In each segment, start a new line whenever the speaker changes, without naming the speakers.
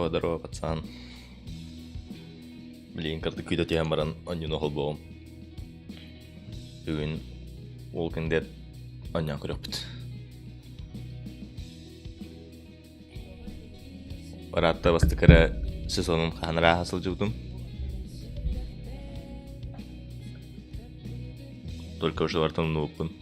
Здорово, пацан. Блин, карды күйді түйен баран онньуун оқыл боғым. Бүгін Walking Dead онньуан көрек біт. Баратта басты кірі сезонын қаныра асыл жывдым. Только уже вартым нууппын.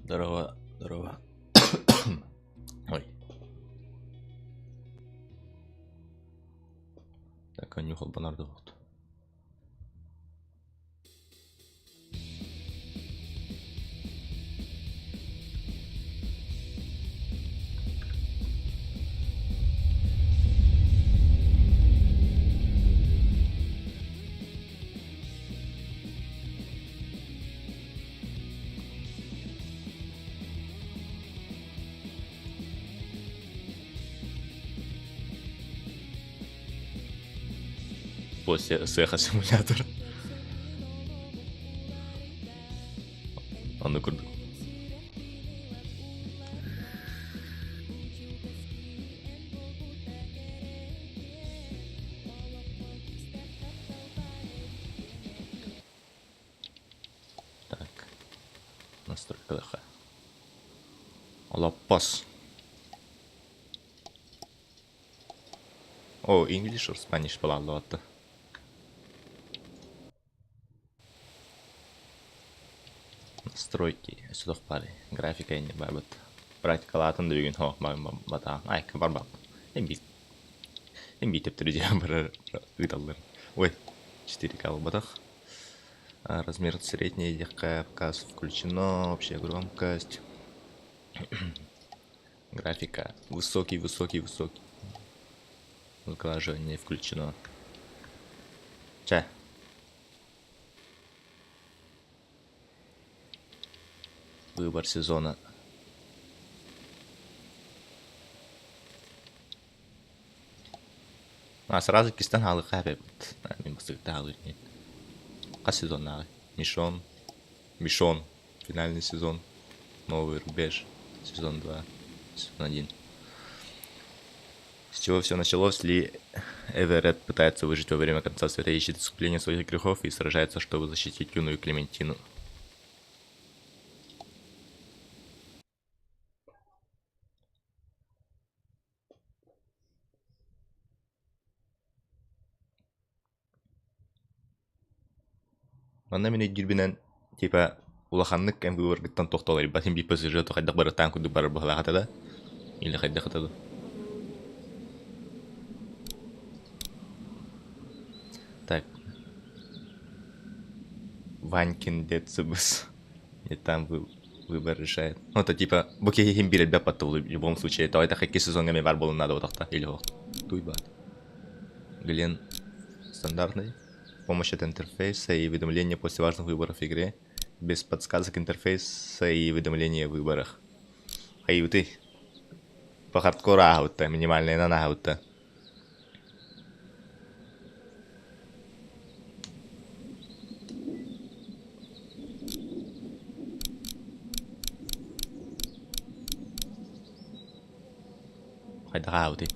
Здорово. Ой. Так, нюхал банарды вот. После сеха симулятор. Аны көрдік. Так. Настройка даха. Лапас. О, English or Spanish балаллы атты. Настройки. Сюда впали. Графика не бабат. Подпискаланын деген хоқ бата. Айка бар бап. Эмбит тептер же бар ыдаллар. Ой, 4К батах. Размер средний, показ включено, общая громкость. Графика высокий. Сглаживание включено. Выбор сезона. Сразу кистен халы хабет. Мен быстык халы нет. Сезон надо. Мишон. Финальный сезон. Новый рубеж. Сезон 2. Сезон 1. С чего все началось? Ли Эверетт пытается выжить во время конца света, ищет искупление своих грехов и сражается, чтобы защитить юную Клементину. Анда мен жүрбүнөн типа улаханнык кем выборгыттан токтолор батим би пассажир то хайдак баратан куду бар бахлахата да или хайдак хатады. Так. Ванькин Децибус. И там выбор решает. Ну это типа буки хим билет да потом в любом случае. То это какие сезоны мне бар было надо вот так или вот. Туйба. Глен стандартный. Помощь от интерфейса и уведомления после важных выборов в игре. Без подсказок интерфейса и уведомления в выборах. Хаюты. По хардкору аута, минимальная на аута. Хайда ауты.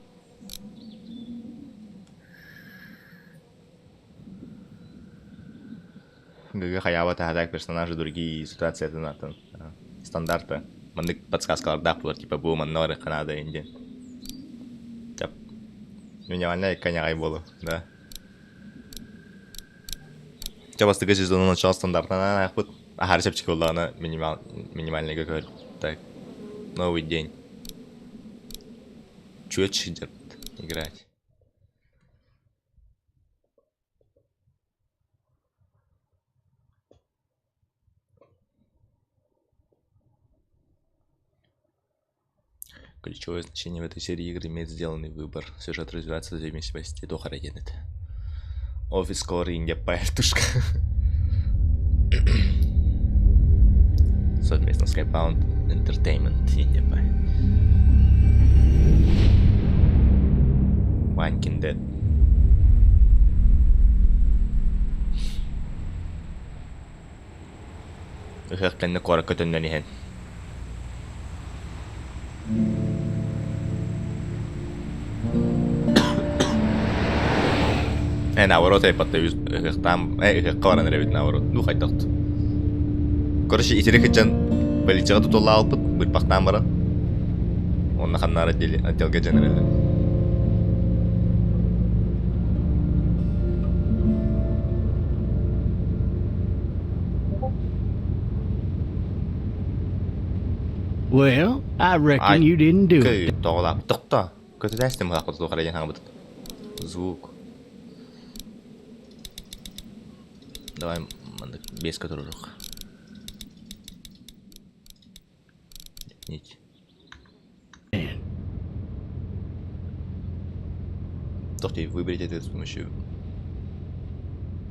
ГГ хаябата хадак персонажи другие ситуации это на стандарта. Мандык подсказкалар да булар типа бу маннары канада инде. Тап. Минимальная коня болу, да. Чабасты сезон начал стандартно ахпут. Ахар сепчик боллана минимальный ГГ. Так. Новый день. Чуть идет играть. Ключевое значение в этой серии игр имеет сделанный выбор. Сюжет развивается в зависимости от охранения. Офис скоро инде паертушка. Совместно с Skybound Entertainment инде пай. Ванькин Дед. Херкленне кора көтөннөн ихен. Наоборот, я подтаюсь, там, қоран ребит наоборот, ну хоть так. Короче, итери хиджан поличага тут олла алпыт, бір пақтан бара. Он наханнар отделга дженералда.
Well, I reckon you didn't do it.
Тоғылап, тоқта. Көті дәстім мұлақ бұты тоқырайын хаңы бұты. Звук. Давай без которых. Нет. Только выберите это с помощью.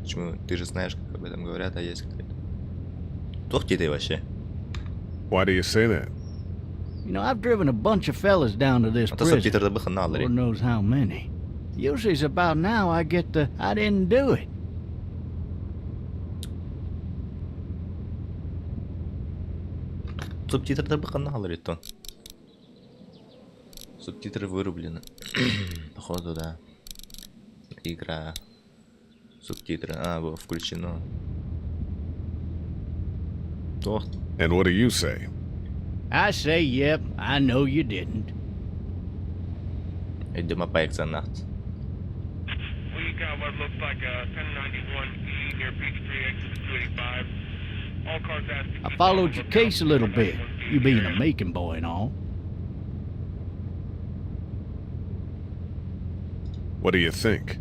Почему? Ты же знаешь, как об этом говорят, а есть какая-то. Только ты вообще.
Why do you say that?
You know, I've driven a bunch of fellas down to this prison. Lord knows how many. Usually it's about now I get the I didn't do it.
Субтитры баханалар это. Субтитры вырублены. Походу, да. Игра. Субтитры. Было включено. То.
And what do you say?
I say, yep, I know you didn't.
Идем опять за наcht.
We got what looks like a 1091E near Peachtree, exit 285.
I followed your case a little bit, you being a making boy and all.
What do you think?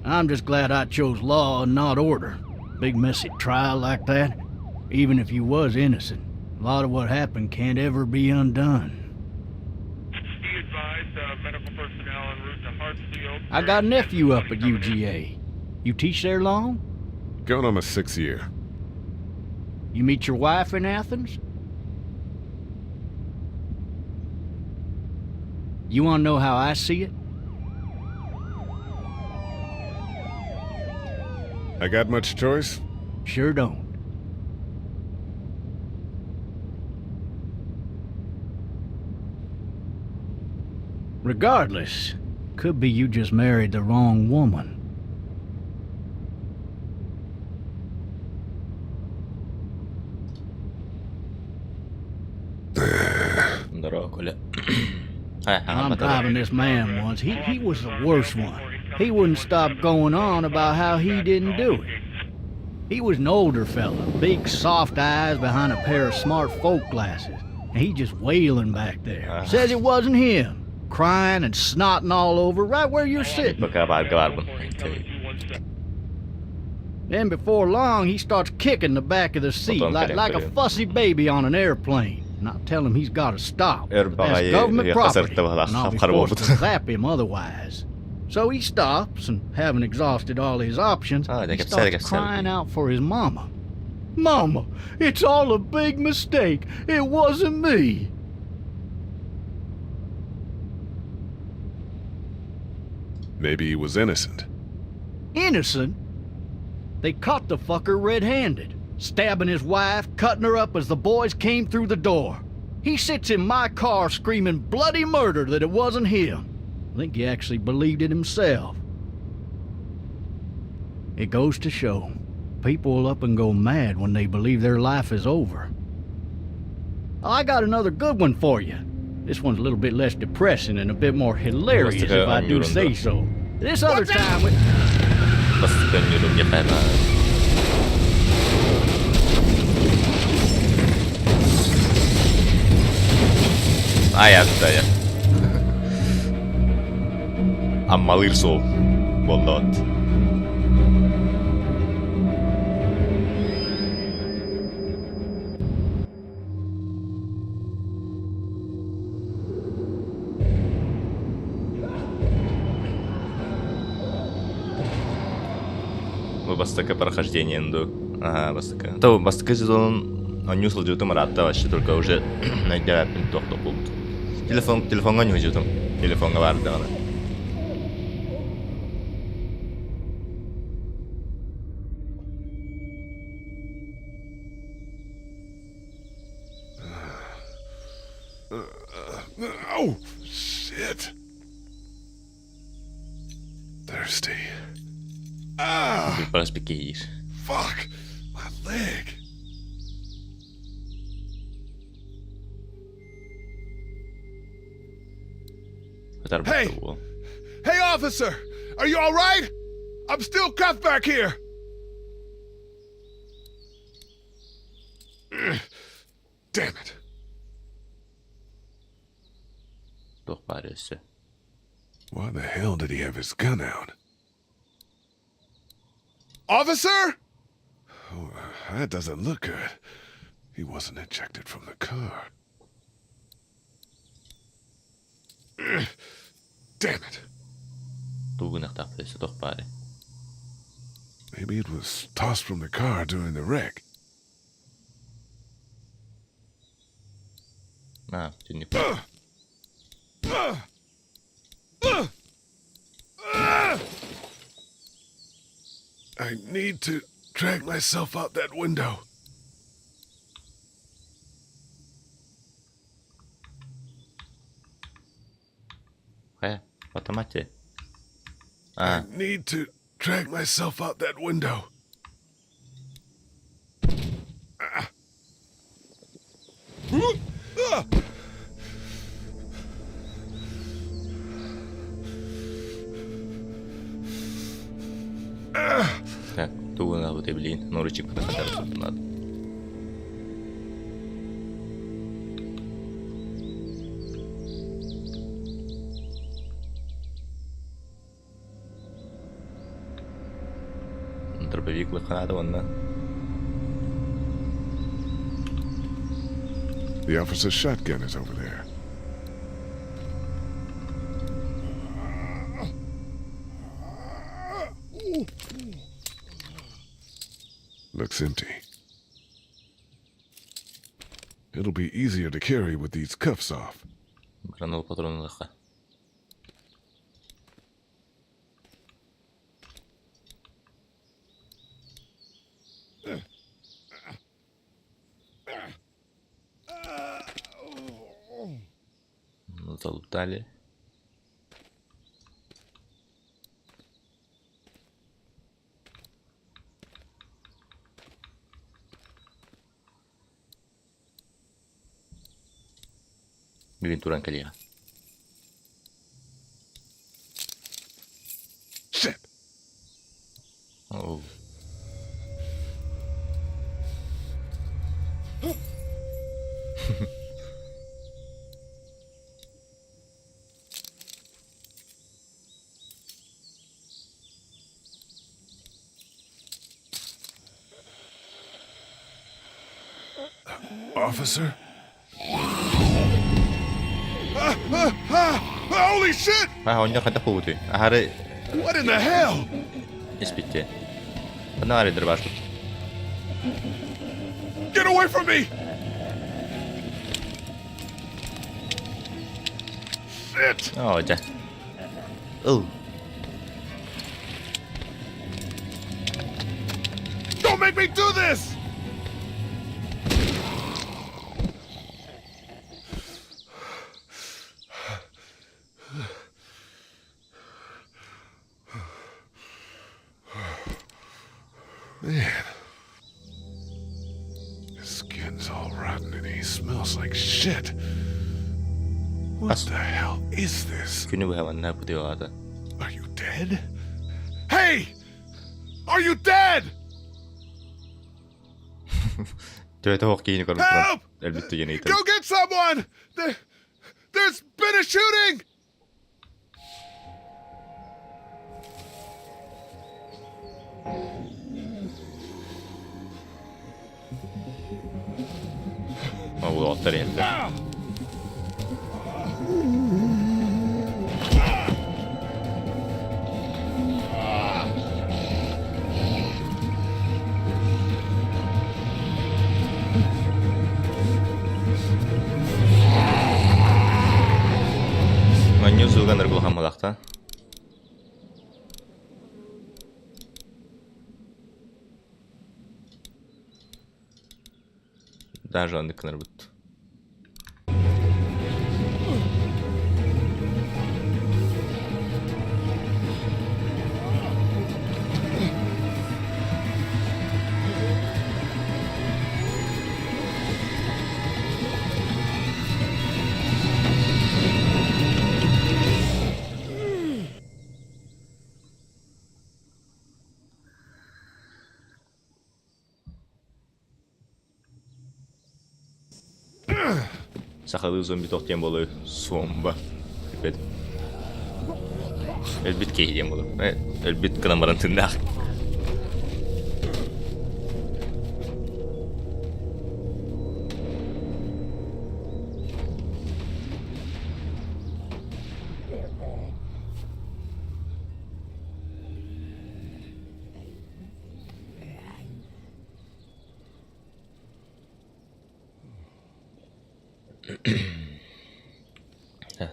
I'm just glad I chose law and not order. Big messy trial like that, even if you was innocent, a lot of what happened can't ever be undone. I got a nephew up at UGA. You teach there long?
Going on my 6th year.
You meet your wife in Athens? You want to know how I see it?
I got much choice?
Sure don't. Regardless, could be you just married the wrong woman. I'm driving this man once. He was the worst one. He wouldn't stop going on about how he didn't do it. He was an older fella, big soft eyes behind a pair of smart folk glasses. And he just wailing back there. Says it wasn't him. Crying and snotting all over right where you're sitting. Then before long, he starts kicking the back of the seat like a fussy baby on an airplane. And I tell him he's got to stop. That's government property, and I'll be forced to zap him otherwise. So he stops, and having exhausted all his options, he starts crying out for his mama. Mama, it's all a big mistake. It wasn't me.
Maybe he was innocent.
Innocent? They caught the fucker red-handed, stabbing his wife, cutting her up as the boys came through the door. He sits in my car screaming bloody murder that it wasn't him. I think he actually believed it himself. It goes to show, people will up and go mad when they believe their life is over. I got another good one for you. This one's a little bit less depressing and a bit more hilarious if I do say so. This other time we...
Ajattaja. Ammalirsu. Bollat. Бастака прохождение нду. Ага, бастака. То бастака сезон оонньуу жутум аратта башы только уже найдяпин тохто болду. Телефонга не жутум. Телефонга барды ана.
Oh, shit. Thirsty. Ah! Fuck! My leg! Hey! Hey, officer! Are you alright? I'm still cuffed back here! Damn it. Why the hell did he have his gun out? Officer? Oh, that doesn't look good. He wasn't ejected from the car. Damn it. Maybe it was tossed from the car during the wreck.
Nah, didn't
I need to drag myself out that window. I need to drag myself out that window.
Тугуна вот блин, норичек подходит надо. Дробовик лыханады онна.
The officer's shotgun is over there. Looks empty. It'll be easier to carry with these cuffs off.
Гранул патрон лыха. Залутали. Блин, туран коллега.
Shit.
Оу.
Officer? Holy shit!
Он не хотел пути. Аары.
What in the hell?
Испите. Одна ари дробашку.
Get away from me! Shit!
О, да. Оу.
Don't make me do this! Man, his skin's all rotten and he smells like shit. What the hell is this?
Күні бұғаван на бұды оғады.
Are you dead? Hey! Are you dead?
Työtä hohkiin korvittu.
Help!
Elvytty jeniitä.
Go get someone! There's been a shooting!
Mä ulottelin, että... Mä oon juusuukan tarkulhammalahtaa. Даже он не өлбүт. Сахалыы зомби тоқтен болу сомба. Өлбүт кейден болу. Өлбүт кынамаран тындақ.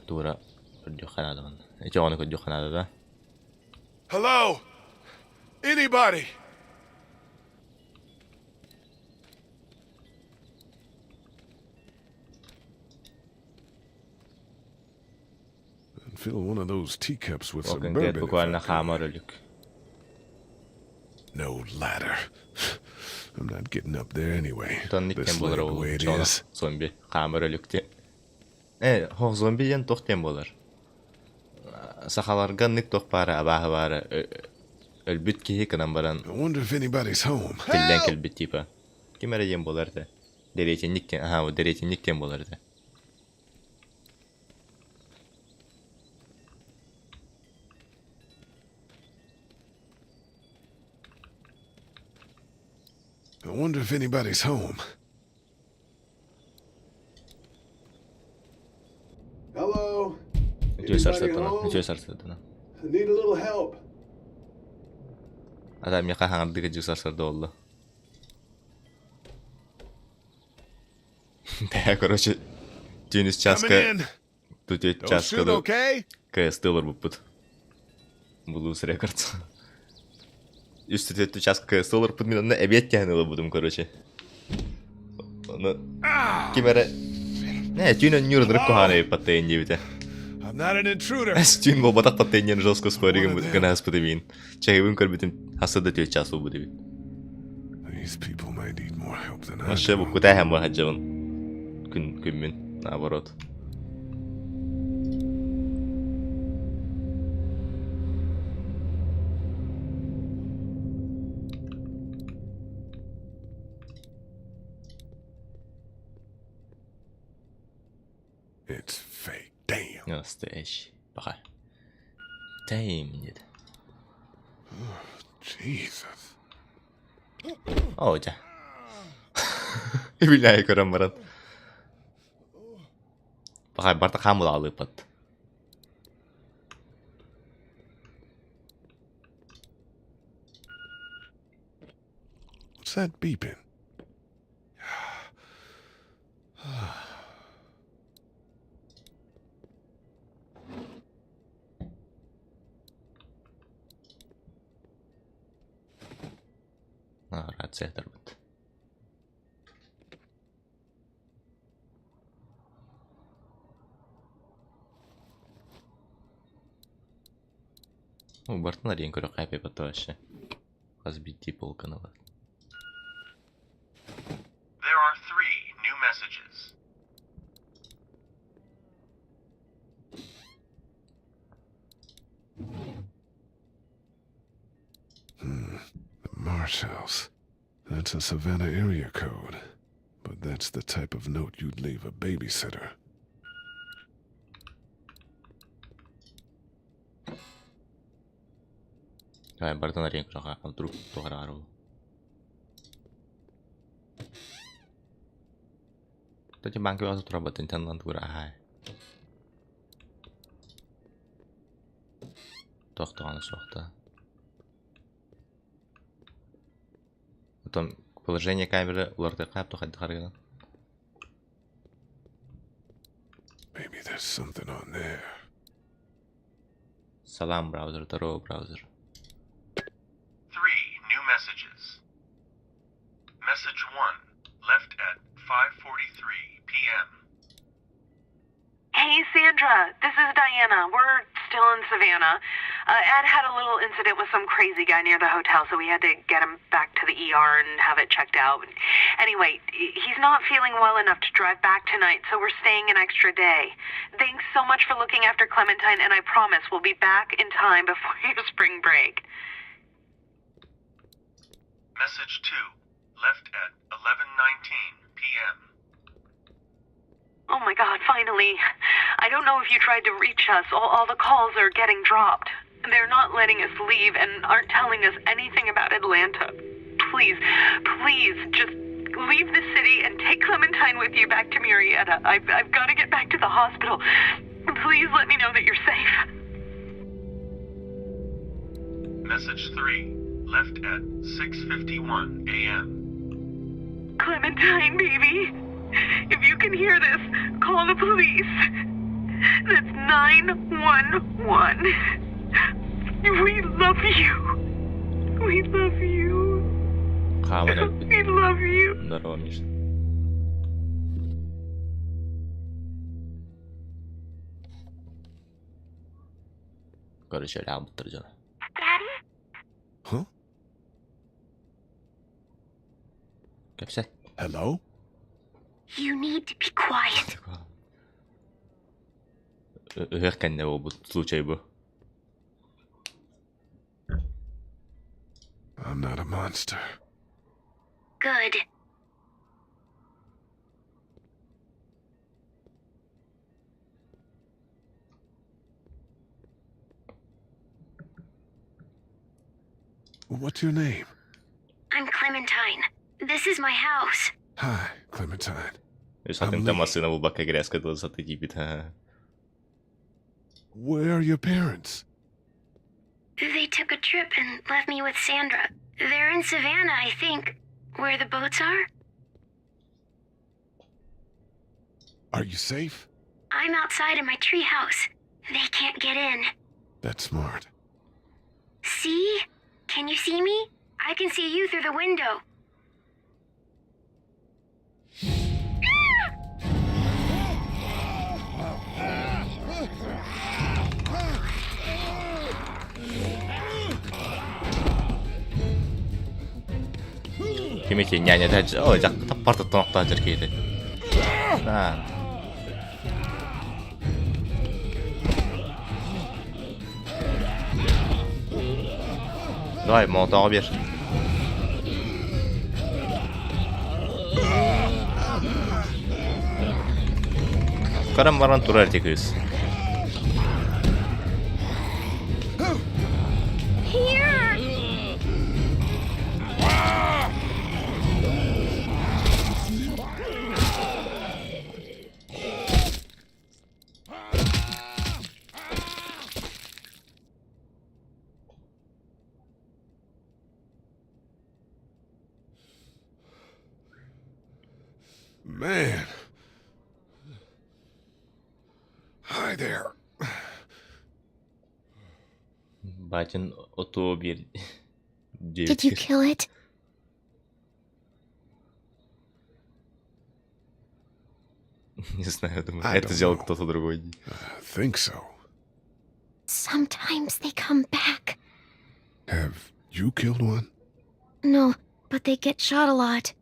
Tuura Johanada on. Ei se ole Johanada.
Hello? Anybody? I'm filling one of those teacups with some bourbon. No ladder. I'm not getting up there anyway. This like the way it is.
Zombi Hammerhead. Hoq zombi to'xtgan bo'lar. Sahalarga nik to'q bari, abahi bari. өлбүт киһи кынан баран
I wonder if anybody's home.
тиллен келбит типа. Кимере ем боларда. Деретинниктен, ага, деретинниктен боларда.
I wonder if anybody's home. Hello?
Ничего сарсадана.
I need a little help.
Адам яка хаңардыгы жусарсарды олду. Да, короче, тюнис часка. Тут часка. КС-тылар буппут. Блус рекордс. Üstü çaskı solar put minonne ebiyet kendine budum короче. Onu kimere ne tüyün nürdürüp kohane patlayın gibi de.
I'm not an intruder.
Tüyün bu batak patlayın жестко споригам гана сподевин. Чайвын көрбүтүм хасада тüy часу будеби.
These people might need more help than I.
Вообще bu куда hem хажавын. Күнмүн наоборот.
It's fake. Damn.
Настоящий. Пока. Damn нет.
Jesus.
О, да. Билай көрөм Пока барта хамыл алып бат.
What's that beeping?
Razer bit. Ну, бартына дейін көрі қайпай баты вообще. Қазбитти полканы бар.
There are 3 new messages.
The Marsh House. That's a Savannah area code. But that's the type of note you'd leave a babysitter.
Бартына дейін көрі қайпай вдруг тоғыр ару. Кстати, банки у вас тут работает, интернет гура. Тоқтағаны соқты. Потом положение камеры уларды қайып тоқайды қарғыдан.
Maybe there's something on there.
Салам, браузер, здорово, браузер.
3 new messages. Message 1, left at 5:43 p.m.
Hey, Sandra. This is Diana. We're still in Savannah. Ed had a little incident with some crazy guy near the hotel, so we had to get him back to the ER and have it checked out. Anyway, he's not feeling well enough to drive back tonight, so we're staying an extra day. Thanks so much for looking after Clementine, and I promise we'll be back in time before your spring break.
Message 2, left at 11:19 p.m.
Oh my God, finally. I don't know if you tried to reach us. All the calls are getting dropped. They're not letting us leave and aren't telling us anything about Atlanta. Please, please, just leave the city and take Clementine with you back to Murrieta. I've got to get back to the hospital. Please let me know that you're safe.
Message 3, left at 6:51 a.m.
Clementine, baby. If you can hear this, call the police. That's 911. We love you. We love you.
Хааман
We love you.
здорово, Миш. Короче, лям тұржана.
Daddy?
Huh?
Кепсет.
Hello?
You need to be quiet.
Hörkänne on, mutta случай был.
I'm not a monster.
Good.
What's your name?
I'm Clementine. This is my house.
Hi, Clementine.
Jos hatin tämmöisen avun vaikka gräska tuossa tikipit.
Where are your parents?
They took a trip and left me with Sandra. They're in Savannah, I think. Where the boats are?
Are you safe?
I'm outside in my treehouse. They can't get in.
That's smart.
See? Can you see me? I can see you through the window.
Kimiki няня дэж ой tapparta tonottaa jerkiitä. Nää. Давай, молотого бежь. Karın varan turar teküz.
Man. Hi there.
Батин ото bir
Did you kill it?
Не знаю, думаю, это сделал кто-то другой.
I think so.
Sometimes they come back.
Have you killed one?
No, but they get shot a lot.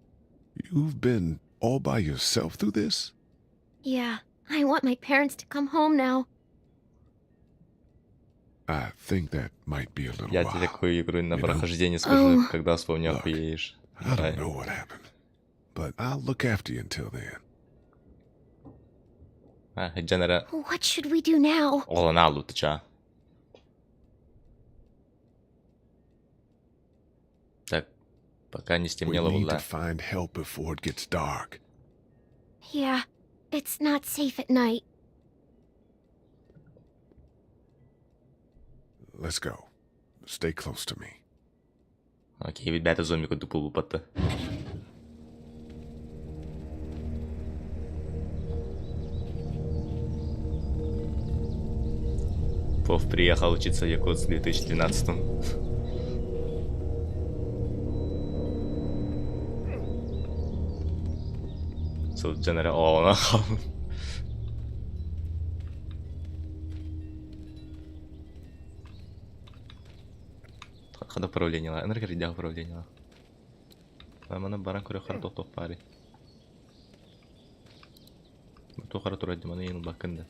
You've been all by yourself through this?
Yeah, I want my parents to come home now.
I think that might be a little
Я
while.
тебе такую игру на прохождение скажу, когда вспомню,
Look,
охуеешь.
I don't know what happened, but I'll look after you until then.
Дженера
What should we do now?
olan alutça. Так, пока не
We
стемнело,
need to
да.
find help before it gets dark.
Yeah, it's not safe at night.
Let's go. Stay close to me.
Окей, ребята, зомби куда тупо лупата. Вов приехал учиться в Якутск в 2012-м. So, General Оона. Хада управление, энергия управление. Мана баран көрө хар топ пари. То хар турать мана ин бакында.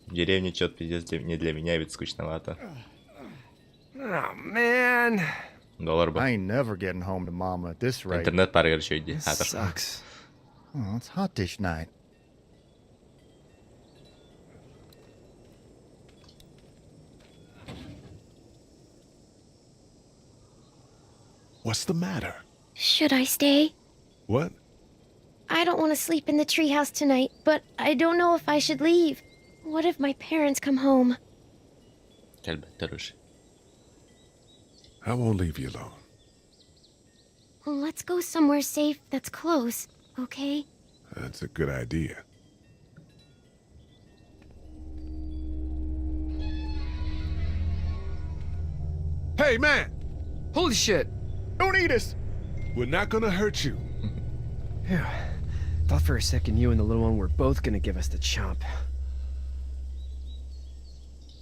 В деревне чё-то пиздец не для меня, ведь скучновато.
Oh man.
Доллар бы.
I ain't never getting home to Mama at this rate.
Интернет пари ещё иди.
This sucks.
Oh, it's hot dish night.
What's the matter?
Should I stay?
What?
I don't want to sleep in the treehouse tonight, but I don't know if I should leave. What if my parents come home?
Elbette Rush.
I won't leave you alone.
Let's go somewhere safe that's close, okay?
That's a good idea. Hey, man!
Holy shit.
Don't eat us!
We're not gonna hurt you.
Phew. Thought for a second you and the little one were both gonna give us the chomp.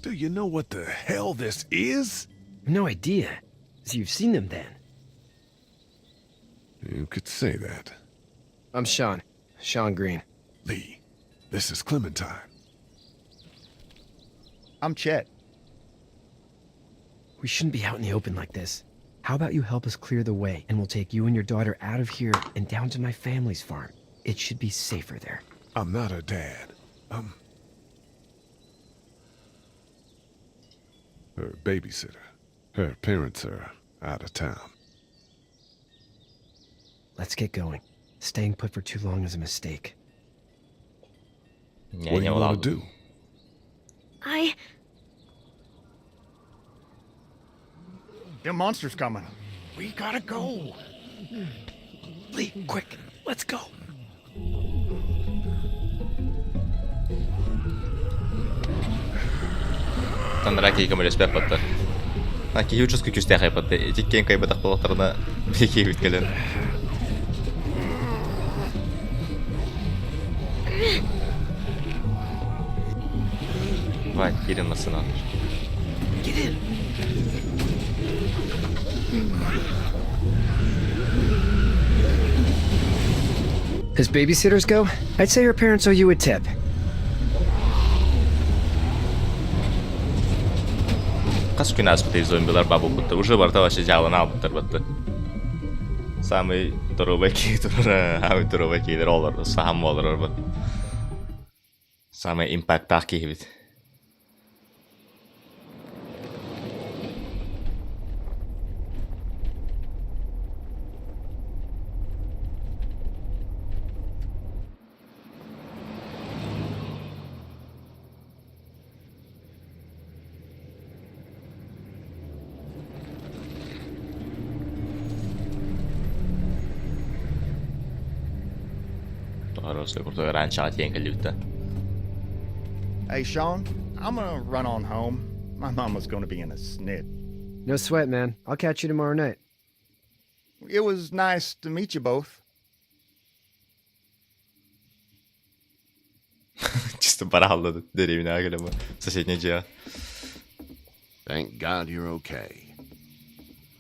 Do you know what the hell this is?
No idea. So you've seen them then?
You could say that.
I'm Sean. Sean Green.
Lee, this is Clementine.
I'm Chet.
We shouldn't be out in the open like this. How about you help us clear the way, and we'll take you and your daughter out of here and down to my family's farm. It should be safer there.
I'm not her dad. I'm her babysitter. Her parents are out of town.
Let's get going. Staying put for too long is a mistake.
What do you want to do?
Them monsters coming. We gotta go.
Lee, quick, let's go.
Tandraki камерас баппатта. Аки юучус күкүстэ хайпатта. Тиккен кайбатак болоторуна беки бүткөлөн. Вай, кирин насына.
Get in. As babysitters go, I'd say your parents owe you a tip.
Кас күн аспытый зомбилар бабу бутты. Уже барта ваши жалын албыттар бутты. Самый туроваки тура, самый туроваки олар, сам олар бут. Самый импакт таки бит.
Hey, Sean, I'm gonna run on home. My mama's gonna be in a snit.
No sweat, man. I'll catch you tomorrow night.
It was nice to meet you both.
Чисто барахло деревня гелема. Соседняя джа.
Thank God you're okay.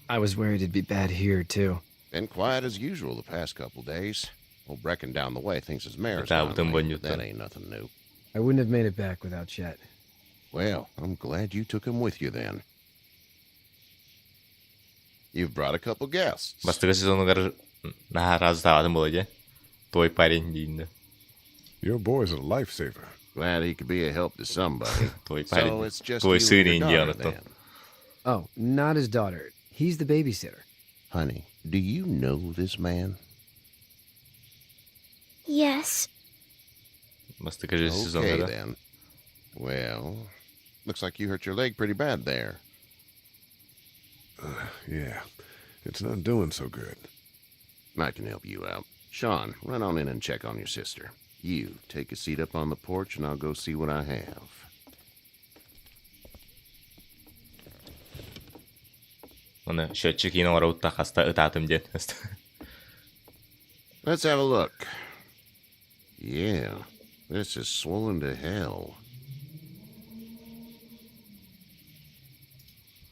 I was worried it'd be bad here, too.
Been quiet as usual the past couple days. Old Brecken down the way thinks his mare's
Да,
gone
потом
late,
вонют,
but that
да.
ain't nothing new.
I wouldn't have made it back without Chet.
Well, I'm glad you took him with you then. You've brought a couple guests.
Бастыгы сезонугар разставатын болады. Твой парень дейинде.
Your boy's a lifesaver.
Glad he could be a help to somebody.
Твой
So
парень.
it's just
Твой
you
сын
and your daughter
Индиана.
then.
Oh, not his daughter. He's the babysitter.
Honey, do you know this man?
Yes.
Бастыгы
Okay
сезонугар.
then. Well, looks like you hurt your leg pretty bad there.
Yeah, it's not doing so good.
I can help you out. Sean, run on in and check on your sister. You take a seat up on the porch and I'll go see what I have.
Оны счетчик ино вараутта хаста ытатым дед.
Let's have a look. Yeah, this is swollen to hell.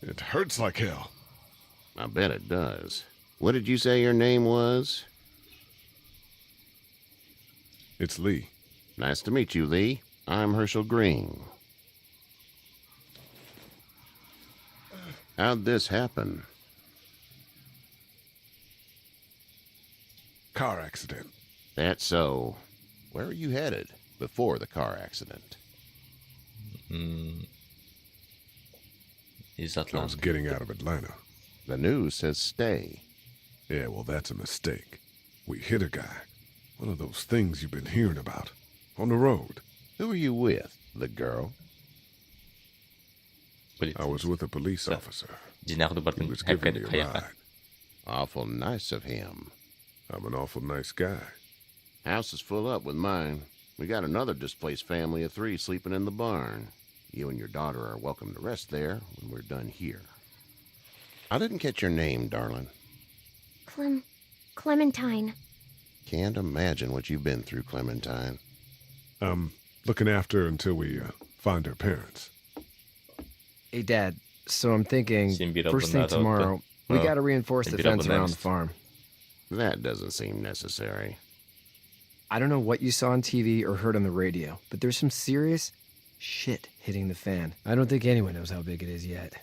It hurts like hell.
I bet it does. What did you say your name was?
It's Lee.
Nice to meet you, Lee. I'm Herschel Green. How'd this happen?
Car accident.
That's so. Where are you headed before the car accident?
Из
I was
Атланты.
getting out of Atlanta.
The news says stay.
Yeah, well, that's a mistake. We hit a guy. One of those things you've been hearing about. On the road.
Who are you with? The girl?
I was with a police officer.
Жинахты
He
бартын
was giving me a
хаяка.
ride.
Awful nice of him.
I'm an awful nice guy.
House is full up with mine. We got another displaced family of 3 sleeping in the barn. You and your daughter are welcome to rest there when we're done here. I didn't catch your name, darling.
Clementine.
Can't imagine what you've been through, Clementine.
I'm looking after her until we find her parents.
Hey, Dad. So I'm thinking,
Симбира
first thing
Бонната,
tomorrow, we
Oh.
gotta reinforce the
Симбира
fence around the
Бонната.
farm.
That doesn't seem necessary.
I don't know what you saw on TV or heard on the radio, but there's some serious shit hitting the fan. I don't think anyone knows how big it is yet.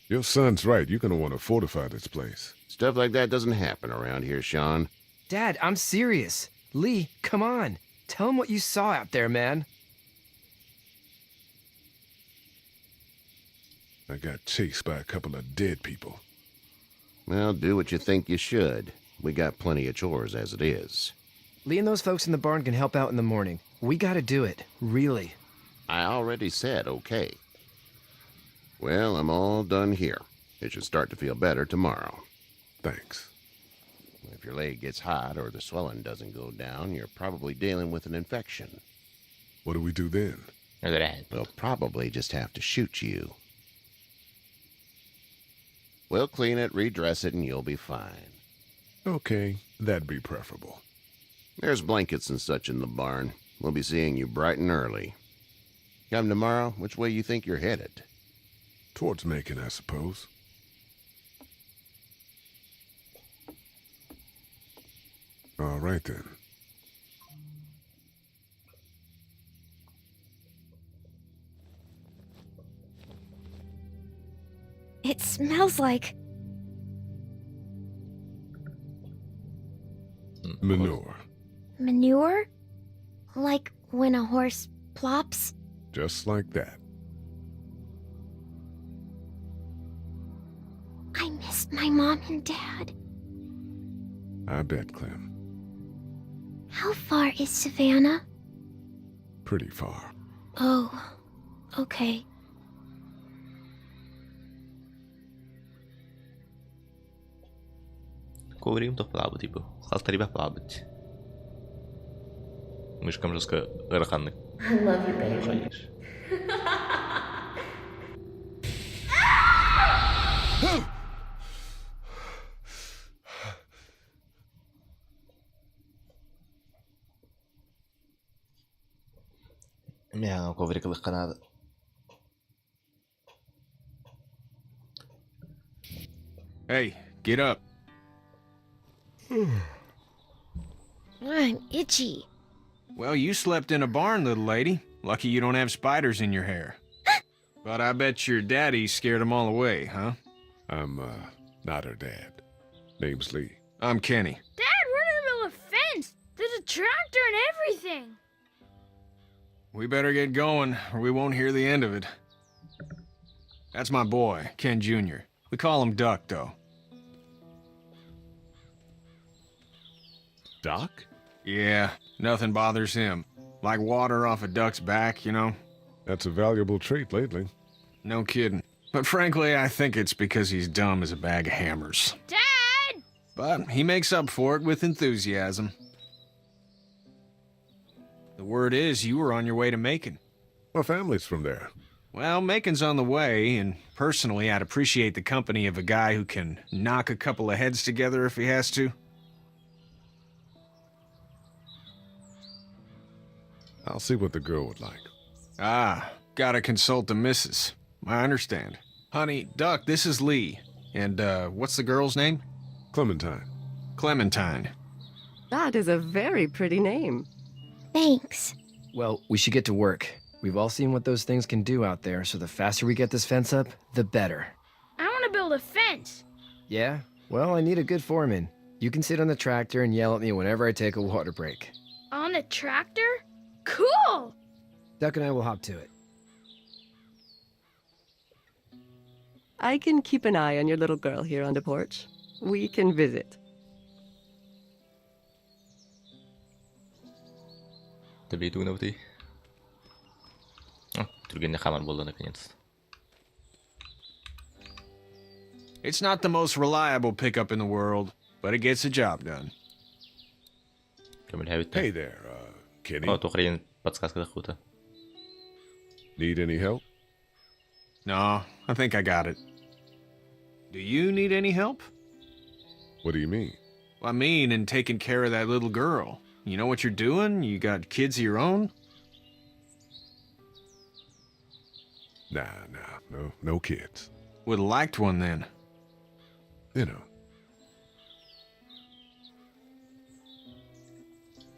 Your son's right. You're gonna want to fortify this place.
Stuff like that doesn't happen around here, Sean.
Dad, I'm serious. Lee, come on. Tell him what you saw out there, man.
I got chased by a couple of dead people.
Well, do what you think you should. We got plenty of chores as it is.
Lee and those folks in the barn can help out in the morning. We gotta do it, really.
I already said okay. Well, I'm all done here. It should start to feel better tomorrow.
Thanks.
If your leg gets hot or the swelling doesn't go down, you're probably dealing with an infection.
What do we do then?
We'll probably just have to shoot you. We'll clean it, redress it, and you'll be fine.
Okay, that'd be preferable.
There's blankets and such in the barn. We'll be seeing you bright and early. Come tomorrow, which way you think you're headed?
Towards Macon, I suppose. All right, then.
It smells like...
Manure.
manure? Like when a horse plops?
Just like that.
I missed my mom and dad.
I bet, Clem.
How far is Savannah?
Pretty far.
Oh, okay.
Cobrimos плавать, tipo. Халтари плавать. Мышкам жестко ханнык.
I love you, baby.
Я коврик лыхканады.
Hey, get up.
I'm itchy.
Well, you slept in a barn, little lady. Lucky you don't have spiders in your hair. But I bet your daddy scared them all away, huh?
I'm, not her dad. Name's Lee.
I'm Kenny.
Dad, we're in the middle of a fence. There's a tractor and everything.
We better get going, or we won't hear the end of it. That's my boy, Ken Jr. We call him Duck, though.
Doc?
Yeah, nothing bothers him. Like water off a duck's back, you know?
That's a valuable trait lately.
No kidding. But frankly, I think it's because he's dumb as a bag of hammers.
Dad!
But he makes up for it with enthusiasm. The word is you were on your way to Macon.
My family's from there.
Well, Macon's on the way, and personally, I'd appreciate the company of a guy who can knock a couple of heads together if he has to.
I'll see what the girl would like.
Ah, gotta consult the missus. I understand. Honey, Duck, this is Lee. And, what's the girl's name?
Clementine.
Clementine.
That is a very pretty name.
Thanks.
Well, we should get to work. We've all seen what those things can do out there, so the faster we get this fence up, the better.
I want to build a fence.
Yeah? Well, I need a good foreman. You can sit on the tractor and yell at me whenever I take a water break.
On the tractor? Cool!
Duck and I will hop to it.
I can keep an eye on your little girl here on the porch. We can visit.
تبيتونا بتي ترجعني خامن والله наконец.
It's not the most reliable pickup in the world, but it gets the job done.
Hey there, Kenny.
تخرين подсказка دخوته.
Need any help?
No, I think I got it. Do you need any help?
What do you mean?
I mean, in taking care of that little girl. You know what you're doing? You got kids of your own?
Nah, no kids.
Would've liked one then.
You know.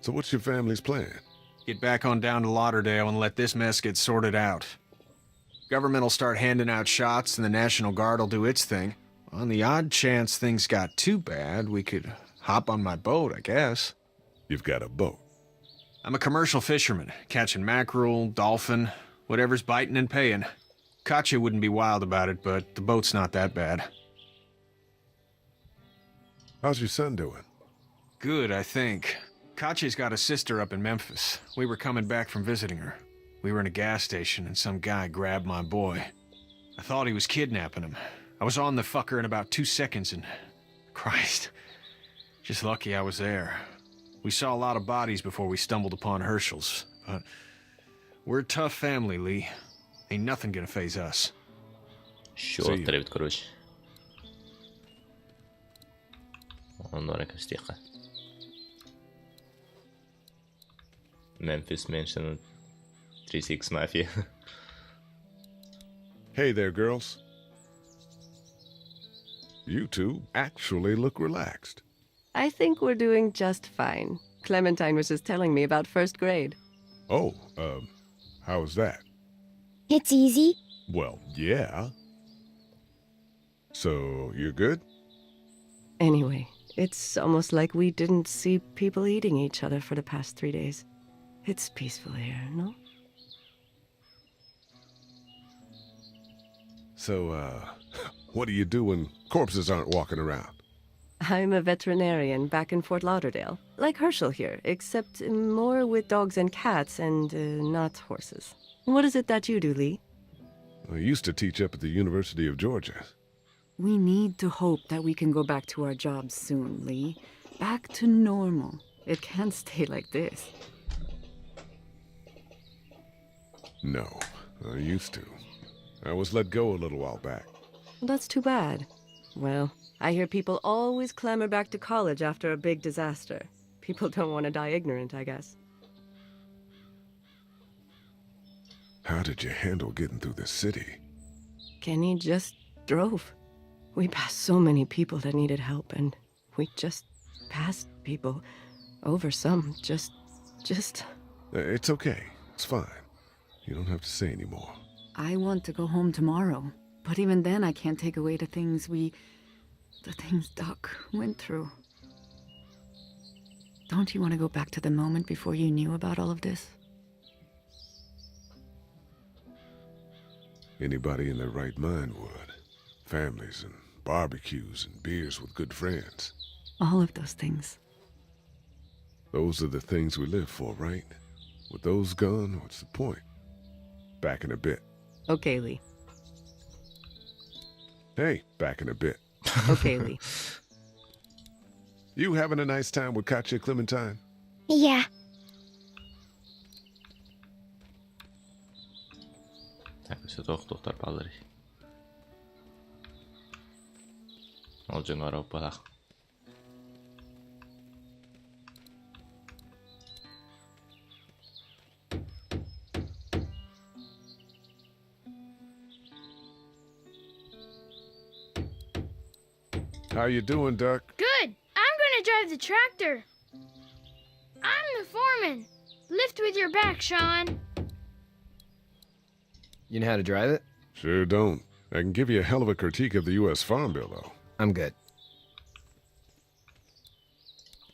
So what's your family's plan?
Get back on down to Lauderdale and let this mess get sorted out. Government will start handing out shots and the National Guard will do its thing. On the odd chance things got too bad, we could hop on my boat, I guess.
You've got a boat?
I'm a commercial fisherman, catching mackerel, dolphin, whatever's biting and paying. Katya wouldn't be wild about it, but the boat's not that bad.
How's your son doing?
Good, I think. Katya's got a sister up in Memphis. We were coming back from visiting her. We were in a gas station and some guy grabbed my boy. I thought he was kidnapping him. I was on the fucker in about 2 seconds and... Christ. Just lucky I was there. We saw a lot of bodies before we stumbled upon Herschel's, but... We're a tough family, Lee. Ain't nothing gonna faze us.
Sure, требует, короче. Оонньуулары кэпсэтэбит. Memphis mentioned 3-6 Mafia.
Hey there, girls. You two actually look relaxed.
I think we're doing just fine. Clementine was just telling me about first grade.
Oh, how was that?
It's easy.
Well, yeah. So, you're good?
Anyway, it's almost like we didn't see people eating each other for the past 3 days. It's peaceful here, no?
So, what do you do when corpses aren't walking around?
I'm a veterinarian back in Fort Lauderdale. Like Herschel here, except more with dogs and cats and not horses. What is it that you do, Lee?
I used to teach up at the University of Georgia.
We need to hope that we can go back to our jobs soon, Lee. Back to normal. It can't stay like this.
No, I used to. I was let go a little while back.
That's too bad. Well, I hear people always clamor back to college after a big disaster. People don't want to die ignorant, I guess.
How did you handle getting through the city?
Kenny just drove. We passed so many people that needed help, and we just passed people. Over some, just...
It's okay. It's fine. You don't have to say any more.
I want to go home tomorrow. But even then, I can't take away the things Doc went through. Don't you want to go back to the moment before you knew about all of this?
Anybody in their right mind would. Families and barbecues and beers with good friends.
All of those things.
Those are the things we live for, right? With those gone, what's the point? Back in a bit.
Okay, Lee.
Hey, back in a bit.
Okay, Lee.
You having a nice time with Katya, Clementine?
Yeah.
Так, все тоқтар балдыр. Ол жаңара балақ.
How you doing, Duck?
Good. I'm gonna drive the tractor. I'm the foreman. Lift with your back, Sean.
You know how to drive it?
Sure don't. I can give you a hell of a critique of the U.S. Farm Bill, though.
I'm good.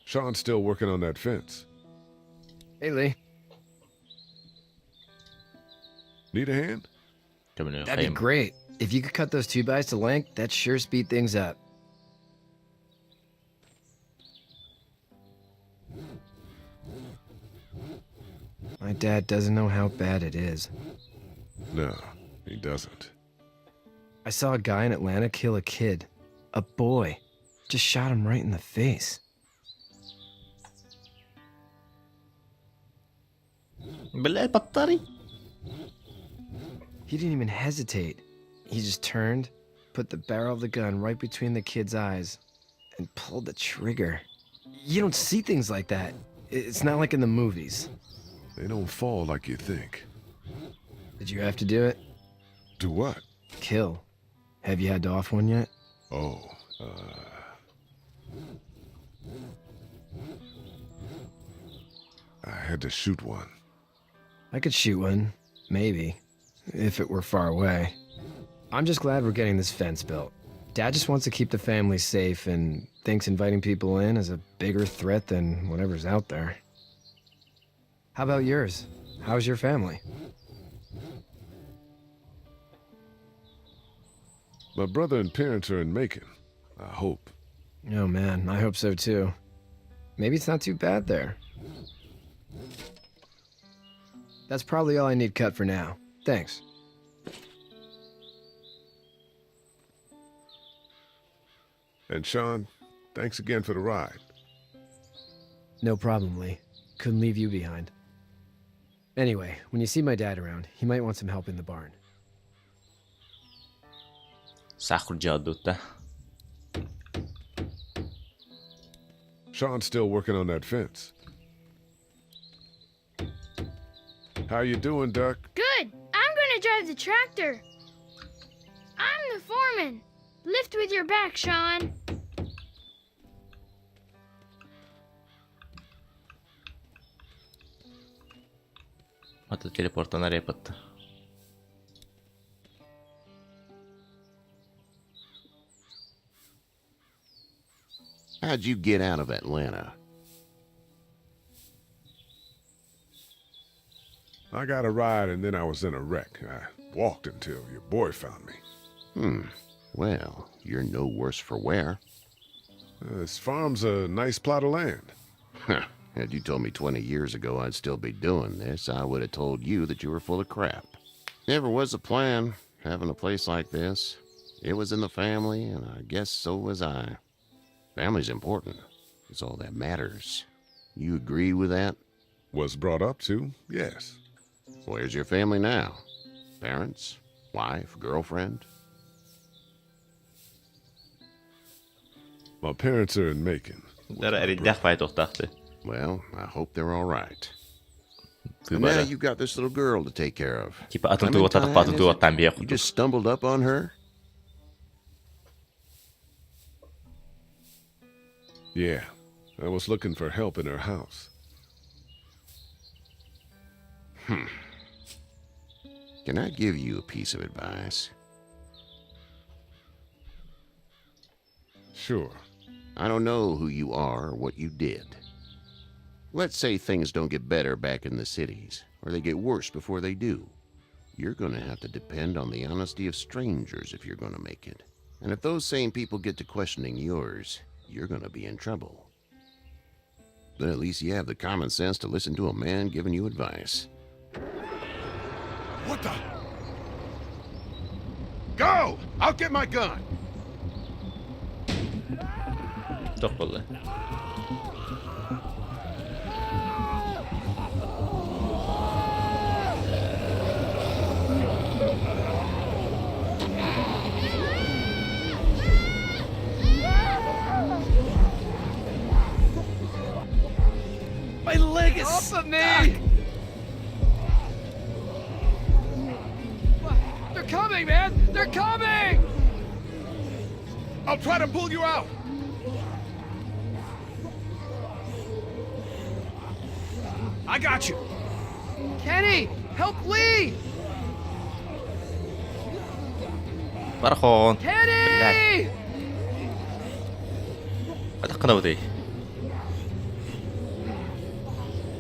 Sean's still working on that fence.
Hey, Lee.
Need a hand?
That'd be great. If you could cut those 2x to length, that'd sure speed things up. My dad doesn't know how bad it is.
No, he doesn't.
I saw a guy in Atlanta kill a kid. A boy. Just shot him right in the face.
بالله بطاري.
He didn't even hesitate. He just turned, put the barrel of the gun right between the kid's eyes, and pulled the trigger. You don't see things like that. It's not like in the movies.
They don't fall like you think.
Did you have to do it?
Do what?
Kill. Have you had to off one yet?
Oh, I had to shoot one.
I could shoot one. Maybe. if it were far away. I'm just glad we're getting this fence built. Dad just wants to keep the family safe and thinks inviting people in is a bigger threat than whatever's out there. How about yours? How's your family?
My brother and parents are in Macon. I hope.
Oh man, I hope so too. Maybe it's not too bad there. That's probably all I need cut for now. Thanks.
And Sean, thanks again for the ride.
No problem, Lee. Couldn't leave you behind. Anyway, when you see my dad around, he might want some help in the barn.
Sean's still working on that fence. How you doing, Duck?
Good. I'm gonna drive the tractor. I'm the foreman. Lift with your back, Sean.
Hadi teleporttan nereye yapıttı?
How'd you get out of Atlanta?
I got a ride and then I was in a wreck. I walked until your boy found me.
Well, you're no worse for wear.
This farm's a nice plot of land.
Had you told me 20 years ago I'd still be doing this, I would have told you that you were full of crap. Never was a plan, having a place like this. It was in the family, and I guess so was I. Family's important. It's all that matters. You agree with that?
Was brought up to, yes.
Where's your family now? Parents? Wife? Girlfriend?
My parents are in Macon.
Well, I hope they're all right. And now you got this little girl to take care of. You just stumbled up on her?
Yeah, I was looking for help in her house.
Can I give you a piece of advice?
Sure.
I don't know who you are or what you did. Let's say things don't get better back in the cities, or they get worse before they do. You're gonna have to depend on the honesty of strangers if you're gonna make it. And if those same people get to questioning yours, you're gonna be in trouble. But at least you have the common sense to listen to a man giving you advice.
What the? Go! I'll get my gun!
Toppalı.
My leg is off of me! They're coming, man! They're coming!
I'll try to pull you out!
I got you!
Kenny! Help Lee!
فرخون.
Kenny!
أتقنا ودي.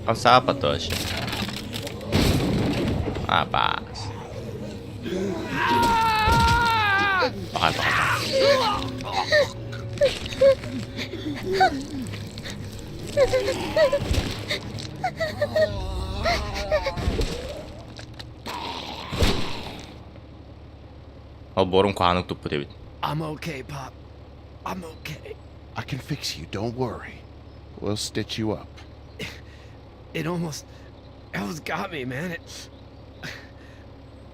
Kan siapa tuh sih? Apa? Bakal. Borun kuanuk tuh putih.
I'm okay, Pop. I'm okay.
I can fix you, don't worry. We'll stitch you up.
It almost got me, man.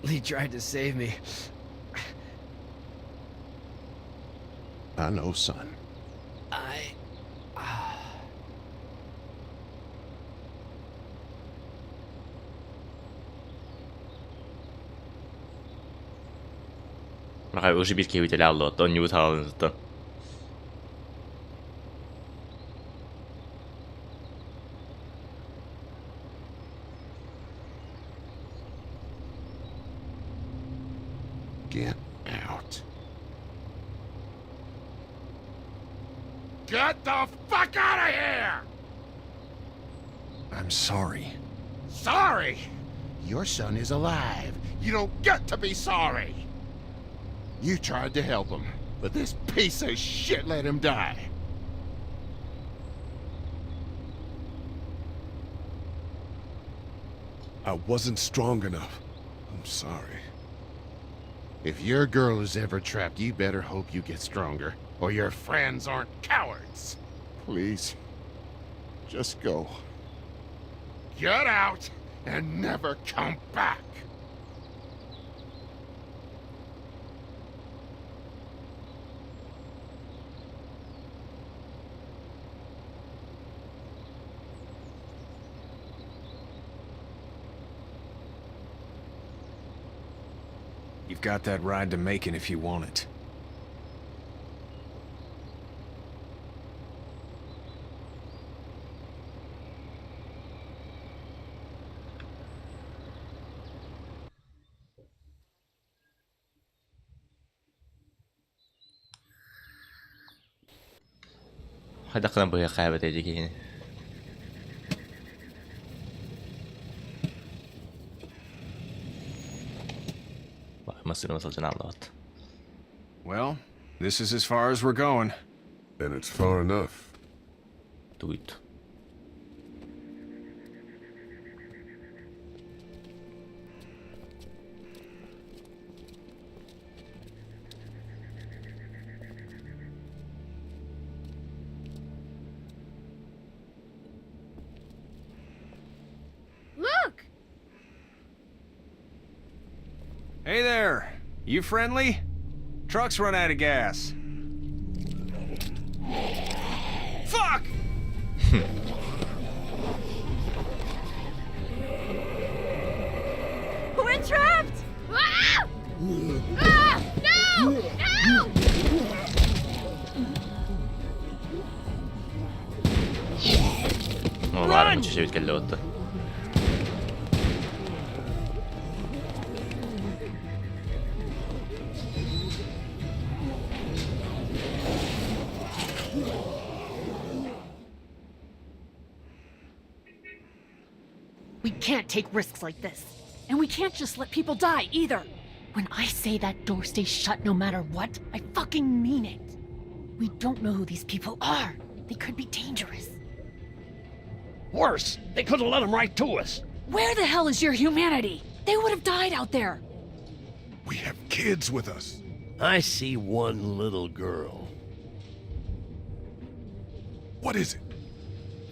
Lee tried to save me.
I know, son.
Mä kai uusi pitkin hyvitellä alloa, että on juutalainen sitten.
Get the fuck out of here!
I'm sorry.
Sorry? Your son is alive. You don't get to be sorry. You tried to help him, but this piece of shit let him die.
I wasn't strong enough. I'm sorry.
If your girl is ever trapped, you better hope you get stronger, or your friends aren't cowards. Please, just go. Get out and never come back.
You've got that ride to Macon if you want it.
Hadaqdan bu qaybet edeceğini.
Well, this is as far as we're going.
Then it's far enough.
Do it.
Look!
Hey there! You friendly? Truck's run out of gas. Fuck!
We're trapped! Ah! Ah! No! No!
No varmaan ci si vede lotta.
We can't take risks like this. And we can't just let people die, either. When I say that door stays shut no matter what, I fucking mean it. We don't know who these people are. They could be dangerous.
Worse, they could have let them right to us.
Where the hell is your humanity? They would have died out there.
We have kids with us.
I see one little girl.
What is it?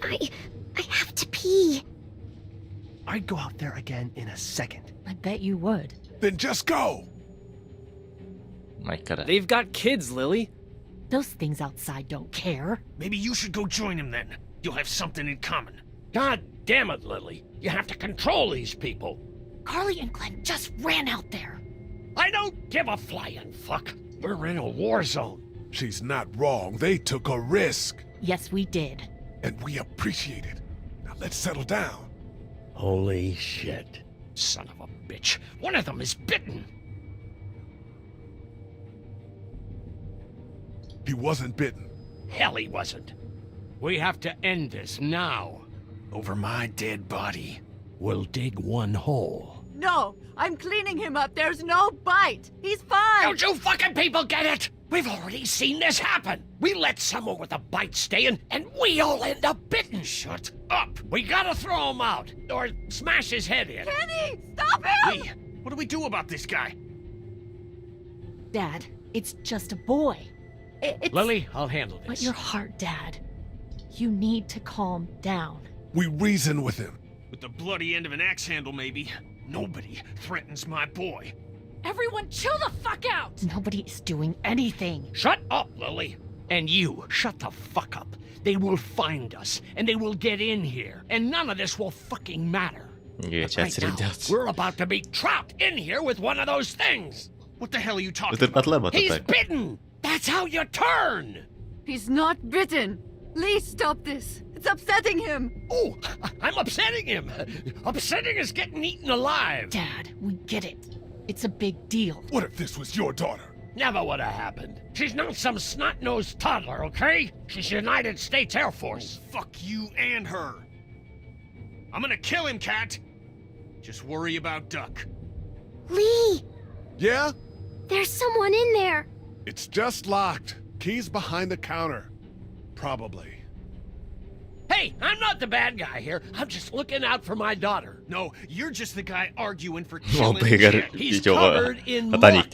I have to pee.
I'd go out there again in a second.
I bet you would.
Then just go!
My God.
They've got kids, Lily.
Those things outside don't care.
Maybe you should go join him then. You'll have something in common. God damn it, Lily. You have to control these people.
Carly and Glenn just ran out there.
I don't give a flying fuck. We're in a war zone.
She's not wrong. They took a risk.
Yes, we did.
And we appreciate it. Now let's settle down.
Holy shit. Son of a bitch. One of them is bitten.
He wasn't bitten.
Hell, he wasn't. We have to end this now.
Over my dead body.
We'll dig one hole.
No, I'm cleaning him up. There's no bite. He's fine.
Don't you fucking people get it? We've already seen this happen. We let someone with a bite stay in, and we all end up bitten. Shut up. We gotta throw him out, or smash his head in.
Kenny, stop him!
What do we do about this guy?
Dad, it's just a boy. It's...
Lily, I'll handle this.
But your heart, Dad. You need to calm down.
We reason with him.
With the bloody end of an axe handle, maybe. Nobody threatens my boy.
Everyone chill the fuck out! Nobody is doing anything.
Shut up, Lily. And you, shut the fuck up. They will find us, and they will get in here, and none of this will fucking matter.
Right
now, we're about to be trapped in here with one of those things.
What the hell are you talking about?
He's bitten! That's how you turn!
He's not bitten. Please stop this. It's upsetting him.
Oh, I'm upsetting him. Upsetting is getting eaten alive.
Dad, we get it. It's a big deal.
What if this was your daughter?
never would have happened. She's not some snot-nosed toddler, okay? She's United States Air Force.
Oh, fuck you and her. I'm gonna kill him, Cat. Just worry about Duck.
Lee!
Yeah?
There's someone in there.
It's just locked. Key's behind the counter. Probably.
Hey, I'm not the bad guy here. I'm just looking out for my daughter.
No, you're just the guy arguing for
Oh,
killing
bigger.
shit.
He's covered in muck.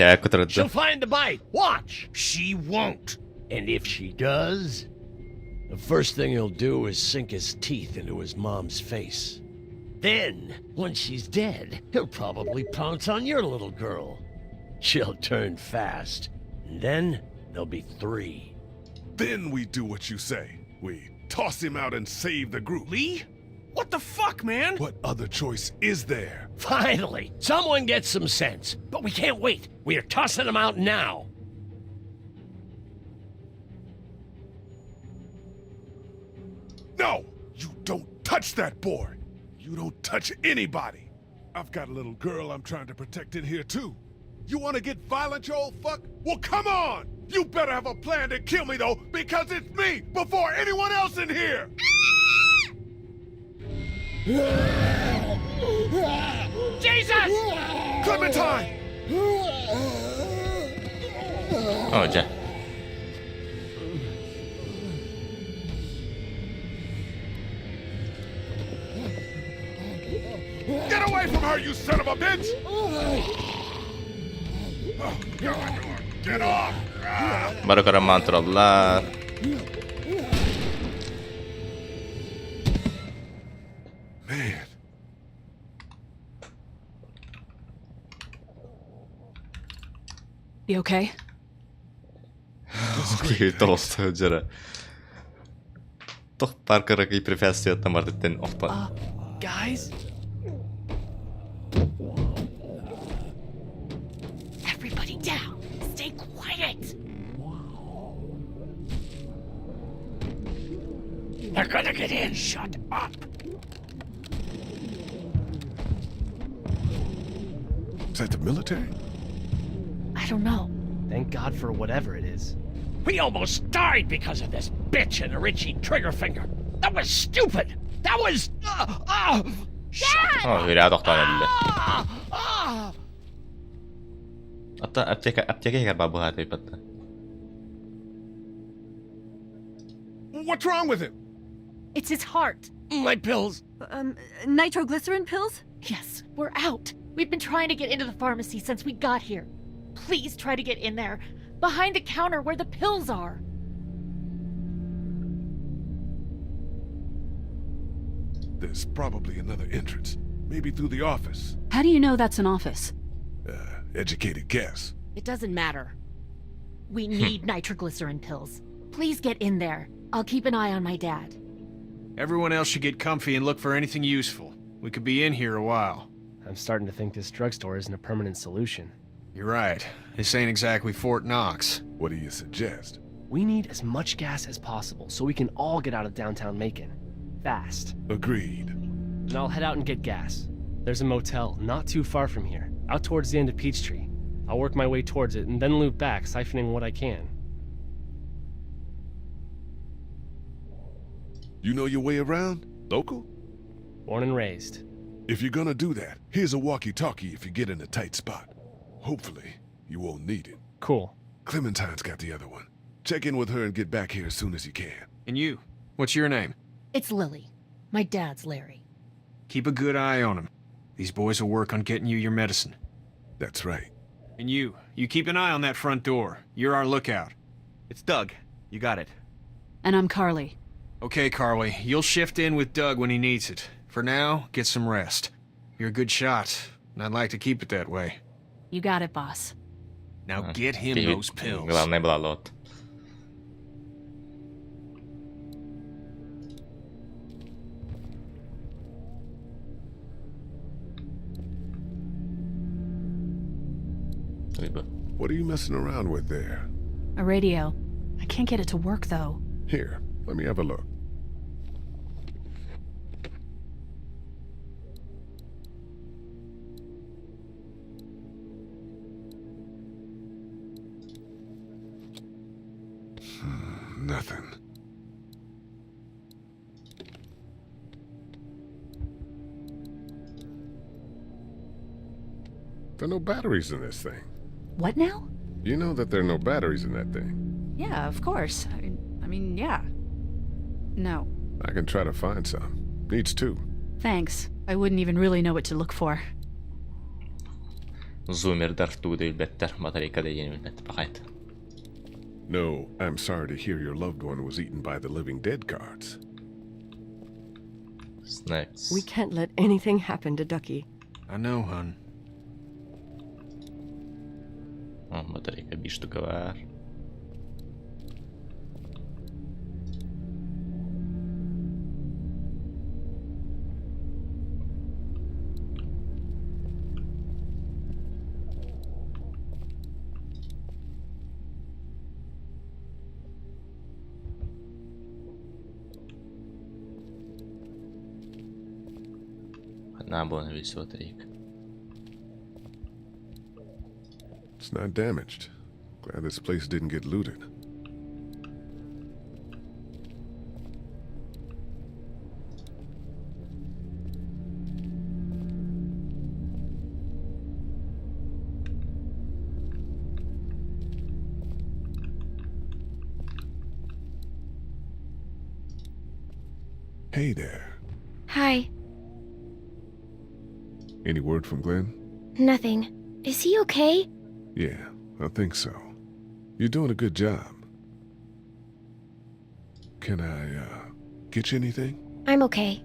She'll find the bite. Watch.
She won't.
And if she does, the first thing he'll do is sink his teeth into his mom's face. Then, once she's dead, he'll probably pounce on your little girl. She'll turn fast. And then there'll be 3.
Then we do what you say. We toss him out and save the group.
Lee? What the fuck, man?
What other choice is there?
Finally, someone gets some sense. But we can't wait. We are tossing him out now.
No! You don't touch that boy! You don't touch anybody! I've got a little girl I'm trying to protect in here too. You wanna get violent, you old fuck? Well, come on! You better have a plan to kill me, though, because it's me before anyone else in here!
Jesus!
Clementine!
Oh, Jack.
Get away from her, you son of a bitch! Oh, God. Get off!
Baru kena mantrollar.
Man.
You okay?
Okej, толстая джера. Toch паркера и препятствия maar dit ten oppa.
Guys? Everybody down. Stay quiet.
They're gonna get in. Shut up.
Is that the military?
I don't know.
Thank God for whatever it is.
We almost died because of this bitch and a Richie trigger finger. That was stupid. That was...
Oh, hyviä tohtoille. Otta apteekka bara buhaa typ att.
What's wrong with him?
It's his heart.
My pills.
Nitroglycerin pills?
Yes, we're out. We've been trying to get into the pharmacy since we got here. Please try to get in there. Behind the counter where the pills are.
There's probably another entrance. Maybe through the office.
How do you know that's an office?
Educated guess.
It doesn't matter. We need nitroglycerin pills. Please get in there. I'll keep an eye on my dad.
Everyone else should get comfy and look for anything useful. We could be in here a while.
I'm starting to think this drugstore isn't a permanent solution.
You're right. This ain't exactly Fort Knox.
What do you suggest?
We need as much gas as possible so we can all get out of downtown Macon. Fast.
Agreed.
Then I'll head out and get gas. There's a motel not too far from here, out towards the end of Peachtree. I'll work my way towards it and then loop back, siphoning what I can.
You know your way around? Local?
Born and raised.
If you're gonna do that, here's a walkie-talkie if you get in a tight spot. Hopefully, you won't need it.
Cool.
Clementine's got the other one. Check in with her and get back here as soon as you can.
And you? What's your name?
It's Lily. My dad's Larry.
Keep a good eye on him. These boys will work on getting you your medicine.
That's right.
And you keep an eye on that front door. You're our lookout.
It's Doug. You got it.
And I'm Carly.
Okay, Carly. You'll shift in with Doug when he needs it. For now, get some rest. You're a good shot, and I'd like to keep it that way.
You got it, boss.
Now get him those pills.
Главное была лот.
What are you messing around with there?
A radio. I can't get it to work, though.
Here, let me have a look. Nothing. There are no batteries in this thing.
What now?
You know that there are no batteries in that thing.
Yeah, of course. I mean, yeah. No.
I can try to find some. Needs two.
Thanks. I wouldn't even really know what to look for.
Zoomer'дар тууда өлбөттөр, батарейкада yeni өлбөт багайт.
No, I'm sorry to hear your loved one was eaten by the living dead cards.
Snacks.
We can't let anything happen to Ducky.
I know, hon.
Батарейка bir штука var.
It's not damaged. Glad this place didn't get looted. Hey there.
Hi.
Any word from Glenn?
Nothing. Is he okay?
Yeah, I think so. You're doing a good job. Can I, get you anything?
I'm okay.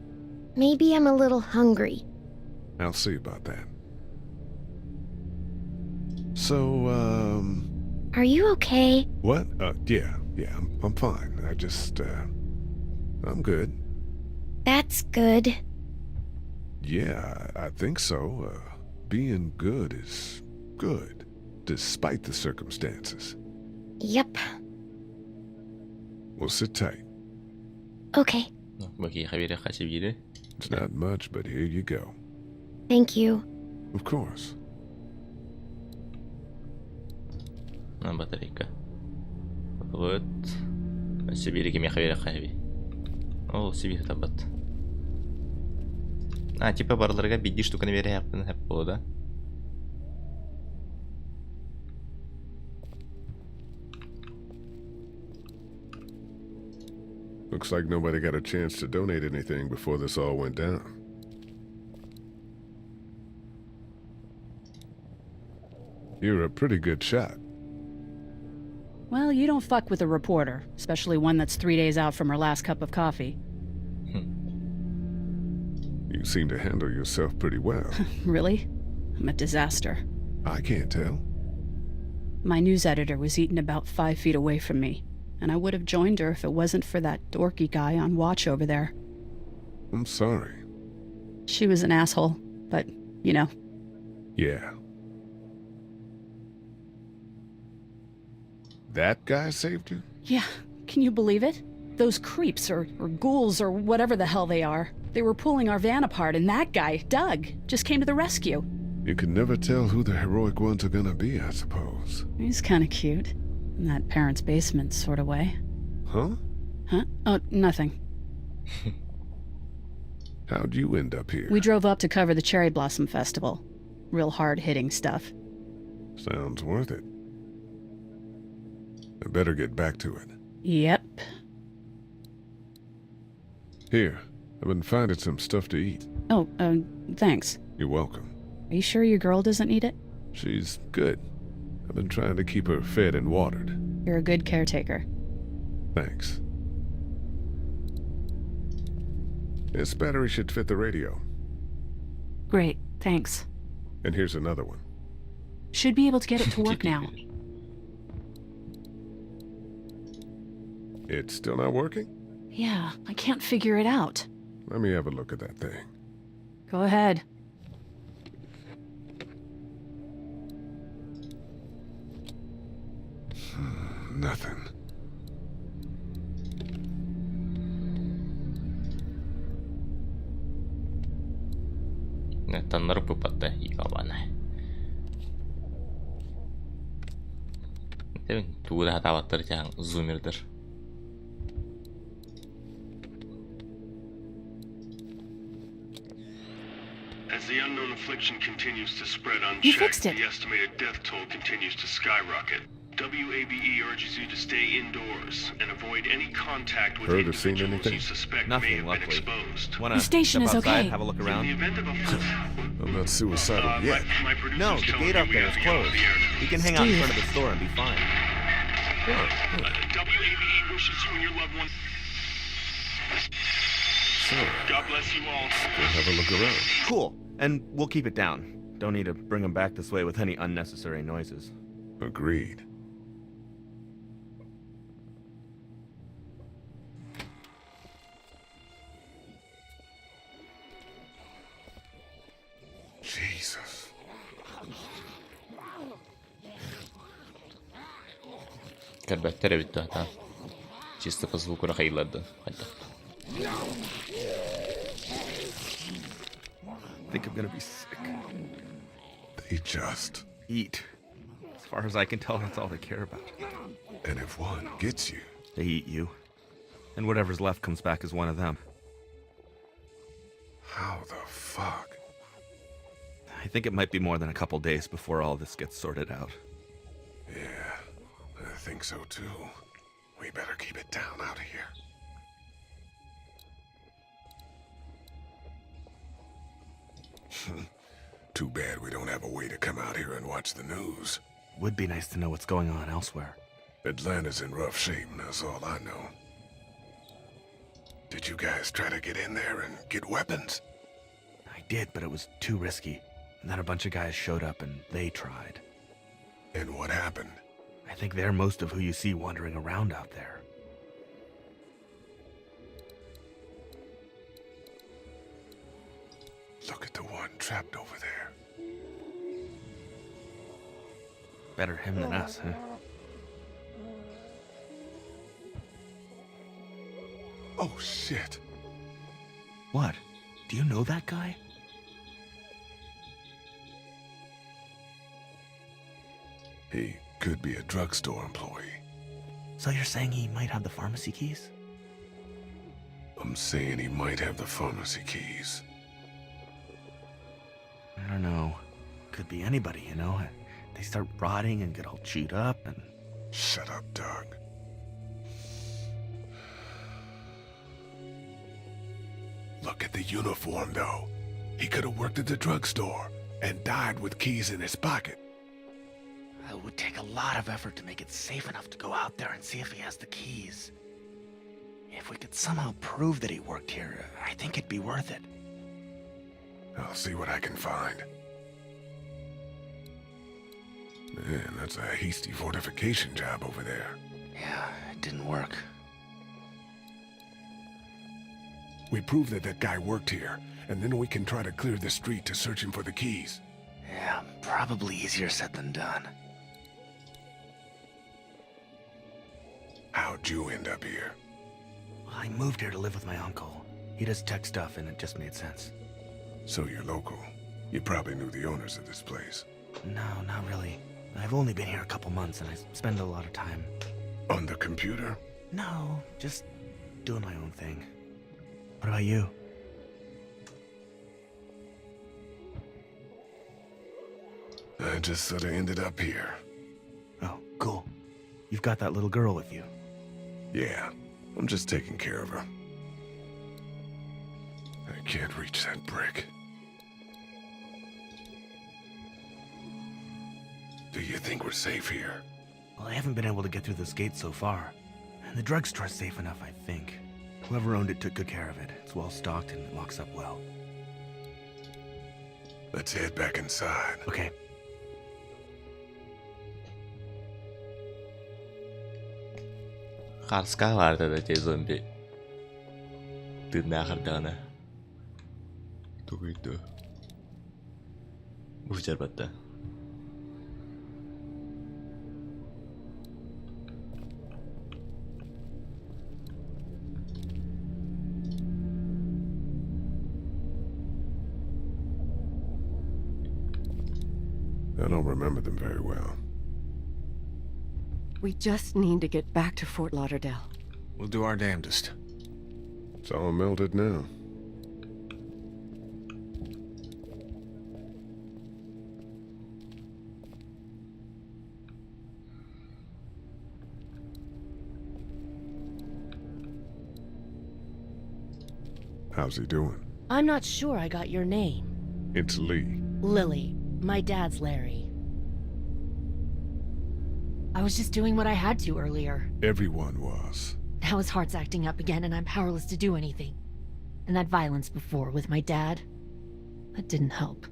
Maybe I'm a little hungry.
I'll see about that. So,
Are you okay?
What? Yeah, I'm fine. I'm good.
That's good.
Yeah, I think so. Being good is good, despite the circumstances.
Yep.
Well, sit tight.
Okay.
It's not much, but here you go.
Thank you.
Of course.
Батарейка. Вот. Сибири кем я хави. О, Сибирь табат. Типа барларга бидди штуканы бере яптын хеп болду.
Looks like nobody got a chance to donate anything before this all went down. You're a pretty good shot.
Well, you don't fuck with a reporter, especially one that's 3 days out from her last cup of coffee.
You seem to handle yourself pretty well.
Really? I'm a disaster.
I can't tell.
My news editor was eaten about 5 feet away from me, and I would have joined her if it wasn't for that dorky guy on watch over there.
I'm sorry.
She was an asshole, but, you know.
Yeah. That guy saved you?
Yeah, can you believe it? Those creeps, or ghouls, or whatever the hell they are. They were pulling our van apart, and that guy, Doug, just came to the rescue.
You can never tell who the heroic ones are gonna be, I suppose.
He's kinda cute. In that parents' basement sort of way.
Huh?
Huh? Oh, nothing.
How'd you end up here?
We drove up to cover the Cherry Blossom Festival. Real hard-hitting stuff.
Sounds worth it. I better get back to it.
Yep.
Here, I've been finding some stuff to eat.
Oh, thanks.
You're welcome.
Are you sure your girl doesn't need it?
She's good. I've been trying to keep her fed and watered.
You're a good caretaker.
Thanks. This battery should fit the radio.
Great, thanks.
And here's another one.
Should be able to get it to work now.
It's still not working?
Yeah, I can't figure it out.
Let me have a look at that thing.
Go ahead.
Nothing.
Tanrı pupatta ikabana. Tabii tuğla hata battıracağın zoomer'dır.
the unknown affliction continues to spread unchecked,
You fixed it.
the estimated death toll continues to skyrocket. WABE urges you to stay indoors and avoid any contact with
Heard or seen
individuals
anything?
you suspect may
Nothing,
have been
luckily.
exposed.
Wanna
The station
step
is
outside,
okay.
have a look
In the
around?
event of a
I'm not suicidal yet.
my producers
No, the
tell
gate
me
out
we
there
have
is
to get off
closed.
the air.
We can hang out in
Steve.
front of the store and be fine.
WABE wishes you and your loved ones.
So,
God bless you all.
go have a look around.
Cool. And we'll keep it down. Don't need to bring them back this way with any unnecessary noises.
Agreed. Jesus.
кэпсэтэбит та. Чисто по звуку рахайлады. Хотя.
I think I'm gonna be sick.
They just.
Eat. As far as I can tell, that's all they care about.
And if one gets you,
They eat you. And whatever's left comes back as one of them.
how the fuck?
I think it might be more than a couple days before all this gets sorted out.
Yeah, I think so too. We better keep it down out of here. Too bad we don't have a way to come out here and watch the news.
Would be nice to know what's going on elsewhere.
Atlanta's in rough shape, and that's all I know. Did you guys try to get in there and get weapons?
I did, but it was too risky. And then a bunch of guys showed up and they tried.
And what happened?
I think they're most of who you see wandering around out there.
Look at the one trapped over there.
Better him than us, huh?
Oh, shit.
What? Do you know that guy?
He could be a drugstore employee.
So you're saying he might have the pharmacy keys?
I'm saying he might have the pharmacy keys.
I don't know. Could be anybody, you know? They start rotting and get all chewed up and...
Shut up, Doug. Look at the uniform, though. He could have worked at the drugstore and died with keys in his pocket.
It would take a lot of effort to make it safe enough to go out there and see if he has the keys. If we could somehow prove that he worked here, I think it'd be worth it.
I'll see what I can find. Man, that's a hasty fortification job over there.
Yeah, it didn't work.
We prove that that guy worked here, and then we can try to clear the street to search him for the keys.
Yeah, probably easier said than done.
How'd you end up here?
Well, I moved here to live with my uncle. He does tech stuff, and it just made sense.
So you're local. You probably knew the owners of this place.
No, not really. I've only been here a couple months, and I spend a lot of time...
On the computer?
No, just doing my own thing. What about you?
I just sort of ended up here.
Oh, cool. You've got that little girl with you.
Yeah, I'm just taking care of her. I can't reach that brick. Do you think we're safe here?
Well, I haven't been able to get through this gate so far. And the drugstore's safe enough, I think. Whoever owned it took good care of it. It's well stocked and it locks up well.
Let's head back inside.
Okay.
Qarska vardı da tez zombi. Tırnağı kırdığını. Duydu. Bu cerbatta.
I don't remember them very well.
We just need to get back to Fort Lauderdale.
We'll do our damnedest.
It's all melted now. How's he doing?
I'm not sure I got your name.
It's Lee.
Lily. My dad's Larry. I was just doing what I had to earlier.
Everyone was.
Now his heart's acting up again and I'm powerless to do anything. And that violence before with my dad, that didn't help.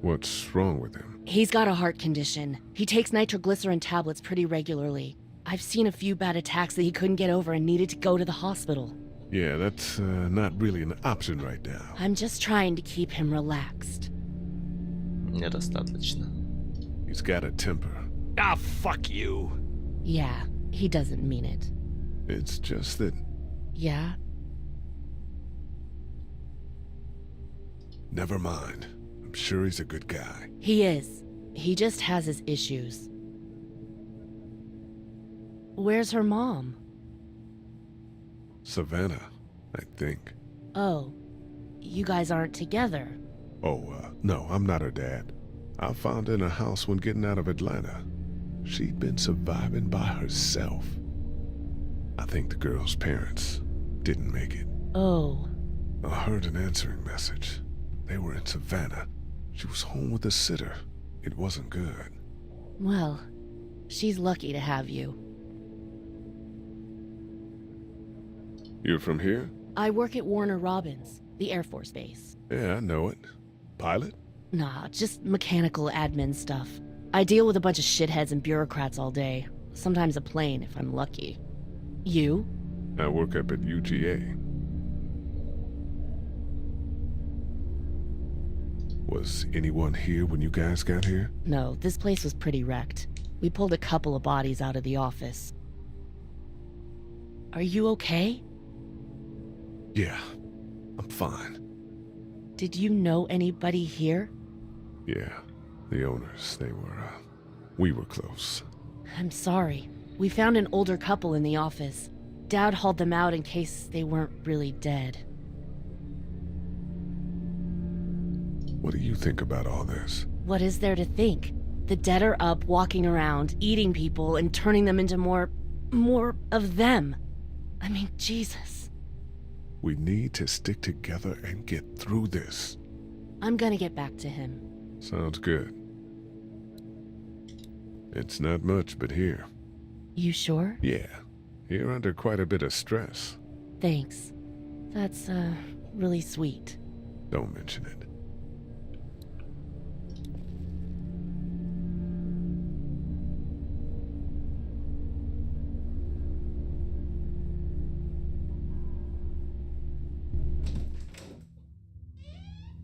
What's wrong with him?
He's got a heart condition. He takes nitroglycerin tablets pretty regularly. I've seen a few bad attacks that he couldn't get over and needed to go to the hospital.
Yeah, that's not really an option right now.
I'm just trying to keep him relaxed.
Недостаточно.
He's got a temper.
Ah, fuck you.
Yeah, he doesn't mean it.
It's just that...
Yeah?
Never mind. I'm sure he's a good guy.
He is. He just has his issues. Where's her mom?
Savannah, I think.
Oh, you guys aren't together.
Oh, no, I'm not her dad. I found her in a house when getting out of Atlanta. She'd been surviving by herself. I think the girl's parents didn't make it.
Oh.
I heard an answering message. They were in Savannah. She was home with a sitter. It wasn't good.
Well, she's lucky to have you.
You're from here?
I work at Warner Robins, the Air Force Base.
Yeah, I know it. Pilot?
Nah, just mechanical admin stuff. I deal with a bunch of shitheads and bureaucrats all day. Sometimes a plane, if I'm lucky. You?
I work up at UGA. Was anyone here when you guys got here?
No, this place was pretty wrecked. We pulled a couple of bodies out of the office. Are you okay?
Yeah, I'm fine.
Did you know anybody here?
Yeah, the owners, we were close.
I'm sorry. We found an older couple in the office. Dad hauled them out in case they weren't really dead.
What do you think about all this?
What is there to think? The dead are up, walking around, eating people, and turning them into more of them. I mean, Jesus.
We need to stick together and get through this.
I'm gonna get back to him.
Sounds good. It's not much, but here.
You sure?
Yeah. You're under quite a bit of stress.
Thanks. That's, really sweet.
Don't mention it.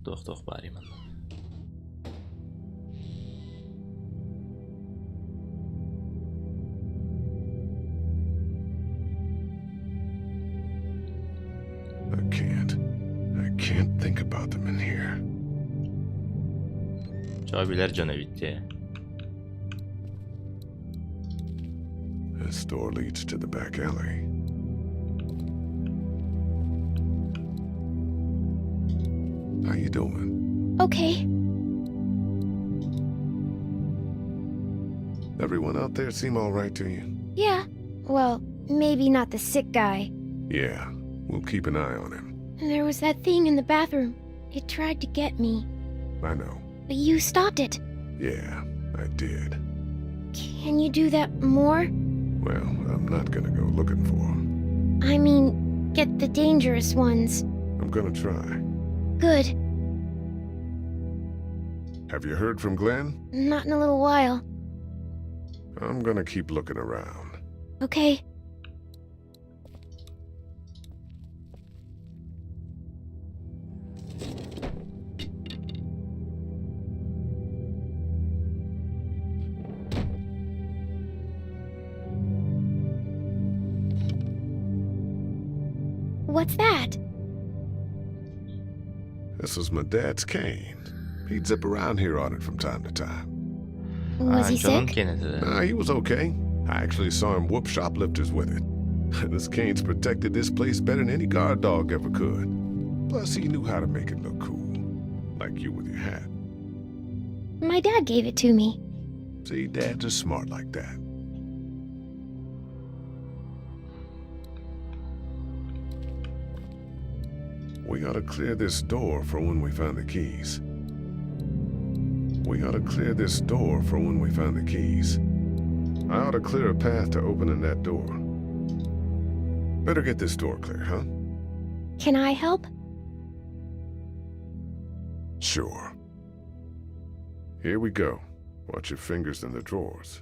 Doch bari man.
I can't think about them in here.
Abiler canı bitti.
This door leads to the back alley. How you doing?
Okay.
Everyone out there seem all right to you?
Yeah. Well, maybe not the sick guy.
Yeah, we'll keep an eye on him.
And there was that thing in the bathroom. It tried to get me.
I know.
But you stopped it.
Yeah, I did.
Can you do that more?
Well, I'm not gonna go looking for him.
I mean, get the dangerous ones.
I'm gonna try.
Good.
Have you heard from Glenn?
Not in a little while.
I'm gonna keep looking around.
Okay. What's that?
This was my dad's cane. He'd zip around here on it from time to time.
Was he sick?
Nah, he was okay. I actually saw him whoop shoplifters with it. This cane's protected this place better than any guard dog ever could. Plus, he knew how to make it look cool. Like you with your hat.
My dad gave it to me.
See, dads are smart like that. We gotta clear this door for when we find the keys. We gotta clear this door for when we find the keys. I ought to clear a path to opening that door. Better get this door clear, huh?
Can I help?
Sure. Here we go. Watch your fingers in the drawers.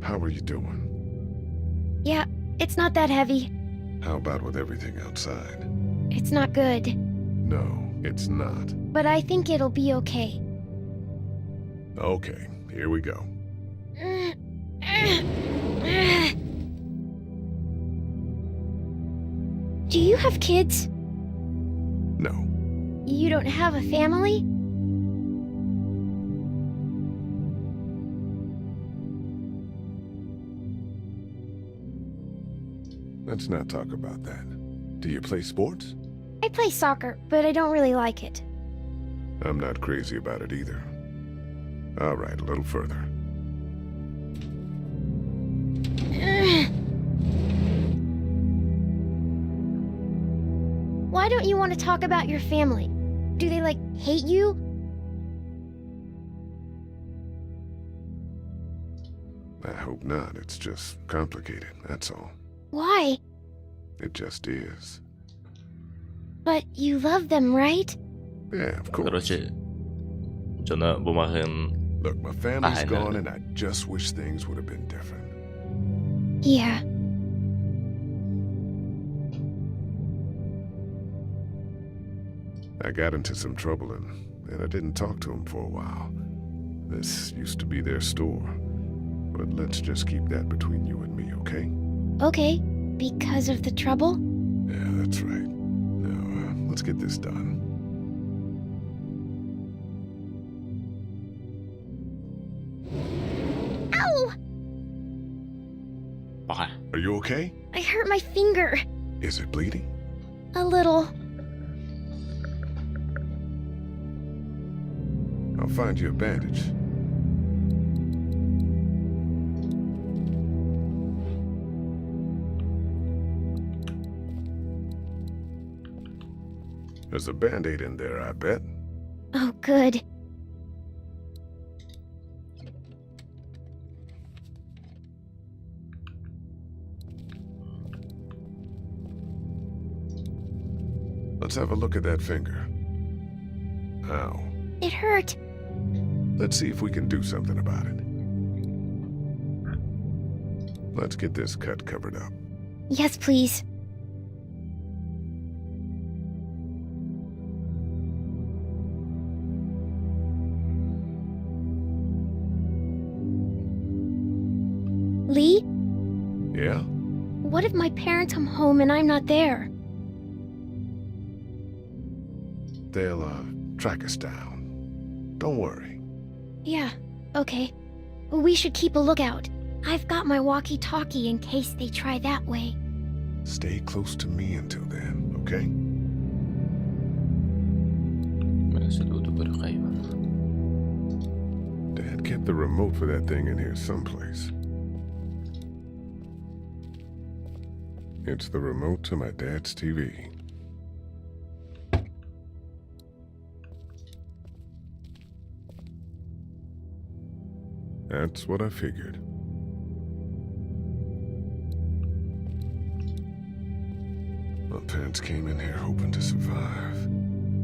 How are you doing?
Yeah, it's not that heavy.
How about with everything outside?
It's not good.
No, it's not.
But I think it'll be okay.
Okay, here we go.
Do you have kids?
No.
You don't have a family?
Let's not talk about that. Do you play sports?
I play soccer, but I don't really like it.
I'm not crazy about it either. All right, a little further.
Why don't you want to talk about your family? Do they, like, hate you?
I hope not. It's just complicated, that's all.
Why?
It just is.
But you love them, right?
Yeah, of course.
Короче, 저는 бумаг은
Look, my family's gone and I just wish things would have been different.
Yeah.
I got into some trouble and I didn't talk to them for a while. This used to be their store. But let's just keep that between you and me, okay?
Okay. Because of the trouble?
Yeah, that's right. Now, let's get this done.
Ow!
Are you okay?
I hurt my finger.
Is it bleeding?
A little.
I'll find you a bandage. There's a Band-Aid in there, I bet.
Oh, good.
Let's have a look at that finger. Ow.
It hurt.
Let's see if we can do something about it. Let's get this cut covered up.
Yes, please. Lee?
Yeah?
What if my parents come home and I'm not there?
They'll, track us down. Don't worry.
Yeah, okay. We should keep a lookout. I've got my walkie-talkie in case they try that way.
Stay close to me until then, okay? Dad kept the remote for that thing in here someplace. It's the remote to my dad's TV. That's what I figured. My parents came in here hoping to survive,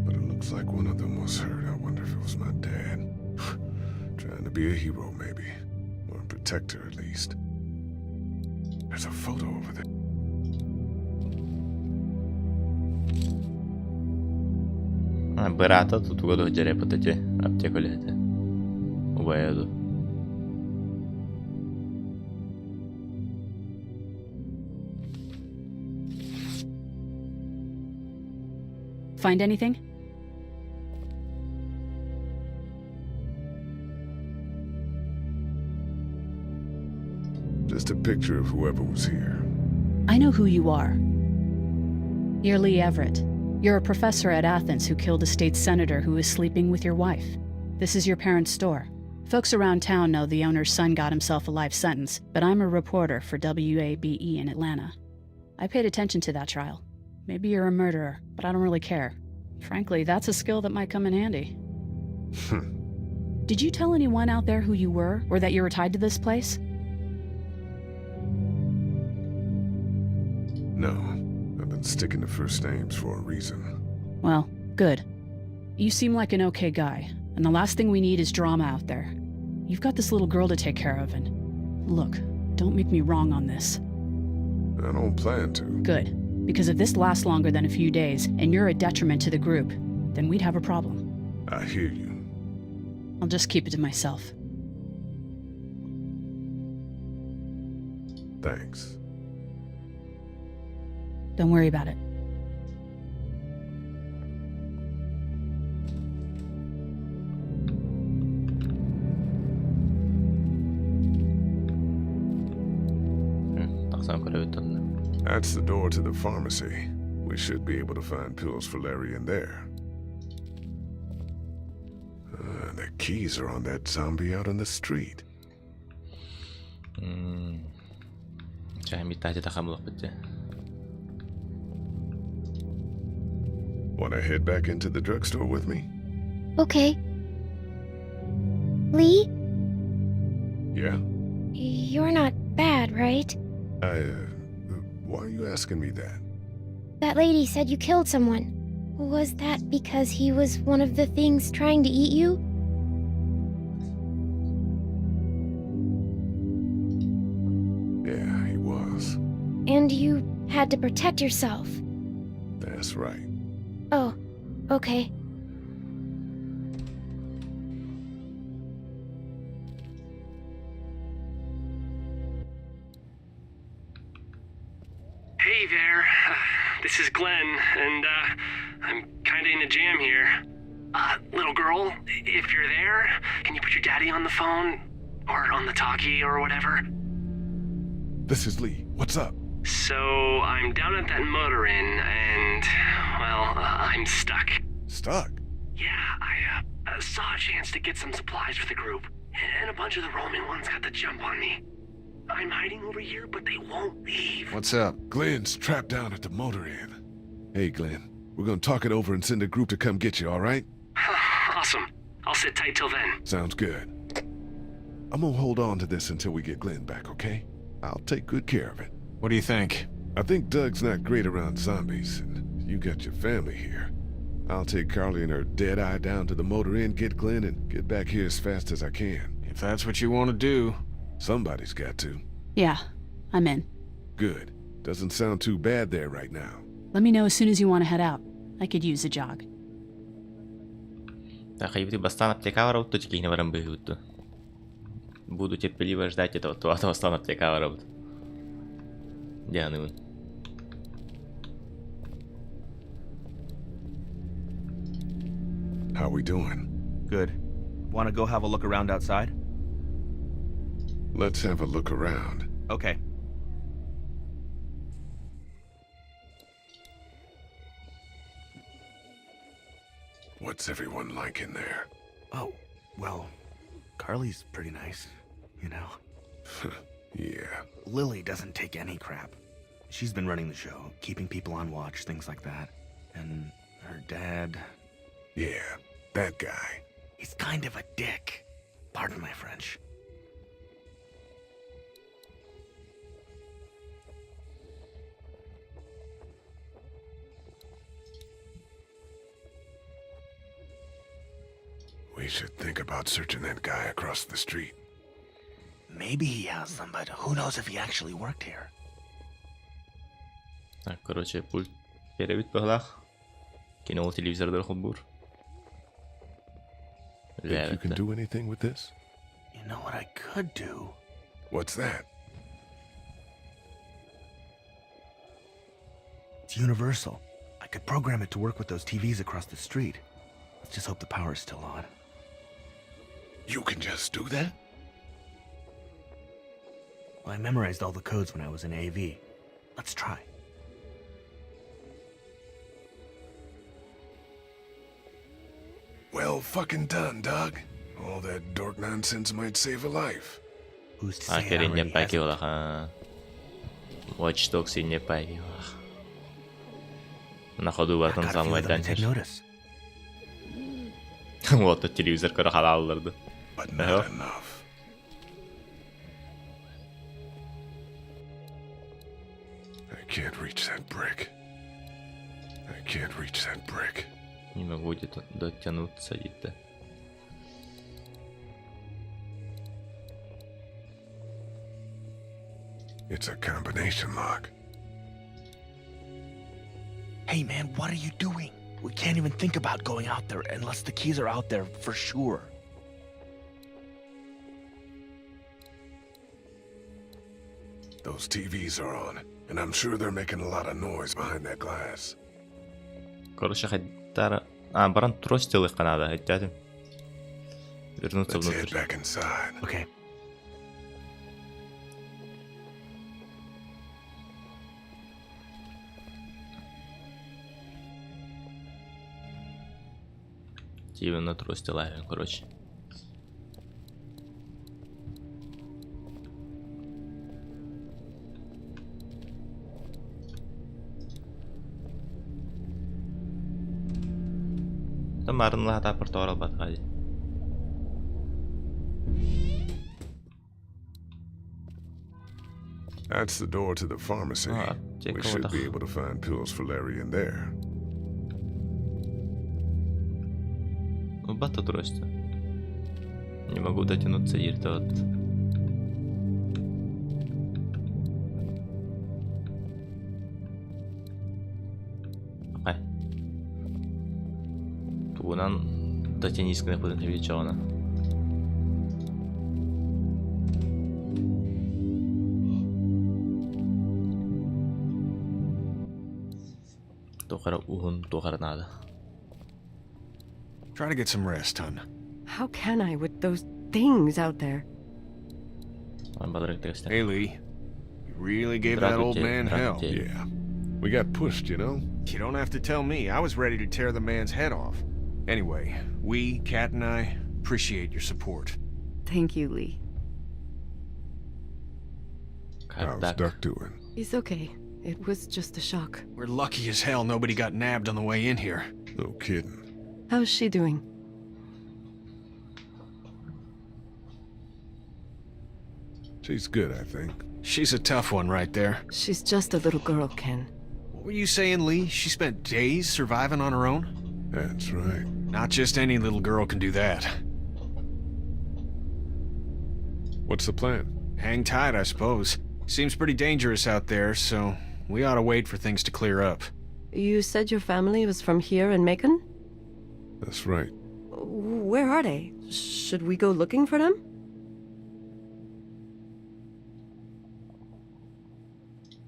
but it looks like one of them was hurt. I wonder if it was my dad. Trying to be a hero, maybe. Or a protector, at least. There's a photo over there.
Брата тут году где репутати аптеку лете. Уеду.
Find anything?
Just a picture of whoever was here.
I know who you are. You're Lee Everett. You're a professor at Athens who killed a state senator who was sleeping with your wife. This is your parents' store.
Folks around town know the owner's son got himself a life sentence, but I'm a reporter for WABE in Atlanta. I paid attention to that trial. Maybe you're a murderer, but I don't really care. Frankly, that's a skill that might come in handy. Did you tell anyone out there who you were, or that you were tied to this place?
No. I've been sticking to first names for a reason.
Well, good. You seem like an okay guy, and the last thing we need is drama out there. You've got this little girl to take care of, and look, don't make me wrong on this.
I don't plan to.
Good. Because if this lasts longer than a few days, and you're a detriment to the group, then we'd have a problem.
I hear you.
I'll just keep it to myself.
Thanks.
Don't worry about it.
That's the door to the pharmacy. We should be able to find pills for Larry in there. The keys are on that zombie out on the street. Wanna head back into the drugstore with me?
Okay. Lee?
Yeah?
You're not bad, right?
Why are you asking me that?
That lady said you killed someone. Was that because he was one of the things trying to eat you?
Yeah, he was.
And you had to protect yourself.
That's right.
Oh, okay.
Hey there, this is Glenn, and I'm kinda in a jam here. Little girl, if you're there, can you put your daddy on the phone? Or on the talkie or whatever?
This is Lee. What's up?
So, I'm down at that motor inn, and, well, I'm stuck.
Stuck?
Yeah, I saw a chance to get some supplies for the group, and a bunch of the Roman ones got the jump on me. I'm hiding over here, but they won't leave.
What's up? Glenn's trapped down at the motor inn. Hey, Glenn. We're gonna talk it over and send a group to come get you, all right?
Awesome. I'll sit tight till then.
Sounds good. I'm gonna hold on to this until we get Glenn back, okay? I'll take good care of it.
What do you think?
I think Doug's not great around zombies, and you got your family here. I'll take Carly and her dead eye down to the motor inn, get Glenn, and get back here as fast as I can.
If that's what you want to do.
Somebody's got to.
Yeah, I'm in.
Good. Doesn't sound too bad there right now.
Let me know as soon as you want to head out. I could use a jog.
Так, и бастан аптека работа, чеки не варам бегут. Буду терпеливо ждать этого бастан аптека работа. Дянун.
How we doing?
Good. Want to go have a look around outside?
Let's have a look around.
Okay.
What's everyone like in there?
Oh, well, Carly's pretty nice, you know.
Yeah.
Lily doesn't take any crap. She's been running the show, keeping people on watch, things like that. And her dad...
Yeah, that guy.
He's kind of a dick. Pardon my French.
We should think about searching that guy across the street.
Maybe he has them, but who knows if he actually worked here.
Так, короче, пульт перевід поглах. Кинул телевизор до хобур.
Think you can do anything with this?
You know what I could do?
What's that?
It's universal. I could program it to work with those TVs across the street. Let's just hope the power's still on.
You can just do that?
Well, I memorized all the codes when I was in AV. Let's try.
Well fucking done, Doug. All that dork nonsense might save a life.
Who's to say I
Akhirnya
already
pagi
has
lah Watch Dogs ini pagi lah. Находу в этом самом дальше. Вот этот телевизор, который халалларды.
But not enough. I can't reach that brick. I can't reach that brick.
Не могу где-то дотянуться где-то.
It's a combination lock.
Hey man, what are you doing? We can't even think about going out there unless the keys are out there for sure.
Those TVs are on, and I'm sure they're making a lot of noise behind that glass.
Короче, хотя... баран тростил их надо, хотя... Вернуться
Let's
внутрь.
head back inside.
Okay.
Тивен на трости лавим, короче. Тамарын ла та портал батгай.
That's the door to the pharmacy. We should be able to find pills for Larry in there.
Бата трости. Не могу дотянуться, Ytуө. Ай. Туунан дотянись к напыльничона. Тохара ухун, тохара надо.
Try to get some rest, hon.
How can I with those things out there?
Hey, Lee. You really gave that old man hell.
Yeah. We got pushed, you know?
You don't have to tell me. I was ready to tear the man's head off. Anyway, we, Kat and I, appreciate your support.
Thank you, Lee.
How's Duck doing?
He's okay. It was just a shock.
We're lucky as hell nobody got nabbed on the way in here.
No kidding.
How's she doing?
She's good, I think.
She's a tough one right there.
She's just a little girl, Ken.
What were you saying, Lee? She spent days surviving on her own?
That's right.
Not just any little girl can do that.
What's the plan?
Hang tight, I suppose. Seems pretty dangerous out there, so we ought to wait for things to clear up.
You said your family was from here in Macon?
That's right.
Where are they? Should we go looking for them?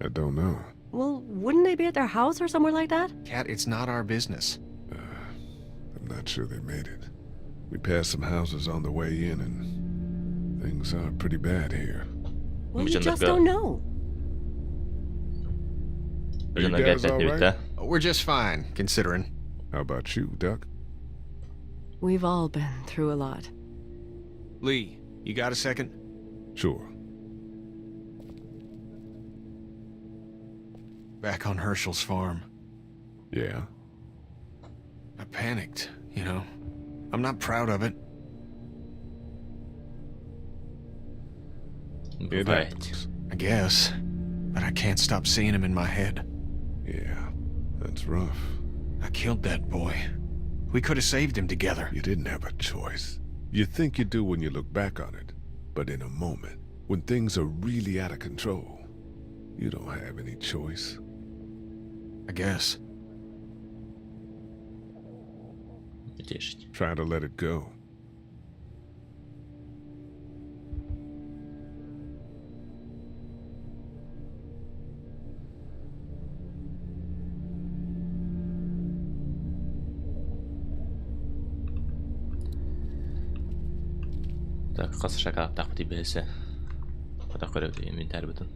I don't know.
Well, wouldn't they be at their house or somewhere like that?
Kat, it's not our business.
I'm not sure they made it. We passed some houses on the way in, and things are pretty bad here.
Well, you just don't know.
Are you guys all right?
We're just fine, considering.
How about you, Duck?
We've all been through a lot.
Lee, you got a second?
Sure.
Back on Herschel's farm.
Yeah?
I panicked, you know. I'm not proud of it.
It happens.
I guess. But I can't stop seeing him in my head.
Yeah, that's rough.
I killed that boy. We could have saved him together.
You didn't have a choice. You think you do when you look back on it. But in a moment, when things are really out of control, you don't have any choice.
I guess.
Try to let it go.
Так, қасы шақап тақпы бесі. Қата көрек деген мен тәрбітін.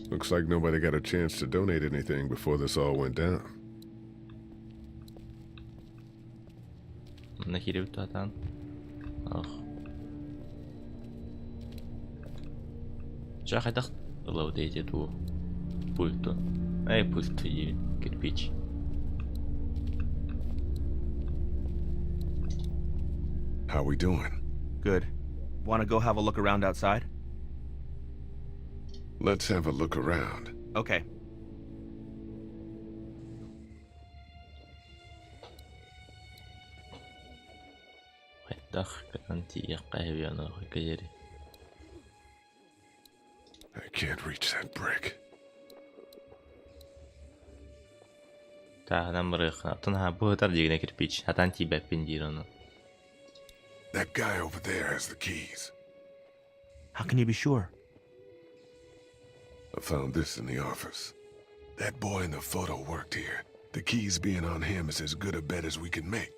Looks like nobody got a chance to donate anything before this all went down.
Mına girip tutan. Ah. Жа хайдах лав дейте ту пульту. Ай пульту и кирпич.
How we doing?
Good. Want to go have a look around outside?
Let's have a look around.
Okay.
Хайдах канти яқайвяна хикаяри.
I can't reach that brick.
Та намрыхна тунха бутар дигне кирпич. Хатан тибе пиндирона.
That guy over there has the keys.
How can you be sure?
I found this in the office. That boy in the photo worked here. The keys being on him is as good a bet as we can make.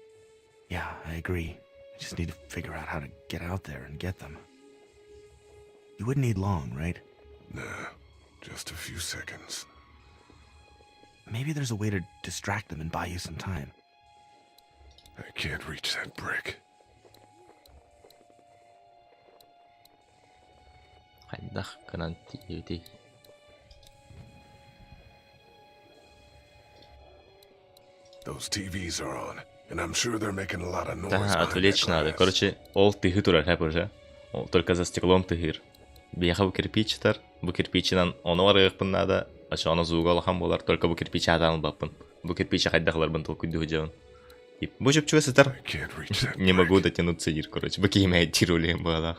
Yeah, I agree. I just need to figure out how to get out there and get them. You wouldn't need long, right?
Nah, just a few seconds.
Maybe there's a way to distract them and buy you some time.
I can't reach that brick.
Хайдах канти юти.
Those TVs are on, and I'm sure they're making a lot of noise.
Да, отвлечь надо. Короче, ол тыгы турар хеп уже. Только за стеклом тыгыр. Бияха бу кирпичтер, бу кирпичинен оны арыгын надо. Ача аны зууга алган болар, только бу кирпич атан баппын. Бу кирпич хайдахлар бын толку дужан. И бу жеп чуесетер. Не могу дотянуться дир, короче. Бу кийме тирулем бала.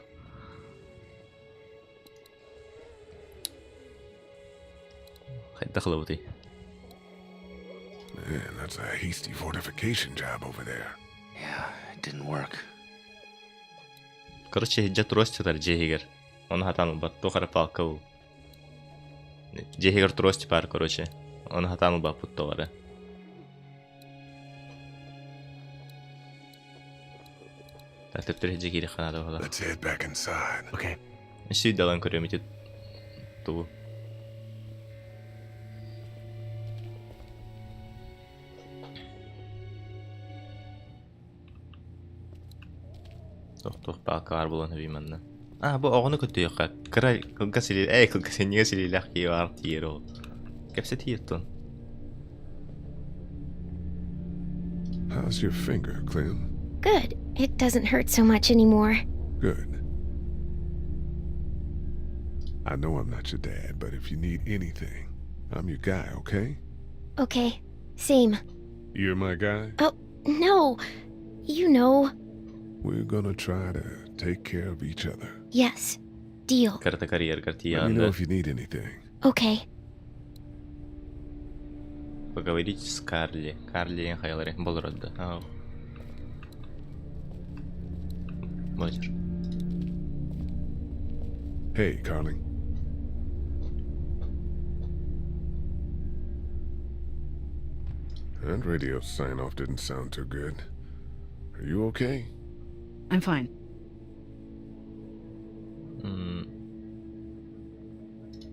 хайдахлабыты.
Man, that's a hasty fortification job over there.
Yeah, it didn't work.
Короче, жат роститар жегер. Он хатан батту харапалкау. Жегер трости пар, короче. Он хатан бапуттовары. Так теперь жегери ханада вода.
Let's head back inside.
Okay.
Ищи далан коремити ту. Тох палка бар болон бийманна. Бу огону көтөйөкка. Кырай кылгасили, кылгасени силилах ки бар тиеро. Кэпсэтэбит.
How's your finger, Clem?
Good. It doesn't hurt so much anymore.
Good. I know I'm not your dad, but if you need anything, I'm your guy, okay?
Okay. Same.
You're my guy?
Oh, no. You know.
We're gonna try to take care of each other.
Yes. Deal.
Карта карьер,
Let me know if you need anything.
Okay.
Поговорить с Карли. Карли Хайлари Болродда. Монитор.
Hey, Carly. That radio sign-off didn't sound too good. Are you okay?
I'm fine.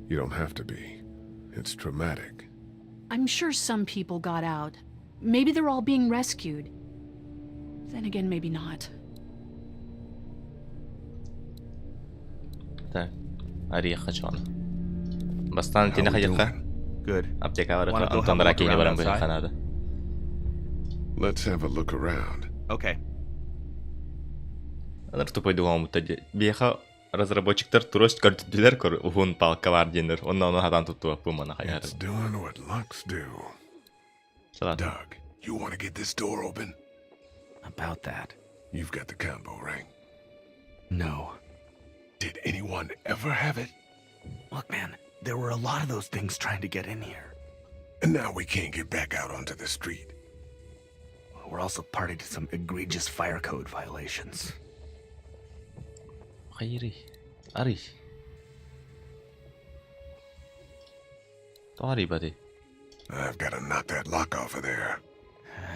You don't have to be. It's traumatic.
I'm sure some people got out. Maybe they're all being rescued. Then again, maybe not.
Так, Ариха чон. Бастан ти находилка?
Good.
Аптека варха Антон Ракини варам бил Канада.
Let's have a look around.
Okay.
Анар тупой дуам тади. Биха разработчиктер турост картдилер кор ухун палка бар дендер. Оннан хадан тутту пумана хаяр.
It's doing what locks do. Doug, you want to get this door open?
About that.
You've got the combo, right?
No.
Did anyone ever have it?
Look, man, there were a lot of those things trying to get in here.
And now we can't get back out onto the street.
We're also party to some egregious fire code violations.
Hayri. Ari. Sorry, buddy.
I've got to knock that lock off of there.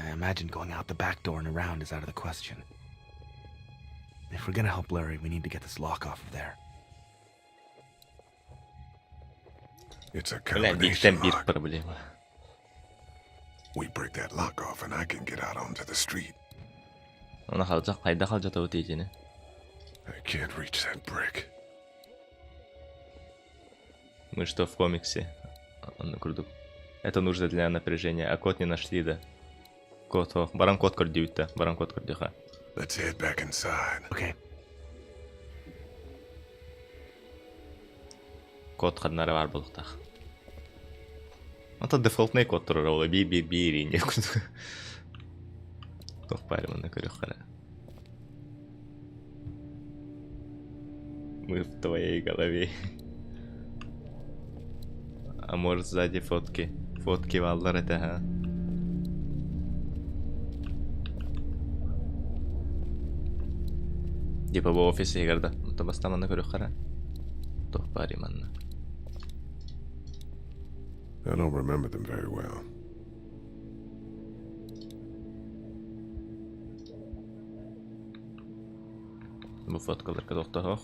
I imagine going out the back door and around is out of the question. If we're gonna help Larry, we need to get this lock off of there.
It's a
Kyllä
combination
niiden
lock.
problema.
We break that lock off and I can get out onto the street.
Ona kayda kalacak o diyeceğini.
I can't reach that brick.
Мы что в комиксе? Он круто. Это нужно для напряжения, а код не нашли, да? Код, баран код кордюйта, баран код кордюха.
Let's head back inside.
Okay.
Код хаднары бар болуктах. Это дефолтный код турурова, би некуда. Тох парим на корюхара. Мы в твоей голове. А может сзади фотки? Фотки валлар это, ха? Типа в офисе игрда. Это бастама на корюхара. Тох парим анна.
I don't remember them very well.
Bu fotkalarga to'xtaoq.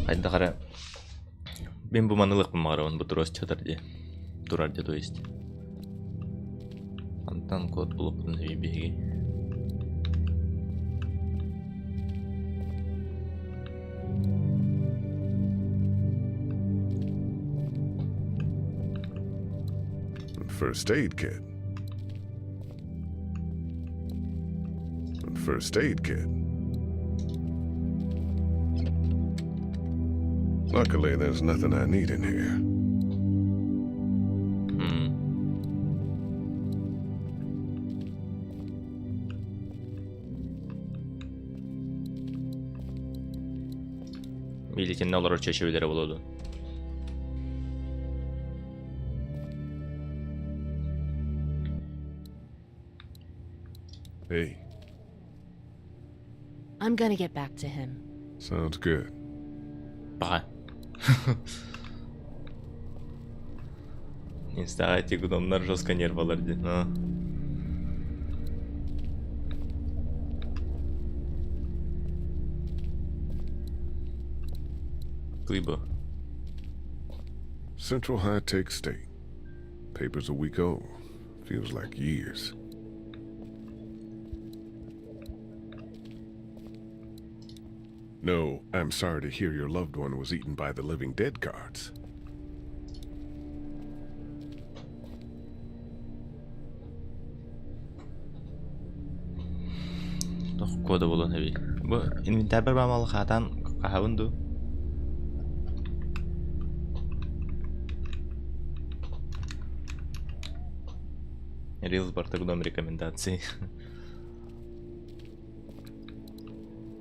Haydi qara. Ben bu manılık mağaravan bu duros çadır Turar diye, то есть. Антан код блокын биьиги.
First aid kit. First aid kit. Luckily, there's nothing I need in here.
Билетин ne olur çeşevileri buluyordu.
Hey.
I'm gonna get back to him.
Sounds good.
Bye. Инстагате гудомнар жестко нерваларды.
Central High Tech State. Paper's a week old. Feels like years. No, I'm sorry to hear your loved one was eaten by the living dead cards.
Koda bulun hevi. Bu inventar bir bamalı hatan kahavundu. Рилс бартагдом рекомендации.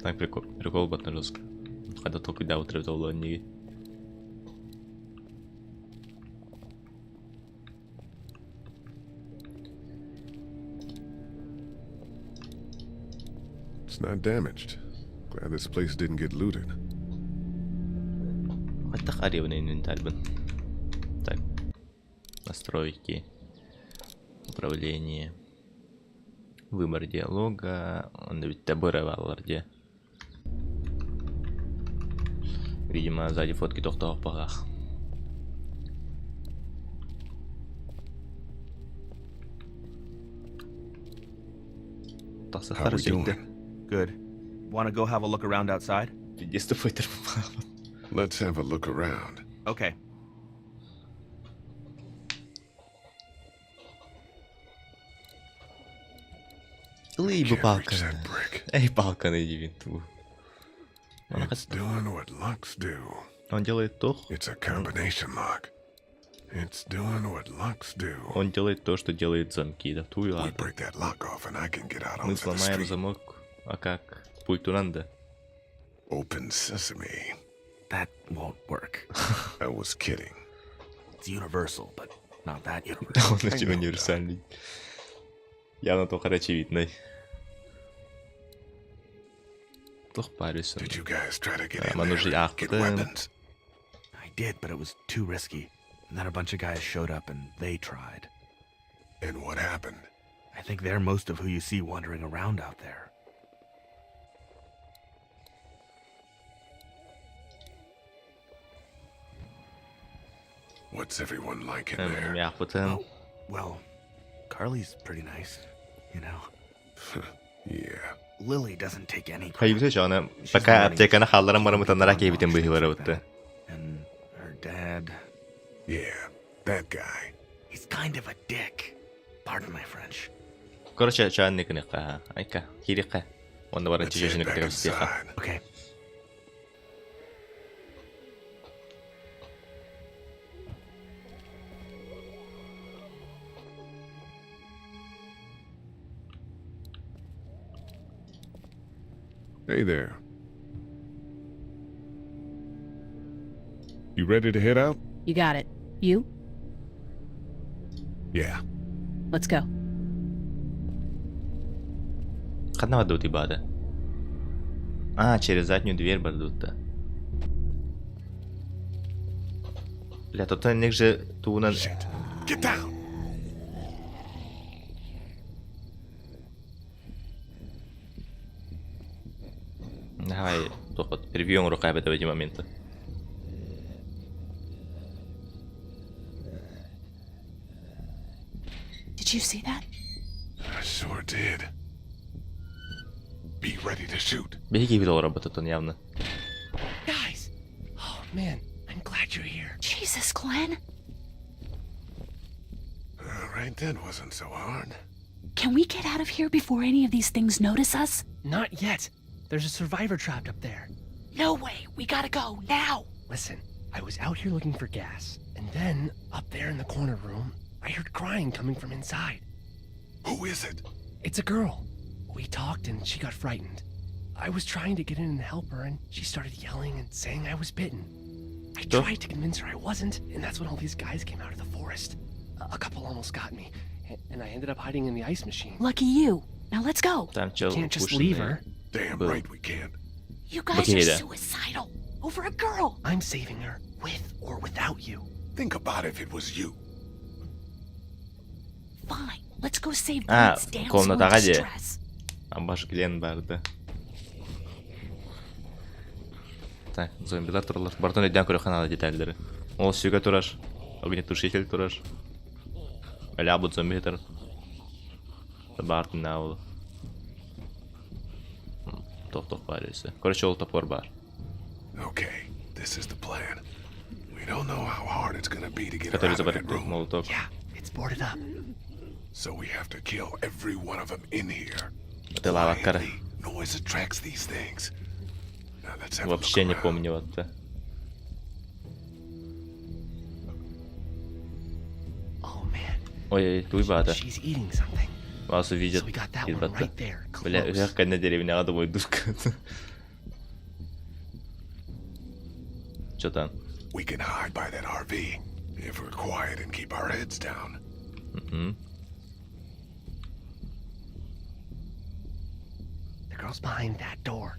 Так, прикол бат на жестко. Когда только да утро то лони.
It's not damaged. Glad this place didn't get looted.
Это харевный инвентарь был. Так. Настройки. Управление. Выбор диалога. Он ведь таборовал где. Видимо, сзади фотки тоқтауық бағақ.
How are we doing? Good. Want to go have a look around outside?
Let's have a look around.
Okay.
Либо палка. Эй, палка на девяту.
It's doing what locks do.
Он делает то.
It's a combination lock. It's doing what locks do.
Он делает то, что делает замки. Да, ту и ладно.
We break that lock off and I can get out
Мы
onto the
сломаем
street.
замок. А как? Пульту надо.
Open sesame.
That won't work.
I was kidding.
It's universal, but not that universal.
Он очень универсальный. Явно только очевидный.
Did you guys try to get in
Man
there
нужно
and get weapons?
I did, but it was too risky. And then a bunch of guys showed up and they tried.
And what happened?
I think they're most of who you see wandering around out there.
What's everyone like in there?
Oh, well, Carly's pretty nice, you know.
Yeah.
Lily doesn't take any
Hayır canım. Baka aptekana hallara maramı tanırarak evitin bu hivara bitti.
And her dad.
Yeah, that guy.
He's kind of a dick. Pardon my French.
Короче, чан не кника. Айка, хирика. Он давай чуть-чуть не кника стиха.
Okay.
Hey there. You ready to head out?
You got it. You?
Yeah.
Let's go.
خدنا ودوتي بعدها. Через заднюю дверь бардут-то. Бля, тут у них же туна...
Get down!
Давай, тохот, превьюем руками в эти моменты.
Did you see that?
I sure did. Be ready to shoot.
Биьиги видел работу он явно.
Guys! Oh man, I'm glad you're here.
Jesus, Glenn.
Right then wasn't so hard.
Can we get out of here before any of these things notice us?
Not yet. There's a survivor trapped up there.
No way. We gotta go now.
Listen, I was out here looking for gas, and then up there in the corner room, I heard crying coming from inside.
Who is it?
It's a girl. We talked and she got frightened. I was trying to get in and help her, and she started yelling and saying I was bitten. I tried to convince her I wasn't, and that's when all these guys came out of the forest. A couple almost got me, and I ended up hiding in the ice machine.
Lucky you. Now let's go.
You can't just leave her.
Damn right we can't.
You guys are suicidal. Over a girl.
I'm saving her, with or without you.
Think about if it was you.
Fine. Let's go save Glenn's damn
комната
distress.
Обожглен барды. Так, зомбилар туралар. Бартон эден көрөханада детальдары. Ол сүйгө турар. Огнетушитель турар. Эля бут зомбитер. Бартон наул. Топ барысы. Короче, ол топор бар.
Okay, this is the plan. We don't know how hard it's gonna be to get
Который
out of that
забрать
room.
молоток.
Yeah, it's boarded up.
So we have to kill every one of them in here.
Это лавакара.
Noise attracts these things. Now let's have a
Вообще не
look around.
помню вот.
Oh man.
Ой, туй бада.
She's eating something.
Вас увидят.
So we got that
Из
one
бата.
right there,
Бля,
close.
вверх на деревне, надо будет душка. Что там?
We can hide by that RV if we're quiet and keep our heads down.
The girl's behind that door.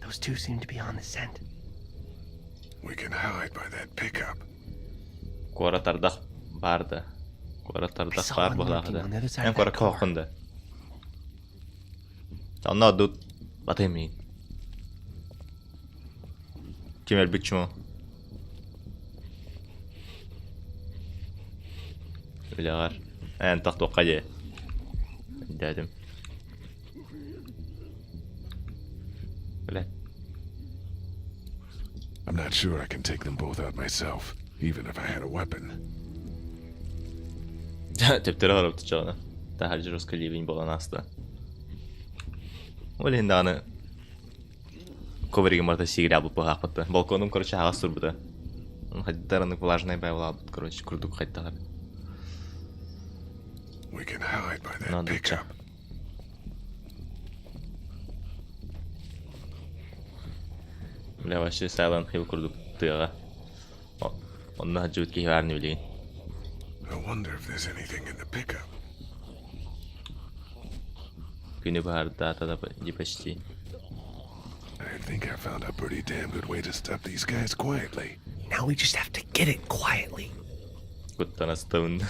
Those two seem to be on the scent.
We can hide by that pickup.
Кора тардах барды. Кора тардах бар булагыда. Мен кора кохунда. Анна дут батеми. Кемер бикчмо. Билягар. Эн тахто каде. Дадым. Бля.
I'm not sure I can take them both out myself, even if I had a weapon.
Тептер арып тучана. Та жорстко ливень болан аста. Ол енді аны ковриге марта сигрябы пахапты. Балконым, короче, агас турбута. Он хаддараны влажный байвал, короче, курдук хаттагар.
We can hide by that pickup.
Бля, вообще Silent Hill курдук тыга. Он на жутки гарни билген.
I wonder if there's anything in the pickup.
Күнү бар дата не почти.
I think I found a pretty damn good way to stop these guys quietly.
Now we just have to get it quietly.
куттан астаун.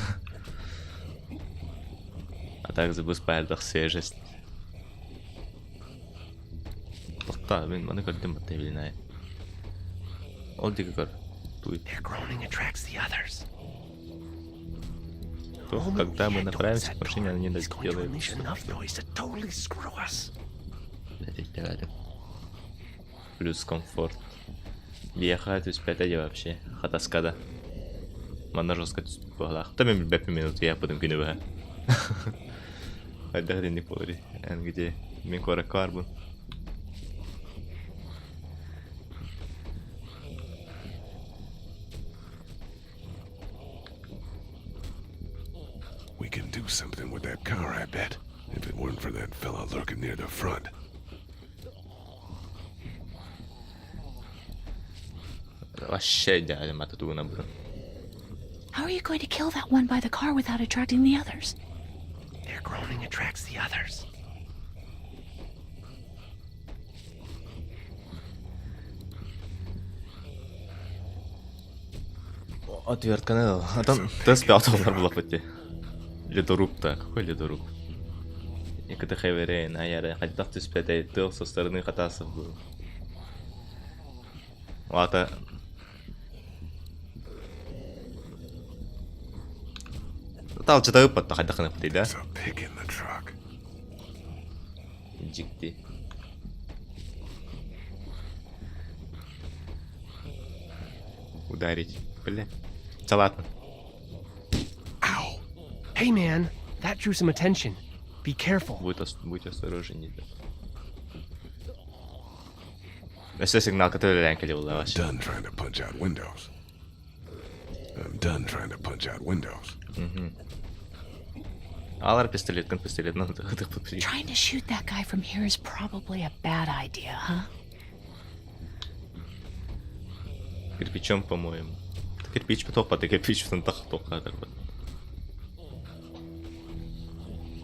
А также бус бардах свежесть. Тоқта, мен маны көрдім бітті білінай. Ол деге көр.
Their groaning attracts the others.
То, когда мы направимся к машине, они не сделают. Плюс комфорт. Ехать успеть вообще. Хатаскада. Мана жестко погла. Там им 5 минут я потом кинула. Отдохни не пори. Где микро карбон.
We can do something with that car, I bet. If it weren't for that fella lurking near the front.
How are you going to kill that one by the car without attracting the others?
Their groaning attracts the others.
Отвертканы. А там $5 было пойти. Ледоруб так. Какой ледоруб? И когда хайверейн, а я хотел $5 тыл со стороны хатасов был. Ладно. Тал что-то выпад, хотя хана пойти, да? Джикти. Ударить. Бля. Ладно.
Hey man, that drew some attention. Be careful.
Будь осторожнее. Это сигнал, который раньше делал.
I'm done trying to punch out windows. I'm done trying to punch out windows.
Алар пистолет, пистолет, надо.
Trying to shoot that guy from here is probably a bad idea, huh?
Кирпичом, по-моему. Кирпич потом, ты кирпич в тантах тоха так вот.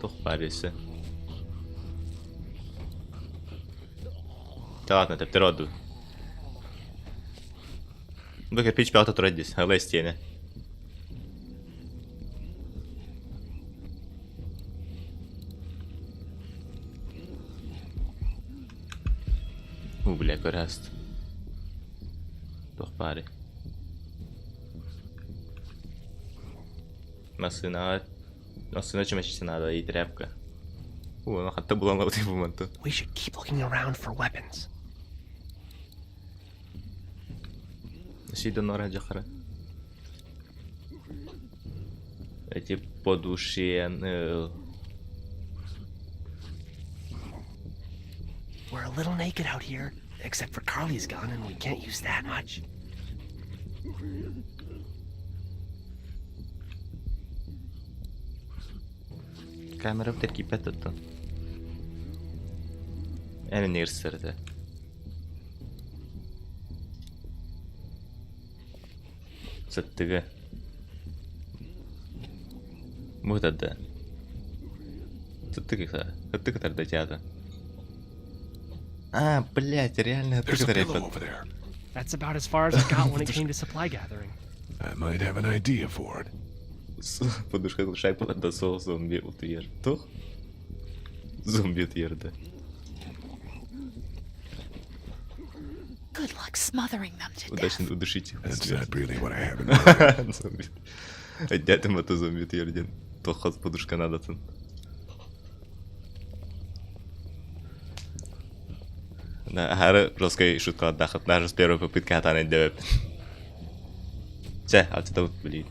Тох парися. Да ладно, это природу. Ну кирпич пятый трудись, а лез стене. Бля, гораст. Тох пари. Масына чем еще надо и тряпка. Ну хотя было на этом моменту.
We should keep looking around for weapons.
Сида на раджахара. Эти подуши.
We're a little naked out here, except for Carly's gun, and we can't use that much.
Камера бтерки пятата. Не ирсерде. Саттыга. Вот это. Саттыга. Саттыга тогда тята. А, блять, реально оттыга.
That's about as far as I got when it came to supply gathering.
I might have an idea for it.
Подушка глушай под сол зомби утвер. Тух? Зомби утвер, да.
Good luck smothering them to death.
Удачно удушите.
That's not really what I have in mind.
Зомби. Дядя мото зомби утвер. Тох ход подушка надо тун. Да, хары жесткой шутка отдохнуть. Даже с первой попытки хатаны делает. Че, а это вот, блин.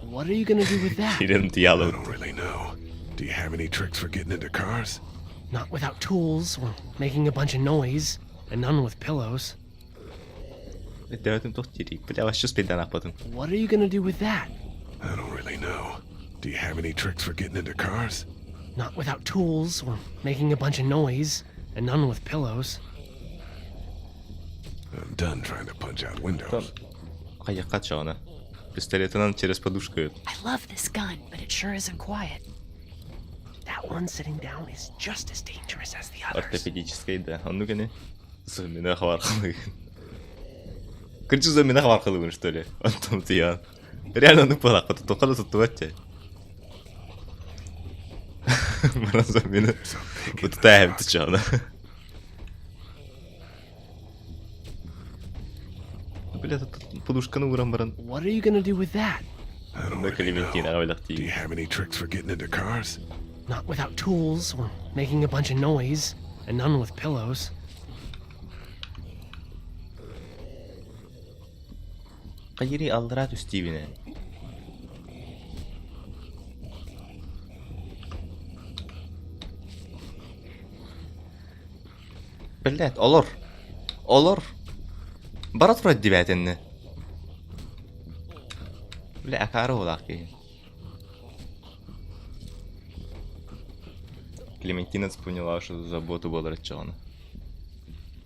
What are you gonna do with that?
He didn't yell.
I don't really know. Do you have any tricks for getting into cars?
Not without tools or making a bunch of noise, and none with pillows.
What are
you gonna do with that?
I don't really know. Do you have any tricks for getting into cars?
Not without tools or making a bunch of noise, and none with pillows.
I'm done trying to punch out windows.
Пистолетом через подушку.
I love this gun, but it sure isn't quiet.
That one sitting down is just as dangerous as the others.
Ортопедической, да. Он ну-ка не. Особенно хвархлый. Короче, за меня хвар халывын, что ли? Он там тиян. Реально нупалак, потом тухала сутуатча. Маран за меня. Вот таем ты чё, да? Бля, тут подушка на урам, баран.
What are you gonna do with that?
I don't really know. Do you have any tricks for getting into cars?
Not without tools or making a bunch of noise, and none with pillows.
Qayiri aldırat üstüvine. Billet, olur. Olur. Barat turat dibetinni. Bile akarı olak ki. Клементина вспомнила, что заботу было рычано.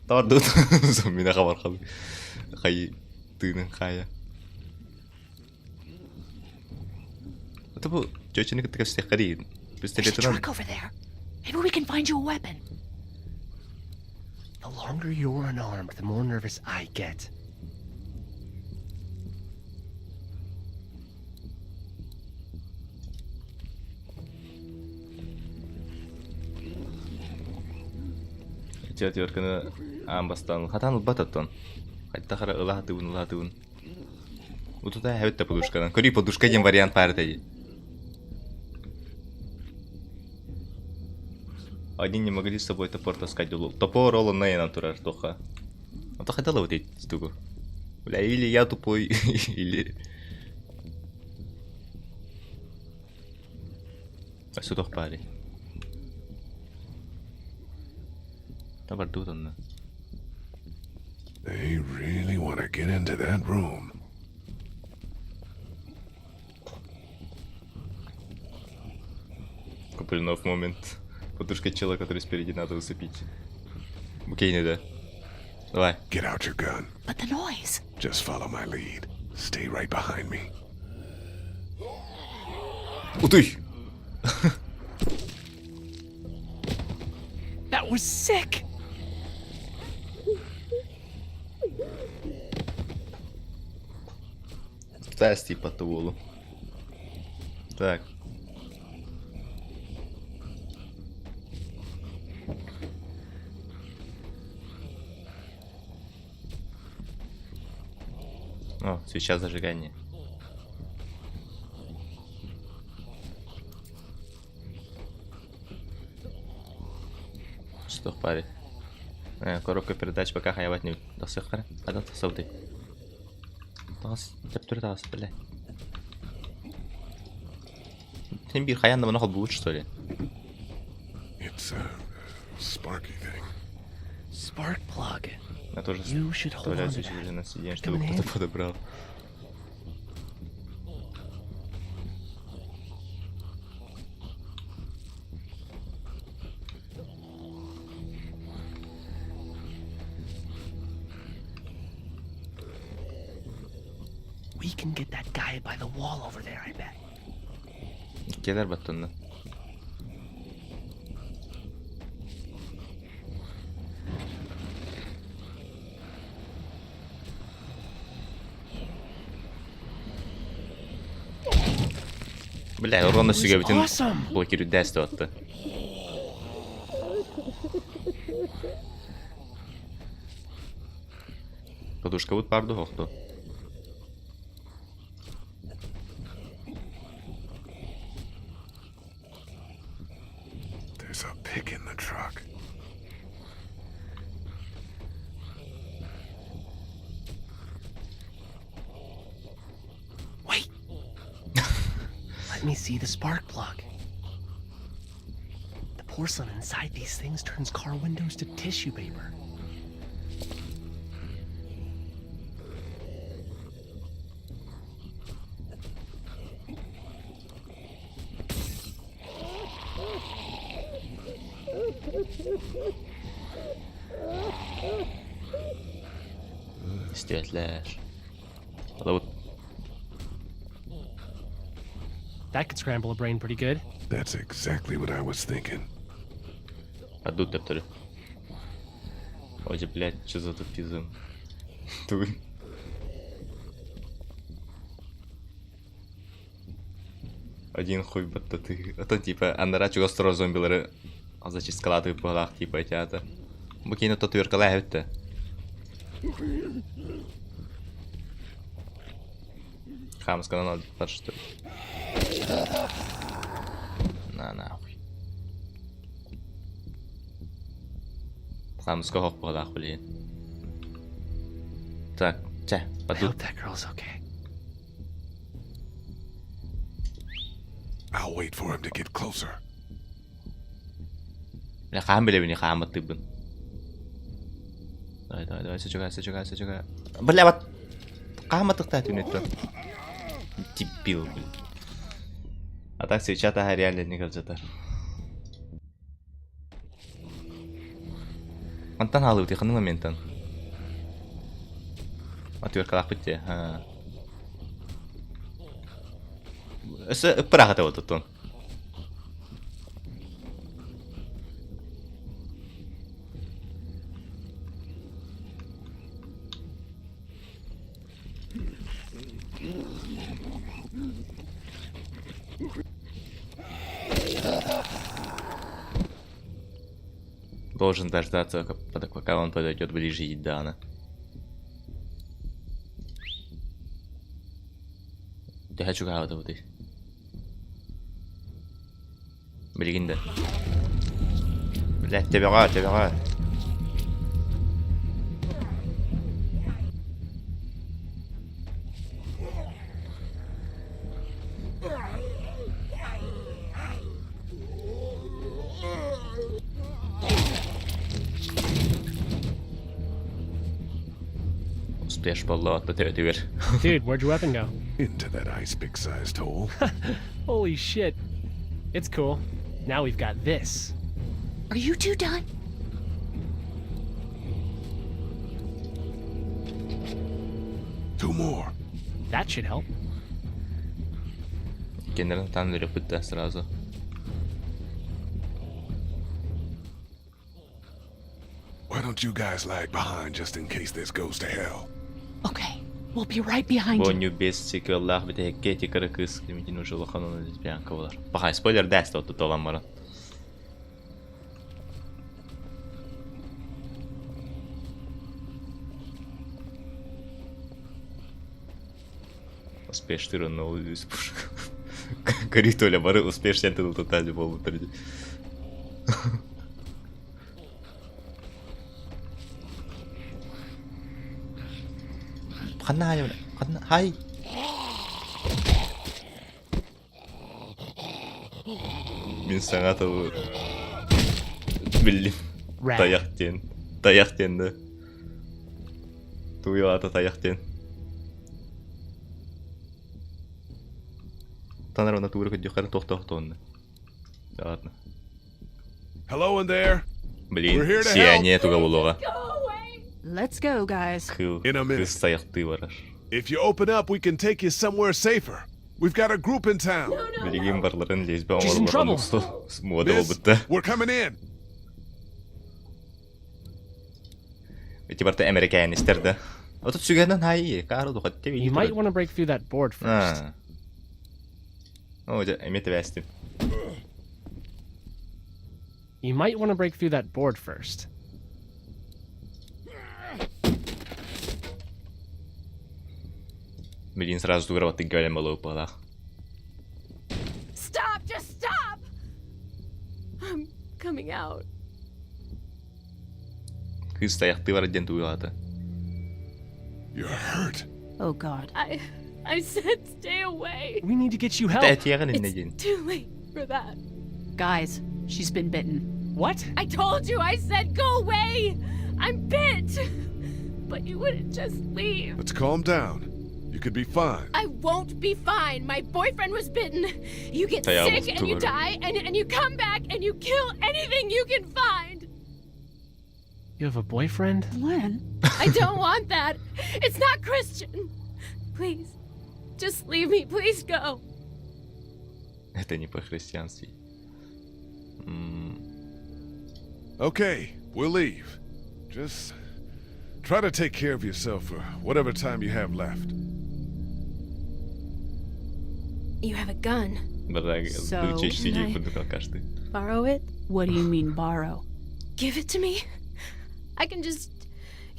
Тардут за меня хабар хабы. Хай тыны хая. Это был чёченек такой всех харит. Пистолет нам.
Maybe we can find you a weapon.
The longer you're unarmed, the more nervous I get.
Четвёрканы амбастан хатан бататтан. Хатта хара ылатыбын. Утуда хаветта подушкадан. Кори подушка деген вариант бар деди. Они не могли с собой топор таскать. Топор Ролан на турар тоха. А то хотела вот эти штуку. Бля, или я тупой, или... А сюда пари.
They really want to get into that room.
Купленов момент. Подушка чела, который спереди надо усыпить. Окей, не да. Давай.
Get out your gun.
But the noise.
Just follow my lead. Stay right behind me.
Уй!
That was sick.
Тасти по тулу. Так. О, свеча зажигания. Что в паре? Коробка передач пока хаявать не досыхара. А да, сауды. Тас, тас, бля. Тем бир хаян на нахал будет, что ли?
It's a sparky thing.
Spark plug.
Я тоже вставляю свечи на сиденье, чтобы кто-то подобрал.
We can get that guy by the wall over there, I bet.
Кедар баттонна. Бля, урон сүйге бүтін блокирую дәсті отты. Подушка вот парду хоқты.
There's a pick in the truck.
Wait. Let me see the spark plug. The porcelain inside these things turns car windows to tissue paper.
İstiyatlar.
That could scramble a brain pretty good.
That's exactly what I was thinking.
Отдут докторы. Ой, блядь, что за тупизм? Туй. Один хуй будто ты. А то типа, андарачу гостро зомбилары зачисткалатып балах типа этята. Букина то тверкала это. Хам сказал надо так что. На нахуй. Хам сказал балах блин. Так, ча, подут.
That girl's okay.
I'll wait for him to get closer.
Я хам билебини хам тыбын. Давай, сечуга. Бля, вот хам тыктат үнөттө. Дебил, блин. А так сейчас-то реально не гаджетар. Антан алып тиханы моментан. Отверкалак битти. Ха. Эсэ прагата вот тут. Должен дождаться, пока он подойдет ближе Едана. Я хочу кого-то вот их. Блин, да. Блять, тебя. Uspěš podlo, to ty věř.
Dude, where'd your weapon go?
Into that ice pick-sized hole.
Holy shit. It's cool. Now we've got this.
Are you two done?
Two more.
That should help.
Генерал там репыта сразу.
Why don't you guys lag behind just in case this goes to hell?
Okay, we'll be right behind you.
Боню без секеллах бите кети кырыкыс кемитин уже лоханон Benq болар. Бахай спойлер даст вот тут olan бара. Успеш тырынул үз пуш. Коритоля бары успеш тентил тоталь болу турди. Ханна, хай. Мен саңа табы білдім. Таяқтен да. Туйлата таяқтен. Танар ona туыры көдді тоқтауын. Ладно.
Hello in there.
Блин, сияние туға болуға.
Let's go, guys.
In a minute. If you open up, we can take you somewhere safer. We've got a group in town.
She's in trouble.
Miss, we're coming in.
You
might want to break through that board first. You might want to break through that board first.
Stop! Just stop! I'm coming out.
You're hurt.
Oh God.
I said stay away.
We need to get you help.
It's too late for that.
Guys, she's been bitten.
What?
I told you, I said go away! I'm bit! But you wouldn't just leave.
Let's calm down. You could be fine.
I won't be fine. My boyfriend was bitten. You get sick and you die, and you come back and you kill anything you can find.
You have a boyfriend?
Glenn?
I don't want that. It's not Christian. Please, just leave me. Please go.
Это не по-христиански.
Okay, we'll leave. Just try to take care of yourself for whatever time you have left.
You have a gun.
So, borrow it? What do you mean, borrow?
Give it to me. I can just,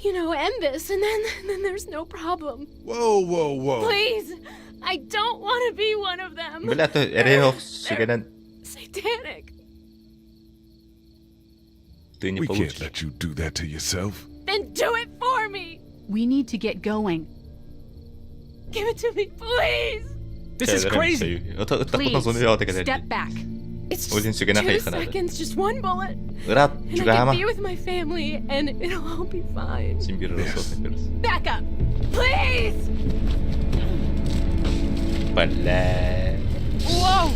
end this, and then there's no problem.
Whoa.
Please! I don't want to be one of them. Satanic.
We can't let you do that to yourself.
Then do it for me!
We need to get going.
Give it to me, please!
This is crazy!
Please, step back.
It's just 2 seconds, just one bullet. And I can be with my family, and it'll all be fine.
Yes.
Back up! Please! Whoa!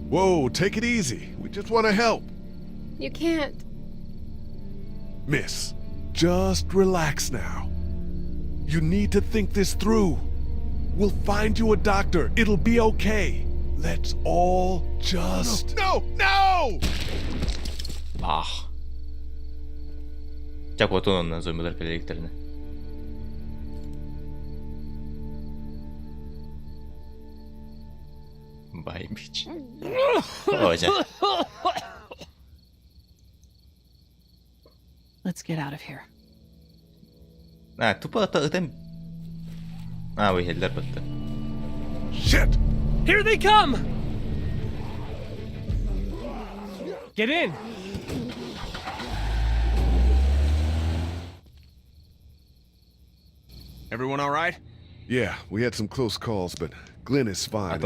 Whoa, take it easy. We just want to help.
You can't.
Miss, just relax now. You need to think this through. We'll find you a doctor. It'll be okay. Let's all just... No!
Как вот он назовем электроны. Bye, bitch.
Let's get out of here.
Тупо это... we had that, but...
Shit!
Here they come! Get in!
Everyone all right?
Yeah, we had some close calls, but Glenn is fine.
I've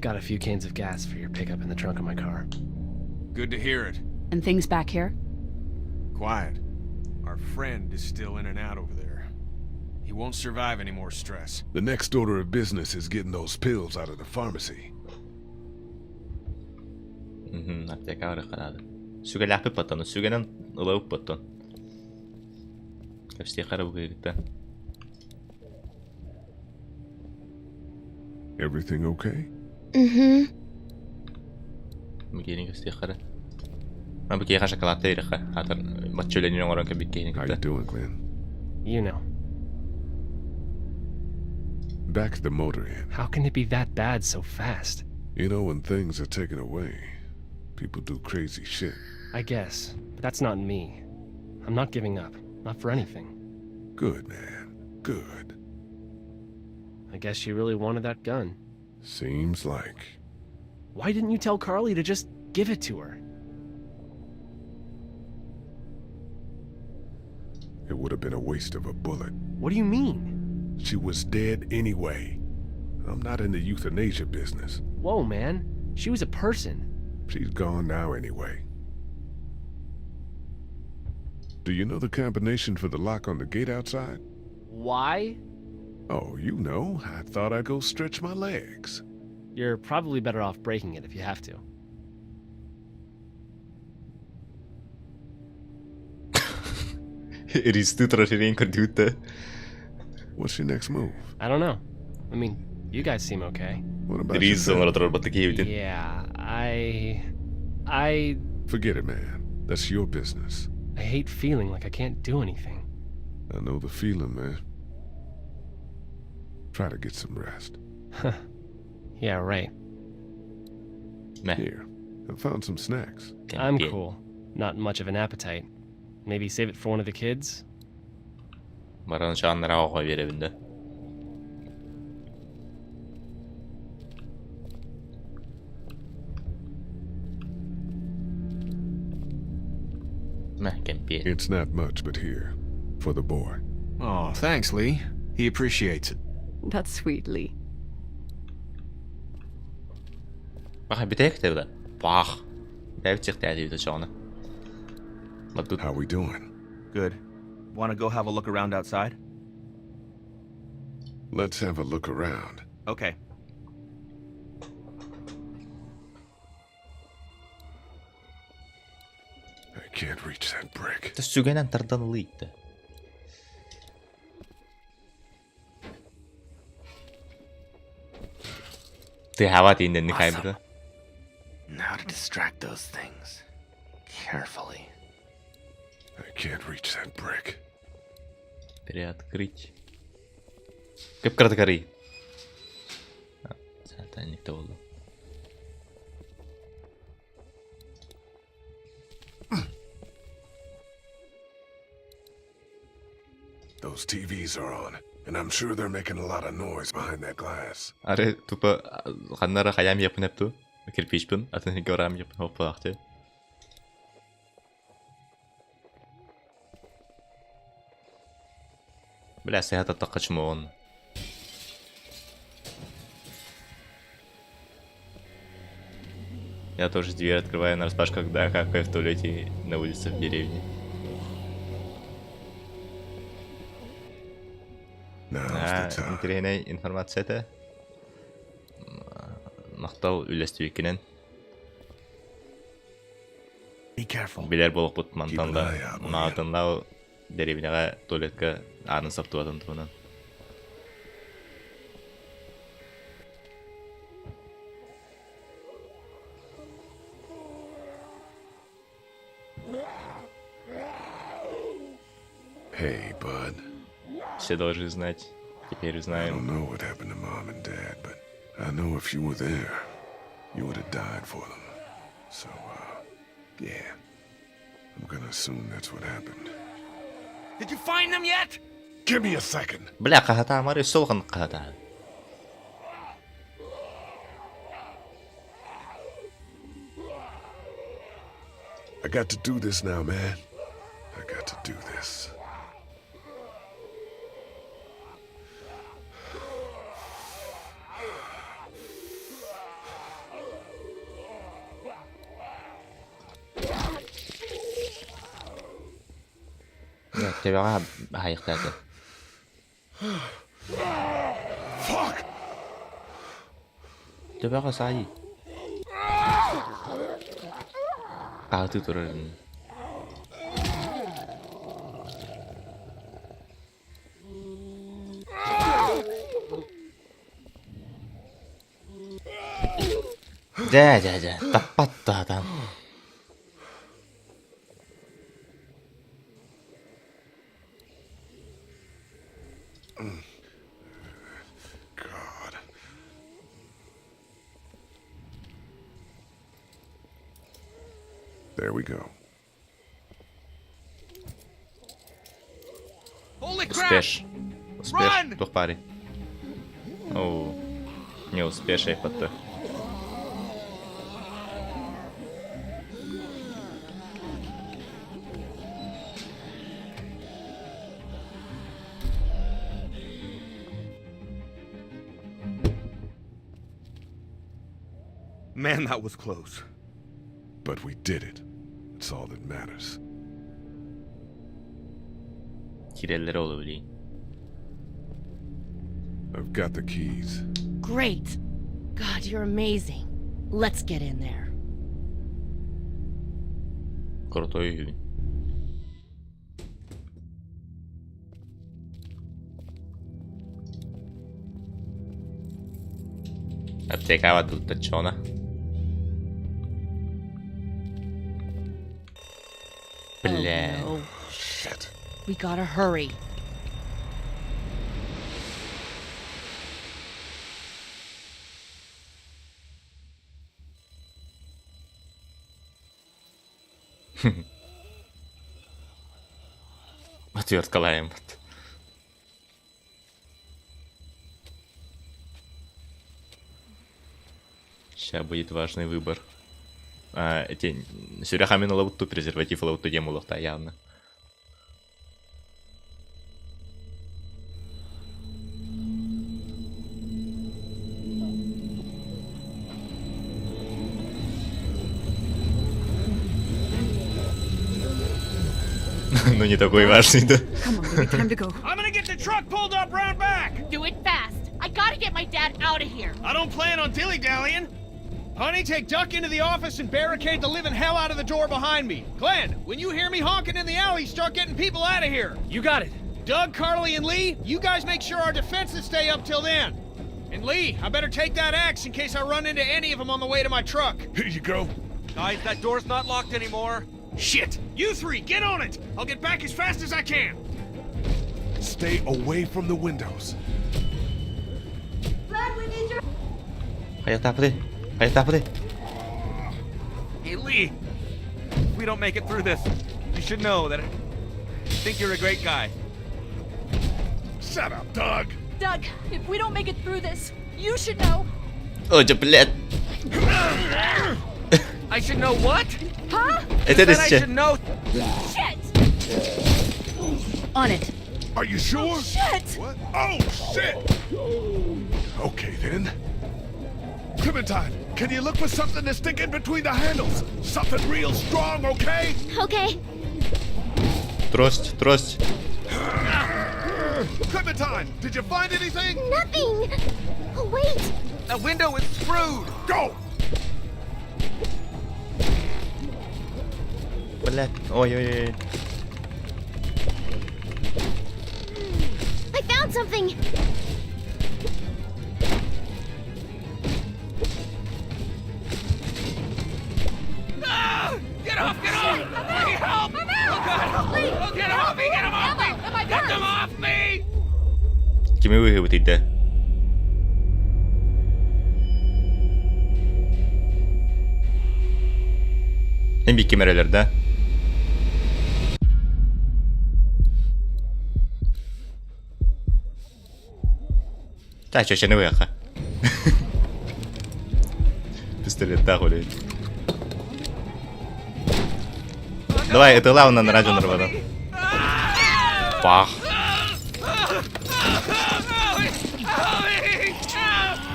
got a few cans of gas for your pickup in the trunk of my car.
Good to hear it.
And things back here?
Quiet. Our friend is still in and out over there. He won't survive any more stress.
The next order of business is getting those pills out of the pharmacy. Everything okay?
How you
doing, Glenn?
You know.
Back to the motor inn.
How can it be that bad so fast?
When things are taken away, people do crazy shit.
I guess, but that's not me. I'm not giving up. Not for anything.
Good, man. Good.
I guess you really wanted that gun.
Seems like.
Why didn't you tell Carly to just give it to her?
It would have been a waste of a bullet.
What do you mean?
She was dead anyway. I'm not in the euthanasia business.
Whoa, man. She was a person.
She's gone now anyway. Do you know the combination for the lock on the gate outside?
Why?
Oh, you know. I thought I'd go stretch my legs.
You're probably better off breaking it if you have to.
What's your next move?
I don't know. I mean, you guys seem okay.
What about yourself?
Yeah, I...
Forget it, man. That's your business.
I hate feeling like I can't do anything.
I know the feeling, man. Try to get some rest.
Yeah, right.
Here, I found some snacks.
I'm cool. Not much of an appetite. Maybe save it for one of the kids?
It's not much, but here, for the boy.
Oh, thanks, Lee. He appreciates it.
That's sweet, Lee.
How we doing?
Good. Want to go have a look around outside?
Let's have a look around.
Okay.
I can't reach that brick.
how to distract those things. Carefully.
I can't reach that brick.
Переоткрыть. Кыпкырткырый. Сатанникте болду.
Those TVs are on, and I'm sure they're making a lot of noise behind that glass.
Аре тупо ханнара хаям япынепту. Кирпичпин, атын горам япын хоппахте. Бля, сехата тақачмон. Я тоже дверь открываю на распашку, когда какая в туалете на улице в деревне. Интересная информация-то. Мақтал үлесті екенен. Билер болып бұт мантанда. Мағатында деревняға туалетка арын сапту адын туынан.
Hey, bud.
Все должны знать. Теперь знаем.
I don't know what happened to Mom and Dad, but I know if you were there, you would have died for them. So, yeah. I'm gonna assume that's what happened.
Did you find them yet?
Give me a second.
Бля, қағата амары солған қағата.
I got to do this now, man. I got to do this.
Тебя хайхтады.
Fuck.
Тебя сай. Ты туруорун. Да, таппатты адам.
God. There we go.
Holy crap!
Успеш, дух пари. О, не успеш, епата.
Man, that was close. But we did it. That's all that matters. I've got the keys.
Great. God, you're amazing. Let's get in there.
Крутой. Аптекава тут точно. Бля.
Oh, no. Shit. We gotta hurry.
Отверткалаем. Сейчас будет важный выбор. Эти сюряхами лауту презерватив лауту демулов-то явно. Ну не такой важный, да?
Come on, baby, time to go.
I'm gonna get the truck pulled up round back.
Do it fast. I gotta get my dad out of here.
I don't plan on dilly-dallying. Honey, take Duck into the office and barricade the living hell out of the door behind me. Glenn, when you hear me honking in the alley, start getting people out of here.
You got it.
Doug, Carly, and Lee, you guys make sure our defenses stay up till then. And Lee, I better take that axe in case I run into any of them on the way to my truck.
Here you go.
Guys, that door's not locked anymore.
Shit! You three, get on it! I'll get back as fast as I can.
Stay away from the windows.
Glad we need your...
Hey, Lee. If we don't make it through this, you should know that I think you're a great guy.
Shut up, Doug.
Doug, if we don't make it through this, you should know.
Oh, блядь.
I should know what?
Huh?
Это
I should know.
Shit!
On it.
Are you sure?
Shit!
What? Oh, shit! Okay, then. Clementine, can you look for something to stick in between the handles? Something real strong, okay?
Okay.
Трость.
Clementine, did you find anything?
Nothing. Oh, wait.
The window is screwed.
Go!
Блядь. Ой.
I found something.
Get off! Hey, help! Oh, God! Oh, get off me! Get him off me! Get them off me!
Kimi выход иде. En büyük kameralerde. Так, что, не выехал. Пистолет, да, хули. Давай, это главное на радио нарвано. Пах.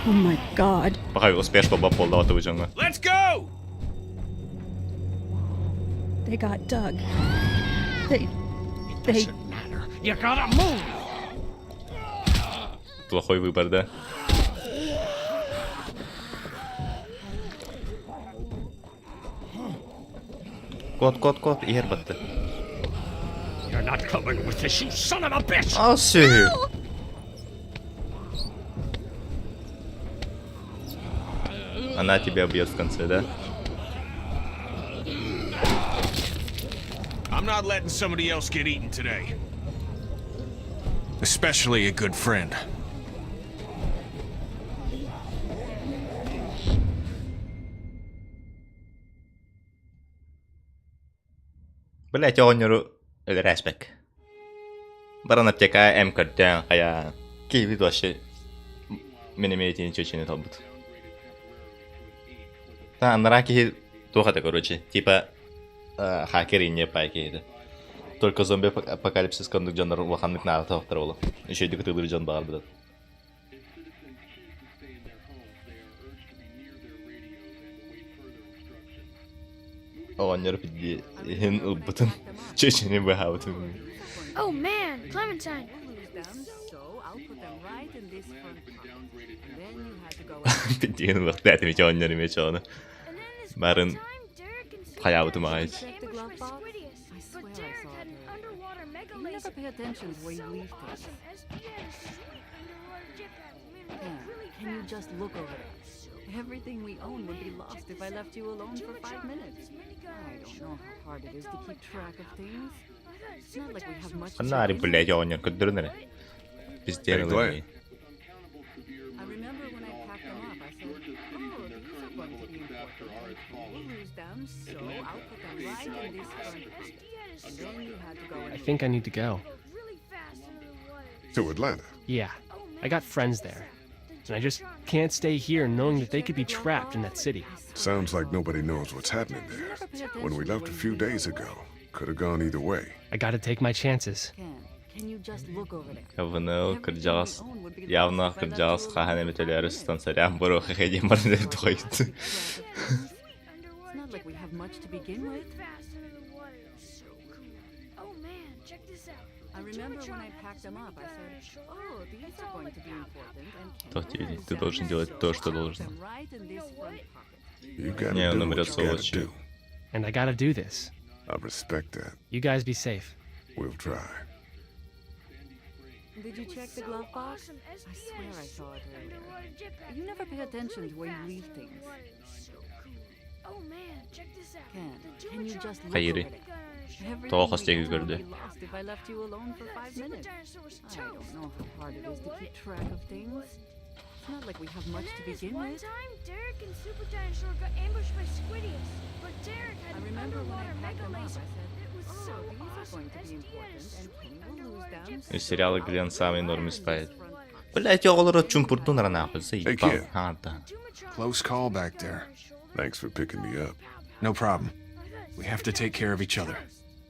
Oh my god.
Пока успеешь побапол, да, ты выжил.
Let's go!
They got Doug. They...
Doesn't matter. You gotta move.
Плохой выбор, да? Кот, ербатты.
You're not coming with this, you son of a bitch!
I'll see you. Она тебя бьет в конце, да?
I'm not letting somebody else get eaten today. Especially a good friend.
Блять, оонньууру өлөрэспек. Баран аптека эмкөрдөн кая кийбит вообще менемейтин чечени табут. Та анраки тухата, короче, типа хакеры не пайкейди. Только зомби апокалипсис кондук жандар ваханнык нары тавактар болуп. Еще иди кытылыр жан багар билет. Оонньуур бидди эн өлбүтүн чечени бахабыт.
Oh man, Clementine.
Бидди эн вакт этими оонньуур имечону. Барын хаябыты магайч.
Never pay attention to where you leave things. Can you just look over there? Everything we own would be lost if I left you alone for 5 minutes. I don't know how hard it is to keep track of things. It's not like we have much.
Канари, блядь, оонньуур көддөрүнөр. Пиздер лыгы.
I remember when I packed them up, I said, "Oh, these are going to be important. We'll lose them, so I'll put them right in this front pocket." And then you had to go.
I think I need to go.
To Atlanta?
Yeah, I got friends there. And I just can't stay here knowing that they could be trapped in that city.
Sounds like nobody knows what's happening there. When we left a few days ago, could have gone either way.
I gotta take my chances.
Can you just look over there?
Явно кыржагас хахане метелери станциян боро хеди мардер тойт.
It's not like we have much to begin with. I remember when I packed them up, I said, "Oh, these are going to be important."
Ты должен делать то, что должен.
You gotta
Не, он
do
умрет
what you gotta
сволочью.
do.
And I gotta do this.
I respect that.
You guys be safe.
We'll try.
Did you check the glove box? I swear I saw it earlier. You never pay attention to where you leave things.
Oh man, check this out.
Can you just look
Hayır.
over there?
Toğaz teki gördü.
Lost if I left you alone for 5 minutes. I don't know how hard it is to keep track of things. It's not like we have much to begin
One
with.
time, Derek and Super Dinosaur got ambushed by Squidius, but Derek had
I
an
remember when I
underwater
packed
mega
them up, I
laser.
said,
It was so
these are
awesome.
going to be
SD
important,
had a
and
sweet
Penny will lose them.
И сериалы Глен самый норм спает. Блять, я голод чумпуртун нахуй, заебал.
Close call back there.
Thanks for picking me up.
No problem. We have to take care of each other.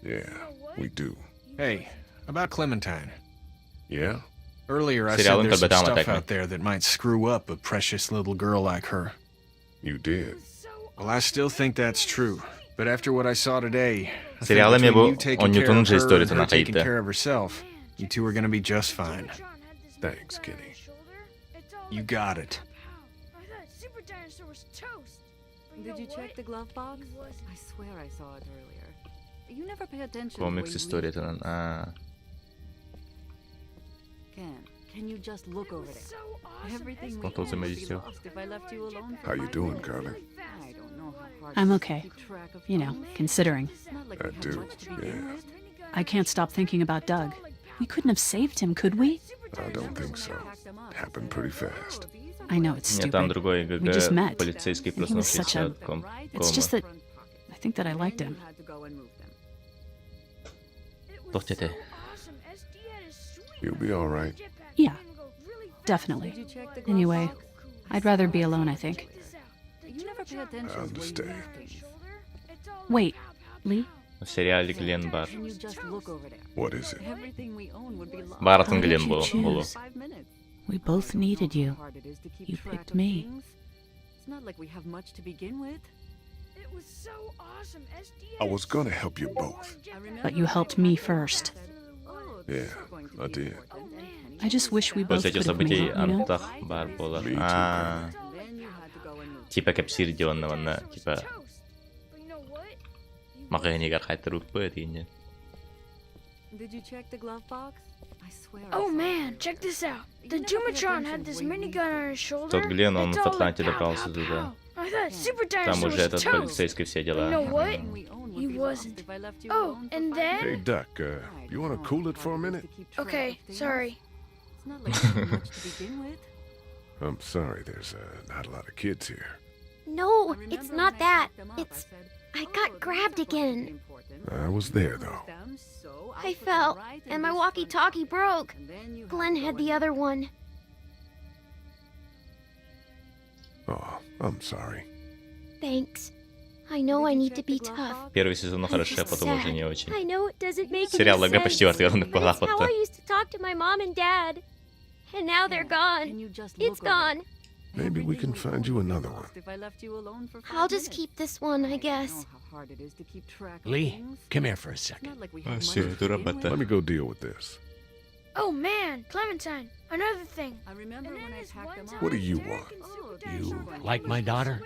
Yeah, we do.
Hey, about Clementine.
Yeah?
Earlier I said
Сериалын
there's some
калбетамын
stuff
атакмын.
out there that might screw up a precious little girl like her.
You did.
Well, I still think that's true. But after what I saw today, I think
Сериалы мне
between
бу
you taking care
оонньуутунун
of
же
her and
историятын
her taking
акайтты.
care of herself, you two are gonna be just fine.
Thanks, Kenny.
You got it.
I thought Super Dinosaur was toast.
Did you check the glove box? I swear I saw it earlier. You never pay attention to where
Комикс
you leave
историятын.
Can you just look over there? Everything we
What was the
own would be
medicine?
lost if I left you alone for
How you
5
doing,
minutes.
Carly?
I don't know how hard
I'm
it is to
okay.
keep track of
You know,
things.
considering.
It's not like
I
we have
do,
much to begin
yeah.
with.
I can't stop thinking about Doug. We couldn't have saved him, could we?
I don't think so. Happened pretty fast.
I know it's
Нет, там
stupid.
другой
We just
ГГ,
met.
полицейский
And he was such
проснувшийся
a...
от
It's just
комы.
that... I think that I liked him.
Тохтете.
You'll be all right.
Yeah, definitely. Anyway, I'd rather be alone, I think.
You never pay attention
I
to where you
understand.
leave things.
Wait, Lee?
В сериале Глен бар.
Can you just look over there?
What is it?
Everything we own would be lost.
Баратын
How did
Глен
you
болу.
choose? We both needed you.
Hard it is to keep
You
track
picked
of
me.
things. It's not like we have much to begin with.
It was so awesome. SD
I was gonna help you both.
But you helped me first.
Yeah, I did.
I just wish we both
После этих
could have made
событий
it, you know?
Антах бар болар.
Me too, man.
Типа кепсир дионна, типа магайнигар кайтырып бу дегенде.
Did you check the glove box? I swear.
Oh man, check this out. The Dumatron had this minigun on his shoulder.
Тот Глен, он
It's
в
all
Атланте
like, pow,
добрался
pow,
туда.
pow. I thought Super
Там
Dinosaur
уже
was
этот
toast.
полицейский все
You
дела.
know what? He wasn't. Oh, and then...
Hey, Duck, you wanna cool it for a minute?
Okay, sorry.
It's not like we have much to begin with.
I'm sorry, there's not a lot of kids here.
No, it's not that. It's... I got grabbed again.
I was there, though.
I fell, and my walkie-talkie broke. Glenn had the other one.
Oh, I'm sorry.
Thanks. I know I need to be tough.
Первый сезон хороший, а
It's
потом уже
sad.
не очень.
I know it doesn't make
Сериал
any
ЛГ
sense,
почти отвернут
but it's how I
плохо.
used to talk to my mom and dad. And now they're gone. It's gone.
Maybe we can find you another one.
If I left you alone for 5
I'll just
minutes.
keep this one, I guess.
How hard it is to keep track of
Lee,
things.
come here for a
It's
second.
not like we
Ah,
have
все,
much
это
to begin
работа.
Let me go deal with this.
Oh man, Clementine, another thing.
I remember when I packed them up.
What do you want?
You like my daughter?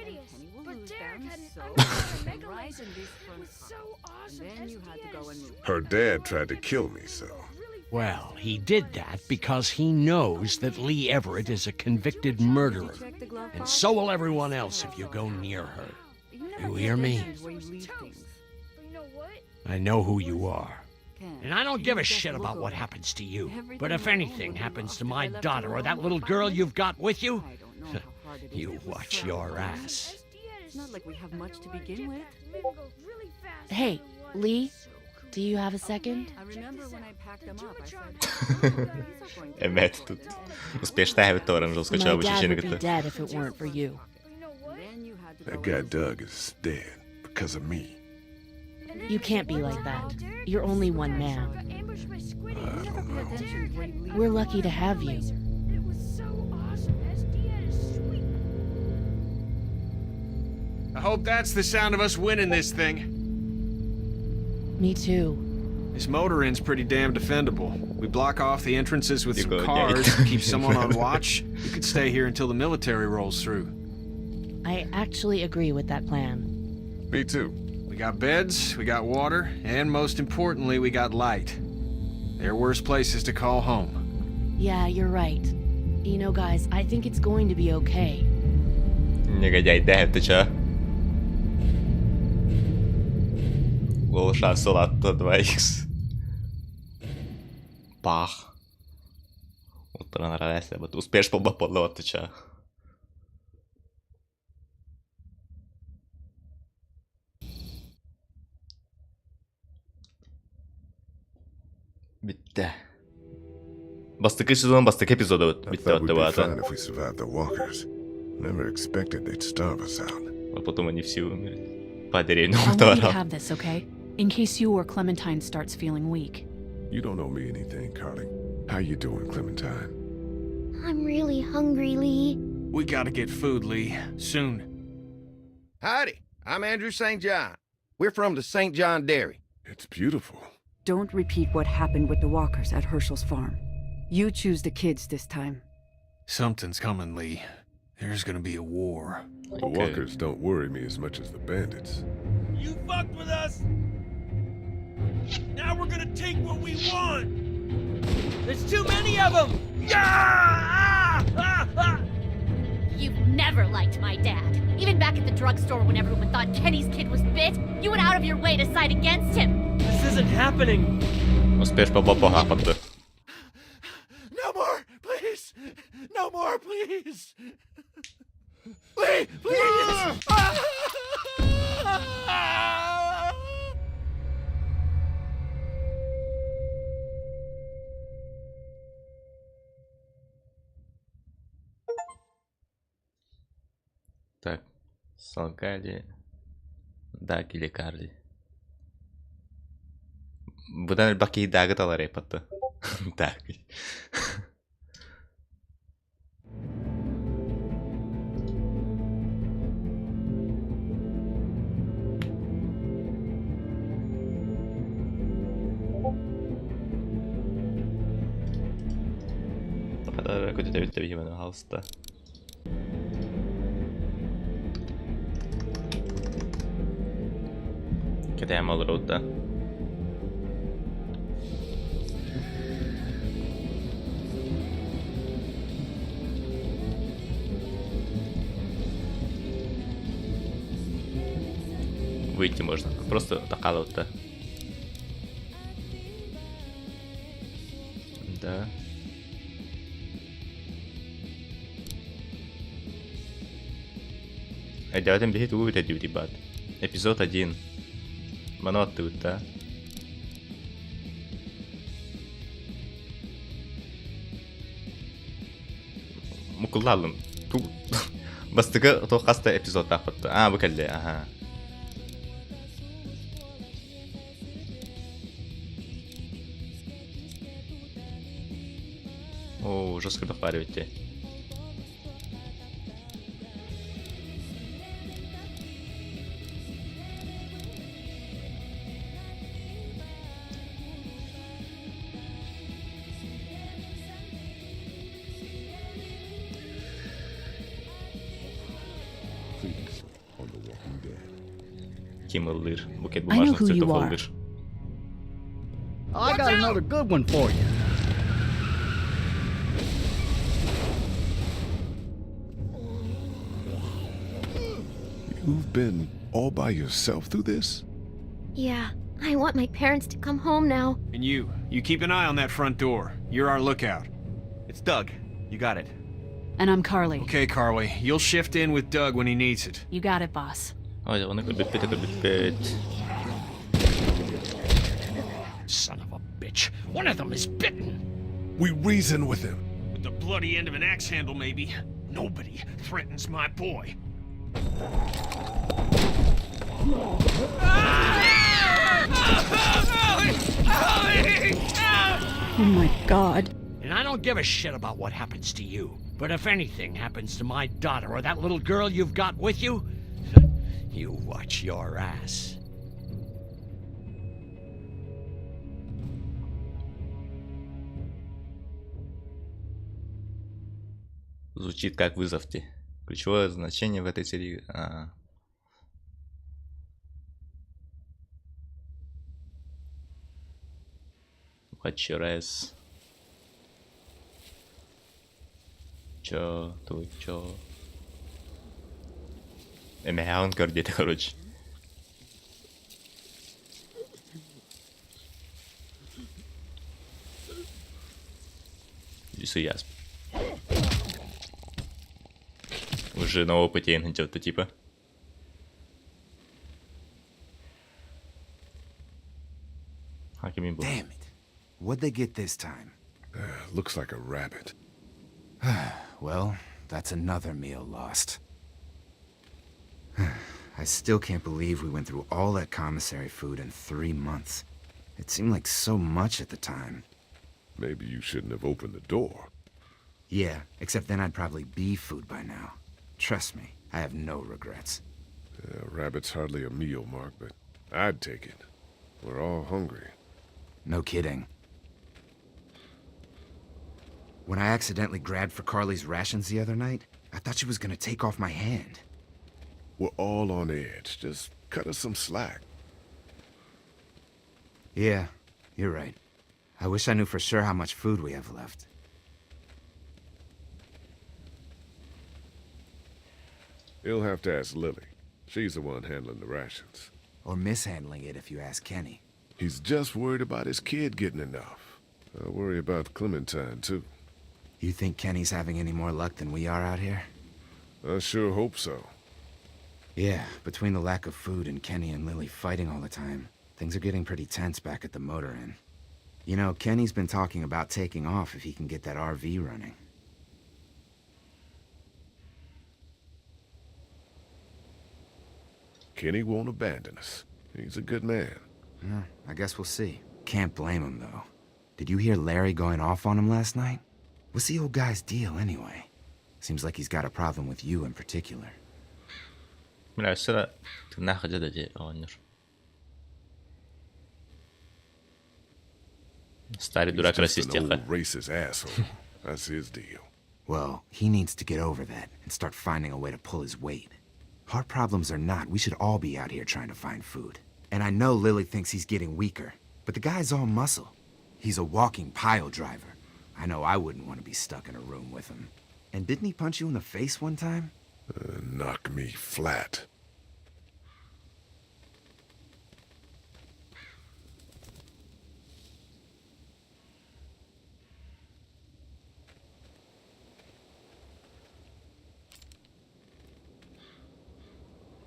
But Derek had an
So,
underwater mega
right
laser.
in this
It
front
was so awesome.
And then you had to go and move.
Her dad tried to kill me, so...
Well, he did that because he knows that Lee Everett is a convicted murderer.
Check the glove
And
box.
so will everyone else if you go near her. You hear me?
Where you leave things.
You know what?
I know who you are.
Ken,
And I don't
can
give
you
a
just
shit
look
about what
over
happens to you.
Everything
But if
we own
anything
would be
happens
lost
to
if
my
I left
daughter
you
or that
alone
little
for
girl
5
you've got with you,
I don't know how hard it is
you
to keep
watch
track
your
of things.
ass.
It's not like we have much to begin with.
Hey, Lee, do you have a second?
I remember when I packed them up, I said, "Oh, these are going to be
Емет тут. Успешно Виктором жил
My
скачал
dad would be
ученик.
dead if it weren't for you.
Then you had to
That
go
guy
and
Doug is dead because of me.
You can't be like that. You're only one man.
Ambushed by Squidius.
I don't know.
attention where you leave
We're lucky to have you.
It was so awesome. SD had a sweet.
I hope that's the sound of us winning this thing.
Me too.
This motor inn's pretty damn defendable. We block off the entrances with
You
some
go,
cars,
yeah.
keep someone on watch. You could stay here until the military rolls through.
I actually agree with that plan.
Me too.
We got beds, we got water, and most importantly, we got light. There are worse places to call home.
Yeah, you're right. You know, guys, I think it's going to be okay.
Негодяй, дай ты чё? Лоша салата 2х. Пах. Утро нравится, вот успеешь побапало, ты чё? Bitti. Bastık sezonun bastık epizodu bitti hatta bu arada.
If we survived the walkers. Never expected they'd starve us out.
А потом они все умерли. По деревню
I want you to
товарам.
have this, okay? In case you or Clementine starts feeling weak.
You don't owe me anything, Carly. How you doing, Clementine?
I'm really hungry, Lee.
We gotta get food, Lee. Soon.
Howdy, I'm Andrew St. John. We're from the St. John Dairy.
It's beautiful.
Don't repeat what happened with the walkers at Herschel's farm. You choose the kids this time.
Something's coming, Lee. There's gonna be a war.
The walkers don't worry me as much as the bandits.
You fucked with us! Now we're gonna take what we want! There's too many of them!
You've never liked my dad. Even back at the drugstore when everyone thought Kenny's kid was bit, you went out of your way to side against him.
This isn't happening.
Успеешь побапахапаться.
No more, please! No more, please! Lee, please!
Так, солгали. Даг или Карли. Бұдан баки дагы талар епатты. Даг. Күнүнэн биьиги халста. Кетем Aourus да. Выйти можно, просто такалота. Да. Давайте бегит увидеть ребят. Эпизод 1. Монитор, да? Мукуллалым. Ту. Бастыгы тоқаста эпизод тапты. Бұл келді. Аха. О, жестко допаривайте. Кимылдыр. Букет бумажных цветов алдыр.
I got another good one for you.
You've been all by yourself through this?
Yeah, I want my parents to come home now.
And you keep an eye on that front door. You're our lookout.
It's Doug. You got it.
And I'm Carly.
Okay, Carly. You'll shift in with Doug when he needs it.
You got it, boss.
Ой, он good.
Son of a bitch. One of them is bitten.
We reason with him.
With the bloody end of an axe handle, maybe. Nobody threatens my boy.
Oh my god.
And I don't give a shit about what happens to you. But if anything happens to my daughter or that little girl you've got with you, you watch your ass.
Звучит как вызовьте. Ключевое значение в этой серии. Watch your ass. Туйчо. Эмэхэн көрдете, короче. Если я уже на опыте что-то типа.
Damn it. What'd they get this time?
Looks like a rabbit.
Well, that's another meal lost. I still can't believe we went through all that commissary food in 3 months. It seemed like so much at the time.
Maybe you shouldn't have opened the door.
Yeah, except then I'd probably be food by now. Trust me, I have no regrets.
Rabbit's hardly a meal, Mark, but I'd take it. We're all hungry.
No kidding. When I accidentally grabbed for Carly's rations the other night, I thought she was gonna take off my hand.
We're all on edge. Just cut us some slack.
Yeah, you're right. I wish I knew for sure how much food we have left.
You'll have to ask Lily. She's the one handling the rations.
Or mishandling it if you ask Kenny.
He's just worried about his kid getting enough. I worry about Clementine, too.
You think Kenny's having any more luck than we are out here?
I sure hope so.
Yeah, between the lack of food and Kenny and Lily fighting all the time, things are getting pretty tense back at the motor inn. You know, Kenny's been talking about taking off if he can get that RV running.
Kenny won't abandon us. He's a good man.
I guess we'll see. Can't blame him, though. Did you hear Larry going off on him last night? What's the old guy's deal, anyway? Seems like he's got a problem with you in particular.
من السرعة تناخذ جدجة أونر. Started to
Just an old racist asshole. That's his deal.
Well, he needs to get over that and start finding a way to pull his weight. Hard problems or not, we should all be out here trying to find food. And I know Lily thinks he's getting weaker, but the guy's all muscle. He's a walking pile driver. I know I wouldn't want to be stuck in a room with him. And didn't he punch you in the face one time?
Knock me flat.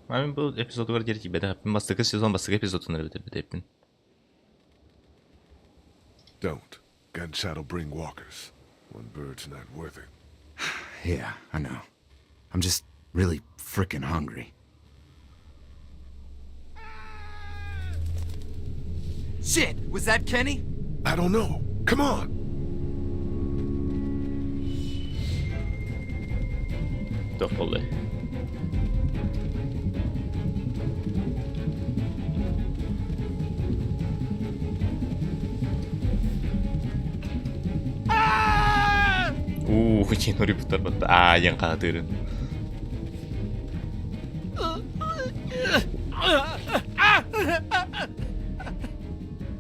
Ben bu epizodu var gerçi beden yapayım. Bastık sezon bastık epizodları bitirdim.
Don't. Gunshot'll bring walkers. One bird's not worth it.
Yeah, I know. I'm just really frickin' hungry.
Shit! Was that Kenny?
I don't know. Come on!
Doch oldu. Чинури бутарбат. Ян кадырын.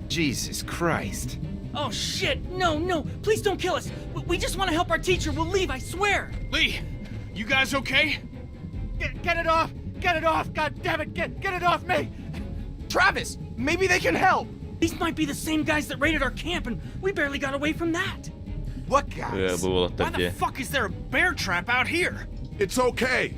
Jesus Christ.
Oh shit! No! Please don't kill us! We just want to help our teacher. We'll leave, I swear!
Lee! You guys okay?
Get it off! Get it off! God damn it! Get it off me! Travis! Maybe they can help! These might be the same guys that raided our camp, and we barely got away from that. What guys? Why the fuck is there a bear trap out here?
It's okay.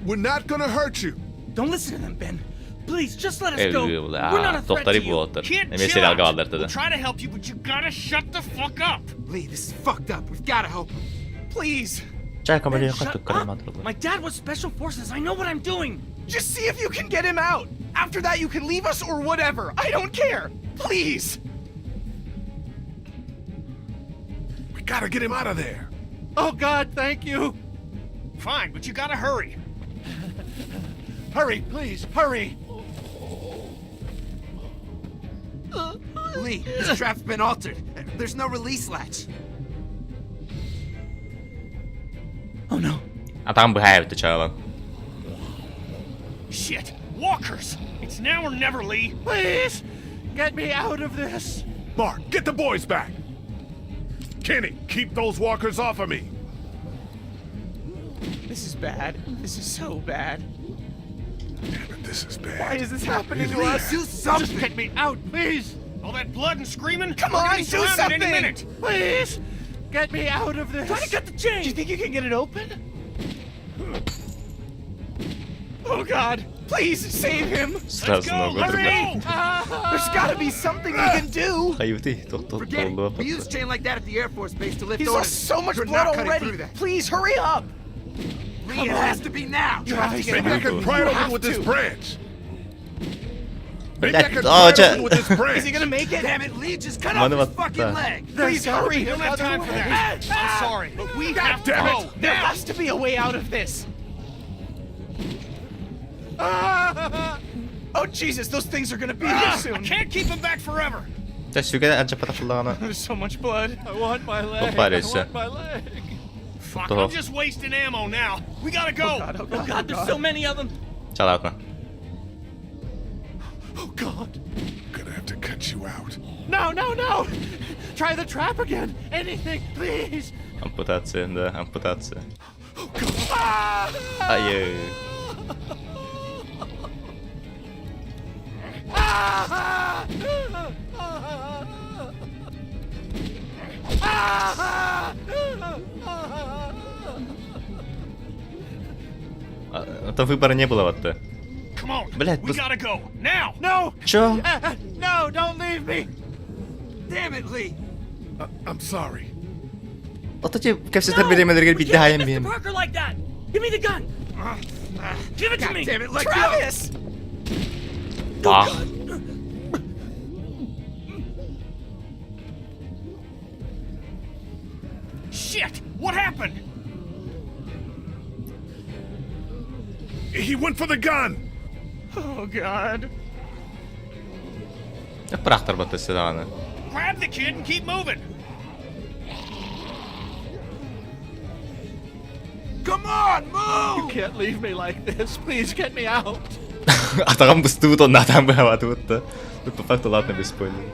We're not gonna hurt you.
Don't listen to them, Ben. Please, just let us go. We're not a threat to you.
Kid,
chill out. We'll try to help you, but you gotta shut the fuck up. Lee, this is fucked up. We've gotta help him. Please. Ben, shut up. My dad was special forces. I know what I'm doing. Just see if you can get him out. After that, you can leave us or whatever. I don't care. Please.
We gotta get him out of there.
Oh, God, thank you. Fine, but you gotta hurry. Hurry, please, hurry. Lee, this trap's been altered. There's no release latch.
Oh no. Adam behave the child.
Shit, walkers. It's now or never, Lee. Please, get me out of this.
Mark, get the boys back. Kenny, keep those walkers off of me.
This is bad. This is so bad.
Damn it, this is bad.
Why is this happening to us?
Do something.
Just get me out, please.
All that blood and screaming?
Come
We're
on,
gonna be
do
surrounded
something.
any minute.
Please, get me out of this.
Try to cut the chain.
Do you think you can get it open? Oh God! Please save him.
Sırası
Hurry! There's gotta be something we can do.
Forget it. We use chain like that at the Air Force Base to lift
He's
orders.
lost so much
You're
blood
not cutting
already.
through that.
Please hurry up.
Lee, it has to be now.
You have to get
Maybe I
him
can
out.
pry
You
it open
have
with
to.
this branch. Maybe
Let-
I can
oh,
pry it open with this branch.
Is he gonna make it?
Damn it, Lee, just cut off his fucking leg.
Please hurry.
We don't have time for that. I'm sorry, but we have to
damn
go.
it.
There has to be a way out of this. Oh Jesus, those things are gonna be here
I
soon.
can't keep him back forever.
Tässä ykkönen anchapata fullaan.
There's so much blood. I want my leg.
Toppa edessä.
I want my leg.
Fuck,
Toho.
I'm just wasting ammo now. We gotta go.
Oh God, there's so many of them.
Chalautna.
Oh God.
I'm gonna have to cut you out.
No, no, no. Try the trap again. Anything, please.
Amputaatio, да, amputaatio.
Oh God.
Ai. Там выбора не было вот-то.
Come on.
Блядь,
We gotta go now.
No.
Чё?
No, don't leave me.
Damn it, Lee.
I'm sorry.
Otaci kэпсэтэбитэмэлэргээр бид хаян
Mr.
бим.
Parker like that. Give me the gun. Give it to
God
me.
damn it, let
Travis.
Ah.
Shit. What happened?
He went for the gun.
Oh God.
Prachtig wat is er aan.
Grab the kid and keep moving.
Come on, move!
You can't leave me like this. Please get me out.
Атаган бустууд надад байваа түүтэ. Тут по факту ладно без спойлеров.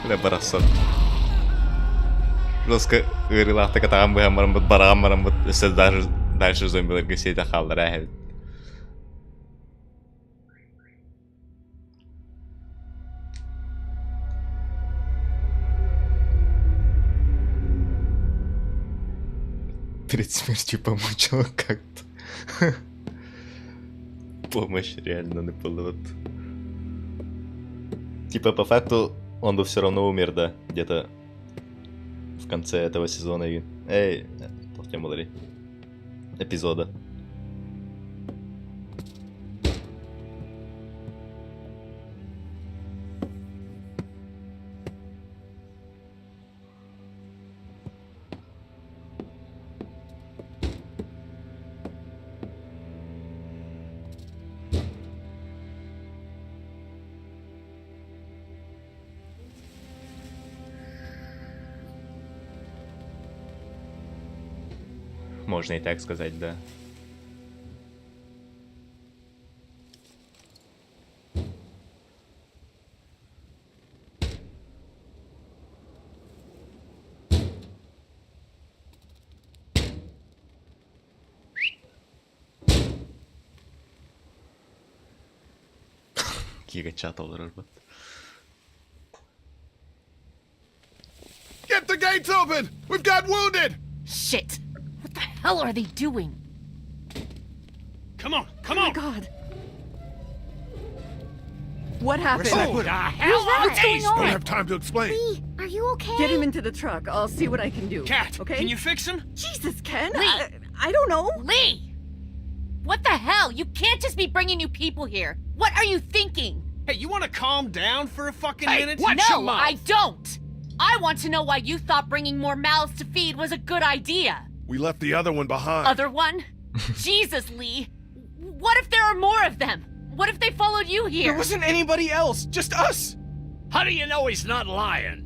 Kyllä parassa. Loska yrilähtää katsomaan vähän mutta paremmin mutta se dальше зомбилерге siitä kallar ähel. Перед смертью помучила как-то. Помощь реально не было. Типа по факту он бы все равно умер, да, где-то в конце этого сезона и... Эй, эпизода. Можно и так сказать, да. Гигачат olur bu.
Get the gates open! We've got wounded!
Shit! What the hell are they doing?
Come on, come
Oh
on!
my God. What happened?
Who the hell
What's going
Don't
on?
have time to explain.
Lee, are you okay?
Get him into the truck. I'll see what I can do.
Cat,
okay?
can you fix him?
Jesus, Ken.
Lee.
I don't know.
Lee! What the hell? You can't just be bringing new people here. What are you thinking?
Hey, you want to calm down for a fucking
Hey,
minute?
what?
No, I don't! I want to know why you thought bringing more mouths to feed was a good idea.
We left the other one behind.
Other one? Jesus, Lee. What if there are more of them? What if they followed you here?
There wasn't anybody else, just us.
How do you know he's not lying?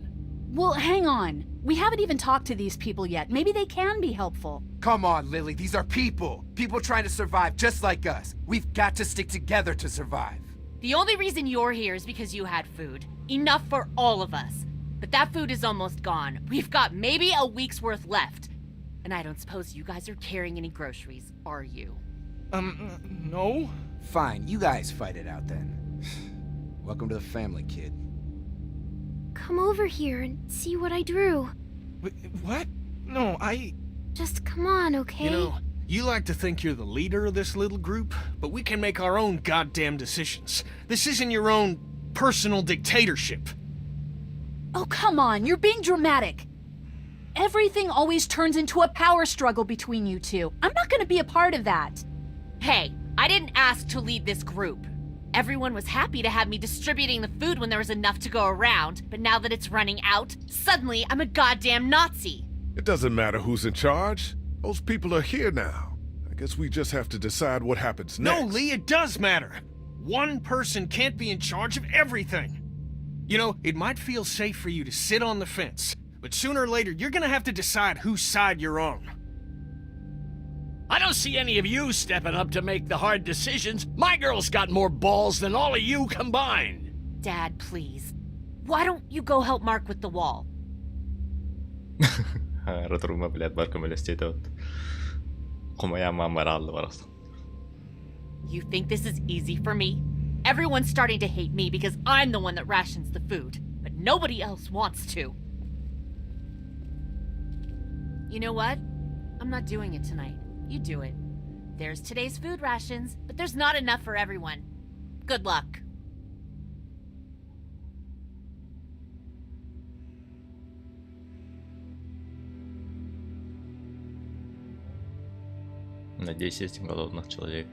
Well, hang on. We haven't even talked to these people yet. Maybe they can be helpful.
Come on, Lily. These are people. People trying to survive just like us. We've got to stick together to survive.
The only reason you're here is because you had food. Enough for all of us.
but that food is almost gone. We've got maybe a week's worth left. And I don't suppose you guys are carrying any groceries, are you?
No.
Fine, you guys fight it out then. Welcome to the family, kid.
Come over here and see what I drew.
What? No,
Just come on, okay?
You know, you like to think you're the leader of this little group, but we can make our own goddamn decisions. This isn't your own personal dictatorship.
Oh, come on, you're being dramatic. Everything always turns into a power struggle between you two. I'm not gonna be a part of that.
Hey, I didn't ask to lead this group. Everyone was happy to have me distributing the food when there was enough to go around, but now that it's running out, suddenly I'm a goddamn Nazi.
It doesn't matter who's in charge. Those people are here now. I guess we just have to decide what happens next.
No, Lee, it does matter. One person can't be in charge of everything. You know, it might feel safe for you to sit on the fence, but sooner or later, you're gonna have to decide whose side you're on.
I don't see any of you stepping up to make the hard decisions. My girl's got more balls than all of you combined.
Dad, please. Why don't you go help Mark with the wall?
Ротрума, блядь, барком листит. Моя мама ралла варас.
You think this is easy for me? Everyone's starting to hate me because I'm the one that rations the food, but nobody else wants to. You know what? I'm not doing it tonight. You do it. There's today's food rations, but there's not enough for everyone. Good luck.
Надеюсь, есть голодных человек.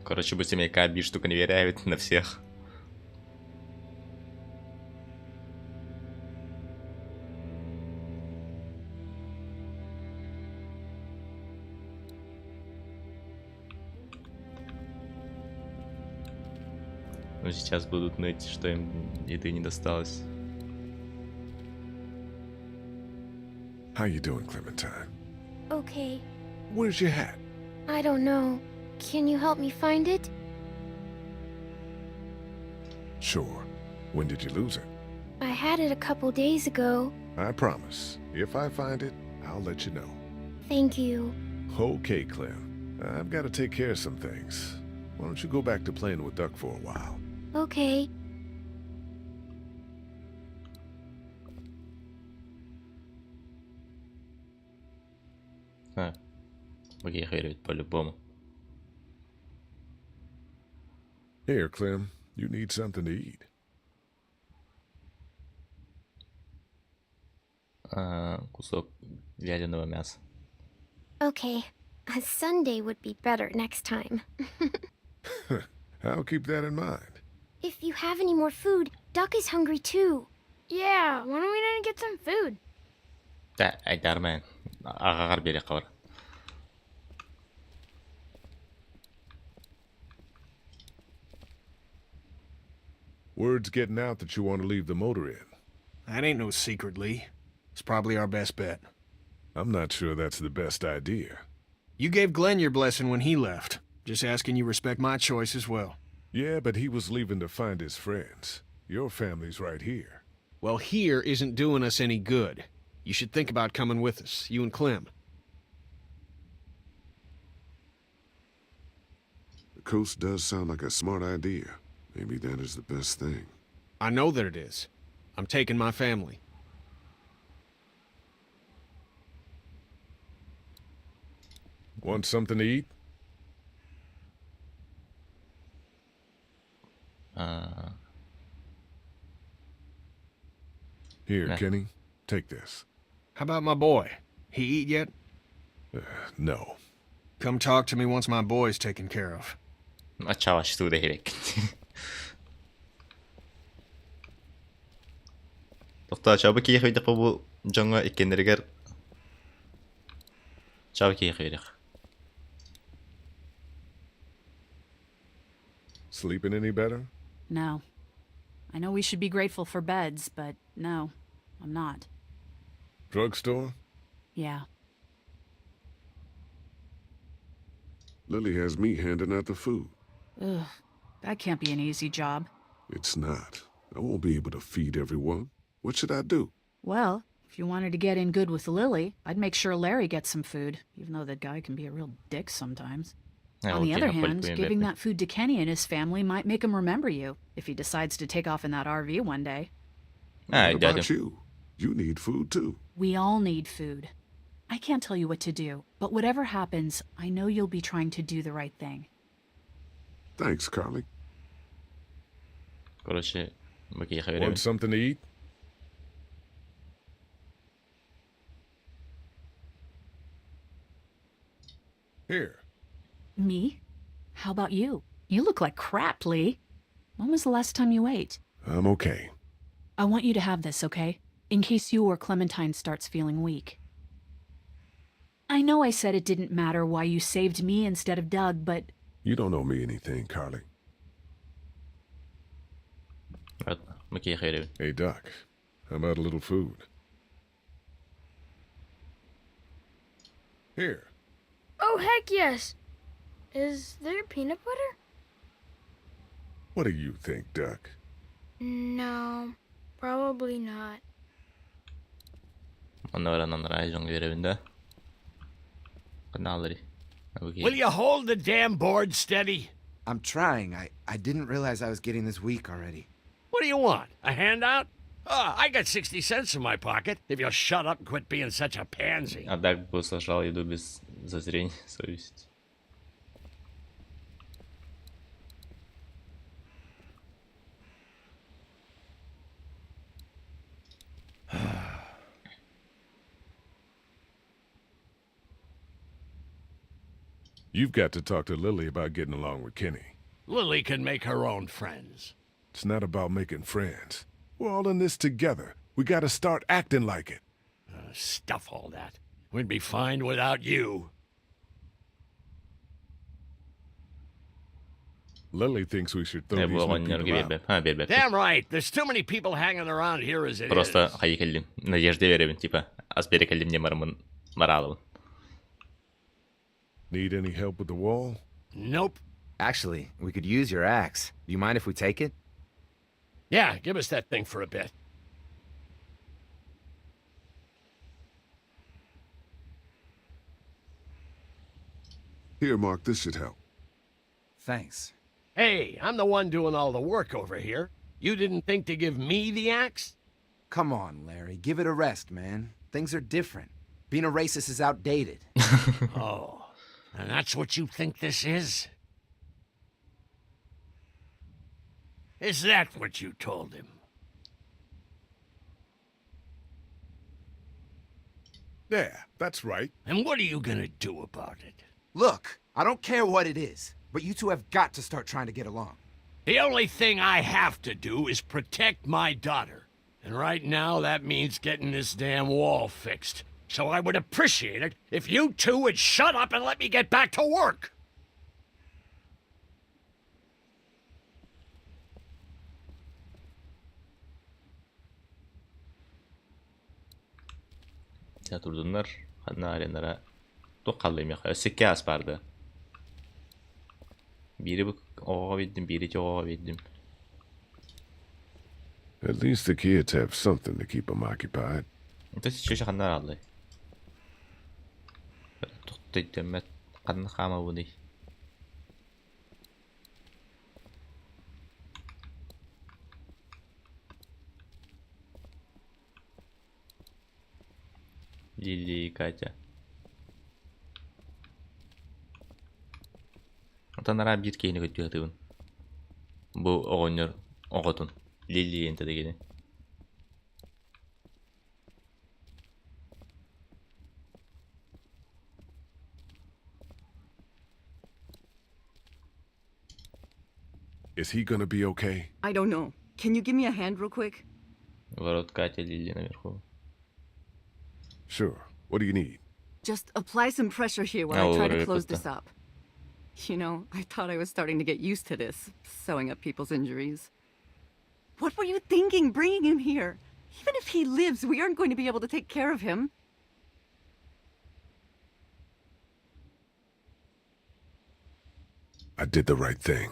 Короче, будем какая штука не веряет на всех. Ну, сейчас будут ныть, что им еды не досталось.
How you doing, Clementine?
Okay.
Where's your hat?
I don't know. Can you help me find it?
Sure. When did you lose it?
I had it a couple days ago.
I promise. If I find it, I'll let you know.
Thank you.
Okay, Clem. I've got to take care of some things. Why don't you go back to playing with Duck for a while?
Okay.
Выигрывает по-любому.
Here, Clem. You need something to eat.
Кусок вяленого мяса.
Okay. A Sunday would be better next time.
I'll keep that in mind.
If you have any more food, Duck is hungry too.
Yeah, why don't we go get some food?
Да, айдармен. Агагар бере кавар.
Word's getting out that you want to leave the motor in.
That ain't no secret, Lee. It's probably our best bet.
I'm not sure that's the best idea.
You gave Glenn your blessing when he left. Just asking you respect my choice as well.
Yeah, but he was leaving to find his friends. Your family's right here.
Well, here isn't doing us any good. You should think about coming with us, you and Clem.
The coast does sound like a smart idea. Maybe that is the best thing.
I know that it is. I'm taking my family.
Want something to eat? Here, Kenny. Take this.
How about my boy? He eat yet?
No.
Come talk to me once my boy's taken care of.
Açavaştı da gerek. Doktor çabuk ki yıkıydık bu canlı ikenlerger. Çabuk ki yıkıydık.
Sleeping any better?
No. I know we should be grateful for beds, but no, I'm not.
Drugstore?
Yeah.
Lily has me handing out the food.
Ugh, that can't be an easy job.
It's not. I won't be able to feed everyone. What should I do?
Well, if you wanted to get in good with Lily, I'd make sure Larry gets some food, even though that guy can be a real dick sometimes. On the other hand, giving that food to Kenny and his family might make him remember you, if he decides to take off in that RV one day.
What about you? You need food too.
We all need food. I can't tell you what to do, but whatever happens, I know you'll be trying to do the right thing.
Thanks, Carly.
Want
Want something to eat? Here.
Me? How about you? You look like crap, Lee. When was the last time you ate?
I'm okay.
I want you to have this, okay? In case you or Clementine starts feeling weak. I know I said it didn't matter why you saved me instead of Doug, but...
You don't owe me anything, Carly. Hey, Doc. How about a little food? Here.
Oh, heck yes. Is there peanut butter?
What do you think, Duck?
No, probably not.
Will you hold the damn board steady?
I'm trying. I didn't realize I was getting this weak already.
What do you want? A handout? Oh, I got 60 cents in my pocket. If you'll shut up and quit being such a pansy.
А Даг бы сожрал еду без зазрения совести.
You've got to talk to Lily about getting along with Kenny.
Lily can make her own friends.
It's not about making friends. We're all in this together. We gotta start acting like it.
Stuff all that. We'd be fine without you.
Lily thinks we should throw these new people out.
Damn right. There's too many people hanging around here as it
Просто
is.
хайы келдим. Надежда веребин, типа, аз бере келдим не мармын маралыбын.
Need any help with the wall?
Nope.
Actually, we could use your axe. Do you mind if we take it?
Yeah, give us that thing for a bit.
Here, Mark, this should help.
Thanks.
Hey, I'm the one doing all the work over here. You didn't think to give me the axe?
Come on, Larry. Give it a rest, man. Things are different. Being a racist is outdated.
Oh, and that's what you think this is? Is that what you told him?
Yeah, that's right.
And what are you gonna do about it?
Look, I don't care what it is, but you two have got to start trying to get along.
The only thing I have to do is protect my daughter. And right now, that means getting this damn wall fixed. So I would appreciate it if you two would shut up and let me get back to work.
Ya durdunlar. Hadi arenlara. Toqallayım ya. Sekke az bardı. Biri bu oğa verdim, biri ki oğa verdim.
At least the kids have something to keep them occupied.
Entonces şu şakanlar aldı. Tuttu demet kanı kama bu değil. Lili Katya. Tanara bir keyini götürdün. Bu oğunlar oğutun. Lili ente de gene.
Is he gonna be okay?
I don't know. Can you give me a hand real quick?
Ворот Катя, Лили наверху.
Sure. What do you need?
Just apply some pressure here while I try to close this up. You know, I thought I was starting to get used to this, sewing up people's injuries. What were you thinking bringing him here? Even if he lives, we aren't going to be able to take care of him.
I did the right thing.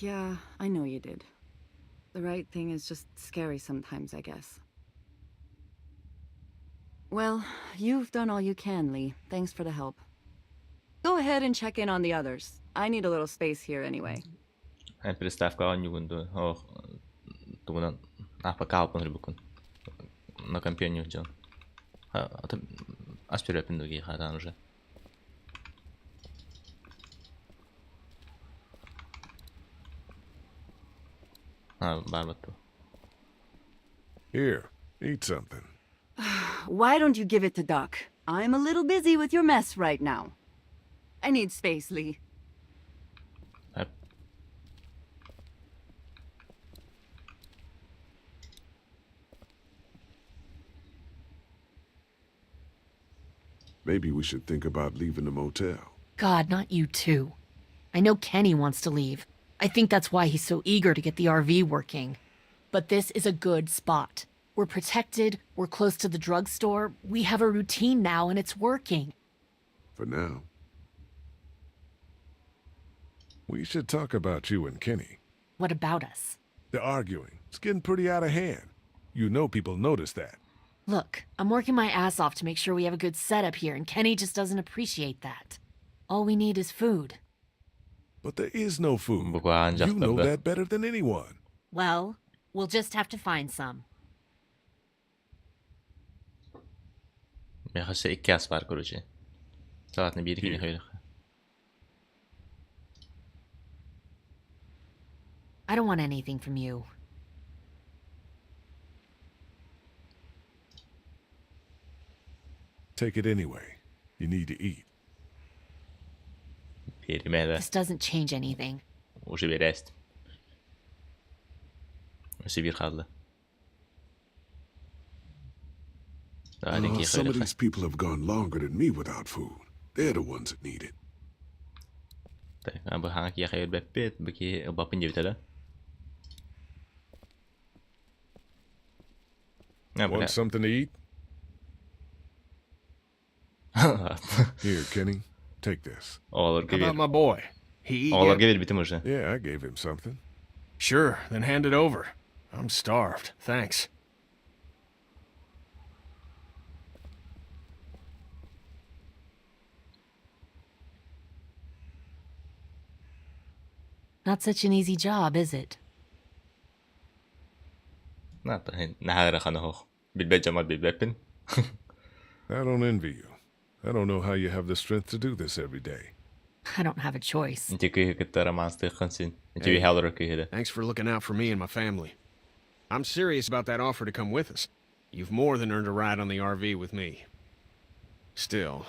Yeah, I know you did. The right thing is just scary sometimes, I guess. Well, you've done all you can, Lee. Thanks for the help. Go ahead and check in on the others. I need a little space here anyway.
Hän представка оонньуубут тугунан апакаалпын рыбукун. На компанию жан. Аспирапин дуги хадан уже.
Here, eat something.
Why don't you give it to Doc? I'm a little busy with your mess right now. I need space, Lee.
Maybe we should think about leaving the motel.
God, not you too. I know Kenny wants to leave. I think that's why he's so eager to get the RV working. But this is a good spot. We're protected, we're close to the drugstore, we have a routine now and it's working.
For now. We should talk about you and Kenny.
What about us?
They're arguing. It's getting pretty out of hand. You know people notice that.
Look, I'm working my ass off to make sure we have a good setup here, and Kenny just doesn't appreciate that. All we need is food.
But there is no food. You know that better than anyone.
Well, we'll just have to find some.
Jag har sett ikka svar kuruji. Saat ni biigi höyle.
I don't want anything from you.
Take it anyway. You need to eat.
This doesn't change anything.
وش بيرست وش بيخلى
some of these people have gone longer than me without food. They're the ones that need it.
طيب أنا بحاجة يا خير ببيت بكي بابن جبتها.
Want something to eat? Here, Kenny. Take this.
How about my boy?
Yeah, I gave him something.
Sure, then hand it over. I'm starved. Thanks.
Not such an easy job, is it?
I don't envy you. I don't know how you have the strength to do this every day.
I don't have a choice.
Hey, thanks for looking out for me and my family. I'm serious about that offer to come with us. You've more than earned a ride on the RV with me. Still,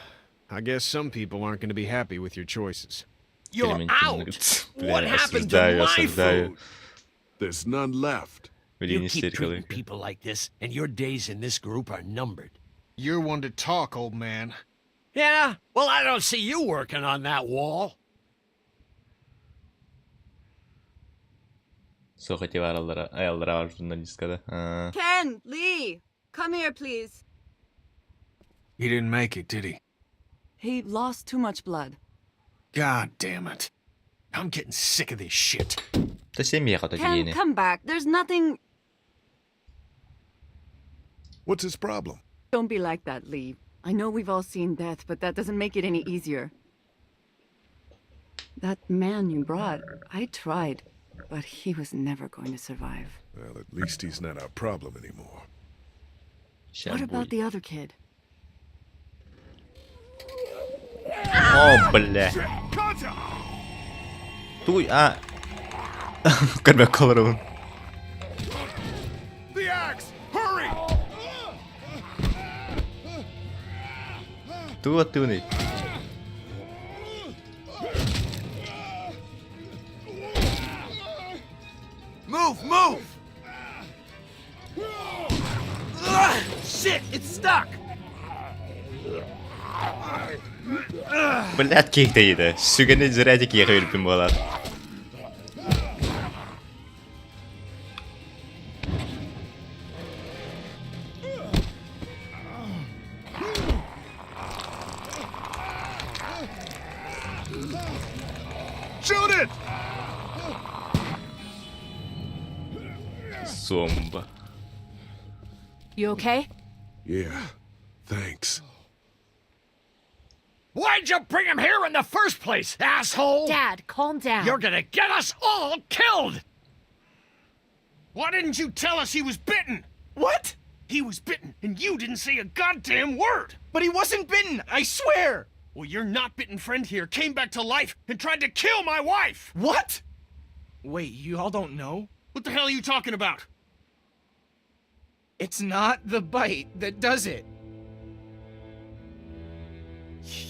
I guess some people aren't going to be happy with your choices.
You're out! What happened to my food?
There's none left.
You keep treating people like this, and your days in this group are numbered.
You're one to talk, old man.
Yeah? Well, I don't see you working on that wall.
Ken, Lee, come here, please.
He didn't make it, did he?
He lost too much blood.
God damn it. I'm getting sick of this shit.
Ken, come back. There's nothing...
What's his problem?
Don't be like that, Lee. I know we've all seen death, but that doesn't make it any easier. That man you brought, I tried, but he was never going to survive.
Well, at least he's not our problem anymore.
What about the other kid?
Oh, бля. Туй, Kan mä kolorun.
The axe! Hurry!
Tuo tuni.
Move, move! Shit, it's stuck!
Блядь, кейтейді. Сүгені зірәді кейгі өлпім болады.
Shoot it!
Somba.
You okay?
Yeah, thanks.
Why'd you bring him here in the first place, asshole?
Dad, calm down.
You're gonna get us all killed! Why didn't you tell us he was bitten? What? He was bitten, and you didn't say a goddamn word! But he wasn't bitten, I swear! Well, your not bitten friend here came back to life and tried to kill my wife! What? Wait, you all don't know? What the hell are you talking about? It's not the bite that does it.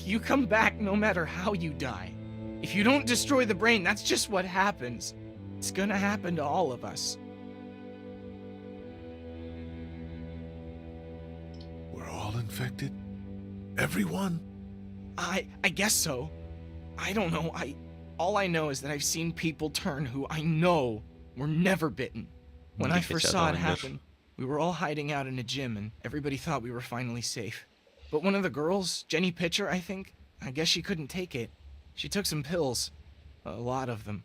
You come back no matter how you die. If you don't destroy the brain, that's just what happens. It's gonna happen to all of us.
We're all infected? Everyone?
I guess so. I don't know. All I know is that I've seen people turn who I know were never bitten. When I first saw it happen, we were all hiding out in a gym and everybody thought we were finally safe. But one of the girls, Jenny Pitcher, I think, I guess she couldn't take it. She took some pills. A lot of them.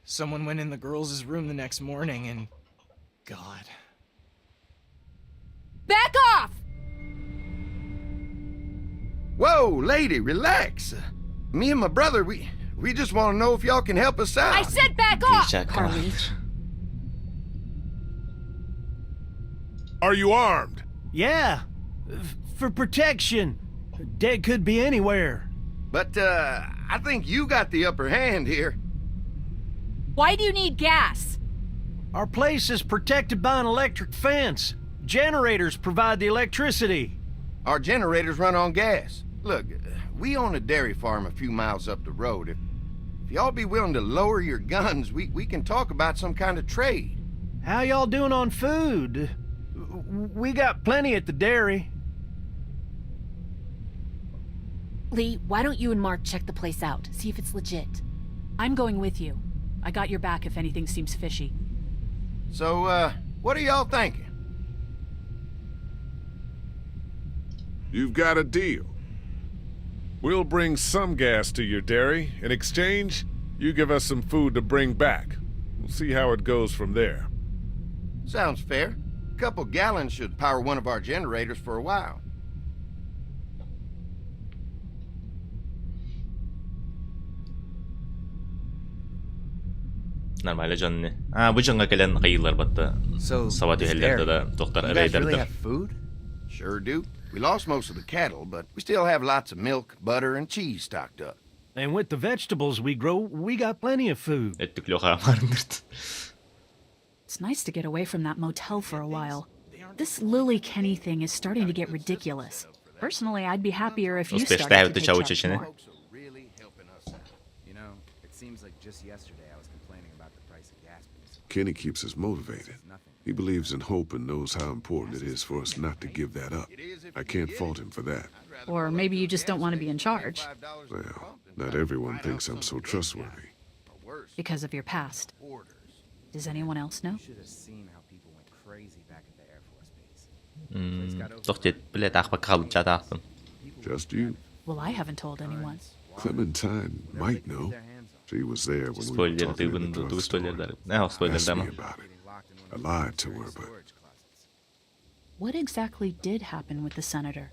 Someone went in the girls' room the next morning and... God.
Back off!
Whoa, lady, relax. Me and my brother, we just want to know if y'all can help us out.
I said back off! Carly.
Are you armed?
Yeah, for protection. Dead could be anywhere.
But, I think you got the upper hand here.
Why do you need gas?
Our place is protected by an electric fence. Generators provide the electricity.
Our generators run on gas. Look, we own a dairy farm a few miles up the road. If y'all be willing to lower your guns, we can talk about some kind of trade.
How y'all doing on food? We got plenty at the dairy.
Lee, why don't you and Mark check the place out? See if it's legit.
I'm going with you. I got your back if anything seems fishy.
So, what are y'all thinking?
You've got a deal. We'll bring some gas to your dairy. In exchange, you give us some food to bring back. We'll see how it goes from there.
Sounds fair. A couple gallons should power one of our generators for a while.
Normal Johnny. Bu jonga gelen kıyılar battı. Savat yerlerde de doktor Razer.
Sure do. We lost most of the cattle, but we still have lots of milk, butter, and cheese stocked up.
And with the vegetables we grow, we got plenty of food.
It's nice to get away from that motel for a while. This Lily Kenny thing is starting to get ridiculous. Personally, I'd be happier if you started to take charge more.
You know, it seems like just yesterday I was complaining about the price of gas.
Kenny keeps us motivated. He believes in hope and knows how important it is for us not to give that up. I can't fault him for that.
Or maybe you just don't want to be in charge.
Well, not everyone thinks I'm so trustworthy.
Because of your past. Does anyone else know?
Just you.
Well, I haven't told anyone.
Clementine might know. She was there when we were talking in the drugstore. Asked me about it. I lied to her, but...
What exactly did happen with the senator?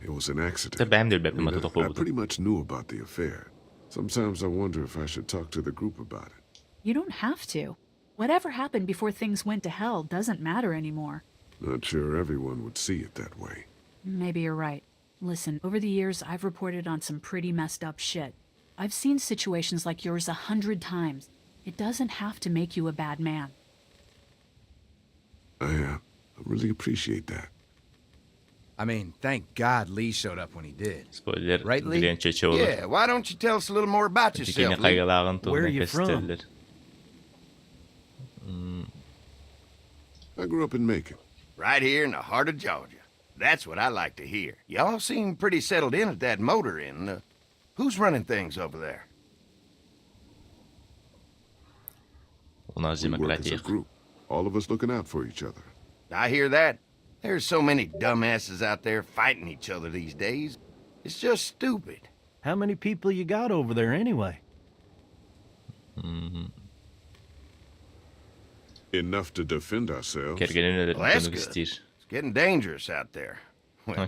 It was an accident. I pretty much knew about the affair. Sometimes I wonder if I should talk to the group about it.
You don't have to. Whatever happened before things went to hell doesn't matter anymore.
Not sure everyone would see it that way.
Maybe you're right. Listen, over the years, I've reported on some pretty messed up shit. I've seen situations like yours 100 times. It doesn't have to make you a bad man.
I really appreciate that.
I mean, thank God Lee showed up when he did.
Right, Lee?
Yeah, why don't you tell us a little more about yourself, Lee?
Where are you from?
I grew up in Macon.
Right here in the heart of Georgia. That's what I like to hear. Y'all seem pretty settled in at that motor inn. Who's running things over there?
We work as a group. All of us looking out for each other.
I hear that. There's so many dumbasses out there fighting each other these days. It's just stupid.
How many people you got over there anyway?
Enough to defend ourselves.
Well, that's good. It's getting dangerous out there. Well,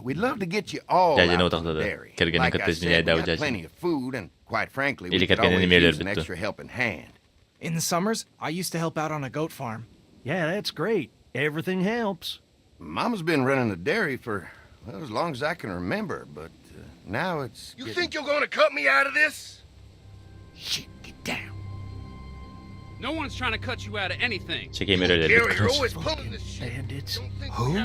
we'd love to get you all out of the dairy. Like I said, we got plenty of food, and quite frankly, we could always use an extra helping hand.
In the summers, I used to help out on a goat farm.
Yeah, that's great. Everything helps.
Mama's been running the dairy for, well, as long as I can remember, but now it's...
You think you're gonna cut me out of this?
Shit, get down.
No one's trying to cut you out of anything.
You're always pulling this shit.
Bandits.
Who?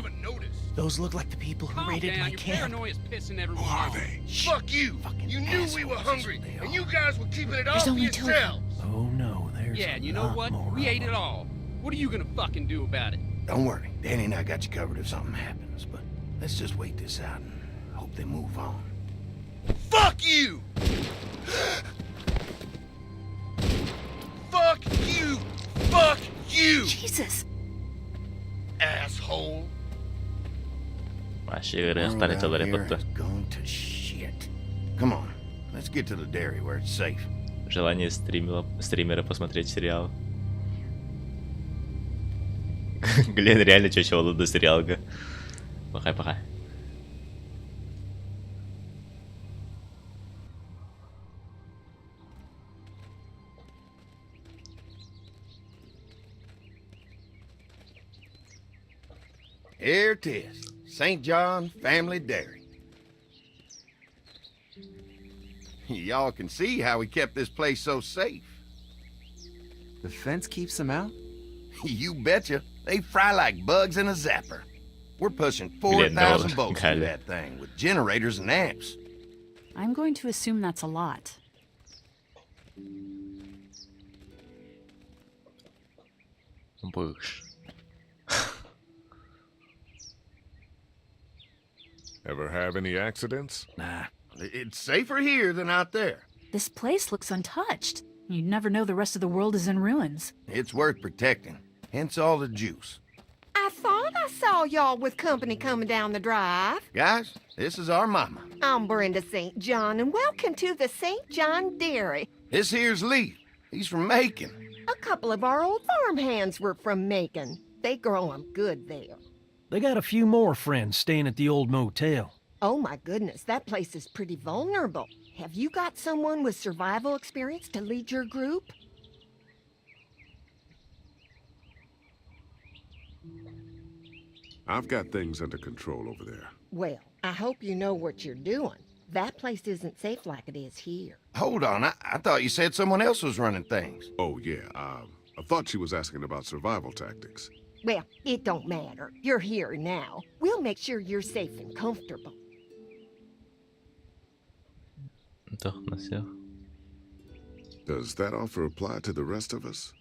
Those look like the people who raided my camp.
Your paranoia's pissing everyone
Who are
off.
they? Fuck you! You knew we were hungry, and you guys were keeping it all for yourselves.
Oh no, there's
Yeah, and you know what? We ate it all. What are you gonna fucking do about it?
Don't worry, Danny and I got you covered if something happens, but let's just wait this out and hope they move on.
Fuck you! Fuck you! Fuck you!
Jesus!
Asshole!
Going to shit. Come on, let's get to the dairy where it's safe.
Желание стримера посмотреть сериал. Глен реально чаще до сериалга. Пока.
Here it is, St. John Family Dairy. Y'all can see how we kept this place so safe.
The fence keeps them out?
You betcha. They fry like bugs in a zapper. We're pushing 4,000 volts through that thing with generators and amps.
I'm going to assume that's a lot.
Ever have any accidents?
Nah. It's safer here than out there.
This place looks untouched. You'd never know the rest of the world is in ruins.
It's worth protecting. Hence all the juice.
I thought I saw y'all with company coming down the drive.
Guys, this is our mama.
I'm Brenda St. John, and welcome to the St. John Dairy.
This here's Lee. He's from Macon.
A couple of our old farm hands were from Macon. They grow 'em good there.
They got a few more friends staying at the old motel.
Oh my goodness, that place is pretty vulnerable. Have you got someone with survival experience to lead your group?
I've got things under control over there.
Well, I hope you know what you're doing. That place isn't safe like it is here.
Hold on, I thought you said someone else was running things.
Oh, yeah, I thought she was asking about survival tactics.
Well, it don't matter. You're here now. We'll make sure you're safe and comfortable.
Does that offer apply to the rest of us?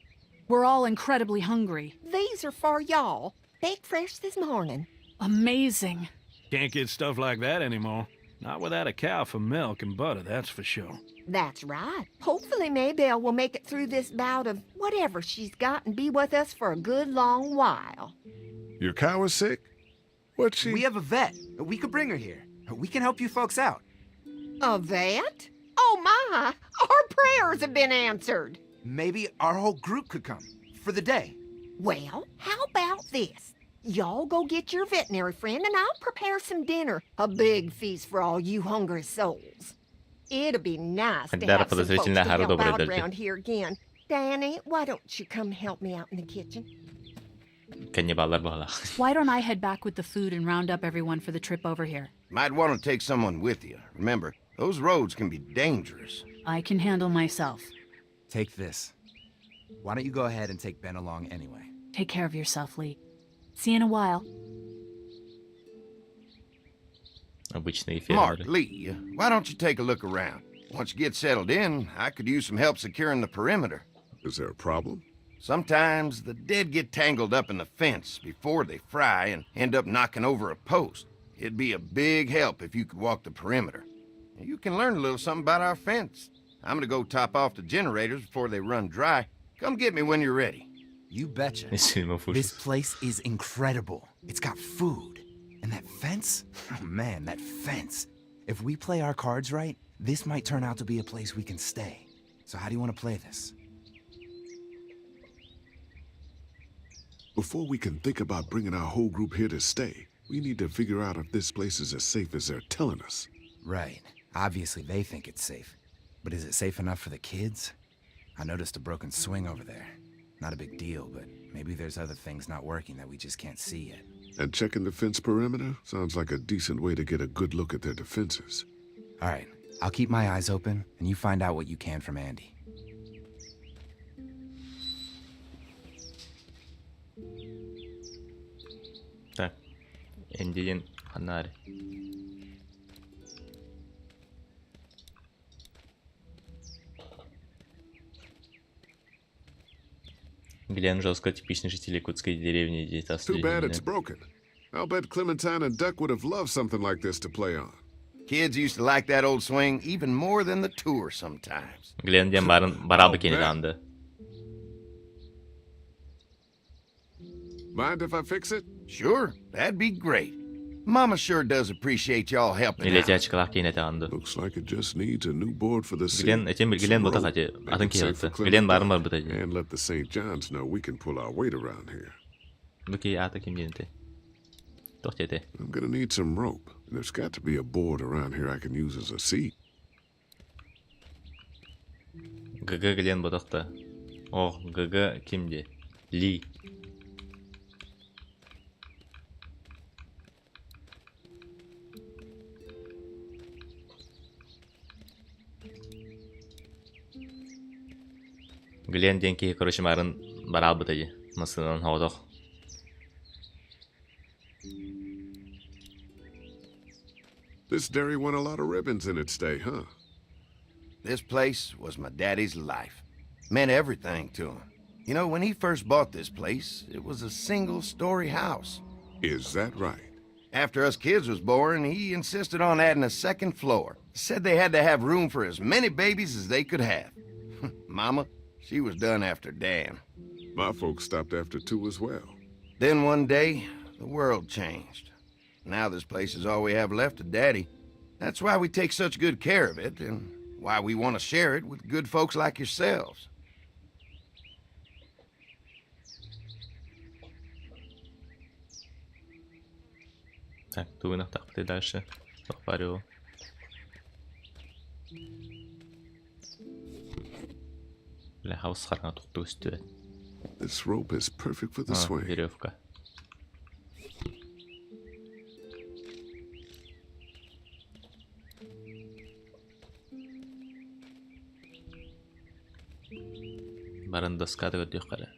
We're all incredibly hungry.
These are for y'all. Baked fresh this morning.
Amazing.
Can't get stuff like that anymore. Not without a cow for milk and butter, that's for sure.
That's right. Hopefully Maybelle will make it through this bout of whatever she's got and be with us for a good long while.
Your cow is sick? What's she...
We have a vet. We could bring her here. We can help you folks out.
A vet? Oh my! Our prayers have been answered.
Maybe our whole group could come. For the day.
Well, how about this? Y'all go get your veterinary friend and I'll prepare some dinner. A big feast for all you hungry souls. It'll be nice to have some folks to help out around here again. Danny, why don't you come help me out in the kitchen?
Why don't I head back with the food and round up everyone for the trip over here?
Might want to take someone with you. Remember, those roads can be dangerous.
I can handle myself.
Take this. Why don't you go ahead and take Ben along anyway?
Take care of yourself, Lee. See you in a while.
Mark, Lee, why don't you take a look around? Once you get settled in, I could use some help securing the perimeter.
Is there a problem?
Sometimes the dead get tangled up in the fence before they fry and end up knocking over a post. It'd be a big help if you could walk the perimeter. You can learn a little something about our fence. I'm gonna go top off the generators before they run dry. Come get me when you're ready.
You betcha. This place is incredible. It's got food. And that fence? Oh man, that fence. If we play our cards right, this might turn out to be a place we can stay. So how do you want to play this?
Before we can think about bringing our whole group here to stay, we need to figure out if this place is as safe as they're telling us.
Right. Obviously they think it's safe. But is it safe enough for the kids? I noticed a broken swing over there. Not a big deal, but maybe there's other things not working that we just can't see yet.
And checking the fence perimeter sounds like a decent way to get a good look at their defenses.
All right. I'll keep my eyes open, and you find out what you can from Andy.
Так, Эндиен фонарь. Глен жестко типичный житель якутской деревни, здесь
Too bad it's broken. I'll bet Clementine and Duck would have loved something like this to play on.
Kids used to like that old swing even more than the tour sometimes.
Глен ден барабы кенеланды.
Mind if I fix it?
Sure, that'd be great. Mama sure does appreciate y'all helping
Или
out.
тячкалар кенете анды.
Looks like it just needs a new board for the seat.
Глен этим Глен бота хати атын киялты. Глен барын бар бутади.
And let the St. John's know we can pull our weight around here.
Буки ата ким денте. Тохтете.
I'm gonna need some rope. And there's got to be a board around here I can use as a seat.
ГГ Глен ботакта. О, ГГ кимде? Ли. Глен деньги, короче, марын барал бутади. Масынын ходох.
This dairy won a lot of ribbons in its day, huh?
This place was my daddy's life. Meant everything to him. You know, when he first bought this place, it was a single-story house.
Is that right?
After us kids was born, he insisted on adding a second floor. Said they had to have room for as many babies as they could have. Mama, she was done after Dan.
My folks stopped after 2 as well.
Then one day, the world changed. Now this place is all we have left of Daddy. That's why we take such good care of it, and why we want to share it with good folks like yourselves.
Так, тувинах так пойти дальше. Парю. Бля, хаус харна тут устует.
This rope is perfect for the swing.
Веревка. Барын доска да өтөй кара.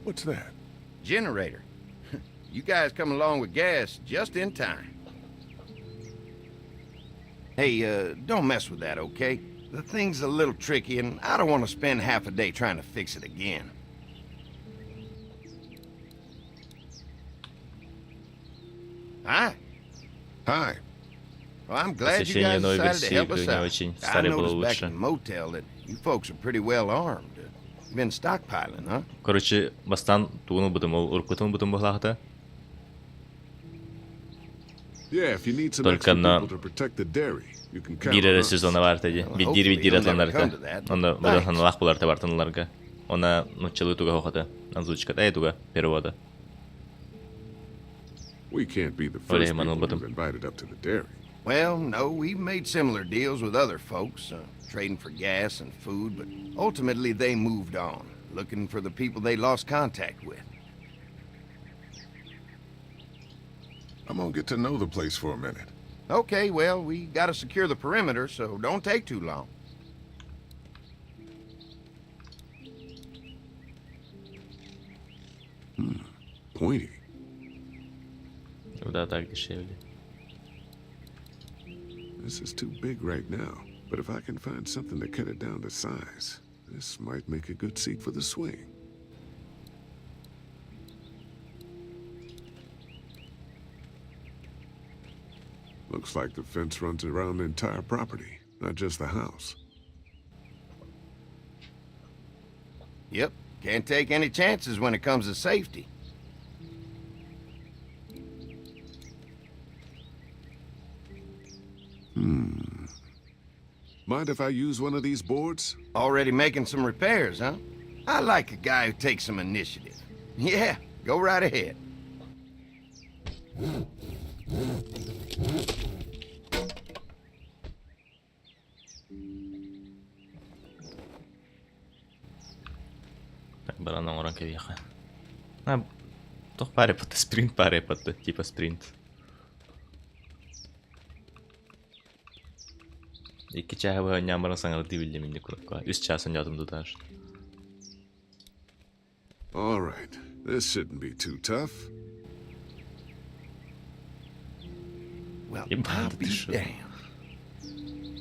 What's that?
Generator. You guys come along with gas just in time. Hey, don't mess with that, okay? The thing's a little tricky, and I don't want to spend half a day trying to fix it again. Hi.
Hi.
Well, I'm glad you guys decided to help us out. I noticed back in the motel that you folks are pretty well armed. Been stockpiling, huh?
Короче, бастан туunu будum ol уруккутун будum бахлахта.
Yeah, if you need some extra people to protect the dairy, you can count on
Бирер
us.
сезона бар тади. Бидир атланарга. Онда бодан лах булар табартынларга. Она ночелы туга хохата. Озвучка да туга перевода.
We can't be the first people who've invited up to the dairy.
Well, no, we've made similar deals with other folks, trading for gas and food, but ultimately they moved on, looking for the people they lost contact with.
I'm gonna get to know the place for a minute.
Okay, well, we gotta secure the perimeter, so don't take too long.
Pointy.
Да, так дешевле.
This is too big right now, but if I can find something to cut it down to size. This might make a good seat for the swing. Looks like the fence runs around the entire property, not just the house.
Yep, can't take any chances when it comes to safety.
Mind if I use one of these boards?
Already making some repairs, huh? I like a guy who takes some initiative. Yeah, go right ahead.
Так, барана оранка веха. Toch pare poate sprint, pare poate tipa sprint. İki çağı bu nyambaran sangalı dibildim indi kulakla. Üst çağısın yadım tutar.
All right, this shouldn't be too tough.
Well, I'll be damned.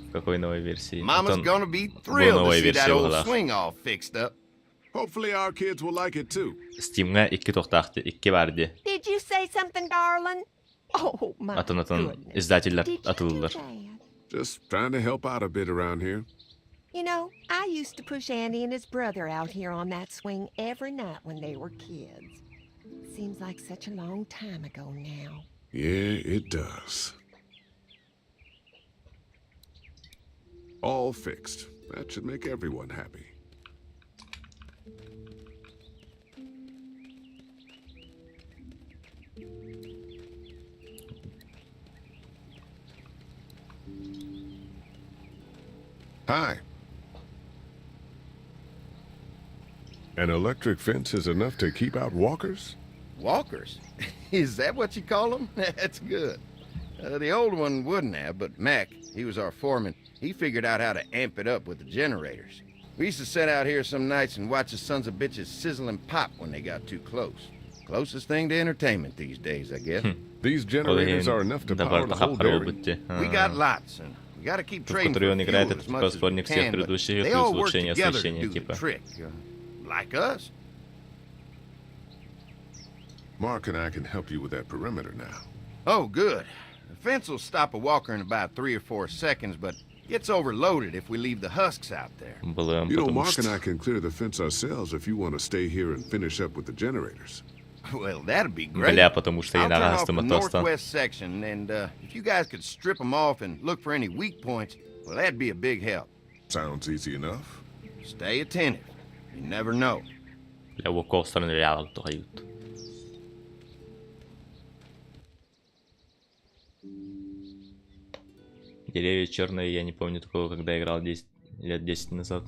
В какой новой версии?
Mama's gonna be thrilled to see that old swing all fixed up.
Hopefully our kids will like it too.
Steam'e 2 toxtaxtı, 2 verdi.
Did you say something, darling? Oh my
Atın izdatiler atıldılar.
Just trying to help out a bit around here.
You know, I used to push Andy and his brother out here on that swing every night when they were kids. Seems like such a long time ago now.
Yeah, it does. All fixed. That should make everyone happy. Hi. An electric fence is enough to keep out walkers?
Walkers? Is that what you call them? That's good. The old one wouldn't have, but Mac, he was our foreman, he figured out how to amp it up with the generators. We used to sit out here some nights and watch the sons of bitches sizzle and pop when they got too close. Closest thing to entertainment these days, I guess.
These generators are enough to power the whole dairy.
We got lots, and we gotta keep trading for fuel as much as we can, but they all work together to do the trick, like us.
Mark and I can help you with that perimeter now.
Oh, good. The fence will stop a walker in about 3 or 4 seconds, but gets overloaded if we leave the husks out there.
You know, Mark and I can clear the fence ourselves if you want to stay here and finish up with the generators.
Well, that'd be great. I'll turn off the northwest section, and if you guys could strip them off and look for any weak points, well, that'd be a big help.
Sounds easy enough.
Stay attentive. You never know.
Деревья черные, я не помню такого, когда играл 10 лет 10 назад.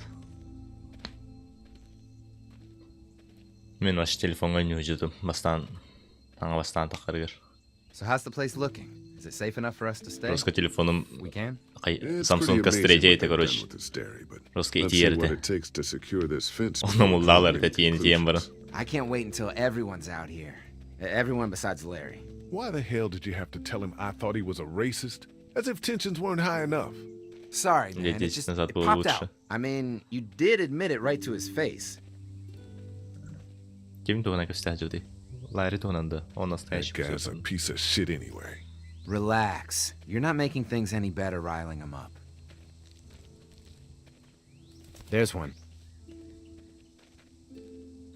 Мен ваш телефонга не уйдем, бастан тахаргер.
So how's the place looking? Is it safe enough for us to stay?
Просто телефоном
We can.
Samsung кастрейдейте, короче. Просто идти ерде. Он муллалар тетиен тиембара.
I can't wait until everyone's out here. Everyone besides Larry.
Why the hell did you have to tell him I thought he was a racist? As if tensions weren't high enough.
Sorry, man. It popped out. I mean, you did admit it right to his face.
Kim tuona gösterdi? Larry tuonanda. On
That guy's a piece of shit anyway.
Relax. You're not making things any better riling him up. There's one.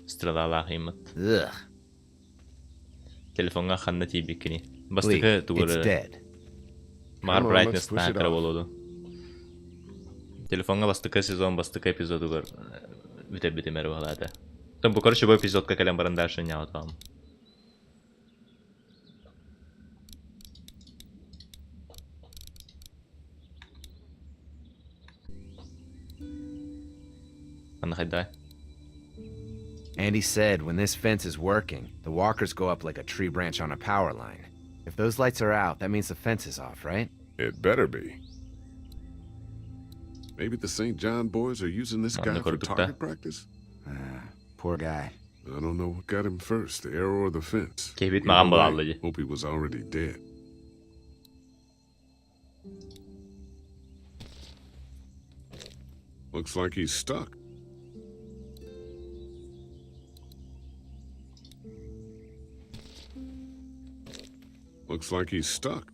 Stralala himmet.
Ugh.
Telefonga xanna tibikini. Bastıkı
It's dead.
Mar brightness nakra bolodu. Telefonga bastıkı sezon bastıkı epizodu var. Bite mervalada. Там короче бой эпизод как элем барандаш няо там.
Andy said when this fence is working, the walkers go up like a tree branch on a power line. If those lights are out, that means the fence is off, right?
It better be. Maybe the St. John boys are using this guy for target practice?
Poor guy.
I don't know what got him first, the arrow or the fence. Hope he was already dead. Looks like he's stuck. Looks like he's stuck.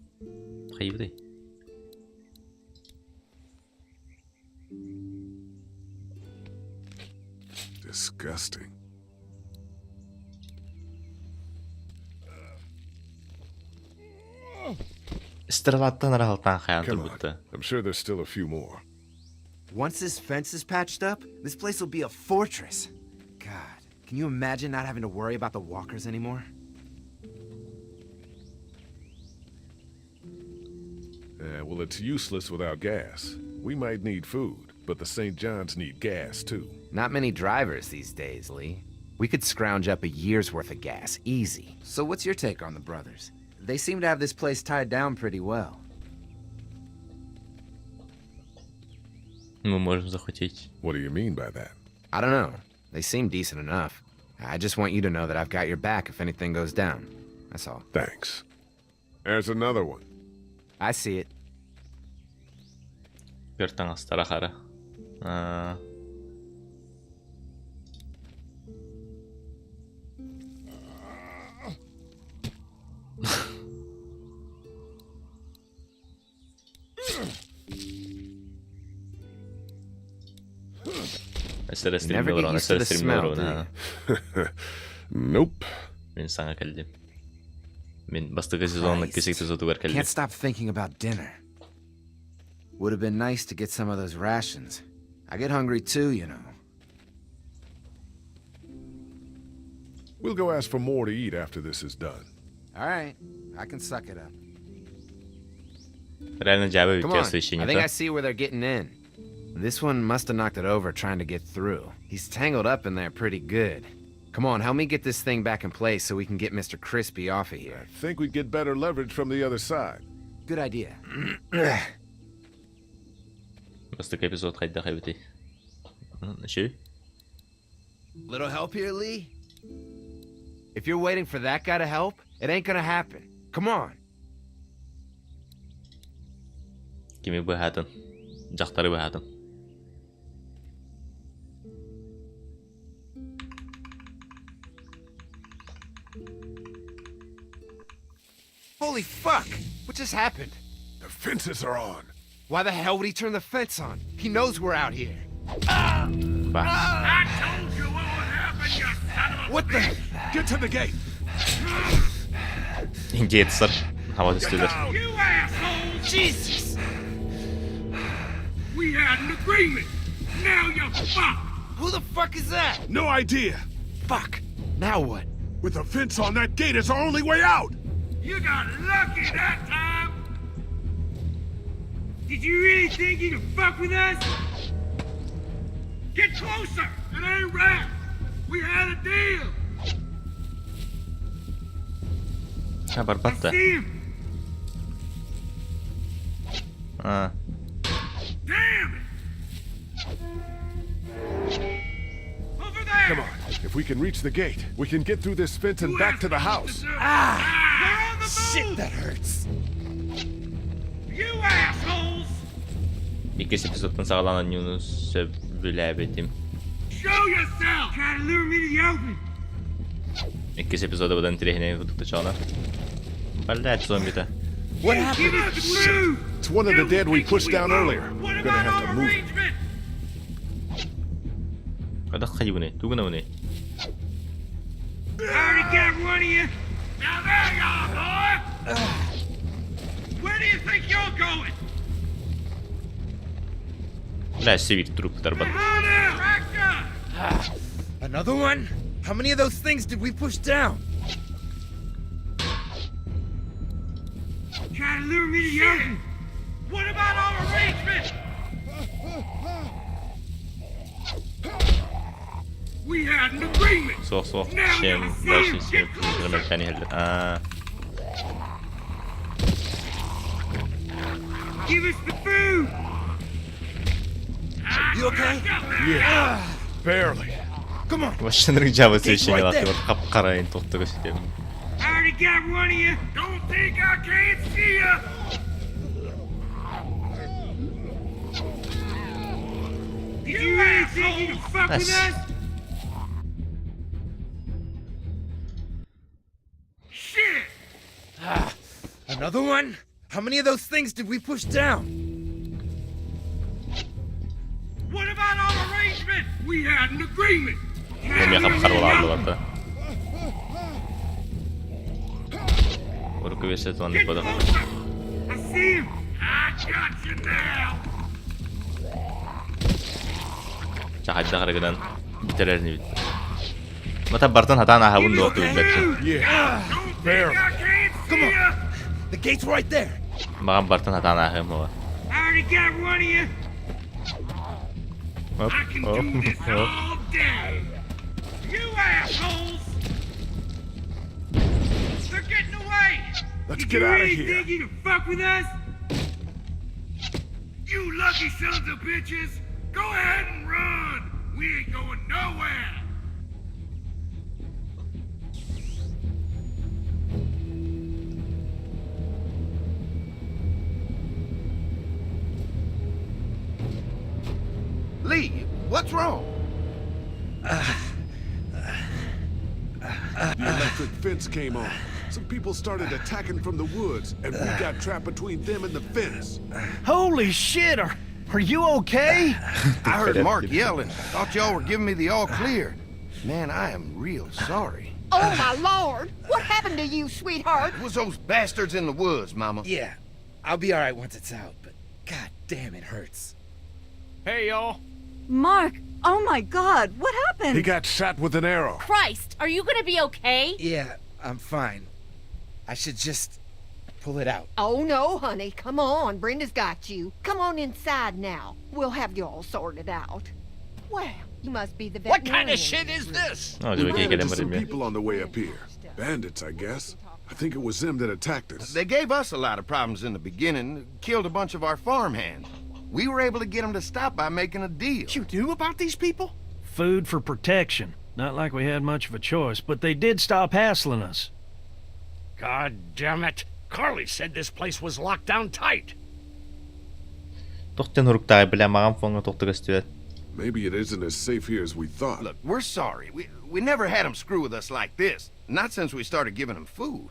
Disgusting.
Come on.
I'm sure there's still a few more.
Once this fence is patched up, this place will be a fortress. God, can you imagine not having to worry about the walkers anymore?
Yeah, well, it's useless without gas. We might need food, but the St. John's need gas, too.
Not many drivers these days, Lee. We could scrounge up a year's worth of gas, easy. So what's your take on the brothers? They seem to have this place tied down pretty well.
What do you mean by that?
I don't know. They seem decent enough. I just want you to know that I've got your back if anything goes down. That's all.
Thanks. There's another one.
I see it.
Never get used to the smell, do you?
Nope.
Can't
stop thinking about dinner. Would have been nice to get some of those rations. I get hungry too, you know.
We'll go ask for more to eat after this is done.
All right, I can suck it up.
Come on,
I think I see where they're getting in. This one must have knocked it over trying to get through. He's tangled up in there pretty good. Come on, help me get this thing back in place so we can get Mr. Crispy off of here.
I think we'd get better leverage from the other side.
Good idea. Little help here, Lee? If you're waiting for that guy to help, it ain't gonna happen. Come on.
Kimi bu hatun. Jaqtari bu hatun.
Holy fuck! What just happened?
The fences are on.
Why the hell would he turn the fence on? He knows we're out here.
I told you what would happen, you son of a
What the?
Get to the gate.
Gate, sir. Hava üstüdür.
You asshole!
Jesus!
We had an agreement. Now you're fucked.
Who the fuck is that?
No idea.
Fuck. Now what?
With a fence on that gate, it's our only way out.
You got lucky that time! Did you really think you could fuck with us? Get closer! It ain't right! We had a deal!
Ha, barbatta.
I see him!
Ah.
Damn it! Over there!
Come on. If we can reach the gate, we can get through this fence and back to the house.
Shit, that hurts.
You assholes!
İkisi episodun sağlanan Yunus bilemedim.
Show yourself! Try to lure me to the open.
İkisi episoda buradan trehine tuttu çağlar. Ballet zombide.
What happened?
It's one of the dead we pushed down earlier. We're gonna have to move it.
Kada khayune, tuguna ne?
I already got one of you. Now there you are, boy! Where do you think you're going?
La sivil trup darbat.
Another one? How many of those things did we push down?
Try to lure me to the open. What about our arrangement? We had an agreement.
So. Shem, dashing shem. Mekani helde.
Give us the food.
You okay?
Yeah. Barely.
Come on.
Baştan rica etmişim ya da kapkarayın tuttu işte.
I already got one of you. Don't think I can't see you. Did you really think you could fuck with us? Shit!
Another one? How many of those things did we push down?
What about our arrangement? We had an agreement.
Урукку вешает вон
Get
подох.
closer. I see him. I got you now.
Чахад дахарагдан битерерни бит. Мата бартан хатана хавун докту бит.
Yeah. There. Come on. The gate's right there.
Маган бартан хатана хам ова.
I already got one of you.
Оп,
I can do this all day. You assholes. They're getting away.
Let's
Did
get
you
out of
really
here.
think you can fuck with us? You lucky sons of bitches. Go ahead and run. We ain't going nowhere.
Lee, what's wrong?
The electric fence came on. Some people started attacking from the woods, and we got trapped between them and the fence.
Holy shit, are you okay?
I heard Mark yelling. Thought y'all were giving me the all clear. Man, I am real sorry.
Oh, my Lord! What happened to you, sweetheart?
It was those bastards in the woods, Mama.
Yeah, I'll be alright once it's out, but god damn, it hurts.
Hey, y'all.
Mark, oh my god, what happened?
He got shot with an arrow.
Christ, are you gonna be okay?
Yeah, I'm fine. I should just pull it out.
Oh, no, honey. Come on. Brenda's got you. Come on inside now. We'll have you all sorted out. Well, you must be the veterinarian.
What kind of shit is this?
Oh,
We
we can't
ran
get
into
him
some
with
people on the way up here. Bandits, I guess. I think it was them that attacked us.
They gave us a lot of problems in the beginning. Killed a bunch of our farmhands. We were able to get them to stop by making a deal.
You knew about these people? Food for protection. Not like we had much of a choice, but they did stop hassling us.
God damn it. Carly said this place was locked down tight.
Tohtun huruktai bila magam fonga tohtugastyat.
Maybe it isn't as safe here as we thought.
Look, we're sorry. We never had them screw with us like this. Not since we started giving them food.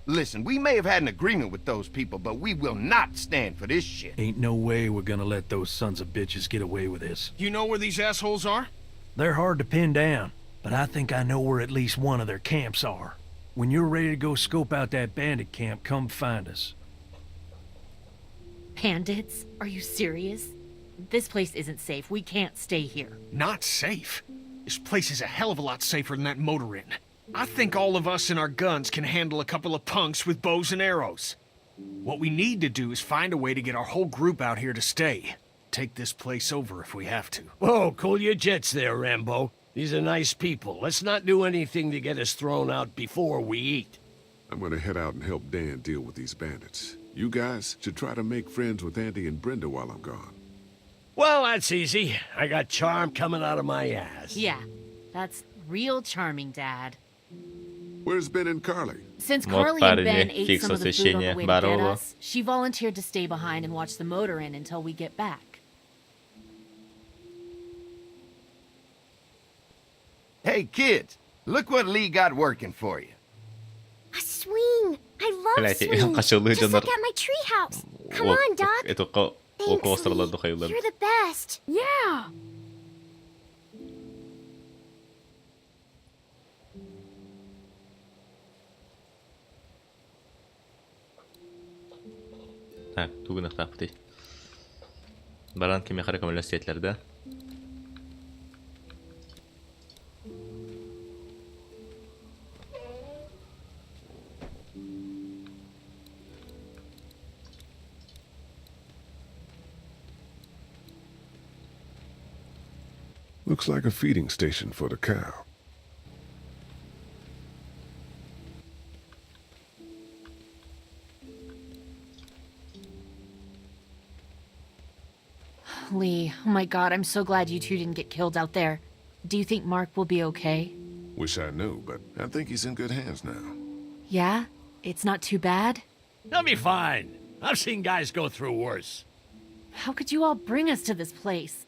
Listen, we may have had an agreement with those people, but we will not stand for this shit.
Ain't no way we're gonna let those sons of bitches get away with this.
You know where these assholes are?
They're hard to pin down, but I think I know where at least one of their camps are. When you're ready to go scope out that bandit camp, come find us.
Bandits? Are you serious? This place isn't safe. We can't stay here.
Not safe? This place is a hell of a lot safer than that motor inn. I think all of us and our guns can handle a couple of punks with bows and arrows. What we need to do is find a way to get our whole group out here to stay. Take this place over if we have to.
Whoa, cool your jets there, Rambo. These are nice people. Let's not do anything to get us thrown out before we eat.
I'm gonna head out and help Dan deal with these bandits. You guys should try to make friends with Andy and Brenda while I'm gone.
Well, that's easy. I got charm coming out of my ass.
Yeah, that's real charming, Dad.
Where's Ben and Carly?
Since Carly and Ben ate some of the food on the way to get us, she volunteered to stay behind and watch the motor inn until we get back.
Hey, kids, look what Lee got working for you.
A swing. I love swings. Just look at my treehouse. Come on, Doc. Thanks, Lee. You're the best.
Yeah.
Tak, tuguna tapti. Baran kim yakara kamera setlerde.
Looks like a feeding station for the cow.
Lee, oh my god, I'm so glad you two didn't get killed out there. Do you think Mark will be okay?
Wish I knew, but I think he's in good hands now.
Yeah? It's not too bad?
He'll be fine. I've seen guys go through worse.
How could you all bring us to this place?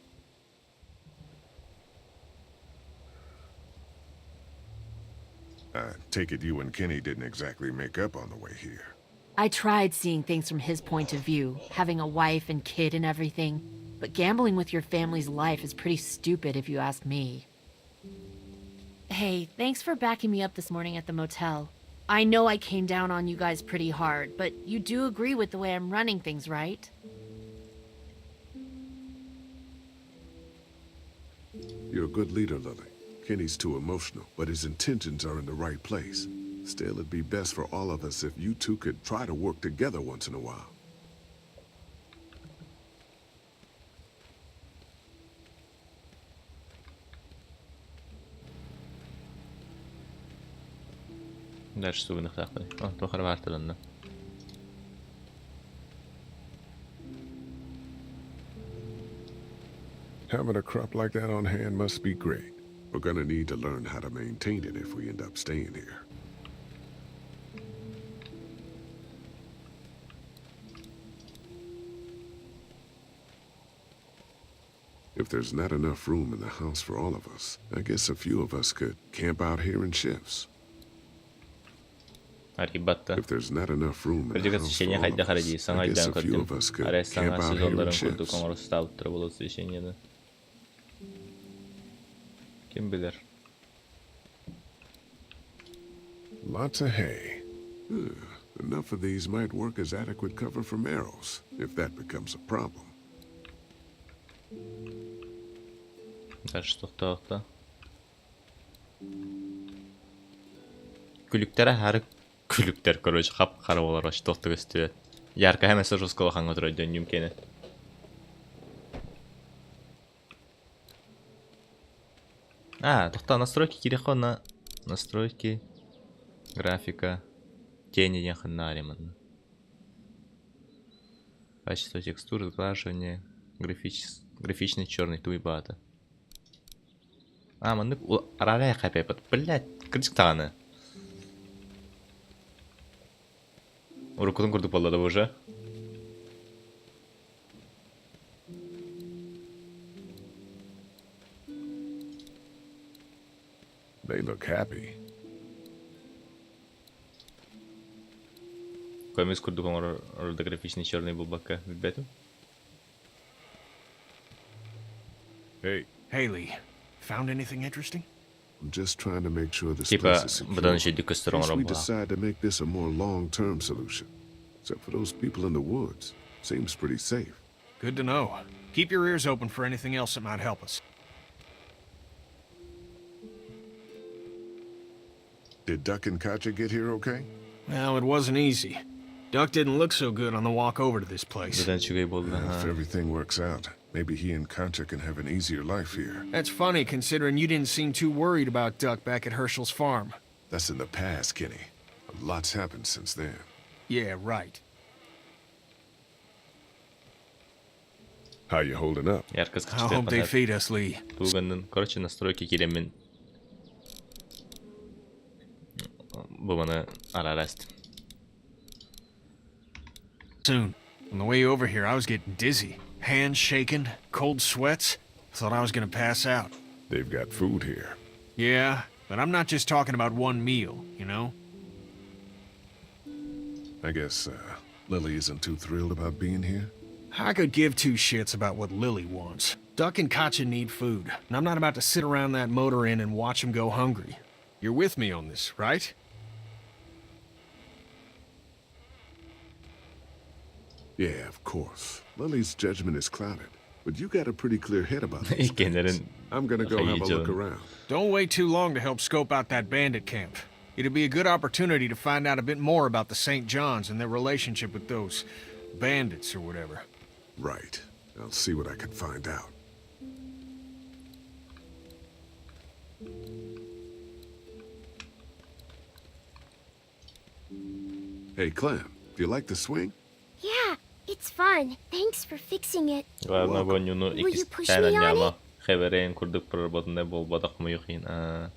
I take it you and Kenny didn't exactly make up on the way here.
I tried seeing things from his point of view, having a wife and kid and everything, but gambling with your family's life is pretty stupid if you ask me. Hey, thanks for backing me up this morning at the motel. I know I came down on you guys pretty hard, but you do agree with the way I'm running things, right?
You're a good leader, Lily. Kenny's too emotional, but his intentions are in the right place. Still, it'd be best for all of us if you two could try to work together once in a while.
Дальше сюда нахлахали. О, то харварта ланна.
Having a crop like that on hand must be great. We're gonna need to learn how to maintain it if we end up staying here. If there's not enough room in the house for all of us, I guess a few of us could camp out here in shifts. If there's not enough room in the house for all of us, I guess a few of us could camp out here in shifts.
Kim bilir?
Lots of hay. Enough of these might work as adequate cover from arrows, if that becomes a problem.
Дальше тоқтаақта. Күліктері әрі күліктер, короче, қап-қары олар ашы тоқтық өстіет. Ярка әмесі жоспалы қанға тұрайды дүмкені. Тоқта настройки керек қона. Настройки, графика, тени ден қынна аремын. Качество текстур, сглаживание, графичный черный туйбата. Мындык арарая қапайпыт. Блядь, критик тағаны. Уруккудун курдук болду уже.
They look happy.
Комис курдукон орда графичный черный был бака. Билбетим?
Hey, Haley. Found anything interesting?
I'm just trying to make sure this place is secure. In case we decide to make this a more long-term solution. Except for those people in the woods. Seems pretty safe.
Good to know. Keep your ears open for anything else that might help us.
Did Duck and Katja get here okay?
Well, it wasn't easy. Duck didn't look so good on the walk over to this place.
If everything works out, maybe he and Katja can have an easier life here.
That's funny, considering you didn't seem too worried about Duck back at Herschel's farm.
That's in the past, Kenny. A lot's happened since then.
Yeah, right.
How you holding up?
I hope they feed us, Lee.
Короче, настройки керемин. Буманы арараст.
Soon. On the way over here, I was getting dizzy. Hands shaking, cold sweats. Thought I was gonna pass out.
They've got food here.
Yeah, but I'm not just talking about one meal, you know?
I guess, Lily isn't too thrilled about being here?
I could give two shits about what Lily wants. Duck and Katja need food, and I'm not about to sit around that motor inn and watch them go hungry. You're with me on this, right?
Yeah, of course. Lily's judgment is clouded, but you got a pretty clear head about this. I'm gonna go have a look around.
Don't wait too long to help scope out that bandit camp. It'd be a good opportunity to find out a bit more about the St. John's and their relationship with those bandits or whatever.
Right. I'll see what I can find out. Hey, Clem, do you like the swing?
Yeah, it's fun. Thanks for fixing it.
Will you push me on it?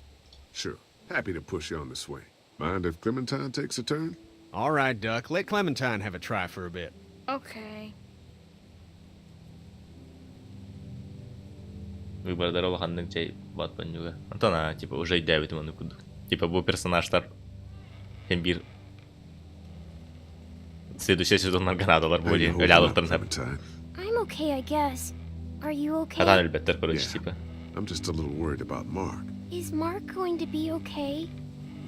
Sure. Happy to push you on the swing. Mind if Clementine takes a turn?
All right, Duck. Let Clementine have a try for a bit.
Okay.
Выбордар ол ханнык жай батпан juga. Антона, типа, уже идея маны курдук. Типа, бу персонаждар hem bir следующий сезон Аргонавталар будет галялыктан сап.
I'm okay, I guess. Are you okay?
Хатан элбеттер короче типа.
I'm just a little worried about Mark.
Is Mark going to be okay?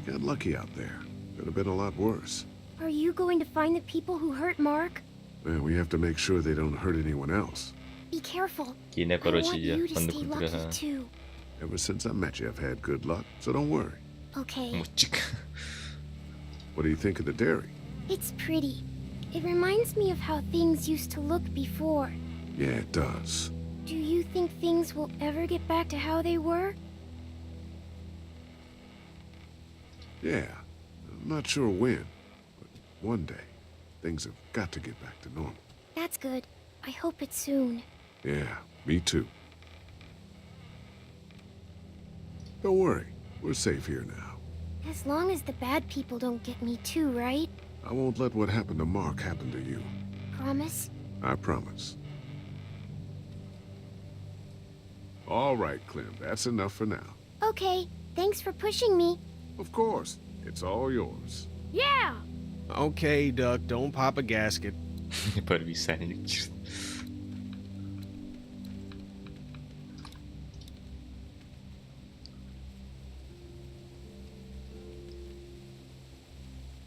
You got lucky out there. Could have been a lot worse.
Are you going to find the people who hurt Mark?
Well, we have to make sure they don't hurt anyone else.
Be careful.
Кине
I
короче
want
я
you to stay
фандык
lucky
утуга.
too.
Ever since I met you, I've had good luck, so don't worry.
Okay.
Мучик.
What do you think of the dairy?
It's pretty. It reminds me of how things used to look before.
Yeah, it does.
Do you think things will ever get back to how they were?
Yeah. I'm not sure when, but one day, things have got to get back to normal.
That's good. I hope it's soon.
Yeah, me too. Don't worry. We're safe here now.
As long as the bad people don't get me too, right?
I won't let what happened to Mark happen to you.
Promise?
I promise. All right, Clem. That's enough for now.
Okay. Thanks for pushing me.
Of course. It's all yours.
Yeah!
Okay, Duck, don't pop a gasket.
Порви сальник.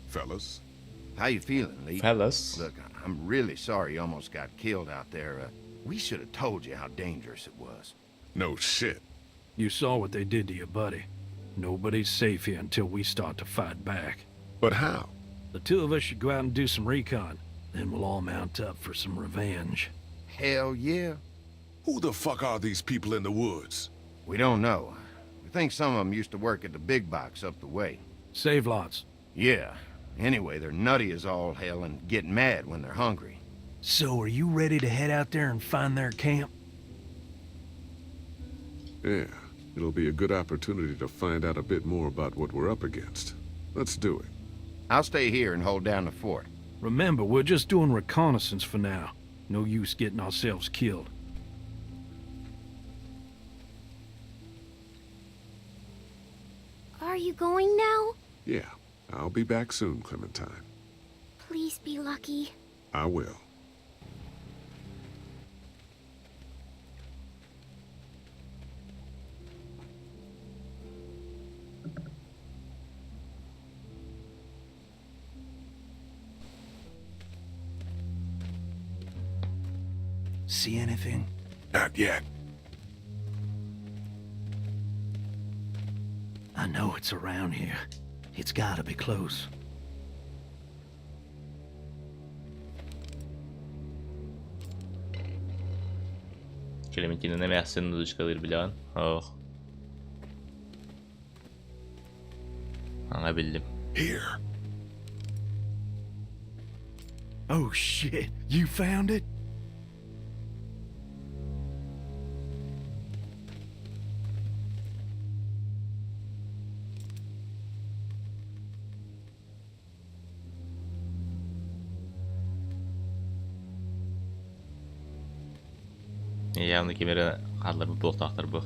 Fellas.
How you feeling, Lee?
Fellas.
Look, I'm really sorry you almost got killed out there. We should have told you how dangerous it was.
No shit.
You saw what they did to your buddy. Nobody's safe here until we start to fight back.
But how?
The two of us should go out and do some recon. Then we'll all mount up for some revenge.
Hell yeah.
Who the fuck are these people in the woods?
We don't know. We think some of them used to work at the big box up the way.
Save lots.
Yeah. Anyway, they're nutty as all hell and get mad when they're hungry.
So, are you ready to head out there and find their camp?
Yeah. It'll be a good opportunity to find out a bit more about what we're up against. Let's do it.
I'll stay here and hold down the fort.
Remember, we're just doing reconnaissance for now. No use getting ourselves killed.
Are you going now?
Yeah. I'll be back soon, Clementine.
Please be lucky.
I will.
See anything?
Not yet.
I know it's around here. It's gotta be close.
Clementine nem yaxsın duduşkaları bilen. Oh. Ana bildim.
Here.
Oh shit, you found it?
Явно кемере карлар bu блоктактар bu.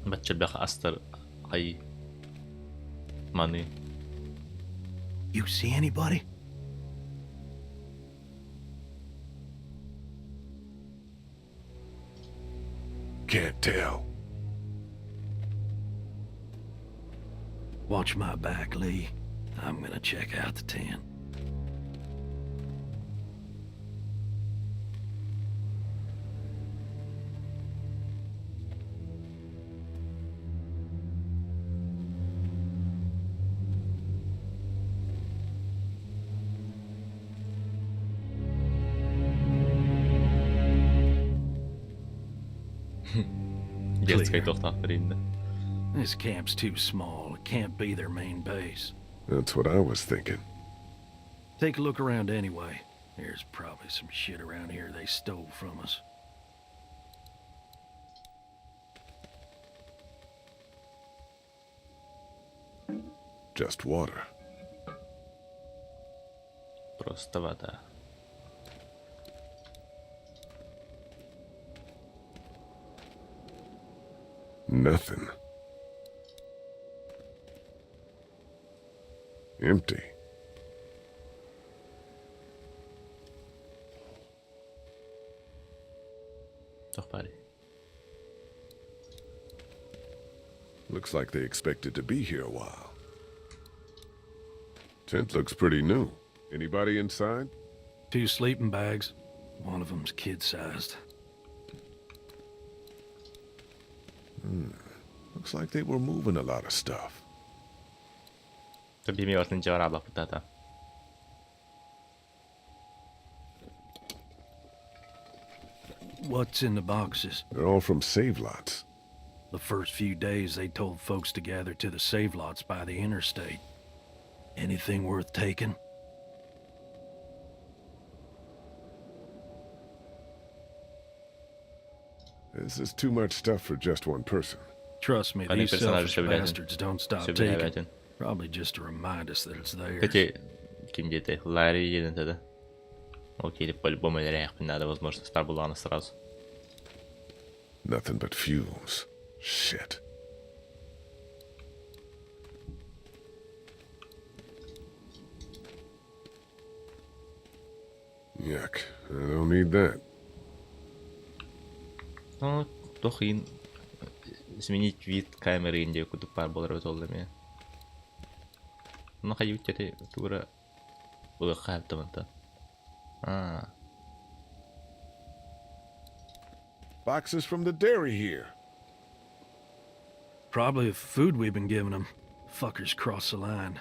Бачча бах астар ай money.
You see anybody?
Can't tell.
Watch my back, Lee. I'm gonna check out the tent. This camp's too small. It can't be their main base.
That's what I was thinking.
Take a look around anyway. There's probably some shit around here they stole from us.
Just water.
Просто вода.
Nothing. Empty. Looks like they expected to be here a while. Tent looks pretty new. Anybody inside?
2 sleeping bags. One of them's kid-sized.
Looks like they were moving a lot of stuff.
What's in the boxes?
They're all from save lots.
The first few days they told folks to gather to the save lots by the interstate. Anything worth taking?
This is too much stuff for just one person.
Trust me, these selfish bastards don't stop taking. Probably just to remind us that it's theirs.
Киндите Ларри еден тогда. Окей, по-любому реально надо возможность Старбулана сразу.
Nothing but fumes. Shit. Yuck. I don't need that.
Ну, toch изменить вид камеры Индии куда пар был разолдами. Ну, ходить теперь тура было хабтом-то.
Boxes from the dairy here.
Probably the food we've been giving them. Fuckers cross the line.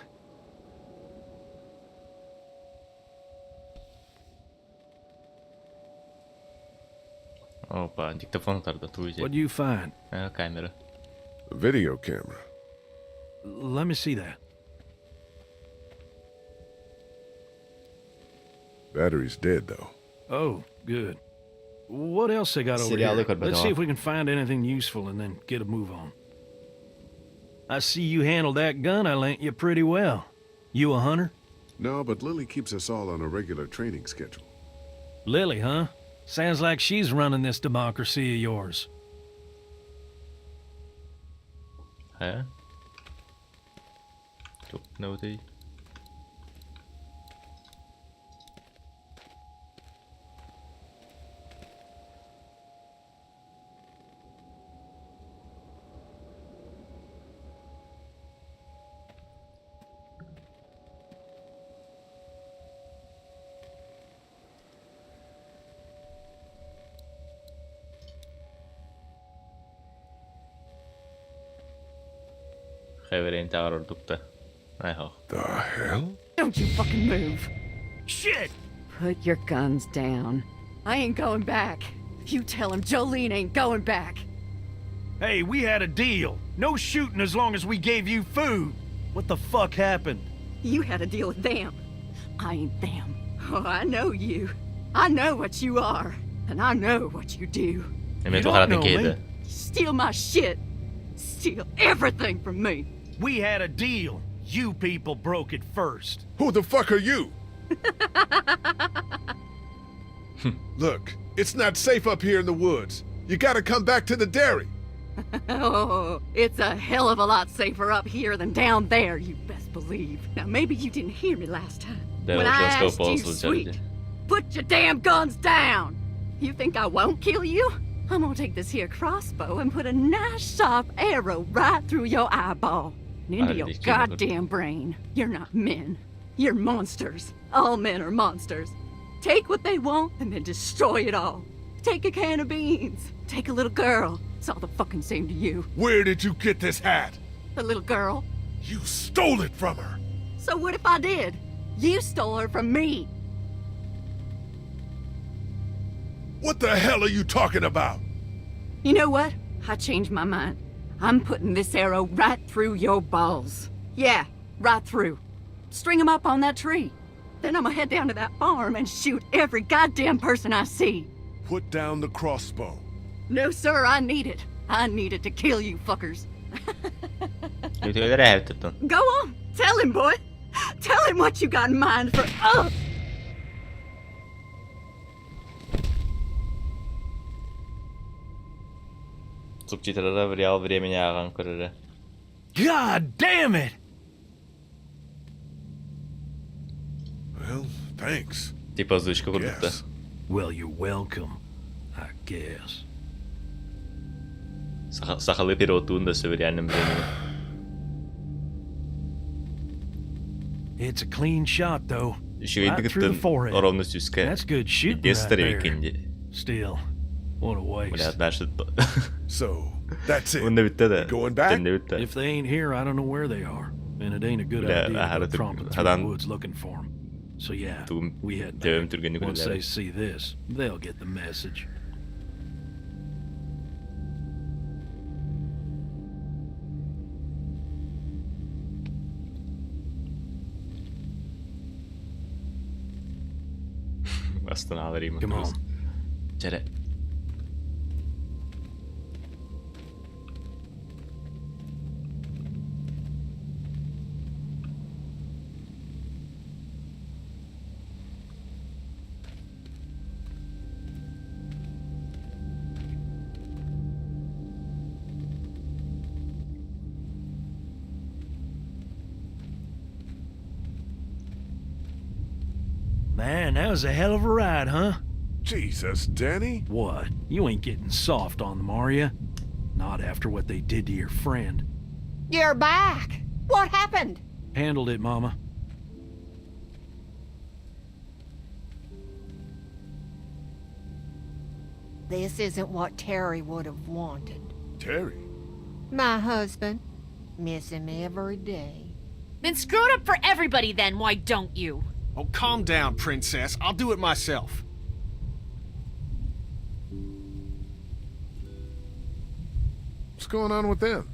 Опа, диктофон тогда туйте.
What do you find?
Камера.
A video camera.
Let me see that.
Battery's dead though.
Oh, good. What else they got over here? Let's see if we can find anything useful and then get a move on. I see you handled that gun I lent you pretty well. You a hunter?
No, but Lily keeps us all on a regular training schedule.
Lily, huh? Sounds like she's running this democracy of yours.
Huh? No, they.
The hell?
Don't you fucking move. Shit! Put your guns down. I ain't going back. You tell him Jolene ain't going back.
Hey, we had a deal. No shooting as long as we gave you food. What the fuck happened?
You had a deal with them. I ain't them. Oh, I know you. I know what you are. And I know what you do.
You don't know me.
Steal my shit. Steal everything from me.
We had a deal. You people broke it first.
Who the fuck are you? Look, it's not safe up here in the woods. You gotta come back to the dairy.
Oh, it's a hell of a lot safer up here than down there, you best believe. Now, maybe you didn't hear me last time. When I asked you, sweet, put your damn guns down. You think I won't kill you? I'm gonna take this here crossbow and put a nice sharp arrow right through your eyeball and into your goddamn brain. You're not men. You're monsters. All men are monsters. Take what they want and then destroy it all. Take a can of beans. Take a little girl. It's all the fucking same to you.
Where did you get this hat?
The little girl.
You stole it from her.
So what if I did? You stole her from me.
What the hell are you talking about?
You know what? I changed my mind. I'm putting this arrow right through your balls. Yeah, right through. String them up on that tree. Then I'm gonna head down to that farm and shoot every goddamn person I see.
Put down the crossbow.
No, sir, I need it. I need it to kill you fuckers. Go on, tell him, boy. Tell him what you got in mind for...
Субтитры в реал времени аған көрірі.
God damn it!
Well, thanks.
Типа озвучка курдукта.
Well, you're welcome, I guess.
Сахалыы пиротуунда сөверянным времени.
It's a clean shot, though.
Right through the forehead.
That's good shooting right there. Still, what a waste.
So, that's it. You're going back?
If they ain't here, I don't know where they are. And it ain't a good idea to go tromping through the woods looking for them. So yeah, we head back. Once they see this, they'll get the message. Come on.
Get it.
Man, that was a hell of a ride, huh?
Jesus, Danny.
What? You ain't getting soft on them, are you? Not after what they did to your friend.
You're back. What happened?
Handled it, Mama.
This isn't what Terry would have wanted.
Terry?
My husband. Miss him every day.
Then screw it up for everybody then, why don't you?
Oh, calm down, princess. I'll do it myself.
What's going on with them?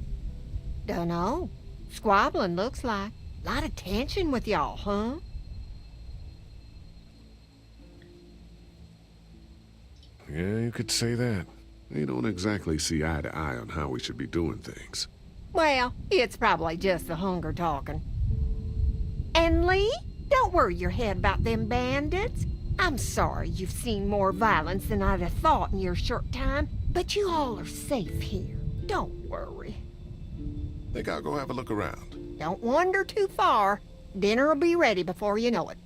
Dunno. Squabbling, looks like. Lot of tension with y'all, huh?
Yeah, you could say that. They don't exactly see eye to eye on how we should be doing things.
Well, it's probably just the hunger talking. And Lee? Don't worry your head about them bandits. I'm sorry you've seen more violence than I'd have thought in your short time, but you all are safe here. Don't worry.
Think I'll go have a look around.
Don't wander too far. Dinner'll be ready before you know it.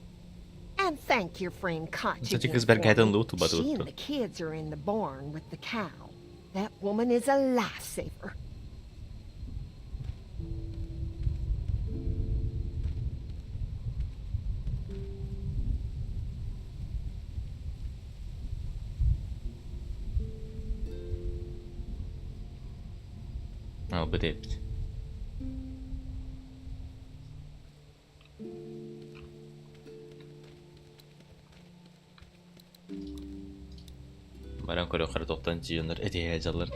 And thank your friend Kachi. She and the kids are in the barn with the cow. That woman is a lifesaver.
بدأت Баран көрі қыры тоқтан жиыныр әдейі әжалыр.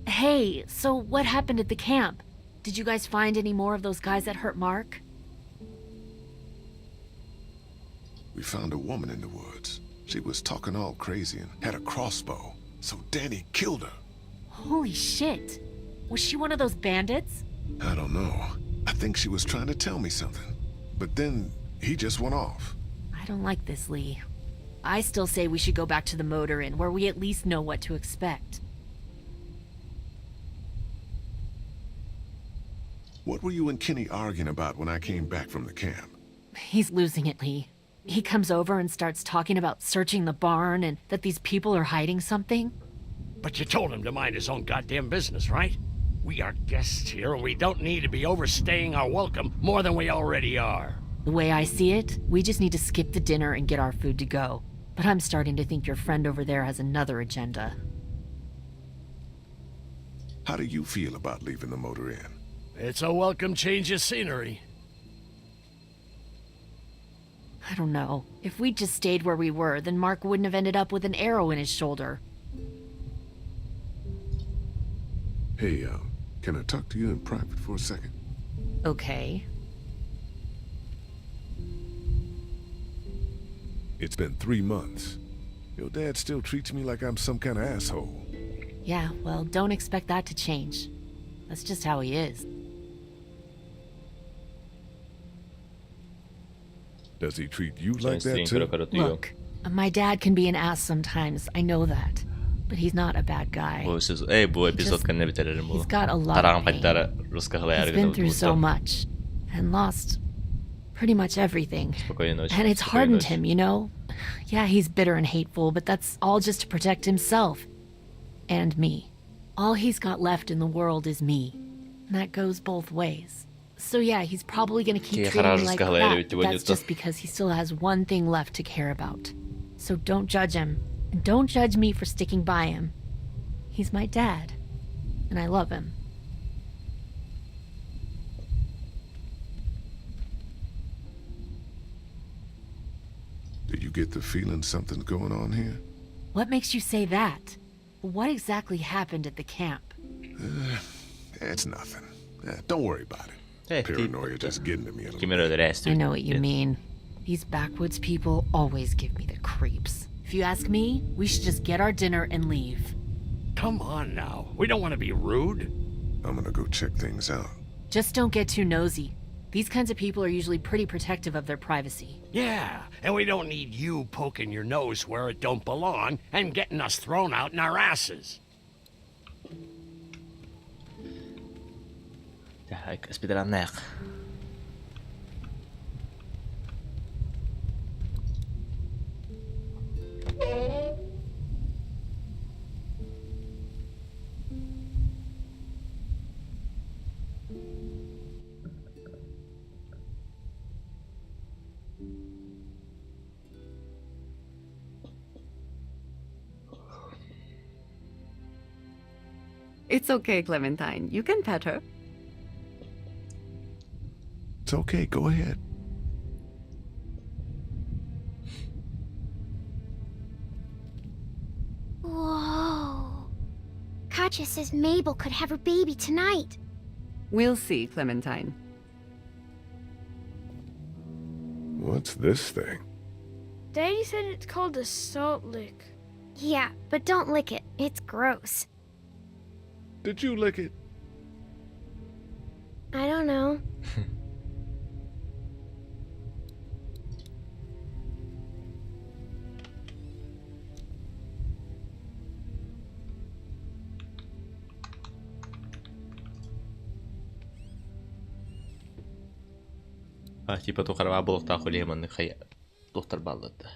Hey, so what happened at the camp? Did you guys find any more of those guys that hurt Mark?
We found a woman in the woods. She was talking all crazy and had a crossbow, so Danny killed her.
Holy shit. Was she one of those bandits?
I don't know. I think she was trying to tell me something. But then he just went off.
I don't like this, Lee. I still say we should go back to the motor inn, where we at least know what to expect.
What were you and Kenny arguing about when I came back from the camp?
He's losing it, Lee. He comes over and starts talking about searching the barn and that these people are hiding something.
But you told him to mind his own goddamn business, right? We are guests here and we don't need to be overstaying our welcome more than we already are.
The way I see it, we just need to skip the dinner and get our food to go. But I'm starting to think your friend over there has another agenda.
How do you feel about leaving the motor inn?
It's a welcome change of scenery.
I don't know. If we'd just stayed where we were, then Mark wouldn't have ended up with an arrow in his shoulder.
Hey, can I talk to you in private for a second?
Okay.
It's been 3 months. Your dad still treats me like I'm some kind of asshole.
Yeah, well, don't expect that to change. That's just how he is.
Does he treat you like that too?
Look, My dad can be an ass sometimes, I know that. But he's not a bad guy. He's got a lot of pain. He's been through so much. And lost pretty much everything. And it's hardened him, you know? Yeah, he's bitter and hateful, but that's all just to protect himself. And me. All he's got left in the world is me. And that goes both ways. So yeah, he's probably gonna keep treating me like that, but that's just because he still has one thing left to care about. So don't judge him. And don't judge me for sticking by him. He's my dad. And I love him.
Do you get the feeling something's going on here?
What makes you say that? What exactly happened at the camp?
It's nothing. Don't worry about it. Paranoia just getting to me a little bit.
I know what you mean. These backwoods people always give me the creeps. If you ask me, we should just get our dinner and leave.
Come on now. We don't want to be rude.
I'm gonna go check things out.
Just don't get too nosy. These kinds of people are usually pretty protective of their privacy.
Yeah, and we don't need you poking your nose where it don't belong and getting us thrown out in our asses.
It's okay, Clementine. You can pet her.
It's okay, go ahead.
Whoa. Katja says Mabel could have her baby tonight.
We'll see, Clementine.
What's this thing?
Daddy said it's called a salt lick.
Yeah, but don't lick it. It's gross.
Did you lick it?
I don't know.
Типа тухарга болукта хулеманны хая доктор баллады.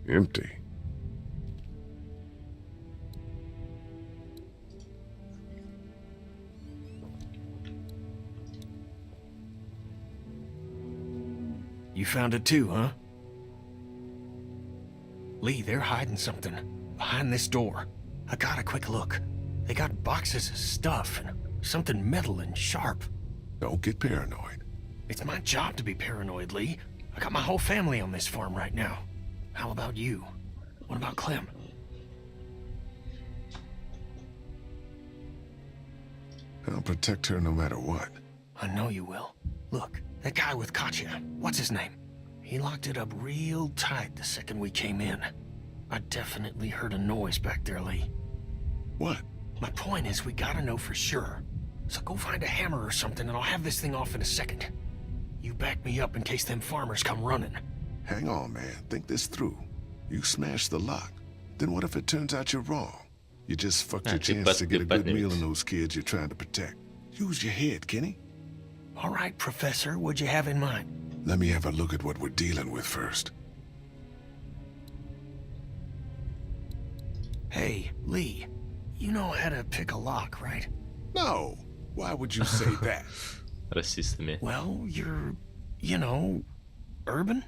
Empty.
You found it too, huh? Lee, they're hiding something behind this door. I got a quick look. They got boxes of stuff and something metal and sharp.
Don't get paranoid.
It's my job to be paranoid, Lee. I got my whole family on this farm right now. How about you? What about Clem?
I'll protect her no matter what.
I know you will. Look, that guy with Katja, what's his name? He locked it up real tight the second we came in. I definitely heard a noise back there, Lee.
What?
My point is, we gotta know for sure. So go find a hammer or something and I'll have this thing off in a second. You back me up in case them farmers come running.
Hang on, man. Think this through. You smashed the lock. Then what if it turns out you're wrong? You just fucked your chance to get a good meal in those kids you're trying to protect. Use your head, Kenny.
All right, Professor. What'd you have in mind?
Let me have a look at what we're dealing with first.
Hey, Lee. You know how to pick a lock, right?
No. Why would you say that?
Well, you're, you know, urban?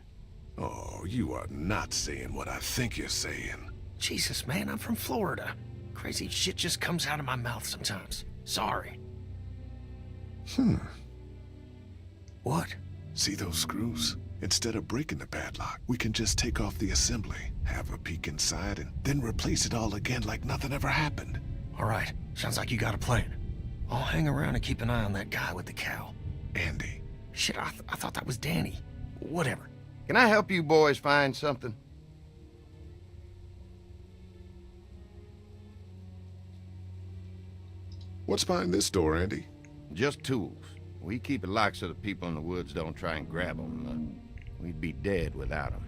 Oh, you are not saying what I think you're saying.
Jesus, man, I'm from Florida. Crazy shit just comes out of my mouth sometimes. Sorry. What?
See those screws? Instead of breaking the padlock, we can just take off the assembly, have a peek inside, and then replace it all again like nothing ever happened.
All right. Sounds like you got a plan. I'll hang around and keep an eye on that guy with the cow.
Andy.
Shit, I thought that was Danny. Whatever.
Can I help you boys find something?
What's behind this door, Andy?
Just tools. We keep it locked so the people in the woods don't try and grab them. We'd be dead without them.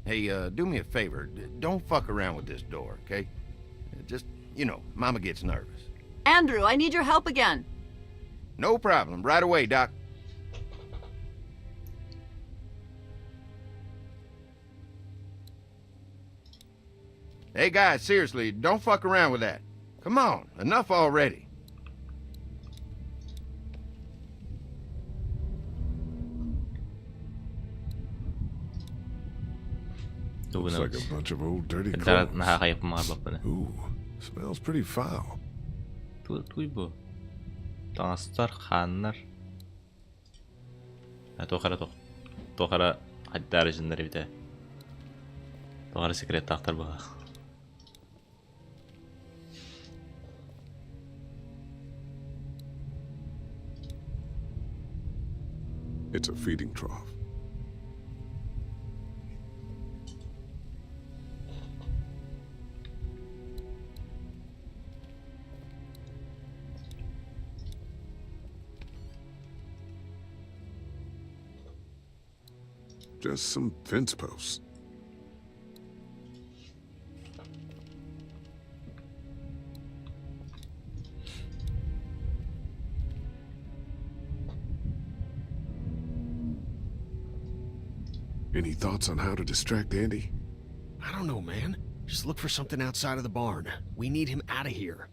Hey, do me a favor. Don't fuck around with this door, okay? Just, you know, Mama gets nervous.
Andrew, I need your help again.
No problem. Right away, Doc. Hey, guys, seriously, don't fuck around with that. Come on, enough already.
Looks like a bunch of old dirty clothes. Ooh, smells pretty foul.
Туй bu. Таңастар, ханнар. Тохара хаддар жиннери бите. Тохара секрет тахтар bu.
It's a feeding trough. Just some fence posts. Any thoughts on how to distract Andy?
I don't know, man. Just look for something outside of the barn. We need him out of here.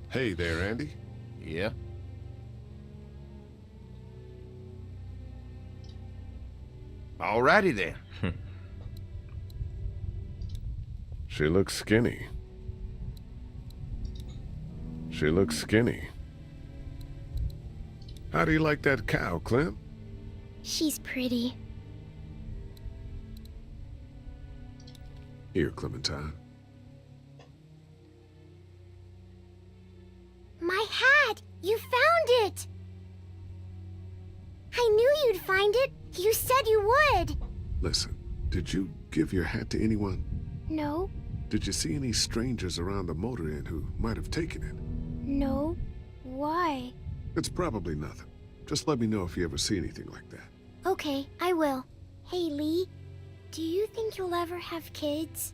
Hey there, Andy.
Yeah? Alrighty then.
She looks skinny. She looks skinny. How do you like that cow, Clem?
She's pretty.
Here, Clementine.
My hat! You found it! I knew you'd find it. You said you would.
Listen, did you give your hat to anyone?
No.
Did you see any strangers around the motor inn who might have taken it?
No. Why?
It's probably nothing. Just let me know if you ever see anything like that.
Okay, I will. Hey, Lee, do you think you'll ever have kids?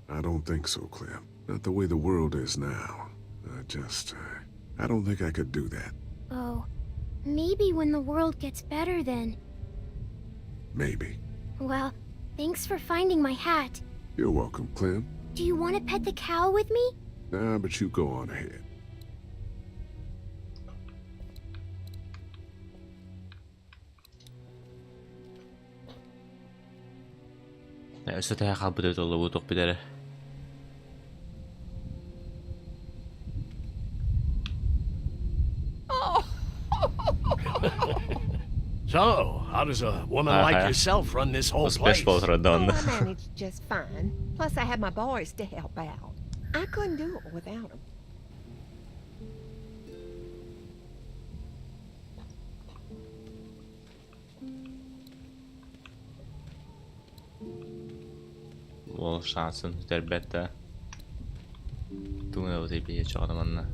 I don't think so, Clem. Not the way the world is now. I don't think I could do that.
Oh, maybe when the world gets better then.
Maybe.
Well, thanks for finding my hat.
You're welcome, Clem.
Do you want to pet the cow with me?
Nah, but you go on ahead.
Sitä halputet olla uutok pitää.
So, how does a woman like yourself run this whole place?
Oh, I managed just fine. Plus, I had my boys to help out. I couldn't do it without them.
Bol şansın, elbette. Tuna öyle bir çağırmanla.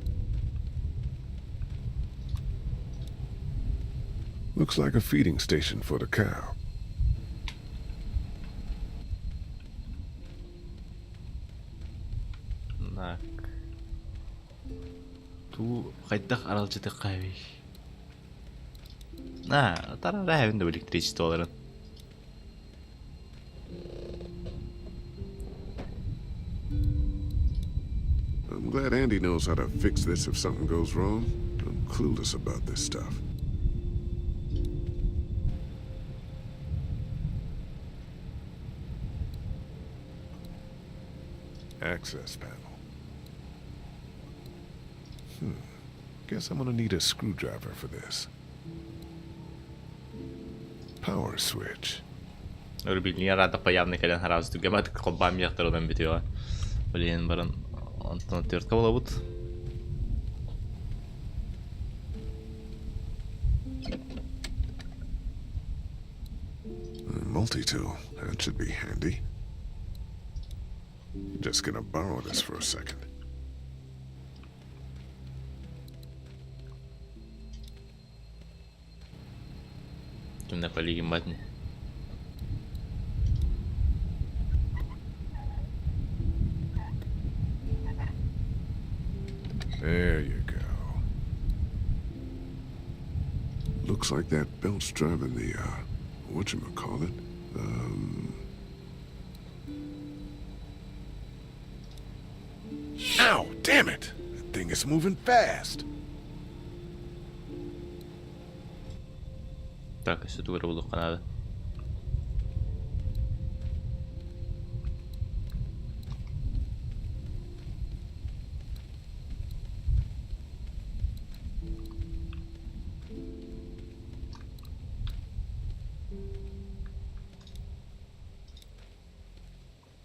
Looks like a feeding station for the cow.
Nak. Tu qaydak aralcıda qaybi. Tara rahevinde elektrikçi olarak.
I'm glad Andy knows how to fix this if something goes wrong. I'm clueless about this stuff. Access panel. Guess I'm gonna need a screwdriver for this. Power switch.
Öyle bildiğin rada payamne kelen her az tükemet kopam yaktırılan bitiyor. Bildiğin barın Антон төрткө болобут.
Multi-tool, that should be handy. Just gonna borrow this for a second.
Кимде полигин батни.
There you go. Looks like that belt's driving the, whatchamacallit? Ow, damn it! That thing is moving fast.
Так, если tu bulduk kanada.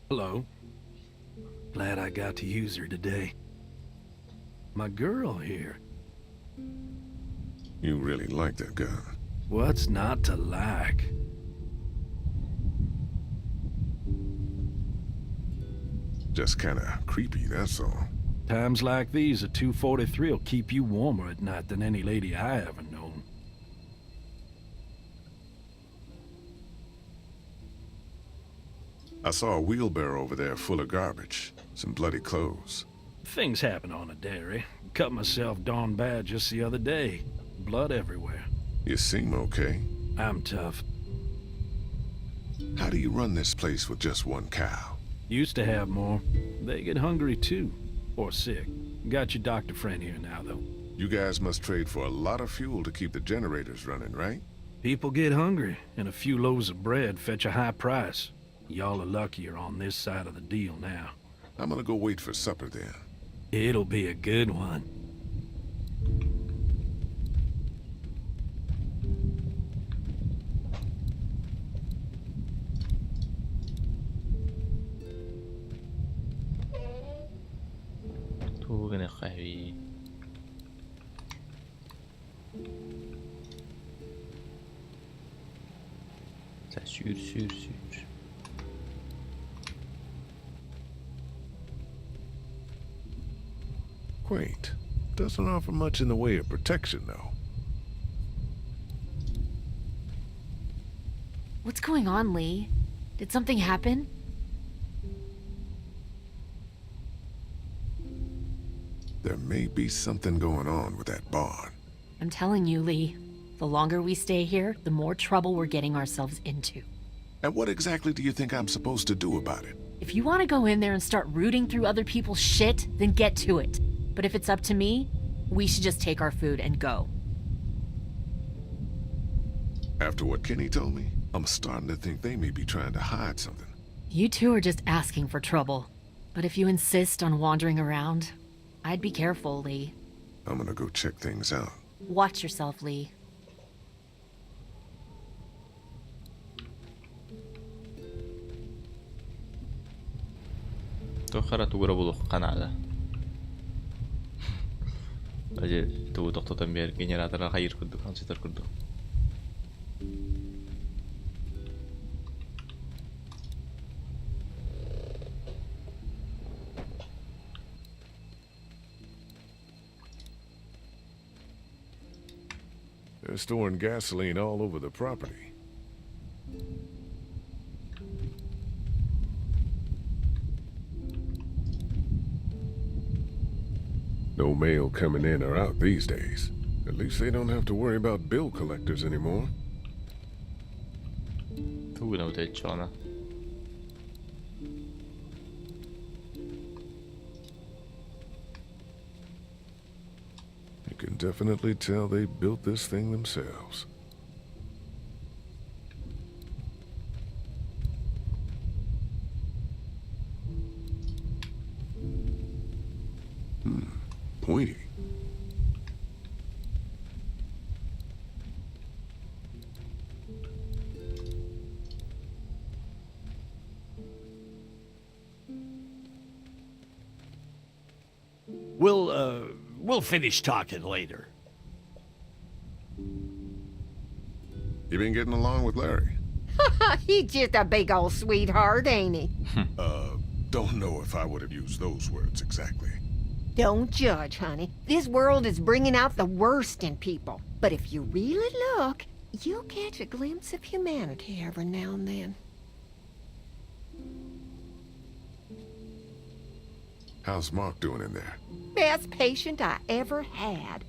Hello. Glad I got to use her today. My girl here.
You really like that gun.
What's not to like?
Just kinda creepy, that's all.
Times like these, a 243 will keep you warmer at night than any lady I ever known.
I saw a wheelbarrow over there full of garbage. Some bloody clothes.
Things happen on a dairy. Cut myself darn bad just the other day. Blood everywhere.
You seem okay.
I'm tough.
How do you run this place with just one cow?
Used to have more. They get hungry too. Or sick. Got your doctor friend here now, though.
You guys must trade for a lot of fuel to keep the generators running, right?
People get hungry, and a few loaves of bread fetch a high price. Y'all are luckier on this side of the deal now.
I'm gonna go wait for supper then.
It'll be a good one.
توغن قهوي sür.
Quaint. Doesn't offer much in the way of protection, though.
What's going on, Lee? Did something happen?
There may be something going on with that barn.
I'm telling you, Lee. The longer we stay here, the more trouble we're getting ourselves into.
And what exactly do you think I'm supposed to do about it?
If you want to go in there and start rooting through other people's shit, then get to it. But if it's up to me, we should just take our food and go.
After what Kenny told me, I'm starting to think they may be trying to hide something.
You two are just asking for trouble. But if you insist on wandering around, I'd be careful, Lee.
I'm gonna go check things out.
Watch yourself, Lee.
Тохара тугра булук канада. Аже туу токтотон бери генераторга кайыр курдук, ансетер курдук.
They're storing gasoline all over the property. No mail coming in or out these days. At least they don't have to worry about bill collectors anymore.
Tugna utecciona.
You can definitely tell they built this thing themselves. Pointy.
We'll finish talking later.
You been getting along with Larry?
He's just a big old sweetheart, ain't he?
Don't know if I would have used those words exactly.
Don't judge, honey. This world is bringing out the worst in people. But if you really look, you'll catch a glimpse of humanity every now and then.
How's Mark doing in there?
Best patient I ever had.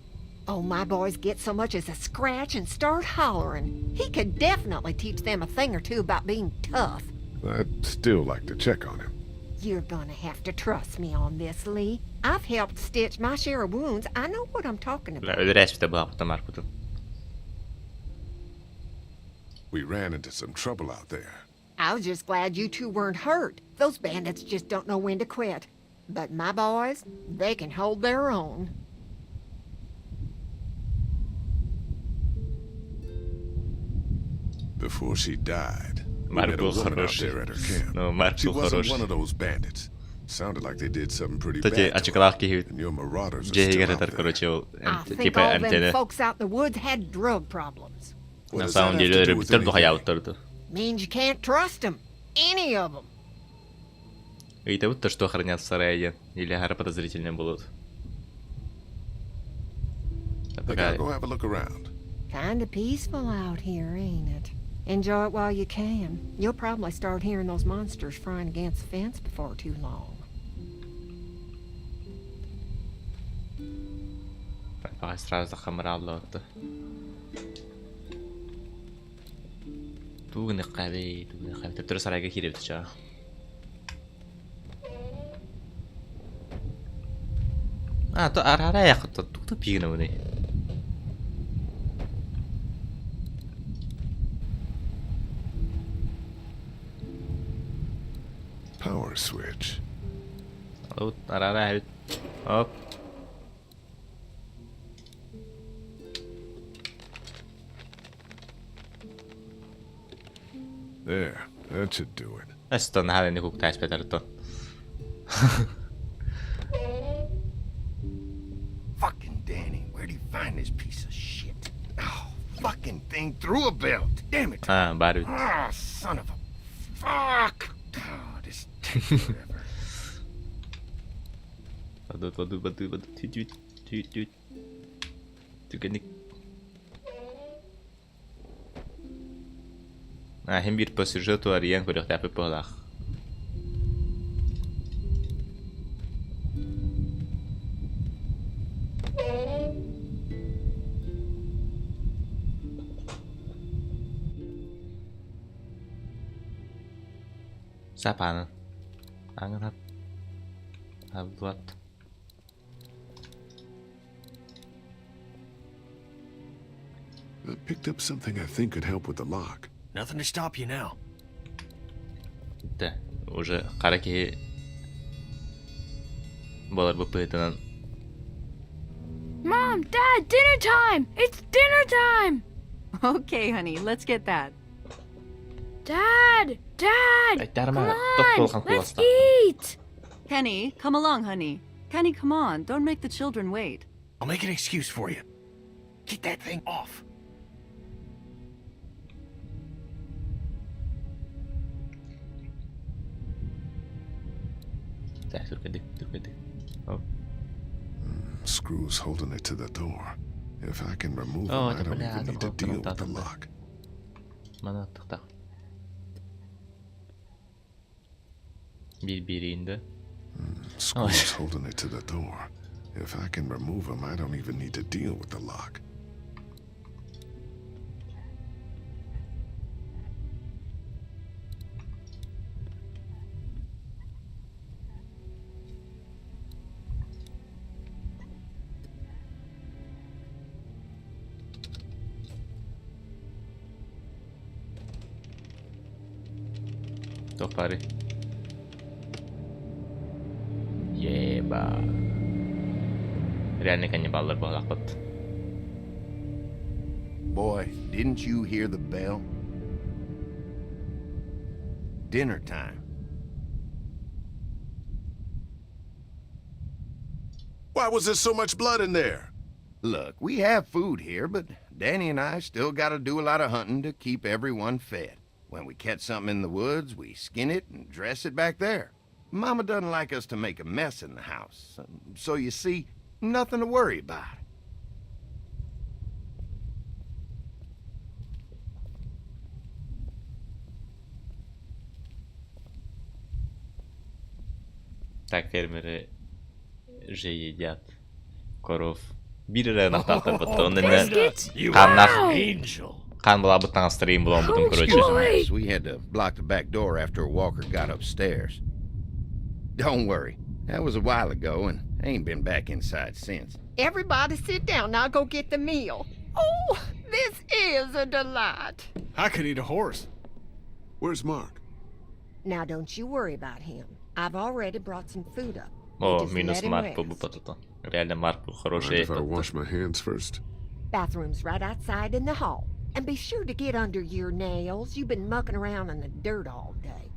Oh, my boys get so much as a scratch and start hollering. He could definitely teach them a thing or two about being tough.
I'd still like to check on him.
You're gonna have to trust me on this, Lee. I've helped stitch my share of wounds. I know what I'm talking about.
We ran into some trouble out there.
I was just glad you two weren't hurt. Those bandits just don't know when to quit. But my boys, they can hold their own.
Before she died, we met a woman out there at her camp. She wasn't one of those bandits. Sounded like they did something pretty bad to her. And your marauders are still out there.
I think all them folks out in the woods had drug problems.
What does that have to do with anything?
Means you can't trust them. Any of them.
Ytуө то, что хранят в сарае, или гора подозрительные будут.
Go have a look around.
Kinda peaceful out here, ain't it? Enjoy it while you can. You'll probably start hearing those monsters frying against the fence before too long.
Vai sразу за Hammerhead. Тугны қаби. Тепті сарайға кире бітча. То арара яқытты. Туқты пигіні бұны.
Power switch.
Oh, arara. Up.
There, that should do it.
Let's don't have any cook ties better.
Fucking Danny, where do you find this piece of shit? Oh, fucking thing through a belt. Damn it.
Bad.
Oh, son of a fuck. Oh, this takes forever.
Hem bir på sujет och igen går det på där. Sapan. Angat. Buat.
I picked up something I think could help with the lock.
Nothing to stop you now.
Да, уже караки болар бы поэтому.
Mom, Dad, dinner time! It's dinner time!
Okay, honey, let's get that.
Dad! Come on! Let's eat!
Kenny, come along, honey. Kenny, come on. Don't make the children wait.
I'll make an excuse for you. Get that thing off.
Oh.
Screws holding it to the door. If I can remove them, I don't even need to deal with the lock. Screws holding it to the door. If I can remove them, I don't even need to deal with the lock.
Topari. Jeba. Реально каннибаллар болақпыт.
Boy, didn't you hear the bell? Dinner time.
Why was there so much blood in there?
Look, we have food here, but Danny and I still gotta do a lot of hunting to keep everyone fed. When we catch something in the woods, we skin it and dress it back there. Mama doesn't like us to make a mess in the house, so you see, nothing to worry about.
Так, фермеры же едят коров. Биререн ахтартар бутты. Он инде каннах кан була буттан стрим булан бутым короче.
We had to block the back door after Walker got upstairs. Don't worry, that was a while ago and I ain't been back inside since.
Everybody sit down, I'll go get the meal. Oh, this is a delight.
I could eat a horse.
Where's Mark?
Now don't you worry about him. I've already brought some food up.
О, минус Марк был бы потом. Реально Марк был хороший.
If I wash my hands first.
Bathroom's right outside in the hall. And be sure to get under your nails. You've been mucking around in the dirt all day.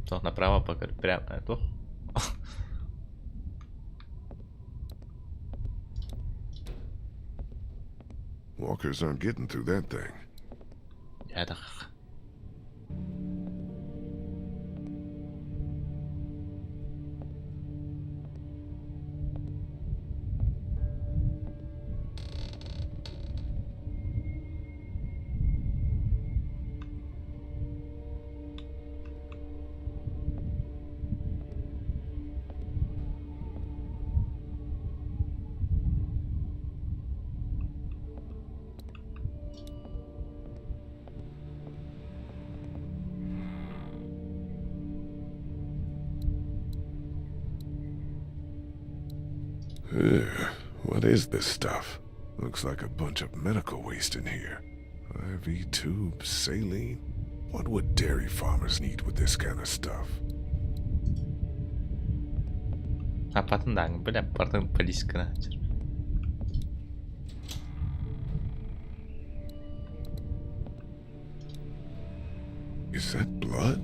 То направо пока прямо это.
Walkers aren't getting through that thing.
Я так.
What is this stuff? Looks like a bunch of medical waste in here. IV tubes, saline. What would dairy farmers need with this kind of stuff? Is that blood?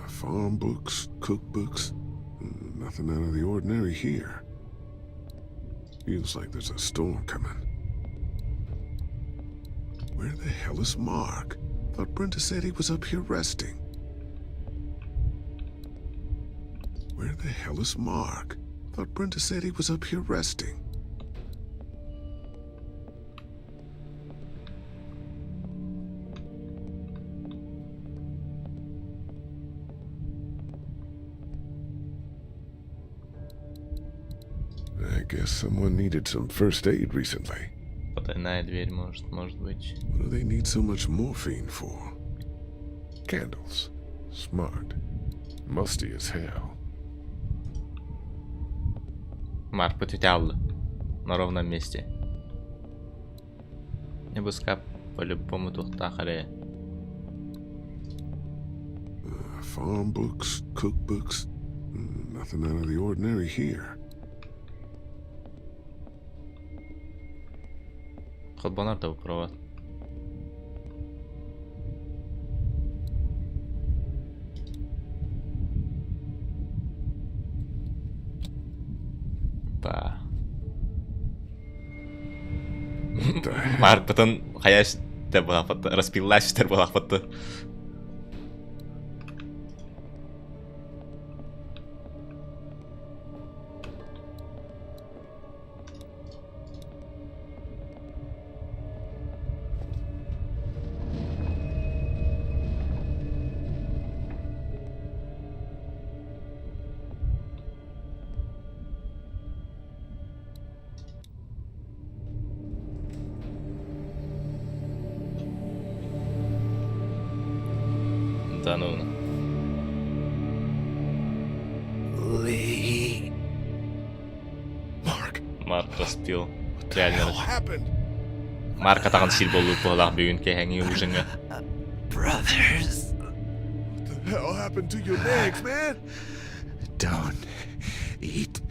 Farm books, cookbooks. Nothing out of the ordinary here. Feels like there's a storm coming. Where the hell is Mark? Thought Brenda said he was up here resting. Where the hell is Mark? Thought Brenda said he was up here resting. I guess someone needed some first aid recently.
Потайная дверь, может быть.
What do they need so much morphine for? Candles. Smart. Musty as hell.
Марк потерял на ровном месте. Небоскап по-любому тут тахаре.
Farm books, cookbooks. Nothing out of the ordinary here.
Kodbanar da bu prova. Ба. Марк потом хаяш да была фото, распилась да была фото.
Lee. Mark
распил. Реально. Марк атаган сил болуп болак бүгүнкү хэнги ужыңа.
Brothers. What the hell happened to your legs, man?
Don't eat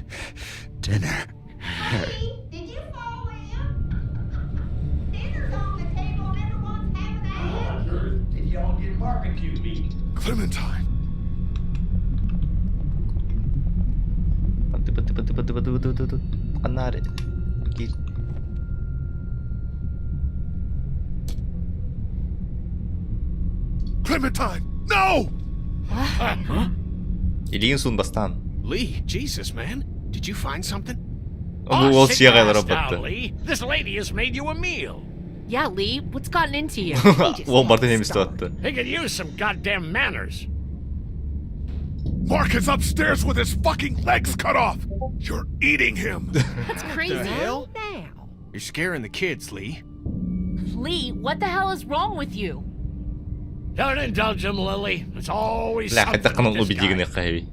dinner.
Did you fall in? Dinner's on the table and everyone's having that.
Did y'all get barbecue meat?
Clementine.
Waduh. Kena deh.
Clementine, no!
Huh?
Iliin sun bastaan.
Lee, Jesus, man. Did you find something?
Oh,
sit down, Lee. This lady has made you a meal.
Yeah, Lee, what's gotten into you?
He could use some goddamn manners.
Mark is upstairs with his fucking legs cut off. You're eating him.
That's crazy.
The hell? You're scaring the kids, Lee.
Lee, what the hell is wrong with you?
Don't indulge him, Lily. It's always something with this guy.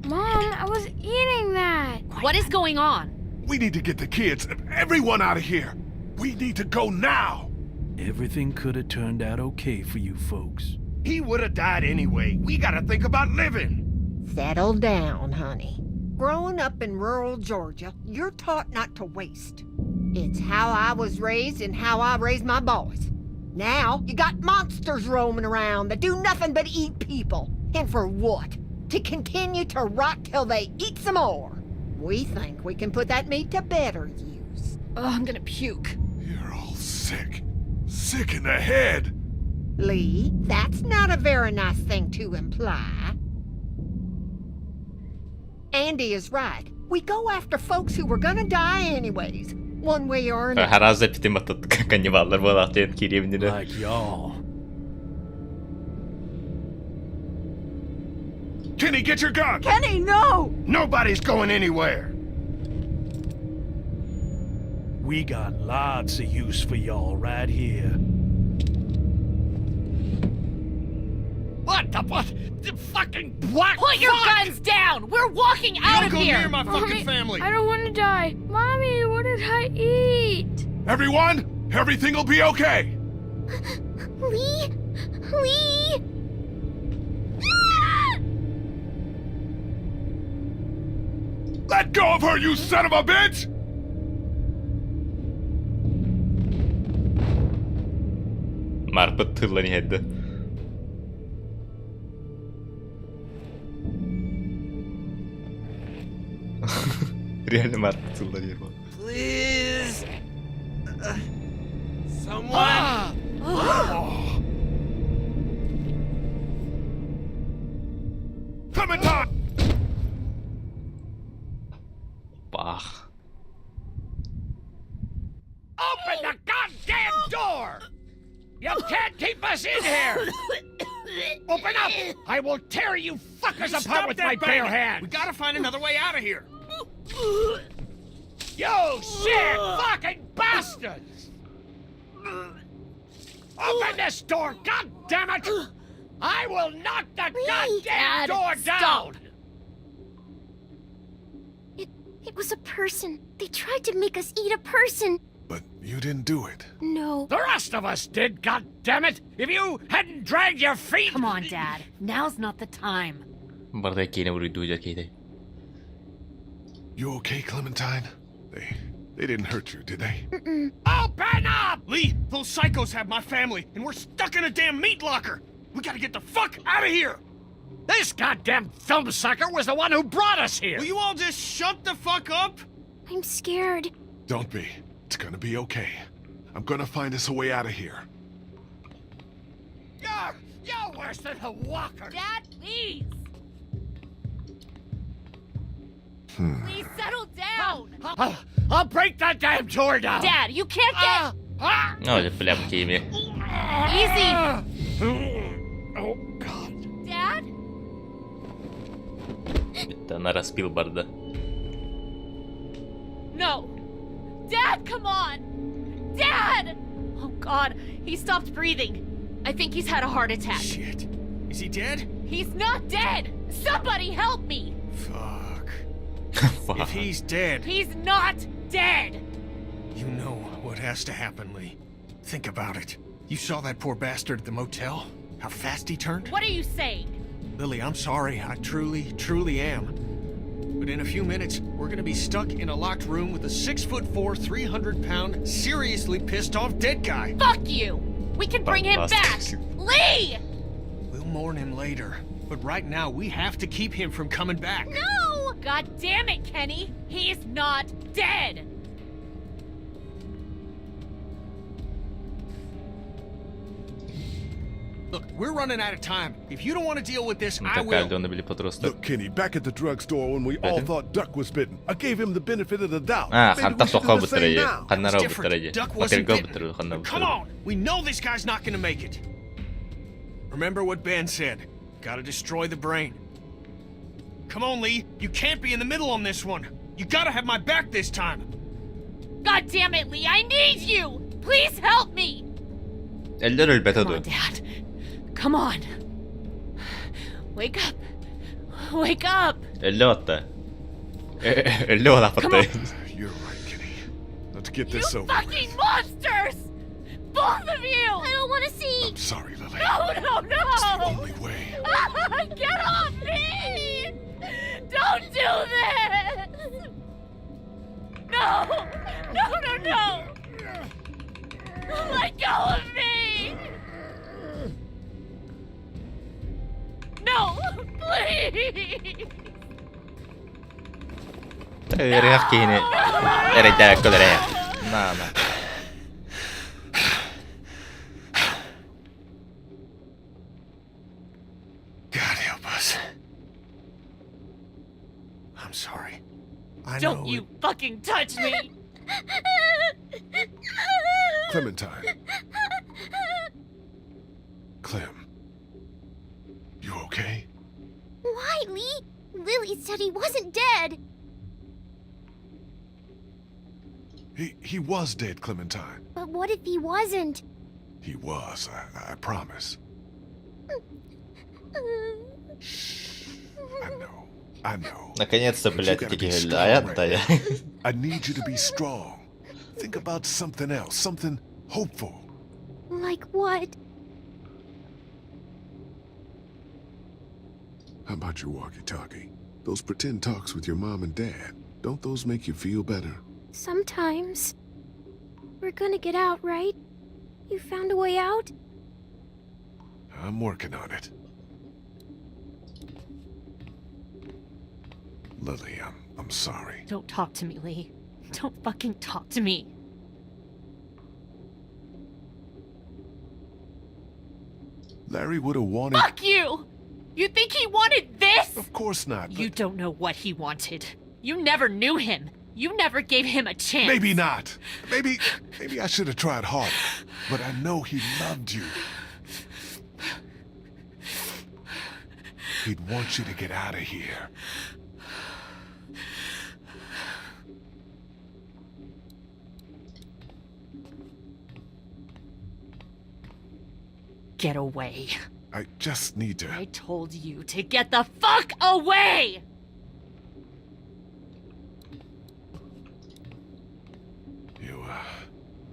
Mom, I was eating that.
What is going on?
We need to get the kids, everyone out of here. We need to go now.
Everything could have turned out okay for you folks.
He would have died anyway. We gotta think about living.
Settle down, honey. Growing up in rural Georgia, you're taught not to waste. It's how I was raised and how I raised my boys. Now, you got monsters roaming around that do nothing but eat people. And for what? To continue to rot till they eat some more. We think we can put that meat to better use.
Oh, I'm gonna puke.
You're all sick. Sick in the head.
Lee, that's not a very nice thing to imply. Andy is right. We go after folks who were gonna die anyways, one way or another.
Like y'all.
Kenny, get your gun!
Kenny, no!
Nobody's going anywhere.
We got lots of use for y'all right here.
What the fucking what?
Put your guns down! We're walking out of
Don't
here!
go near my fucking family!
I don't want to die. Mommy, what did I eat?
Everyone, everything will be okay.
Lee? Lee?
Let go of her, you son of a bitch!
Marpet tırlarını yedi. Реально Марпет тırlarını yedi.
Please! Someone!
Clementine!
Bah.
Open the goddamn door! You can't keep us in here! Open up! I will tear you fuckers apart with my bare hands!
We gotta find another way out of here.
You sick fucking bastards! Open this door, god damn it! I will knock the goddamn door down!
It was a person. They tried to make us eat a person.
But you didn't do it.
No.
The rest of us did, goddammit! If you hadn't dragged your feet...
Come on, Dad. Now's not the time.
You okay, Clementine? They didn't hurt you, did they?
Open up!
Lee, those psychos have my family, and we're stuck in a damn meat locker. We gotta get the fuck out of here.
This goddamn thumbsucker was the one who brought us here!
Will you all just shut the fuck up?
I'm scared.
Don't be. It's gonna be okay. I'm gonna find us a way out of here.
You're worse than a walker!
Dad, please! Please settle down!
I'll break that damn door down!
Dad, you can't get...
No, det blev Kimi.
Easy!
Oh, God.
Dad?
Это она распил барда.
No! Dad, come on! Dad! Oh, God, he stopped breathing. I think he's had a heart attack.
Shit. Is he dead?
He's not dead! Somebody help me!
Fuck. If he's dead...
He's not dead!
You know what has to happen, Lee. Think about it. You saw that poor bastard at the motel? How fast he turned?
What are you saying?
Lily, I'm sorry. I truly am. But in a few minutes, we're gonna be stuck in a locked room with a 6'4", 300-pound, seriously pissed off dead guy.
Fuck you! We can bring him back! Lee!
We'll mourn him later. But right now, we have to keep him from coming back.
No!
God damn it, Kenny! He's not dead!
Look, we're running out of time. If you don't want to deal with this, I will.
Look, Kenny, back at the drugstore when we all thought Duck was bitten, I gave him the benefit of the doubt. Maybe we should do the same now.
It's different. Duck wasn't bitten. Come on! We know this guy's not gonna make it. Remember what Ben said. Gotta destroy the brain. Come on, Lee. You can't be in the middle on this one. You gotta have my back this time.
God damn it, Lee! I need you! Please help me!
Come on,
Dad. Come on. Wake up. Wake up.
You're right,
Kenny. Let's get this over.
You fucking monsters! Both of you!
I don't want to see.
I'm sorry, Lily.
No!
It's the only way.
Get off me! Don't do this! No! No! Let go of me! No! Please!
God help us. I'm sorry. I
Don't
know
you fucking touch me!
Clementine. Clem. You okay?
Why, Lee? Lily said he wasn't dead.
He was dead, Clementine.
But what if he wasn't?
He was, I promise. I know.
Наконец-то, блядь, такие да.
I need you to be strong. Think about something else, something hopeful.
Like what?
How about your walkie-talkie? Those pretend talks with your mom and dad, don't those make you feel better?
Sometimes. We're gonna get out, right? You found a way out?
I'm working on it. Lily, I'm sorry.
Don't talk to me, Lee. Don't fucking talk to me.
Larry would have wanted...
Fuck you! You think he wanted this?
Of course not.
You don't know what he wanted. You never knew him. You never gave him a chance.
Maybe not. Maybe I should have tried harder. But I know he loved you. He'd want you to get out of here.
Get away.
I just need to...
I told you to get the fuck away!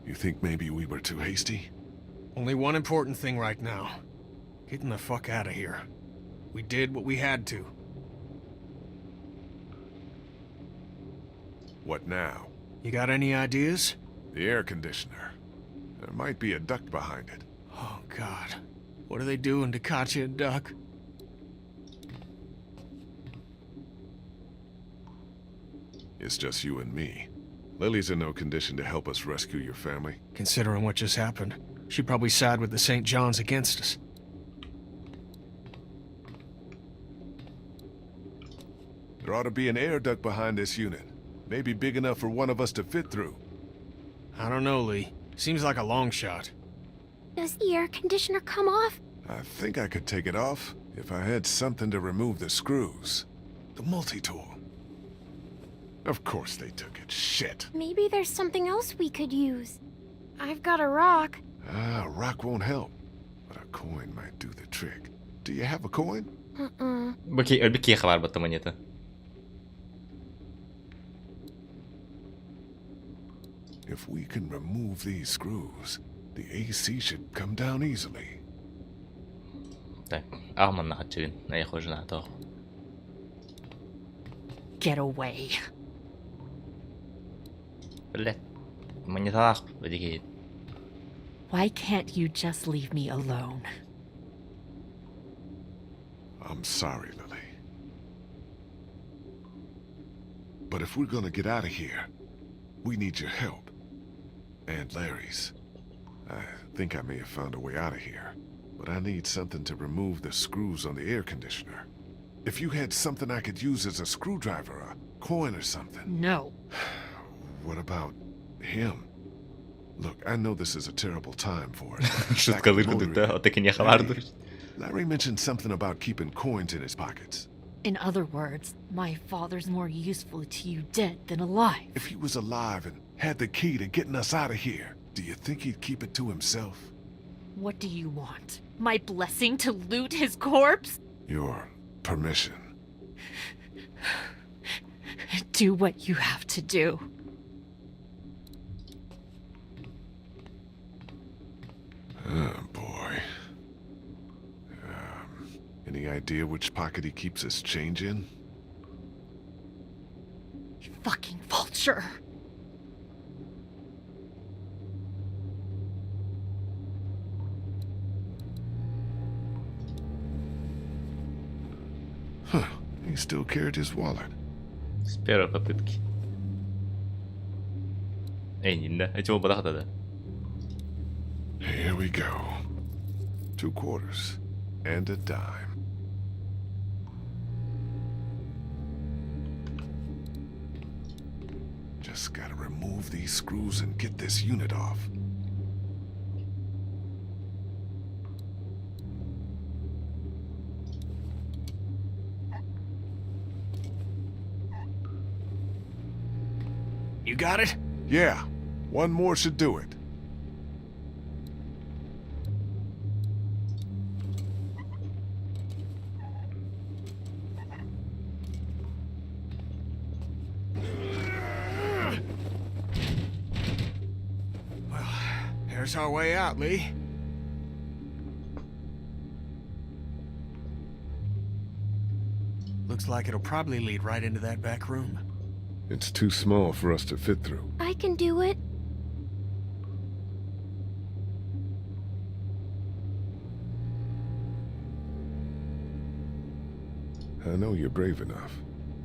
You think maybe we were too hasty?
Only one important thing right now. Getting the fuck out of here. We did what we had to.
What now?
You got any ideas?
The air conditioner. There might be a duck behind it.
Oh, God. What are they doing to Katya and Duck?
It's just you and me. Lily's in no condition to help us rescue your family.
Considering what just happened, she'd probably side with the St. John's against us.
There ought to be an air duct behind this unit. Maybe big enough for one of us to fit through.
I don't know, Lee. Seems like a long shot.
Does the air conditioner come off?
I think I could take it off if I had something to remove the screws. The multi-tool. Of course they took it. Shit.
Maybe there's something else we could use. I've got a rock.
A rock won't help. But a coin might do the trick. Do you have a coin?
Өлбүт бар бата монета.
If we can remove these screws, the AC should come down easily.
Так, Хааман нахачын. Я хожу на то.
Get away.
Блядь. Монитор بدي.
Why can't you just leave me alone?
I'm sorry, Lily. But if we're gonna get out of here, we need your help. And Larry's. I think I may have found a way out of here. But I need something to remove the screws on the air conditioner. If you had something I could use as a screwdriver, a coin or something.
No.
What about him? Look, I know this is a terrible time for it. Larry mentioned something about keeping coins in his pockets.
In other words, my father's more useful to you dead than alive.
If he was alive and had the key to getting us out of here, do you think he'd keep it to himself?
What do you want? My blessing to loot his corpse?
Your permission.
Do what you have to do.
Oh, boy. Any idea which pocket he keeps his change in?
You fucking vulture.
Huh. He still carried his wallet.
С первой попытки. Эй, не да. Эти оба да.
Here we go. 2 quarters and a dime. Just gotta remove these screws and get this unit off.
You got it?
Yeah. One more should do it.
There's our way out, Lee. Looks like it'll probably lead right into that back room.
It's too small for us to fit through.
I can do it.
I know you're brave enough.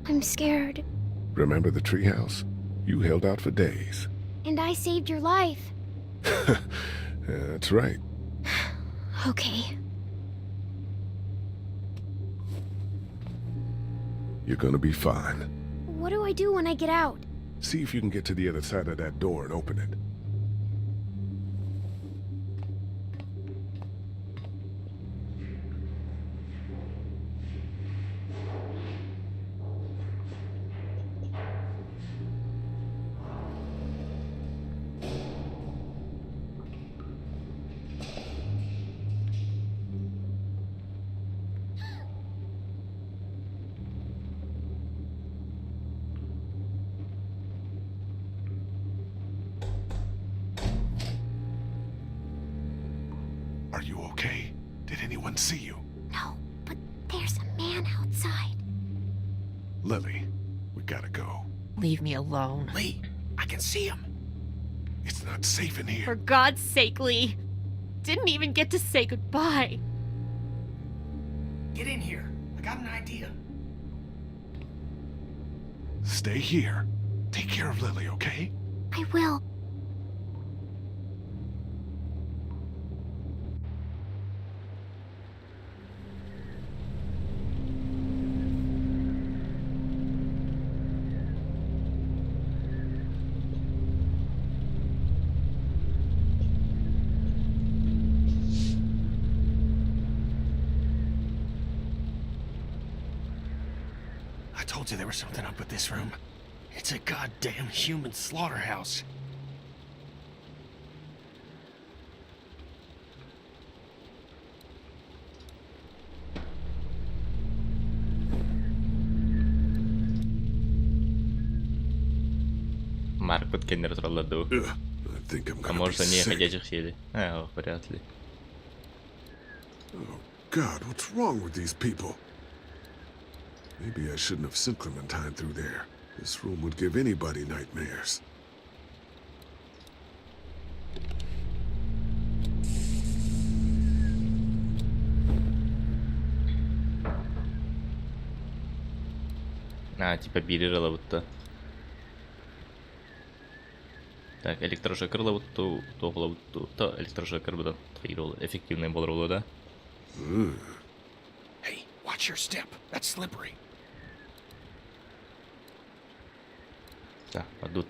I'm scared.
Remember the treehouse? You held out for days.
And I saved your life.
That's right.
Okay.
You're gonna be fine.
What do I do when I get out?
See if you can get to the other side of that door and open it. Are you okay? Did anyone see you?
No, but there's a man outside.
Lily, we gotta go.
Leave me alone.
Lee, I can see him.
It's not safe in here.
For God's sake, Lee. Didn't even get to say goodbye.
Get in here. I got an idea.
Stay here. Take care of Lily, okay?
I will.
I told you there was something up with this room. It's a goddamn human slaughterhouse.
Марк подкинер тролладу. А может они ходячих сели? Вряд ли.
Oh God, what's wrong with these people? Maybe I shouldn't have sent Clementine through there. This room would give anybody nightmares.
Типа перерыла будто. Так, электрошокер лабутту, тоғылабутту, та электрошокер бұдан қиыр эффективный болар олу да.
Hey, watch your step. That's slippery.
Так, подут.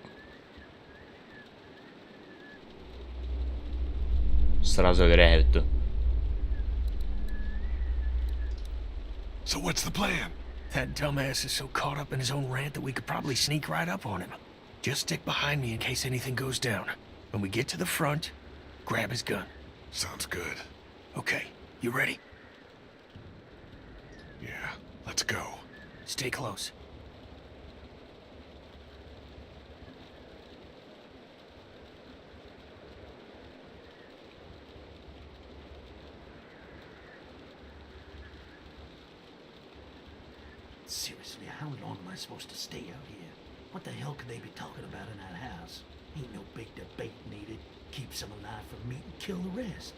Сразу веряют.
So what's the plan?
That dumbass is so caught up in his own rant that we could probably sneak right up on him. Just stick behind me in case anything goes down. When we get to the front, grab his gun.
Sounds good.
Okay, you ready?
Yeah, let's go.
Stay close.
Seriously, how long am I supposed to stay out here? What the hell could they be talking about in that house? Ain't no big debate needed. Keep some alive for meat and kill the rest.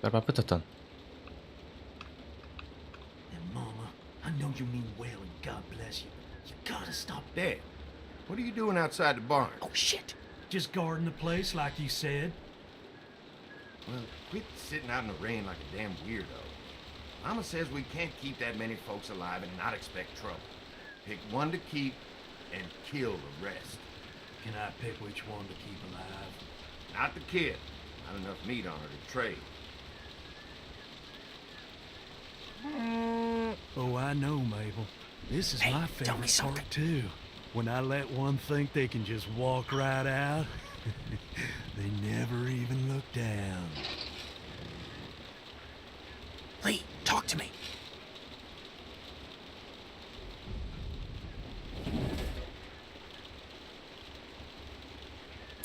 And
Mama, I know you mean well and God bless you, but you gotta stop.
Dad, what are you doing outside the barn?
Oh shit! Just guarding the place like you said.
Well, quit sitting out in the rain like a damn weirdo. Mama says we can't keep that many folks alive and not expect trouble. Pick one to keep and kill the rest.
Can I pick which one to keep alive?
Not the kid. Not enough meat on her to trade.
Oh, I know, Mabel. This is my favorite part, too. When I let one think they can just walk right out, they never even look down.
Lee, talk to me.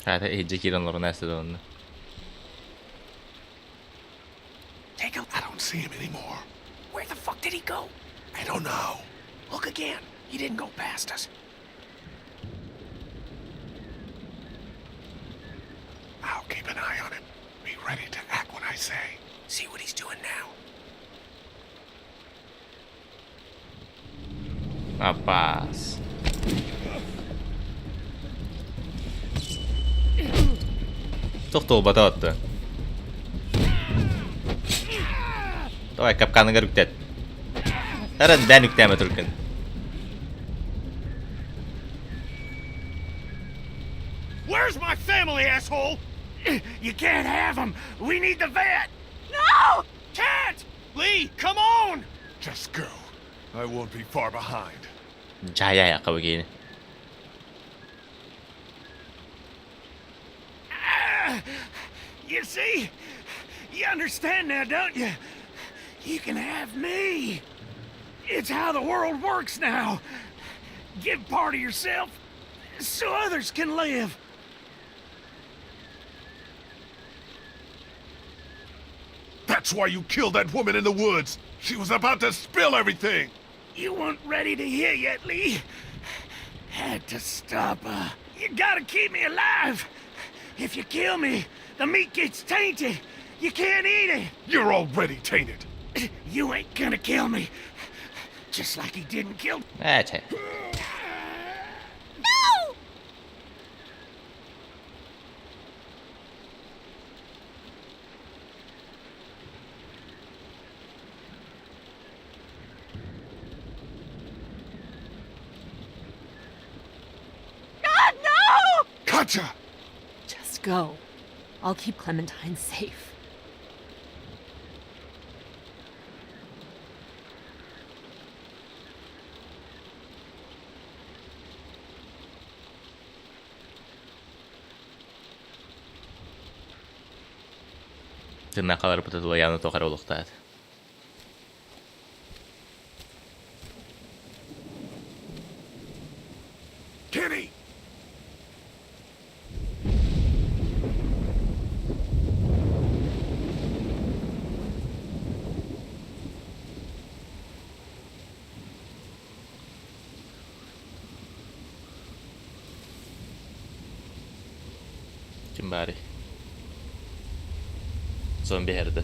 I
don't see him anymore.
Where the fuck did he go?
I don't know.
Look again. He didn't go past us.
I'll keep an eye on him. Be ready to act when I say.
See what he's doing now.
Rapaz. Tohtuu batatta. Давай капканы көрүктет. Таран дән үктәме түркен.
Where's my family, asshole?
You can't have them. We need the vet.
No! Can't! Lee, come on!
Just go. I won't be far behind.
Jaya ya kau gini.
You see? You understand now, don't you? You can have me. It's how the world works now. Give part of yourself so others can live.
That's why you killed that woman in the woods. She was about to spill everything.
You weren't ready to hear yet, Lee. Had to stop her. You gotta keep me alive. If you kill me, the meat gets tainted. You can't eat it.
You're already tainted.
You ain't gonna kill me. Just like he didn't kill...
That's it.
No!
God, no!
Katja!
Just go. I'll keep Clementine safe.
Tırnakları pıtılı yanı tokar oluktadı.
Kenny!
Kim bari? Zombi herdi.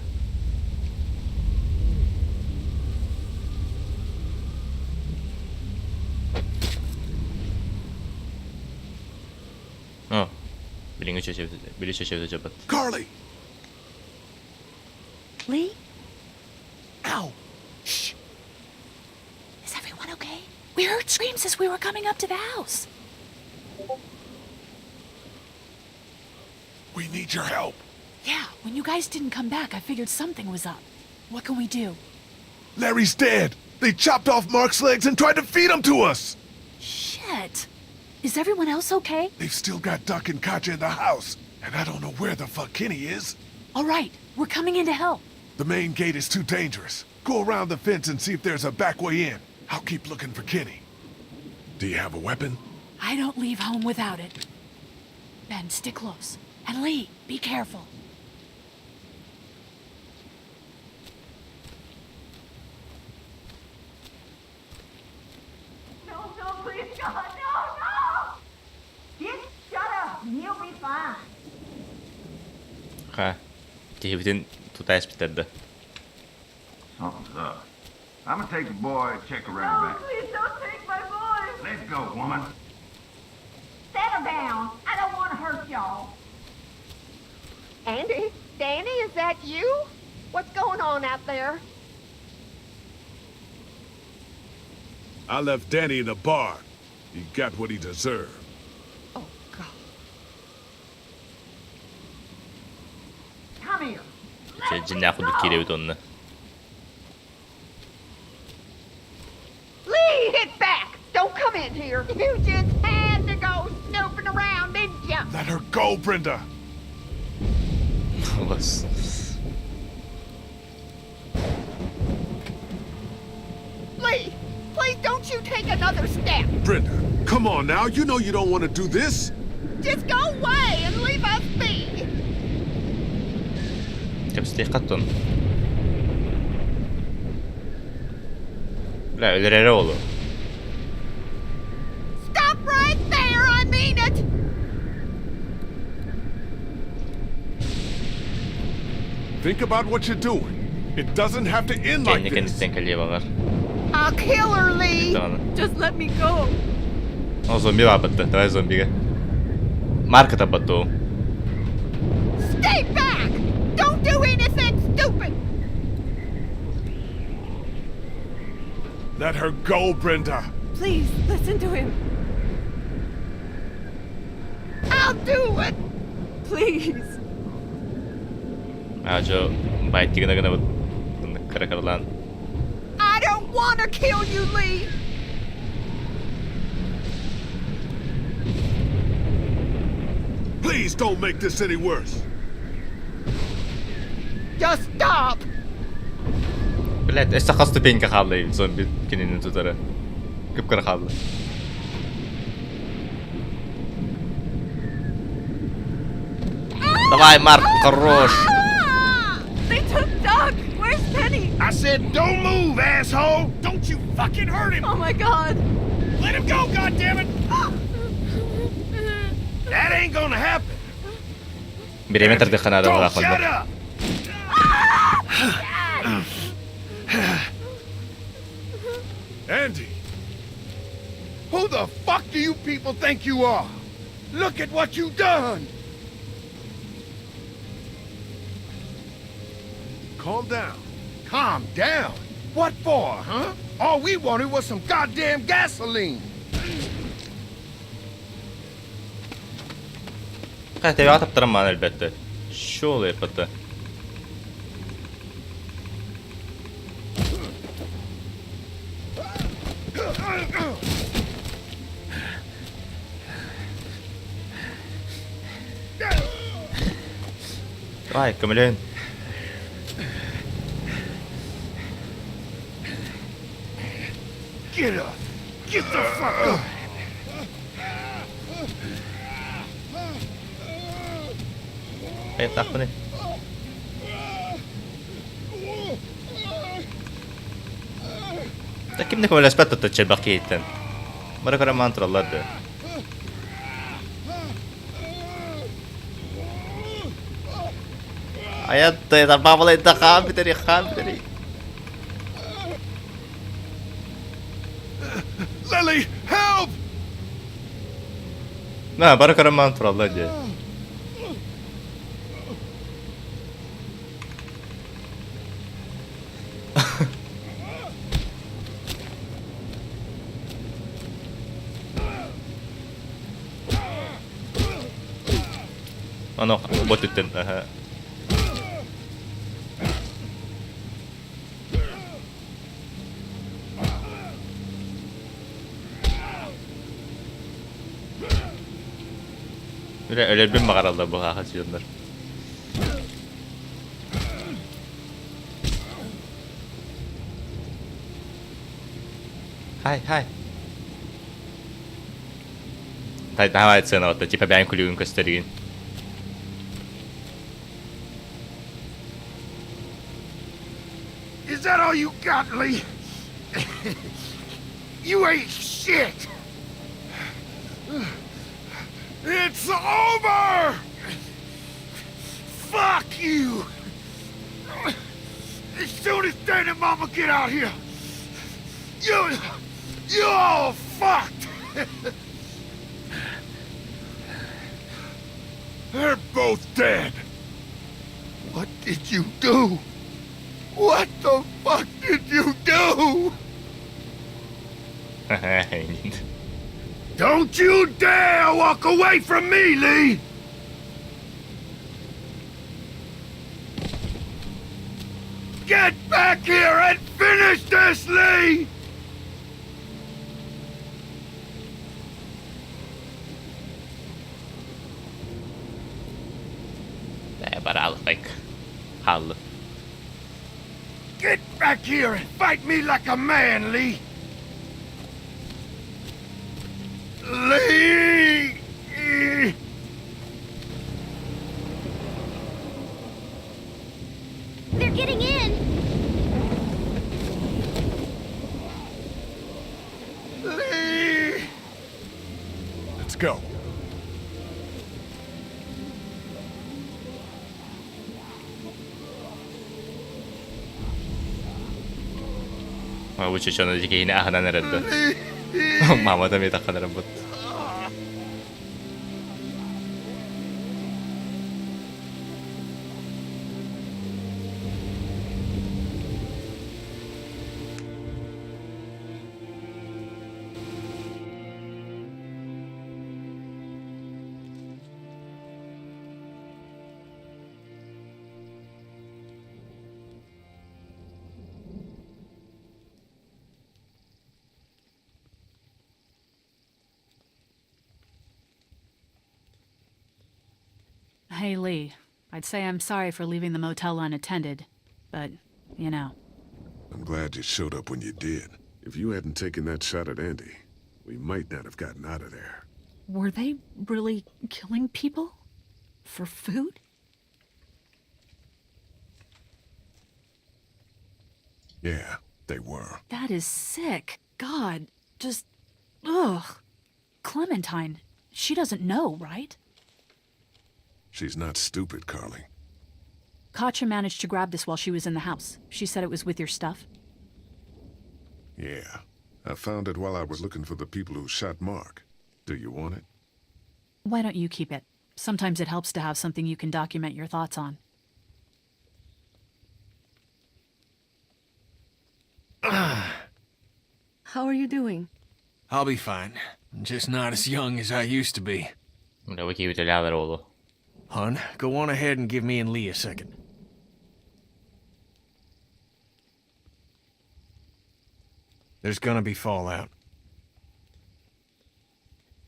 Carly!
Lee?
Ow! Shh!
Is everyone okay? We heard screams as we were coming up to the house.
We need your help.
Yeah, when you guys didn't come back, I figured something was up. What can we do?
Larry's dead. They chopped off Mark's legs and tried to feed him to us.
Shit. Is everyone else okay?
They've still got Duck and Katja in the house, and I don't know where the fuck Kenny is.
All right, we're coming in to help.
The main gate is too dangerous. Go around the fence and see if there's a back way in. I'll keep looking for Kenny. Do you have a weapon?
I don't leave home without it. Ben, stick close. And Lee, be careful.
No, please, God, no! Just shut up and he'll be fine.
Ha. Kehibitin tutayas bitirdi.
Something's up. I'm gonna take the boy and check around back.
Please don't take my boy.
Let's go, woman.
Settle down. I don't want to hurt y'all. Andy? Danny, is that you? What's going on out there?
I left Danny in the bar. He got what he deserved.
Oh, God. Come here. Lee, hit back! Don't come in here. You just had to go snooping around, didn't you?
Let her go, Brenda.
Lee, please don't you take another step.
Brenda, come on now. You know you don't want to do this.
Just go away and leave us be. Stop right there, I mean it.
Think about what you're doing. It doesn't have to end like this.
I'll kill her, Lee.
Just let me go.
O zombi var battı. Давай zombiga. Marketa battı.
Stay back. Don't do anything stupid.
Let her go, Brenda.
Please, listen to him.
I'll do it.
Please.
Ajo bayt gına karakarlan.
I don't want to kill you, Lee.
Please don't make this any worse.
Just stop.
Блядь, эсэ хас ступенька қалды зомби киненин тутары. Кыпкара қалды. Давай, Марк, хорош.
They took Doug. Where's Penny?
I said don't move, asshole.
Don't you fucking hurt him!
Oh my God.
Let him go, goddammit!
That ain't gonna happen.
Береметр дыхана да
Shut up.
Andy.
Who the fuck do you people think you are? Look at what you done.
Calm down.
Calm down? What for, huh? All we wanted was some goddamn gasoline.
Hadi bir atıp durun bana elbette. Şu oluyor pıtı. Vay, kömürün.
Get up! Get the fuck up!
Hey, tak bunu. Da kimde kommer aspetta att köpa baketen. Bara köra mantra ladde. Hayatta ya da babala da kan biteri.
Lily, help!
Na, bara köra mantra ladde. Ano, bot ütten. Aha. Öyle bir mağarada bu kaçıyorlar. Hai. Taitaa etsena, että tipo Benq lyynkä Strim.
Is that all you got, Lee? You ain't shit! It's over! Fuck you! As soon as Dad and Mama get out here, you all fucked! They're both dead. What did you do? What the fuck did you do? Don't you dare walk away from me, Lee! Get back here and finish this, Lee!
But I'll like Hal.
Get back here and fight me like a man, Lee! Lee!
They're getting in!
Lee!
Let's go.
Which is on the game, I had another. Mama, the meta can remember.
Hey, Lee. I'd say I'm sorry for leaving the motel unattended, but, you know.
I'm glad you showed up when you did. If you hadn't taken that shot at Andy, we might not have gotten out of there.
Were they really killing people? For food?
Yeah, they were.
That is sick. God, just... ugh. Clementine, she doesn't know, right?
She's not stupid, Carly.
Katja managed to grab this while she was in the house. She said it was with your stuff.
Yeah. I found it while I was looking for the people who shot Mark. Do you want it?
Why don't you keep it? Sometimes it helps to have something you can document your thoughts on.
How are you doing?
I'll be fine. I'm just not as young as I used to be. Hun, go on ahead and give me and Lee a second. There's gonna be fallout.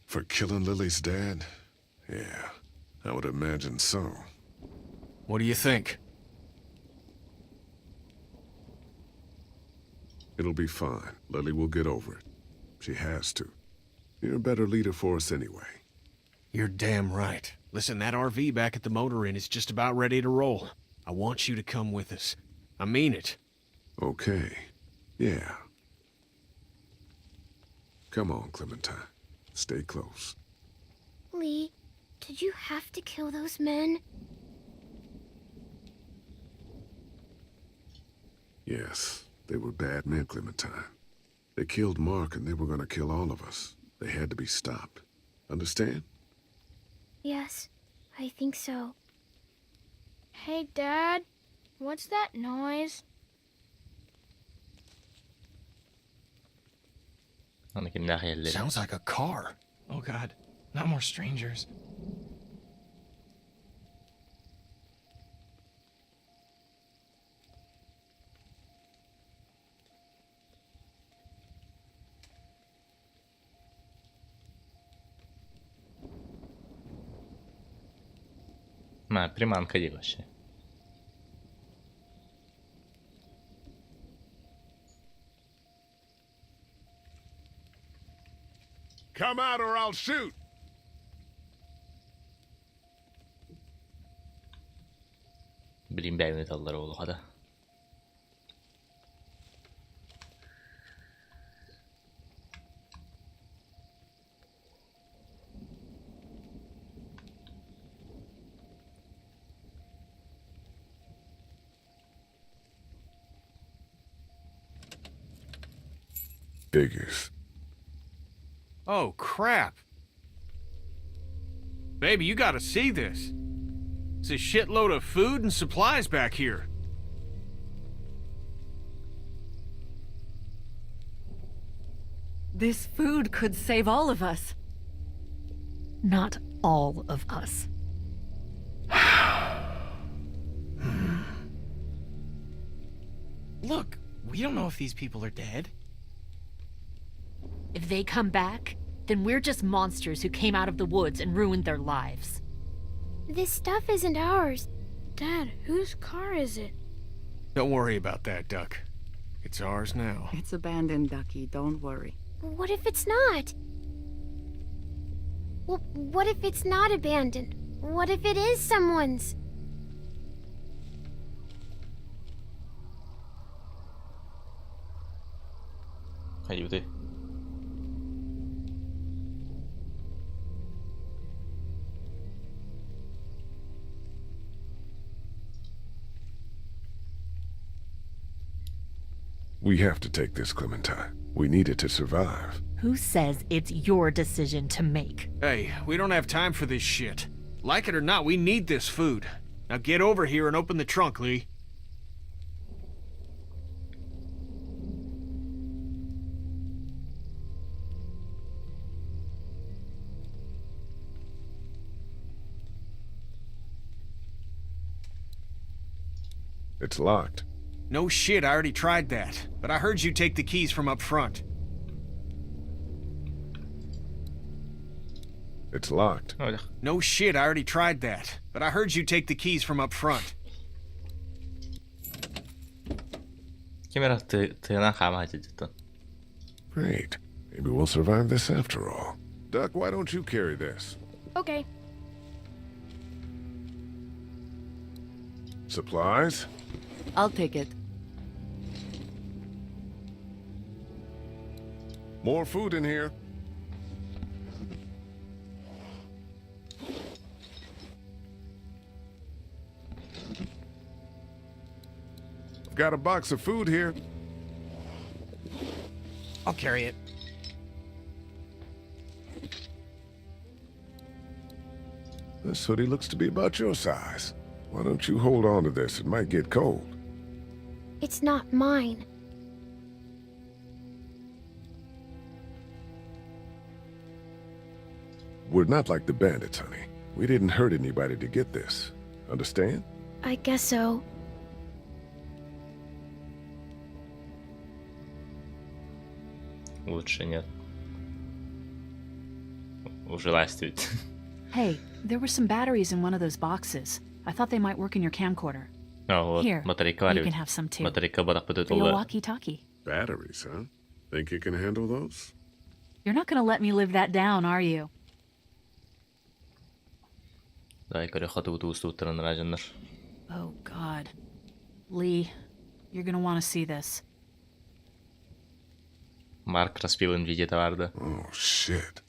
For killing Lily's dad? Yeah, I would imagine so.
What do you think?
It'll be fine. Lily will get over it. She has to. You're a better leader for us anyway.
You're damn right. Listen, that RV back at the motor inn is just about ready to roll. I want you to come with us. I mean it.
Okay. Yeah. Come on, Clementine. Stay close.
Lee, did you have to kill those men?
Yes, they were bad men, Clementine. They killed Mark and they were gonna kill all of us. They had to be stopped. Understand?
Yes, I think so.
Hey, Dad, what's that noise?
Sounds like a car.
Oh god, not more strangers.
Приманка є вообще.
Come out or I'll shoot.
Bileyim bir evnet aldılar oğlu hadi.
Figures.
Oh, crap. Baby, you gotta see this. It's a shitload of food and supplies back here.
This food could save all of us.
Not all of us.
Look, we don't know if these people are dead.
If they come back, then we're just monsters who came out of the woods and ruined their lives.
This stuff isn't ours. Dad, whose car is it?
Don't worry about that, Duck. It's ours now.
It's abandoned, Ducky. Don't worry.
What if it's not? Well, what if it's not abandoned? What if it is someone's?
Ayúde.
We have to take this, Clementine. We need it to survive.
Who says it's your decision to make?
Hey, we don't have time for this shit. Like it or not, we need this food. Now get over here and open the trunk, Lee.
It's locked.
No shit, I already tried that. But I heard you take the keys from up front.
It's locked.
No shit, I already tried that. But I heard you take the keys from up front.
Great. Maybe we'll survive this after all. Duck, why don't you carry this?
Okay.
Supplies?
I'll take it.
More food in here. I've got a box of food here.
I'll carry it.
This hoodie looks to be about your size. Why don't you hold on to this? It might get cold.
It's not mine.
We're not like the bandits, honey. We didn't hurt anybody to get this. Understand?
I guess so.
Лучше нет. Ужеластивать.
Hey, there were some batteries in one of those boxes. I thought they might work in your camcorder. Here, you can have some too. For your walkie-talkie.
Batteries, huh? Think you can handle those?
You're not gonna let me live that down, are you? Oh, God. Lee, you're gonna want to see this.
Марк распил NVIDIA товарда.
Oh, shit.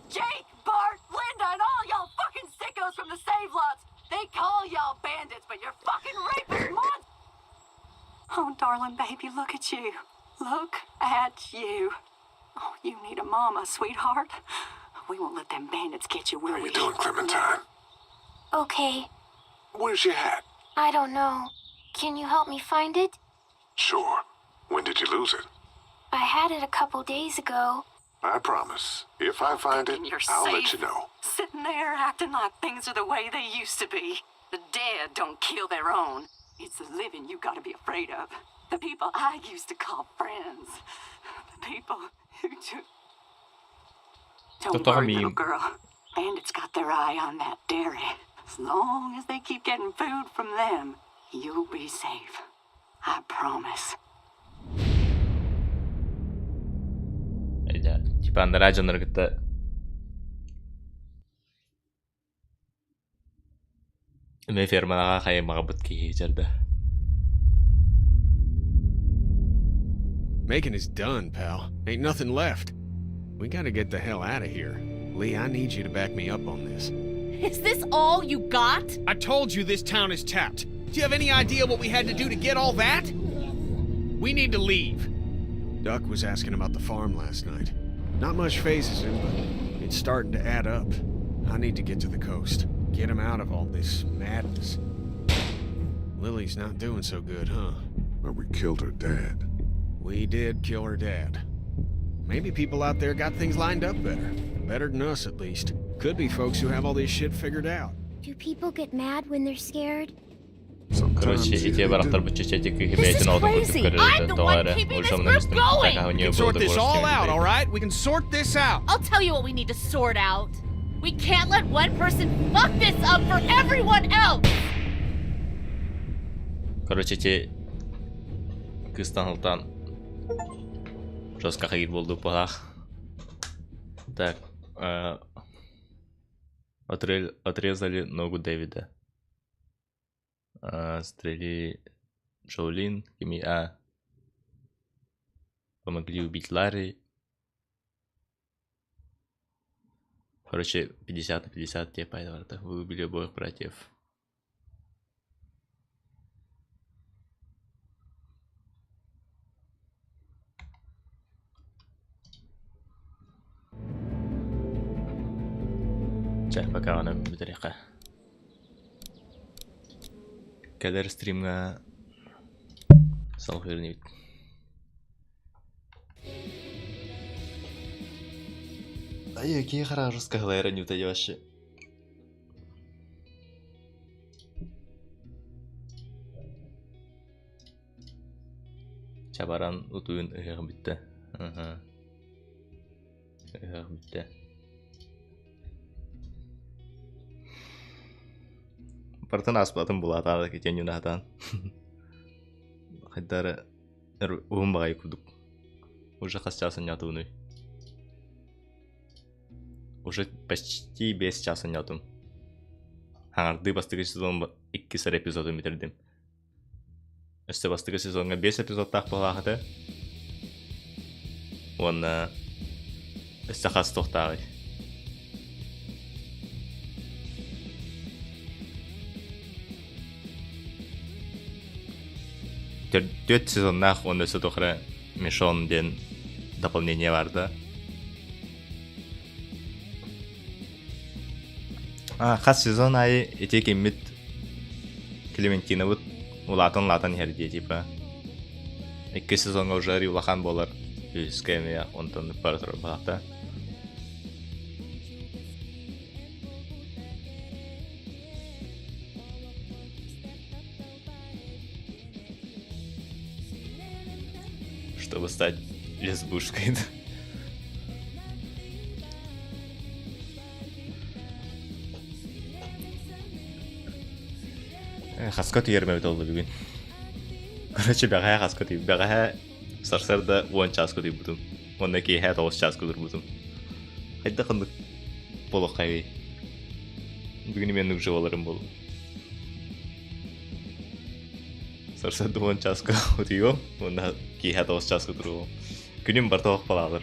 Jake, Bart, Linda, and all y'all fucking sickos from the save lots! They call y'all bandits, but you're fucking rapist monsters! Oh, darling baby, look at you. Look at you. Oh, you need a mama, sweetheart. We won't let them bandits get you, will we?
How you doing, Clementine?
Okay.
Where's your hat?
I don't know. Can you help me find it?
Sure. When did you lose it?
I had it a couple days ago.
I promise. If I find it, I'll let you know.
Sitting there acting like things are the way they used to be. The dead don't kill their own. It's the living you gotta be afraid of. The people I used to call friends. The people who took... Don't worry, little girl. Bandits got their eye on that dairy. As long as they keep getting food from them, you'll be safe. I promise.
Типа андыражандар кытта Эме ферманага кайымага бут кийжерде.
Making is done, pal. Ain't nothing left. We gotta get the hell out of here. Lee, I need you to back me up on this.
Is this all you got?
I told you this town is tapped. Do you have any idea what we had to do to get all that? We need to leave.
Duck was asking about the farm last night. Not much phases him, but it's starting to add up. I need to get to the coast. Get him out of all this madness. Lily's not doing so good, huh?
But we killed her dad.
We did kill her dad. Maybe people out there got things lined up better. Better than us, at least. Could be folks who have all this shit figured out.
Do people get mad when they're scared?
Короче, идея барахтар бычечети кыхибейтин алдын кутуккары долары өлшөмнөн
We can sort this all out, all right? We can sort this out.
I'll tell you what we need to sort out. We can't let one person fuck this up for everyone else.
Короче, те кыстанылтан жестко ходить болду палах. Так, отрезали ногу Дэвида. Стрели Джоулин, Кимиа. Помогли убить Ларри. Короче, 50 на 50 те пайдаварда. Вы убили обоих братьев. Чай, пока она битарика. Кадер стримга салфернит. Ай, какие хорошие скалеры не утаёшь. Чабаран утуын ыгыр битте. Ага. Ыгыр битте. Партын аспатын булатады кетен юнатан. Хайдары уумбагай кудук. Уже хасчасын ятууны. Уже почти без часа нятум. Хаңарды бастыгы сезон 2 сар эпизодун битердим. Өстө бастыгы сезонга 5 эпизод так болгаты. Уонна өстө хас токтагы. Төрт сезоннах он өсө тохра Мишон ден дополнение барды. Хас сезон ай этеки мит Клементина вот улатын херди типа. 2 сезонга уже улахан болар. Скемия онтон партер бата. Чтобы стать лесбушкой. Хаскот ерме битолду бүгүн. Короче, бага хаскот, бага сарсарда 10 часко деп бутум. Онда ки хат 9 часко дур бутум. Хайда кандык болок кайбы. Бүгүн мен нүк жолорум болду. Сарсарда 10 часко отуйгом, онда ки хат 9 часко тургом. Күнүм бар тоок балалар.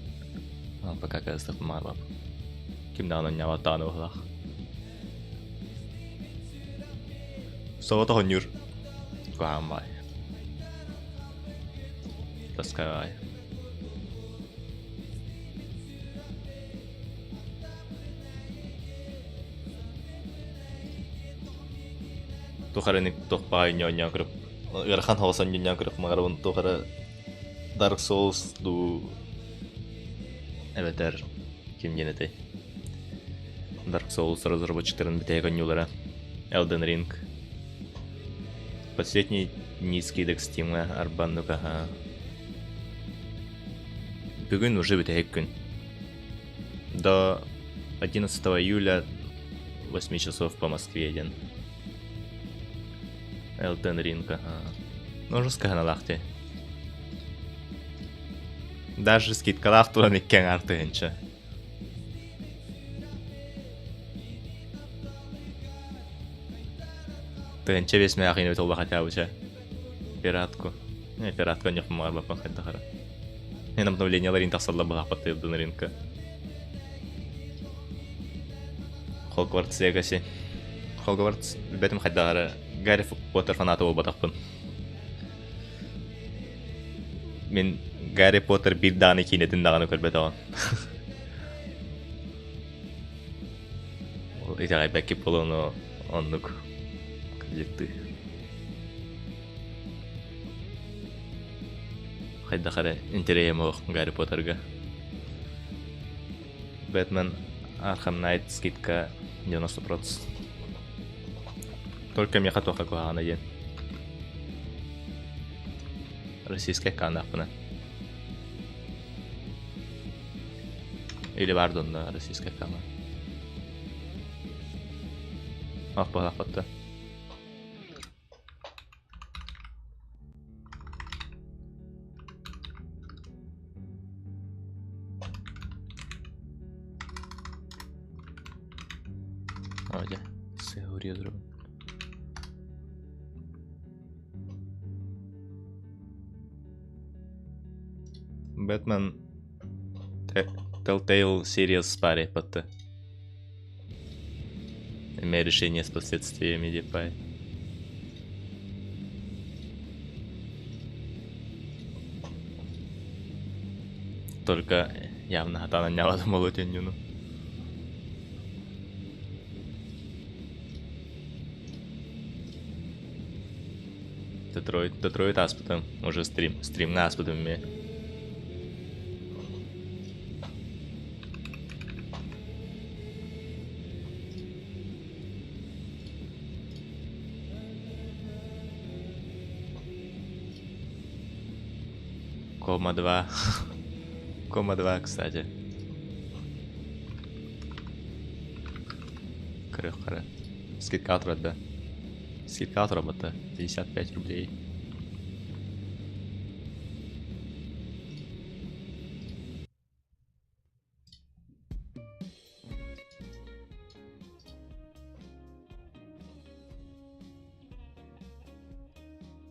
пока kezdtek már van. Kimdaan anyjával tanulnak. Szóval tohon nyúr. Kohan vai. Tässä vai. Тухареник тохпай ньоньян кырып. Ярхан хавасан ньоньян кырып магарабын тухара Dark Souls ду Эветер ким генете. Dark Souls разработчикларын битеге оонньуулары. Elden Ring. Последний низкий дек стримна арбаннука. Бүгін уже битеге күн. До 11 июля 8 часов по Москве ден. Elden Ring, ну жестко на лахте. Даже скидка лафтура не кен артынча. Тынча весь меня ахинет олба хотя бы че. Пиратку. Не, пиратку не помогла бы пахать до хара. И на обновление Ларин тасалла была под Elden Ring. Хогвартс Легаси. Хогвартс бетем хоть до хара. Гарри Поттер фанаты ол батақпын. Мен Гарри Поттер бір даны кейнетін дағаны көрбет оған. Ол итағай бәкіп болуыны оннық қажетті. Қайда қары интерейім оқ Гарри Поттерға. Бэтмен Arkham Knight скидка 90%. Только мне хотел какого она день. Российская канапна. Или пардон, да, российская кана. Ах, похапата. Оде, все урезал. Бэтмен Telltale Series паре потом. Имея решение с последствиями Дипай. Только явно хата наняла до молотенью. Детройт аспитом. Уже стрим на аспитом мне. Кома 2. Кома 2, кстати. Крыхара. Скидка от робота. Скидка от робота. 55 рублей.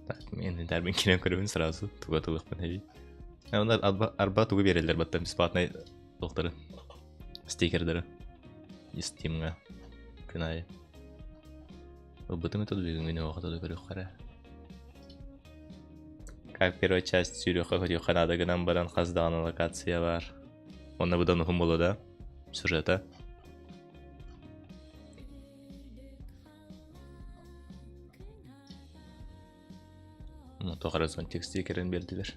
Так, мен дәрбен келем көрімін сразу. Туға-туғық пін Onlar arba tuğu verirler batta besplatный doktoru. Стикердері. Steam'ga. Күнайы. Өлбүтің өтеді бүгінгіне оғытады көрек қара. Как первая часть сүйрекқа көтеу қанадығынан баран қаздағаны локация бар. Оны бұдан ұхым болу да. Сюжеті. Тоқары сон тек стикерін берділер.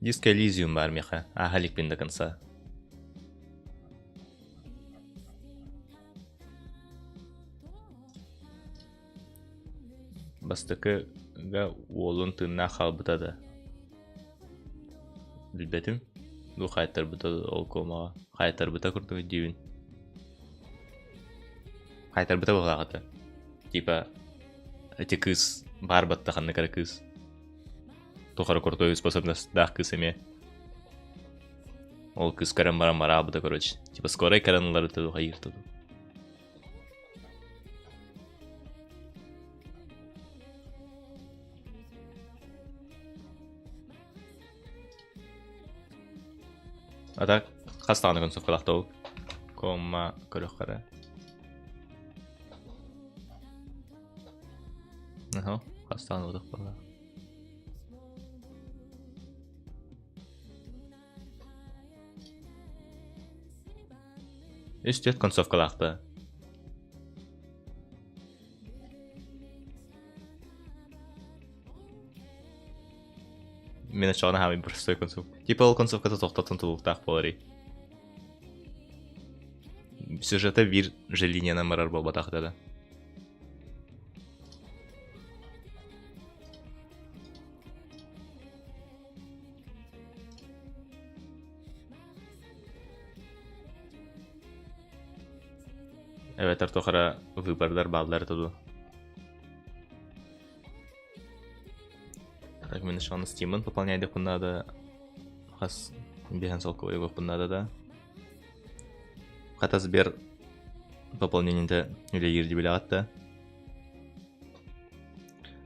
Диск Elysium бар меха, ахалик пин до конца. Бастыкы га олун тынна халбытады. Билбетим? Ду хайтар бытады ол комаға. Хайтар быта күрдігі дейін. Хайтар быта бұғағыды. Типа, эти кыз бар батта ханны кара кыз. Тухара крутой способность да кысами. Ол кыз каран баран бара абыда, короче. Типа скорой каранлары туду хайыр туду. Ата хастаны концовкалактау. Комма көрөккөрө. Ага, хастаны удак бала. Üstüt konцовкалакты. Мен ачана хами простой концовка. Типа ол концовкада токтотун тулуктак болори. Сюжета бир же линияны мырар болбатак деді. Evet, артохара выбордар балдар туду. Так, мен ещё на Steam пополнять деп надо. Хас бехан солковый его надо, да. Хата Сбер пополнение-то или ирди билатта.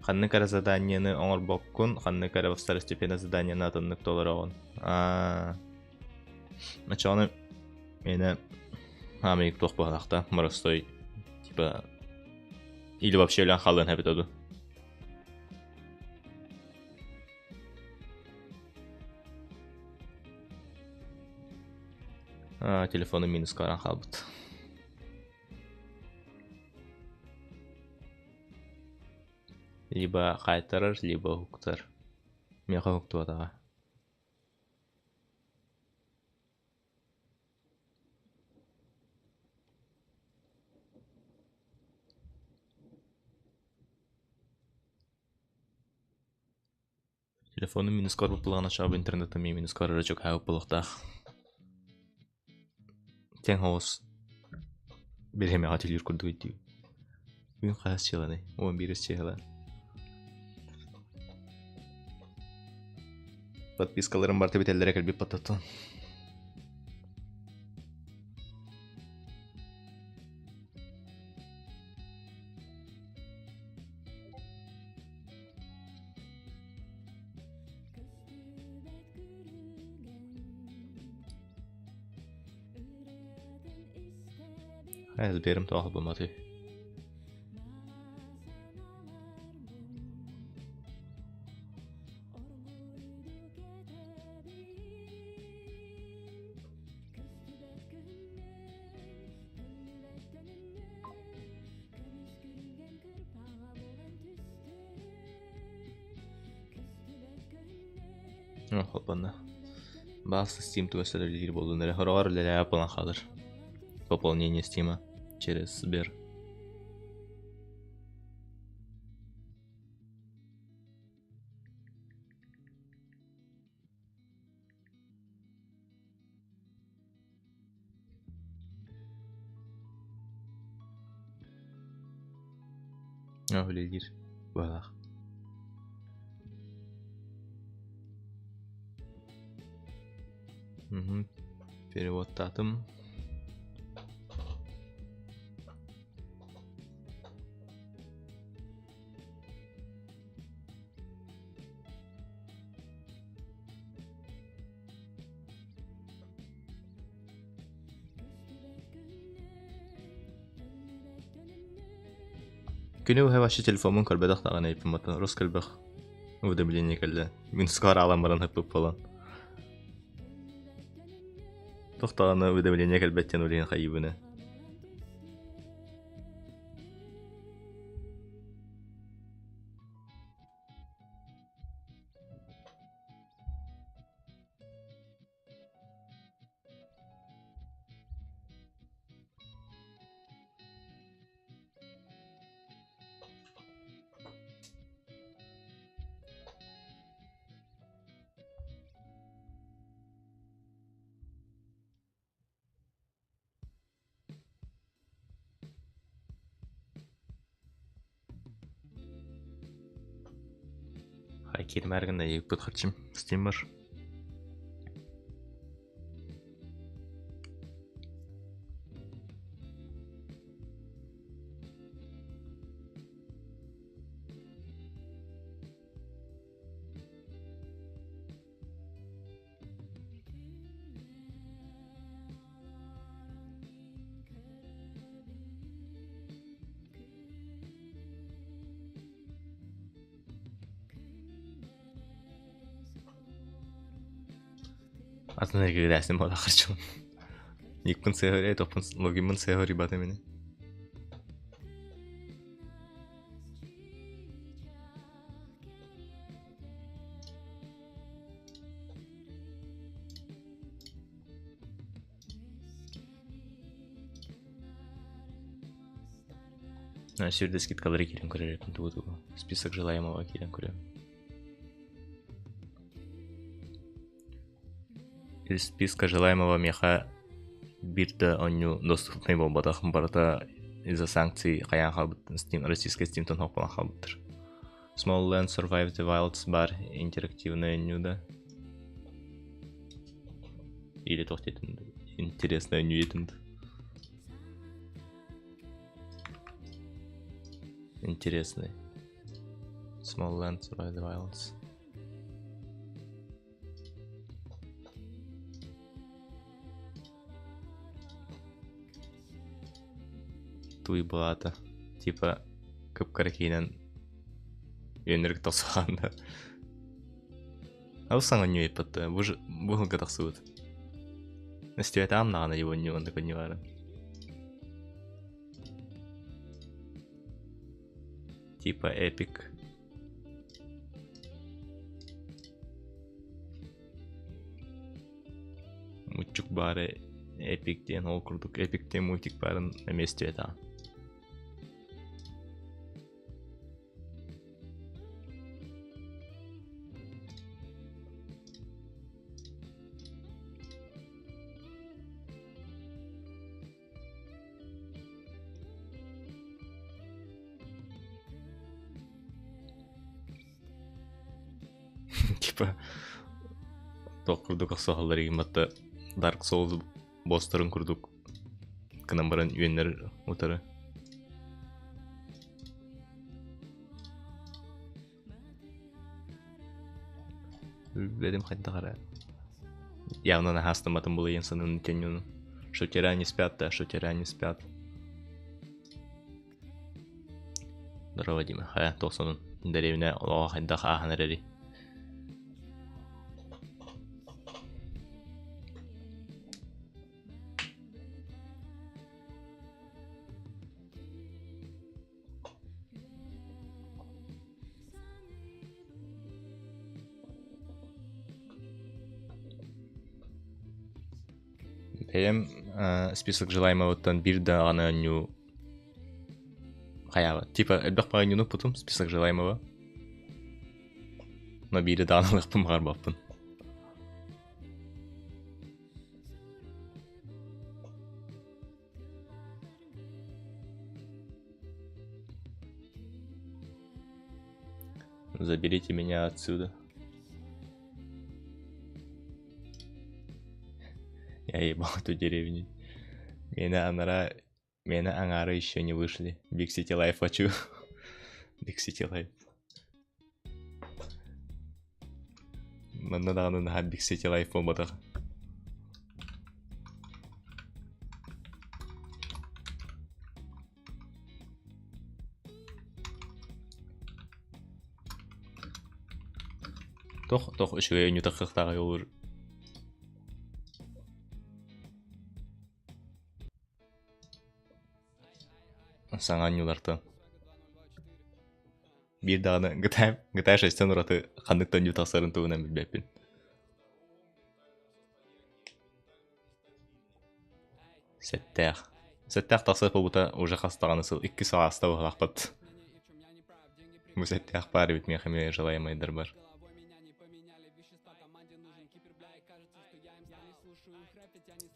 Ханнык ара заданияны оңор боккун, ханнык ара второстепенное задание на тоннык толорогон. Начало мені Америк тоқ бағалақта, мұрыстой, типа, или вообще өлен қалын әбет оду. Телефоны минус қаран қалбыт. Либо қайтарыр, либо хуктар. Меға хукту адаға. Телефоны минус кор бұлғана шабы интернетім минус кор рычок әуіп бұлықтақ. Тен хоғыз береме ателер күрді өйдеу. Үйін қағыз челаны, 11 челы. Подпискаларын бар тебетелері кәлбеп паттаттын. Ezberim tuhaf bulmadı. Hoppanna. Bazı Steam gösterileri bulunları horrorları yapılan kalır. Пополнение Steam через Сбер. Öyledir. Voilà. Перевод татым. Күнү хавашы телефонун көрбөдөх таган айпыматын рус көлбөх уведомление келди. Мен скоро аламаран хыпып болан. Тоқтағаны уведомление келбеттен өлеген хайыбыны. Келім әргінде ек бұт қатшым Steam бар.
Атына гидәсен мода хырчым. Никпын сehöre топын логимын сehöre бата мене. Сюрде скидкалары кирен көререкін туғыды. Список желаемого кирен көрем. Из списка желаемого меха бирді онню доступный болбадақ барата из-за санкций қаян қалбыттын Steam, российский Steam тон хоқпалан қалбыттыр. Small Land Survive the Wilds бар интерактивный оннюда. Или тоқтетінді. Интересный онню етінді. Интересный. Small Land Survive the Wilds. Туй булата. Типа кып-каракейнен үйенерік тосығанда. Ау саңа нью еппатты. Бұғылға тақсуыд. Настюет амнағана его нюанды коннюары. Типа эпик. Мучук бары эпик ден ол курдук. Эпик ден мультик барын эместүү эта. Типа тоқ курдук Сахалары гиматта Dark Souls бостарын курдук. Кынан баран үйеннер утары. Білдім қайда қара. Явно на хастаматын бұл енсінің тенюн. Шутера не спят, да, шутера не спят. Здорово, Дима. Хая, тоқсонын. Деревне олаға қайда қағанар әрі. Бәлем список желаемого-тан бирді аны ню қаяғы. Типа, әлбәқ баға нюнық бұтым список желаемого. Но бирді данылық бұмғар баппын. Заберите меня отсюда. Я ебал эту деревню. Меня ангары еще не вышли. Big City Life хочу. Big City Life. Надо на Big City Life болбадық. Тоқ үшіге өне тақықтағы olur. Саңа оонньууларды. Бир дагы GTA 6-тен ураты ханныктан нью тасарын тугунан билбеппин. Сеттех тасы побута уже хастаганы сыл 2 сааста угулакпат. Бу сеттех бары бит мехаме желаемайдар бар.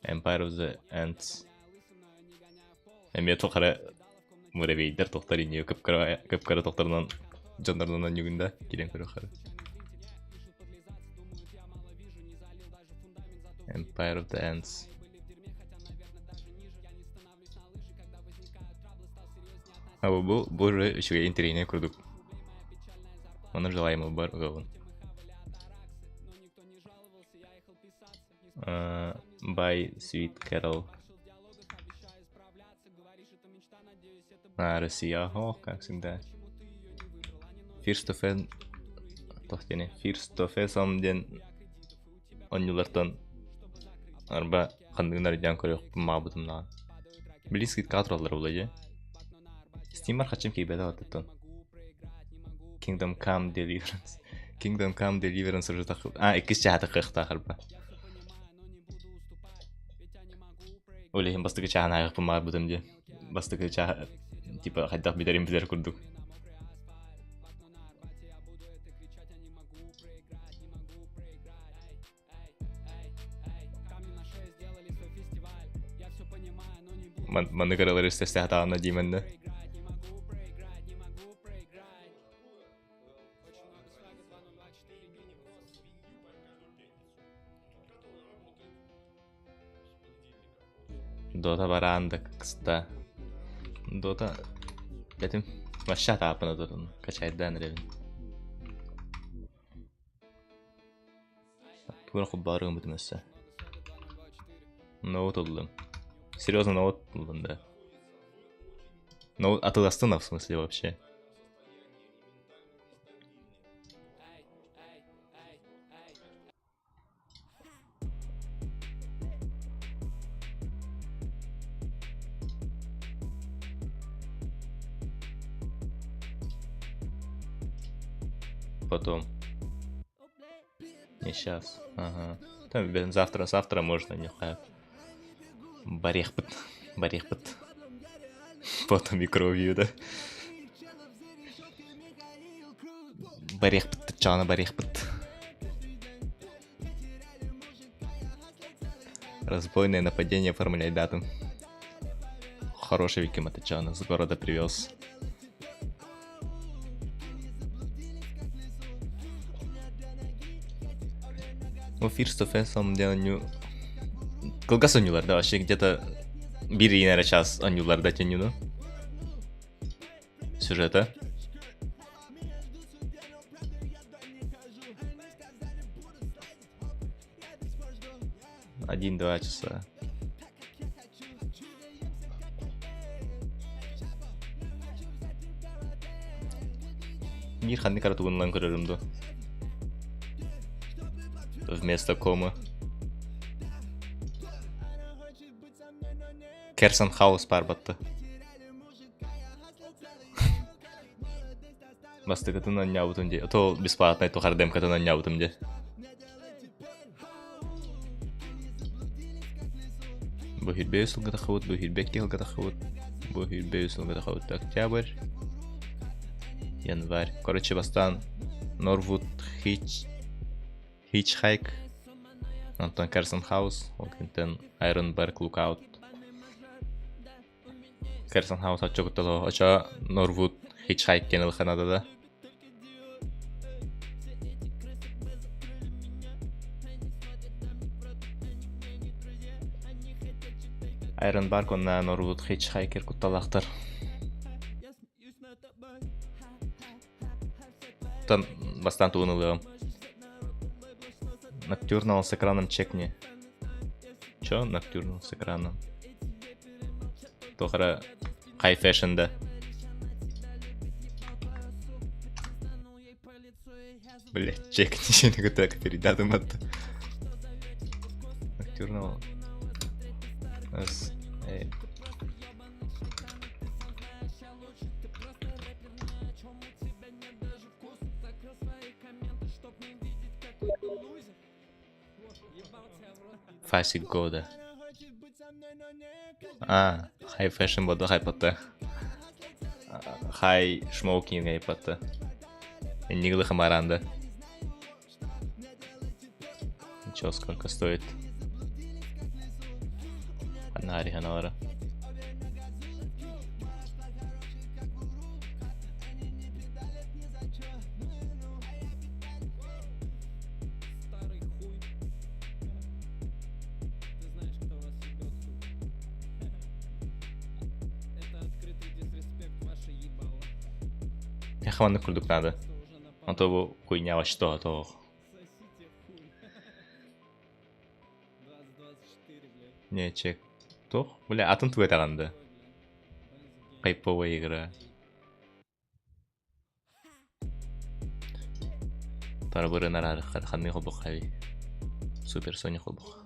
Empire of the Ants. Эме тохара муревейдер тохтарын не кыпкара тохтарынан жандарынан югында кирен көрө хары. Empire of the Ants. Бу уже еще интерейне курдук. Оны желаемый бар угавын. By Sweet Carol. Россия, как всегда. First of All самден оонньуулартан
Арба ханныгнар дян көрөк мабытымнан. Близкий кадралар булайы. Steam бар хачым кейбеде атыттан. Kingdom Come Deliverance. Kingdom Come Deliverance уже так. Икки чахата кыхта харба. Олехин бастыгы чахана айгып мабытым де. Бастыгы чах типа хайдак бидерим бидер курдук. Маны каралар истесе хатаана дименде. Дота баранда кста. Дота этим машата апана дотун качает данревин. Тура хубарым битмесе. Ноут олдым. Серьезно ноут олдым, да. Ноут атыластына в смысле вообще. Потом. Не сейчас. Ага. Там завтра можно, не хай. Барехпыт. Потом и кровью, да. Барехпыт, чана барехпыт. Разбойное нападение оформляй дату. Хороший Вики Матачана с города привез. Ну, First of All, самом деле, кылгас оонньуулар, да, вообще где-то бир инер час оонньууларда төнүнү. Сюжета. Один-два часа. Бир ханнык каратугунан көрөрүмдү. Вместо комы. Керсон Хаус парбатты. Бастыгатын оонньуубутун де. То бесплатный тухар демкатын оонньуубутум де. Бухирбей сылгата хавут, бухирбекке хылгата хавут. Бухирбей сылгата хавут. Октябрь. Январь. Короче, бастан Норвуд Hitchhike, Антон Керсон Хаус, Олкинтен Айронберг Лукаут. Керсон Хаус отчогуттало, очо Норвуд Hitchhike кенел Канадада. Айронберг онна Норвуд Hitchhiker кутталактар. Тан бастан туынылыгым. Ноктюрнал с экраном чекни. Чё ноктюрнал с экраном? Тохара high fashion да. Блять, чекни, не так передадим это. Ноктюрнал. Фасик года. Хай фэшн боду хайпата. Хай шмоукинг хайпата. Нигла хамаранда. Ничего, сколько стоит? Одна оригинала. Ханнык курдук надо. А то бу хуйня во что, а то. Не, чек. То? Бля, атын туэ таганда. Кайповая игра. Тарабыры нарар ханны хобук хави. Супер Сони хобук.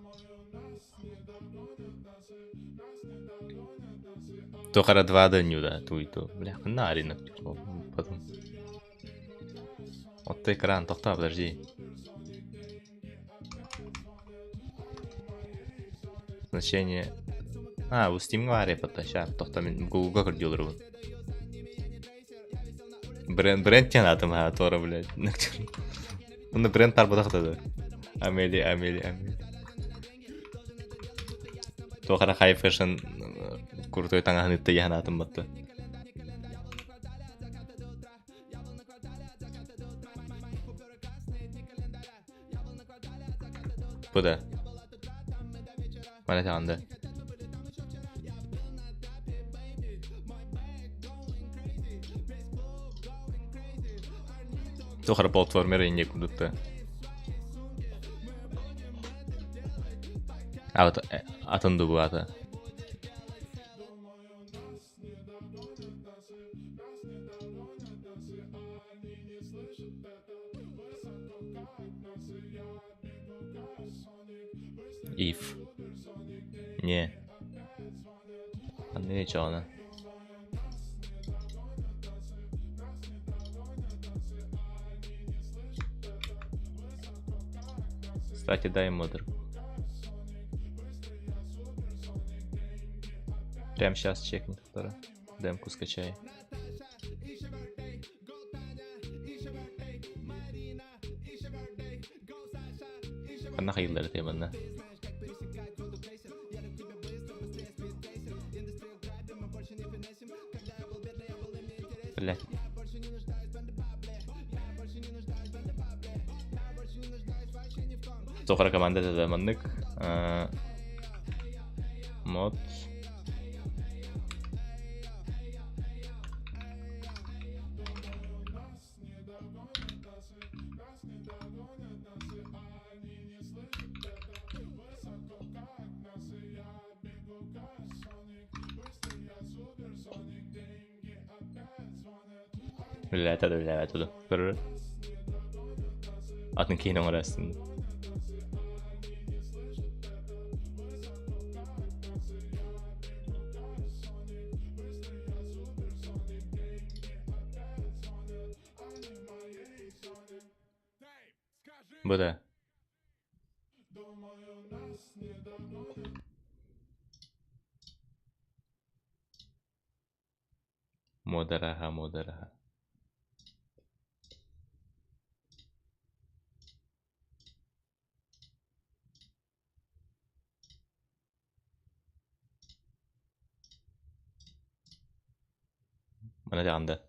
Тохара 2 днюда, туйто. Бля, нарина. Потом. Вот ты экран, тохта, подожди. Значение. А, у Steam говори потаща. Тохта мен Google как делаю. Бренд тяна там а тора, блядь. Ну бренд тарбу тохта. Амели. Тохара high fashion крутой тангахнытты яханатым батты. Буда. Mana tağında. Тохара платформера и некуда-то. А вот атынды bu аты. If. Не. А не чё она? Кстати, дай модер. Прям сейчас чекни, второй. Демку скачай. Она хайдлер темана. Блять. Тохара команда это маннык. Мод. Влияет туда. Атын кейін оңырастын. Бұда. Модераха. Mana tağında.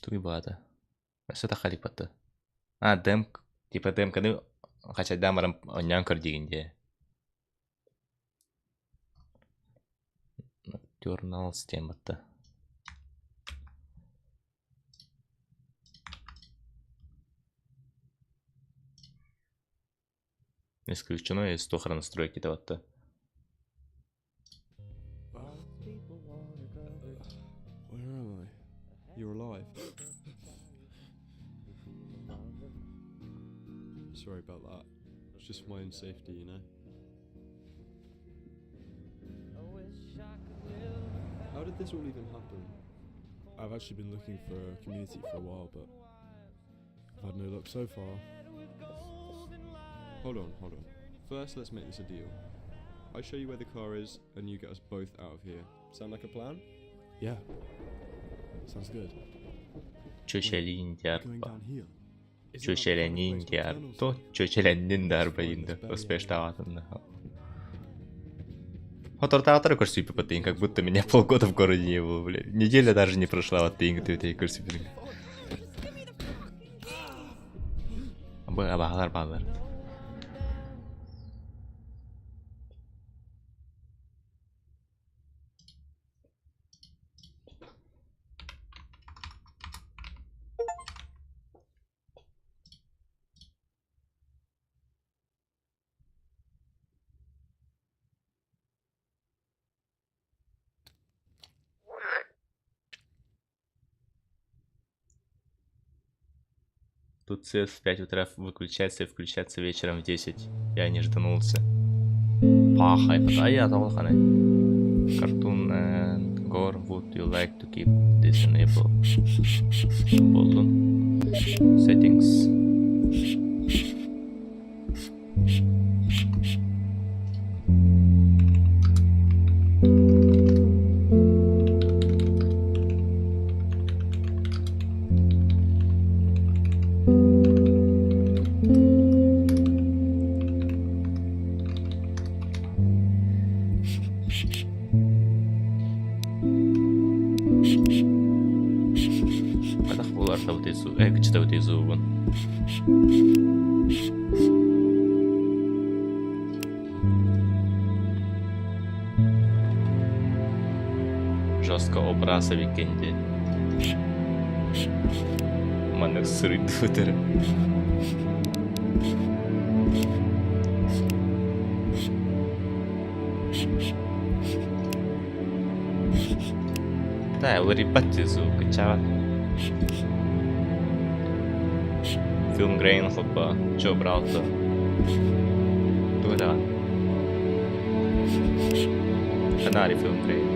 Tuh ibadah. Masa tak kali patah. Ah, tipe dem kan itu kaca damaran nyangkar jingin Nocturnal систем patah. Исключено из тохара настройки этого-то.
Where am I? You're alive. Sorry about that. It's just for my own safety, you know. How did this all even happen? I've actually been looking for a community for a while, but I've had no luck so far. Hold on. First, let's make this a deal. I show you where the car is, and you get us both out of here. Sound like a plan? Yeah. Sounds good.
Чучеленин диарто, чучеленин дарбаинда, успешно. Моторта курсипи потынь, как будто меня полгода в городе не было, блядь. Неделя даже не прошла от тынь, ты этой курсипи. Багалар.
Тут свет в 5 утра выключается и включается вечером в 10. Я не жданулся. Пахай, я забыл, Cartoon and gore, would you like to keep this enabled? Settings. Жестко образа вікенді. У мене сирий твиттер. Та, я рибати звуки, чава. Film grain hoppa, čo bral to. Dobre. Канари film grain.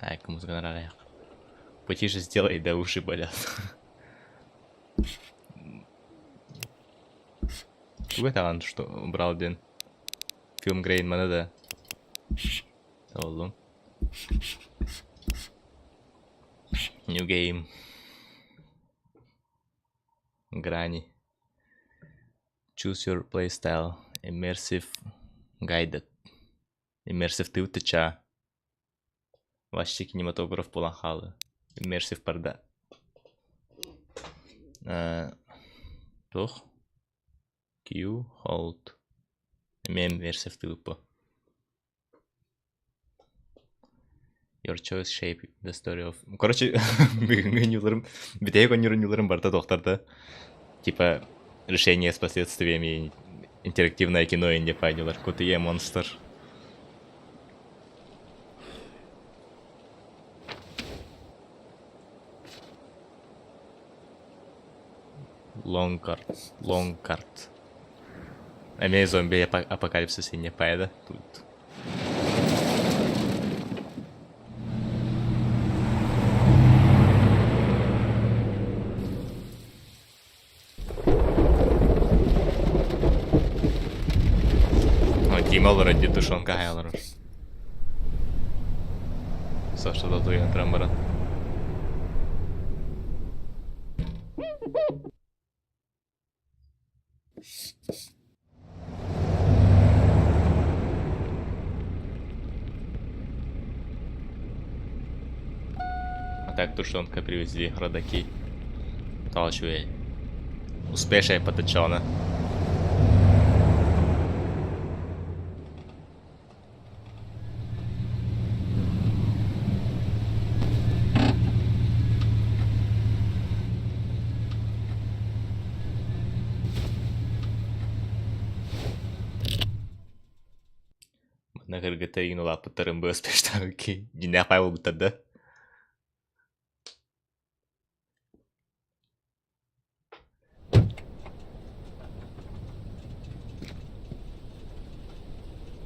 Ай, кому сгонорали. Потише сделай, да уши болят. Это он что брал день. Film grain mana da. Oğlum. New game. Грани. Choose your playstyle. Immersive guided. Immersive ты утыча. Ваши кинематограф поланхалы. Immersive парда. Тух. Q hold. Immersive тылпа. Your choice shape the story of... Короче, оонньууларым... Битеек оонньууларым барда тоқтарда. Типа, решение с последствиями, интерактивное кино и не понял. Котые монстр. Long card. Имея зомби апокалипсис и не пайда. Тут. Тималар одни тушенка хайлар. Саша да туян трамбара. А так тушенка привезли родаки. Толчуя. Успешная поточена. Нагъргата и лапата ръмба спещавайки. Дина пайва го тъда.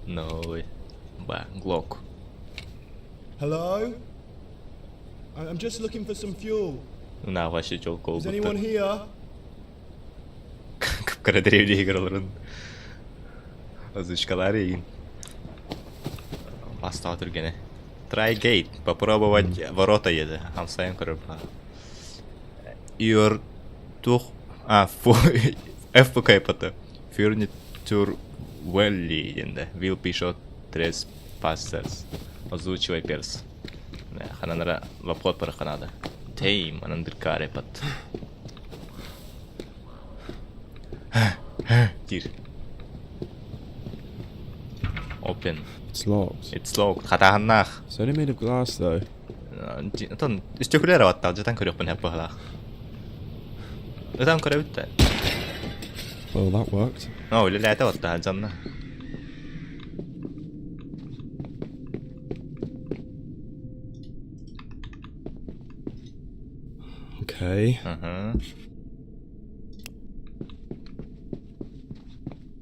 No way. Ba, Glock.
Hello? I'm just looking for some fuel.
Наваше чолко.
Is anyone here?
Къпкара древни играларын. Озвучкалары и... Остал другие. Try gate. Попробовать ворота еды. Хамсаем корабла. Your тух... FPK пата. Furniture Valley енді. Will be shot trespassers. Озвучивай перс. Хананара в обход параханада. Тейм, анандыркаре пат. Тир. Open.
It's locked.
It's locked. Хатаханнах.
It's only made of glass though.
Тон стеклероватта, жетан көрөппүн хеппахлах. Жетан көрөбүттэ.
Well, that worked.
No, лилээтэ ватта хаджанна.
Okay. Okay.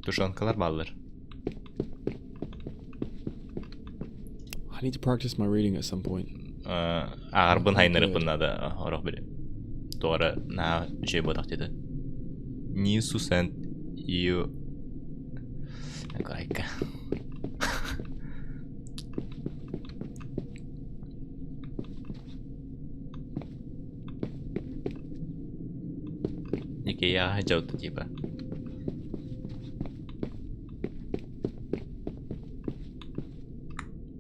Tuşankalar bağlılar.
I need to practice my reading at some point.
Ağarbın haynırı bununla da oraq biri. Doğru na şey bodak dedi. Ni susent iyo. Korayka. Ini ya jauh tuh tiba.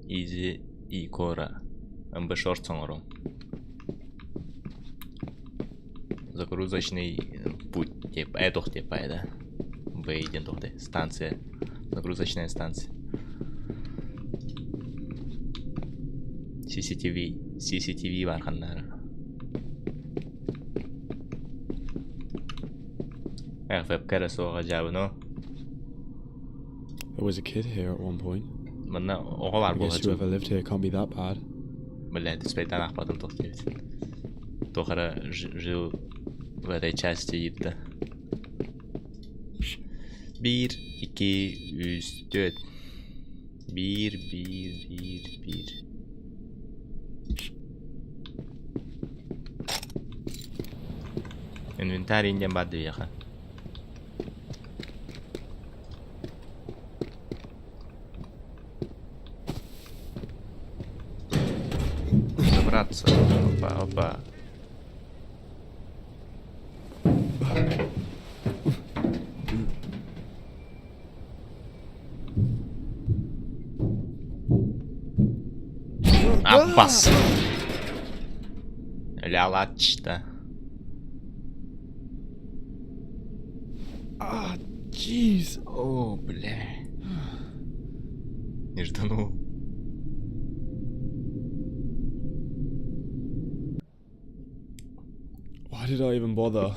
Easy ikora. Амбы шорт соңору. Загрузочный путь, типа, типа, да. Выйдем тут, станция. Загрузочная станция. CCTV бар ханнары. Веб-камера соға жабы, но.
There was a kid here at one point.
Мына оғалар
I guess whoever lived here can't be that bad.
Блядь, спейтан ақпадым тоқтайбыз. Тоқара жил в этой части Ytуө. 1, 2, 3, 4. 1. Инвентарь инден барды яха. Забраться. Опа. Апас. Лялачта.
Jeez.
О, бля. Не жданул.
Why did I even bother?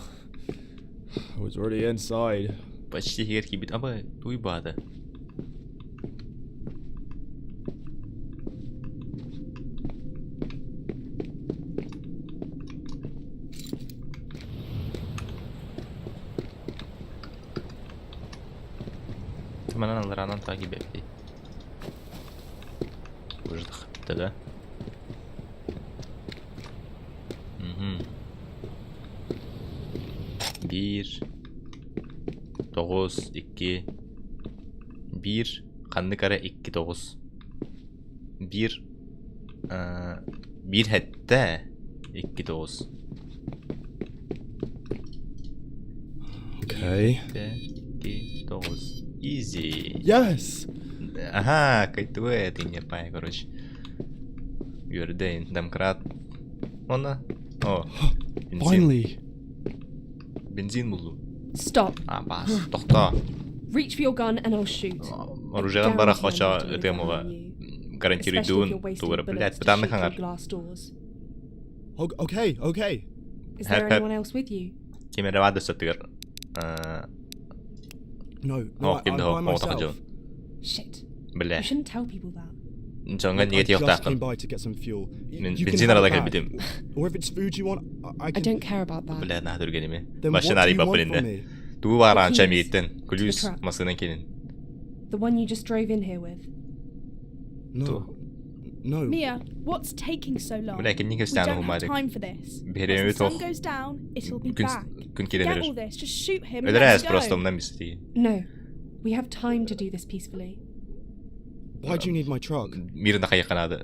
I was already inside.
Почти герки бит, аба туйбада. Mana aldırandan takip etti. Vurdık bitti de. Bir. 9, 2. 1. Hannık ara 2, 9. 1. 1 hatta 2, 9.
Okay.
2, 9. Easy.
Yes.
Ага, Ytуө ты не пай, короче. Юрдейн, домкрат. Она. О.
Finally.
Бензин булду.
Stop.
Бас, тохта.
Reach for your gun and I'll shoot.
Оружиедан бара хоча этемога гарантируй дуун тугара, блядь, битанны хангар.
Okay.
Is there anyone else with you?
Кемере вады сөттүгөр.
No, I'm by myself.
Shit.
Бля.
You shouldn't tell people that.
I just came by to get some fuel. You can have it back. Or if it's food you want, I can...
I don't care about that.
Бля, нахуй генеме.
Then what do you want from me?
Туу баран чамиттен. Күлүс масынан келин.
The one you just drove in here with.
No.
Mia, what's taking so long?
We don't
have time for this. As the sun goes down, it'll be back. Get all this, just shoot him and let's go.
No, we have time to do this peacefully.
Why do you need my truck?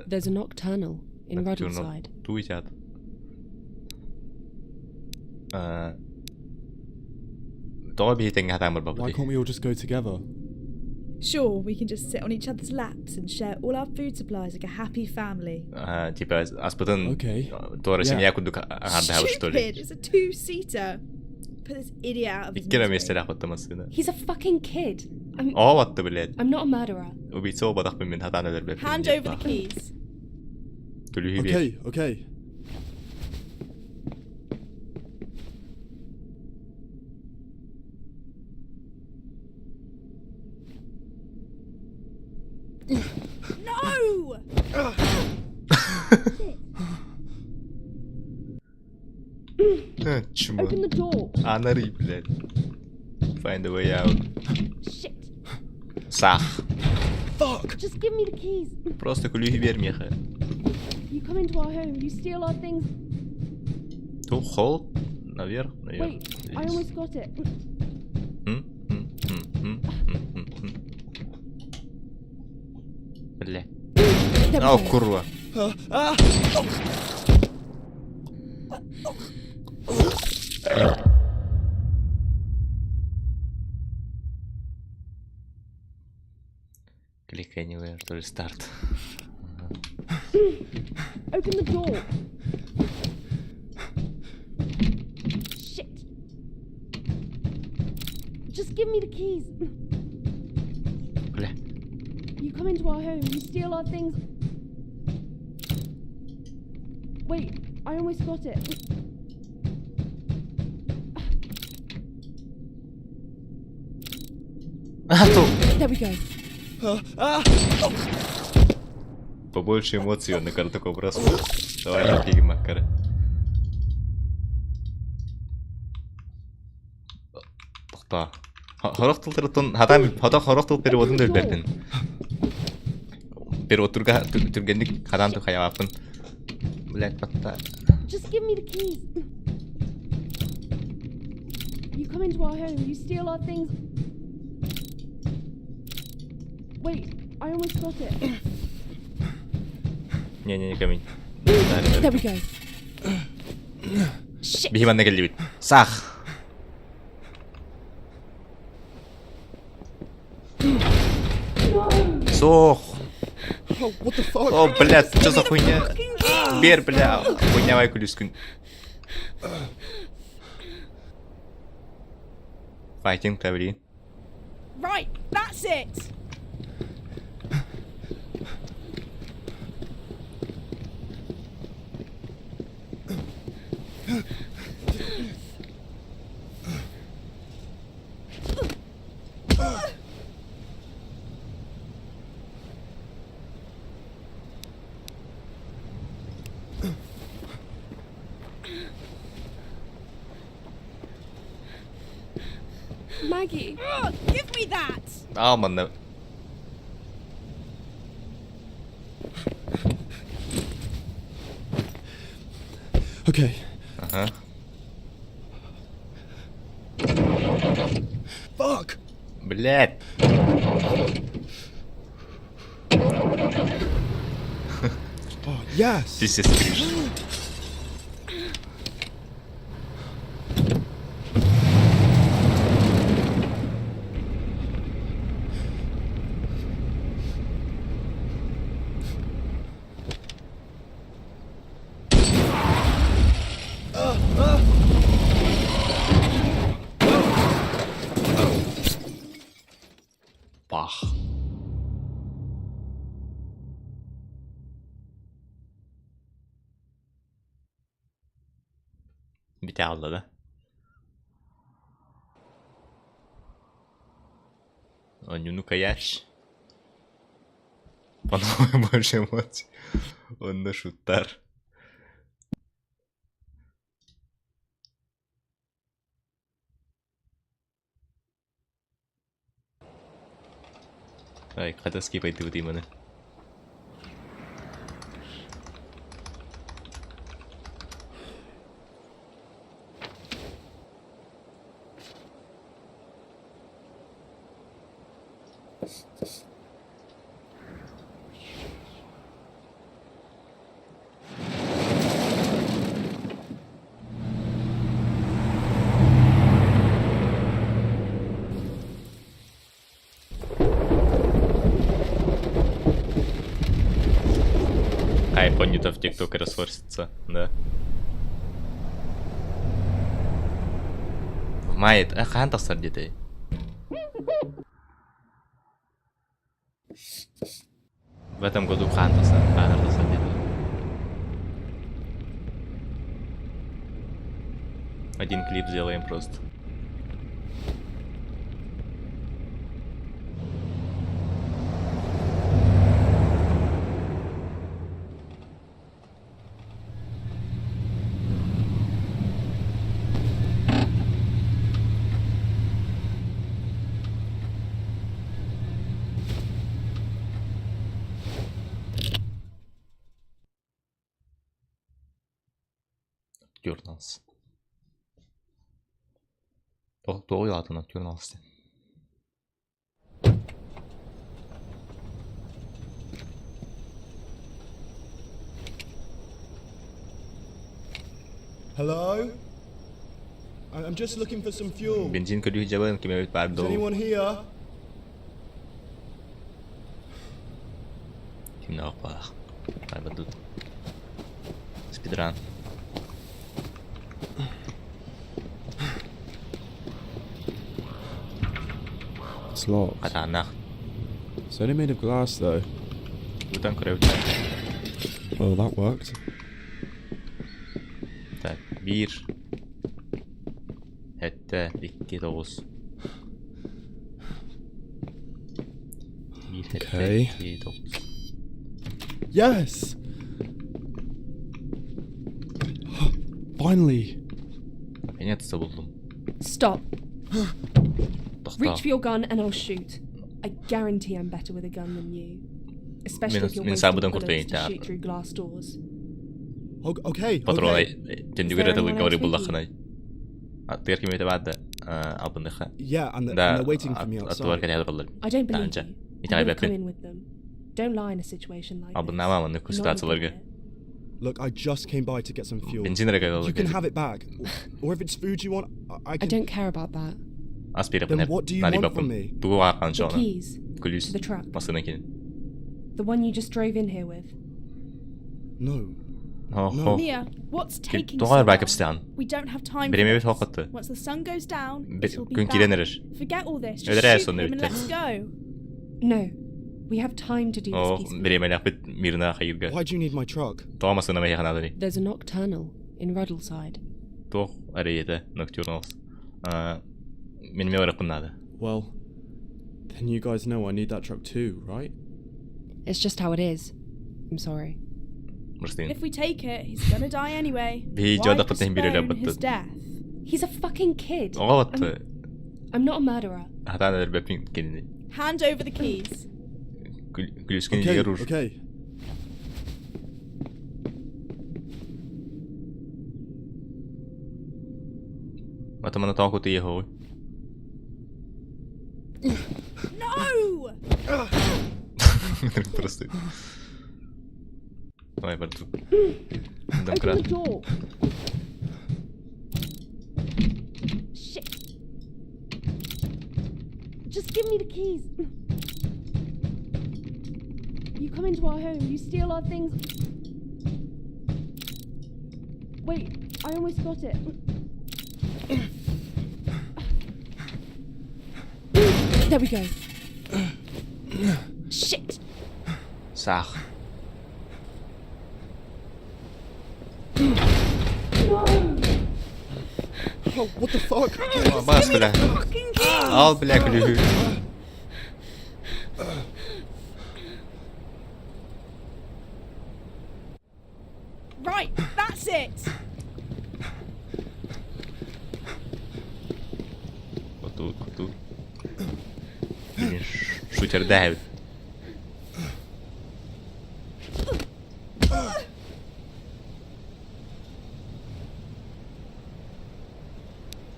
There's a nocturnal in Ruddleside.
Why can't we all just go together?
Sure, we can just sit on each other's laps and share all our food supplies like a happy family.
Okay.
Stupid! It's a two-seater. Put this idiot out of his misery.
He's a fucking kid. I'm not a murderer.
Hand over the keys.
Okay.
No! Open the door.
Анары, блядь. Find a way out.
Shit.
Сах.
Fuck. Just give me the keys.
Просто ключи верни.
You come into our home, you steal our things.
To hold. Наверх, наверх.
Wait, I almost got it.
Бля. О, курва. Click anywhere to restart.
Open the door. Shit. Just give me the keys.
Бля.
You come into our home, you steal our things. Wait, I almost got it. There we go.
Побольше эмоций он на такой бросок. Давай напрягим макара. Тохта. Хорохтултыртын хата хорохтул переводун да бердин. Перевод түргендик хадан хаяапын. Блядь, батта.
Just give me the keys. You come into our home, you steal our things. Wait, I almost got it.
Не камень.
There we go.
Бихиман негелибит. Сах. Сох. О, блядь, что за хуйня? Бер, бля, хуйнявай кулюскун. Fighting таври.
Right, that's it. Maggie, give me that.
Aman ne?
Okay. Fuck.
Блядь.
Oh, yes.
This is Bach. Bite aldı da. Оонньууну каяш. По-новому больше эмоций. Он на шутар. Ай, kada skipay tuti mo na. Понято в ТикТоке расфорсится, да. Майт, хан тастар деди. В этом году хан тастар деди. Один клип сделаем просто. Nocturnals. Doğru adı Nocturnals.
Hello? I'm just looking for some fuel.
Benzin kedua jalan kami
Is
pardo.
anyone here?
Kim apa? Ay betul. Speedrun.
It's locked.
Katana.
It's only made of glass though.
Bukan kurang.
Well, that worked.
Tak, 1 hatta 2 9.
Okay.
Yes!
Finally!
Stop. Reach for your gun and I'll shoot. I guarantee I'm better with a gun than you. Especially if you're wasting bullets to shoot through glass doors.
Okay. Yeah, and they're waiting for me outside.
I don't believe you. I'm gonna come in with them. Don't lie in a situation like this.
Look, I just came by to get some fuel. You can have it back. Or if it's food you want, I can...
I don't care about that.
Then what do you want from me?
The keys to the truck. The one you just drove in here with.
No.
No.
Mia, what's taking so long? We don't have time for this. Once the sun goes down, it'll be back. Forget all this. Just shoot him and let's go. No. We have time to do this peacefully.
Why do you need my truck?
There's a nocturnal in Ruddleside.
Well, then you guys know I need that truck too, right?
It's just how it is. I'm sorry.
If we take it, he's gonna die anyway. Why postpone his death?
He's a fucking kid. I'm not a murderer.
Hand over the keys.
Okay.
No!
Open the door. Shit. Just give me the keys. You come into our home, you steal our things. Wait, I almost got it. There we go. Shit.
Sag.
Oh, what the fuck?
Al black lühü.
Right, that's it.
Kutu. Shooter down.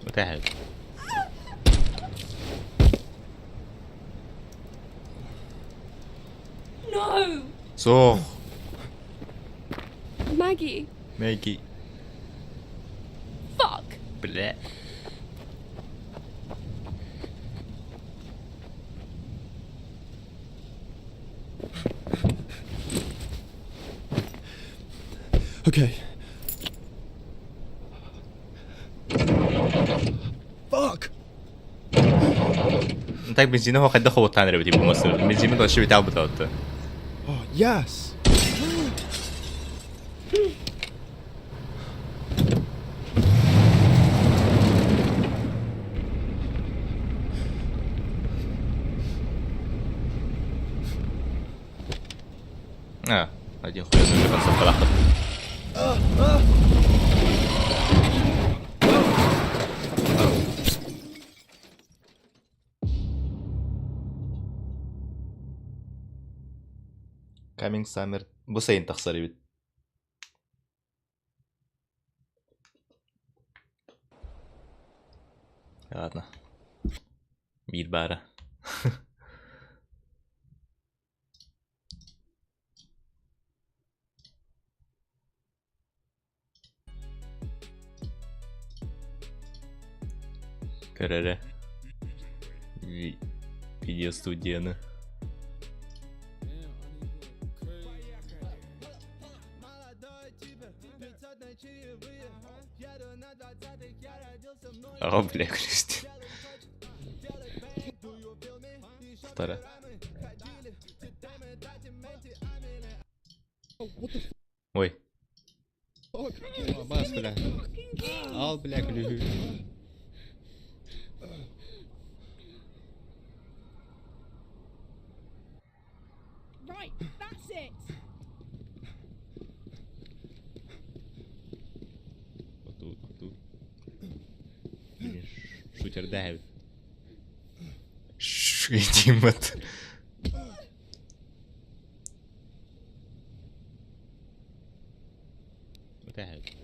What the hell?
No!
So.
Maggie. Fuck.
Bleh.
Okay. Fuck!
Так бензинового хоть доход танеры типа мосту. Бензин то еще витал бы то.
Oh, yes.
Один хуй за концов палахов. Coming summer. Bu sayın taksarı bit. Ладно. Bir bara. Karara. Video stüdyonu. Ага, бля, Кристи. Стара. Ой. Бас, бля. Ал, бля, клюю.
Right, that's it.
Тут. Шутер давит. Шутимат. Давит.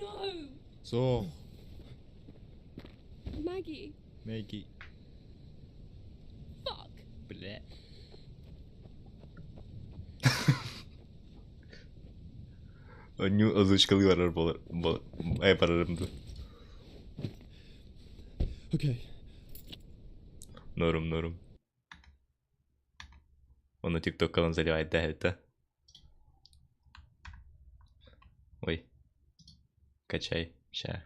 No.
So.
Maggie. Fuck.
Бля. Оонньуу озвучкалый барар болар. Барарымды.
Okay.
Норм. Он TikTok канал заливает, да, это. Ой. Качай. Ща.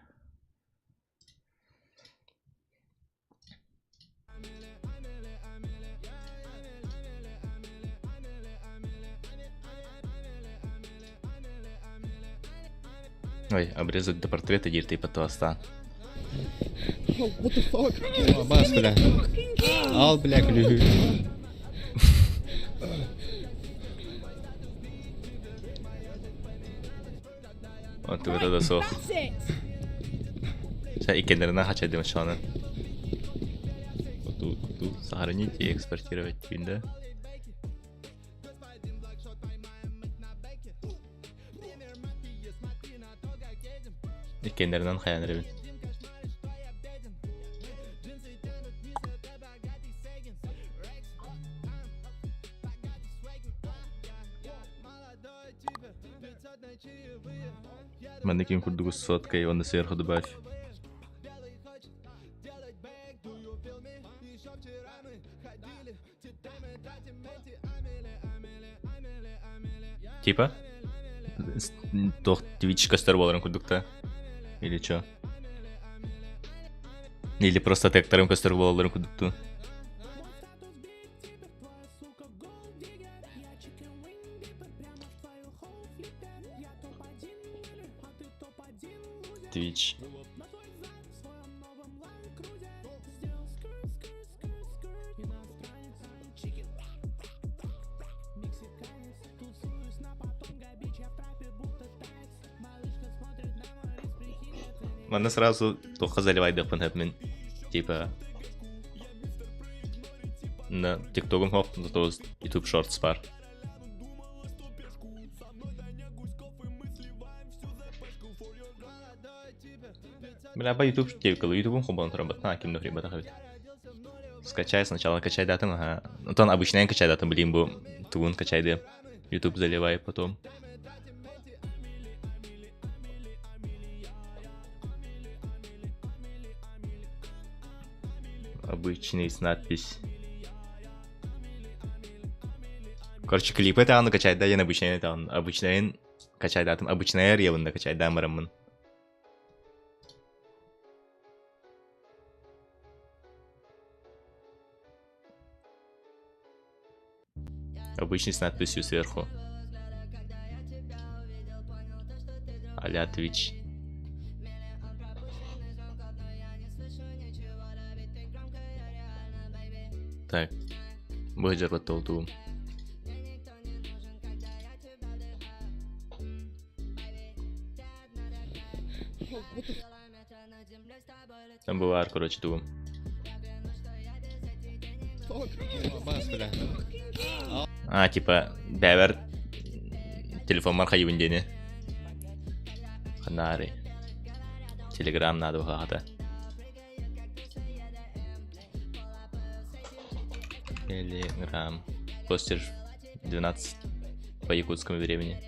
Ой, обрезать до портрета дирты и потоста.
What the fuck? Бас, бля. Ал, бля, клюю.
Вот ты вот это сох. Сейчас и кендерна хочу делать шаны. Тут сохранить и экспортировать да? И кендернан хаян ребят. Манекин курдугу соткой, он сверху добавь. Типа? Тох Twitch кастер боларын курдукта. Или чё? Или просто текторым кастер боларын курдукту. Twitch. Ладно, сразу только заливай допен типа на тиктоком хоп, зато YouTube Shorts пар. Бля, по YouTube тевкалу, YouTube хобан работает, на кем нахрен батахавит. Скачай сначала, качай датам, ага. Ну то он обычно качай датам, блин, бо тун качай де. YouTube заливай потом. Обычный с надпись. Короче, клипы это он качает, да, я обычный это он. Обычный качает, да, там обычный ревен качает, да, марамын. Обычный с надписью сверху. А-ля Twitch. Так, будет работал ту. Там бывает, короче, ту. А, типа, бәбір телефон марқа ебіндені. Канари. Телеграм надо выхватывать. Телеграм. Постишь 12 по якутскому времени.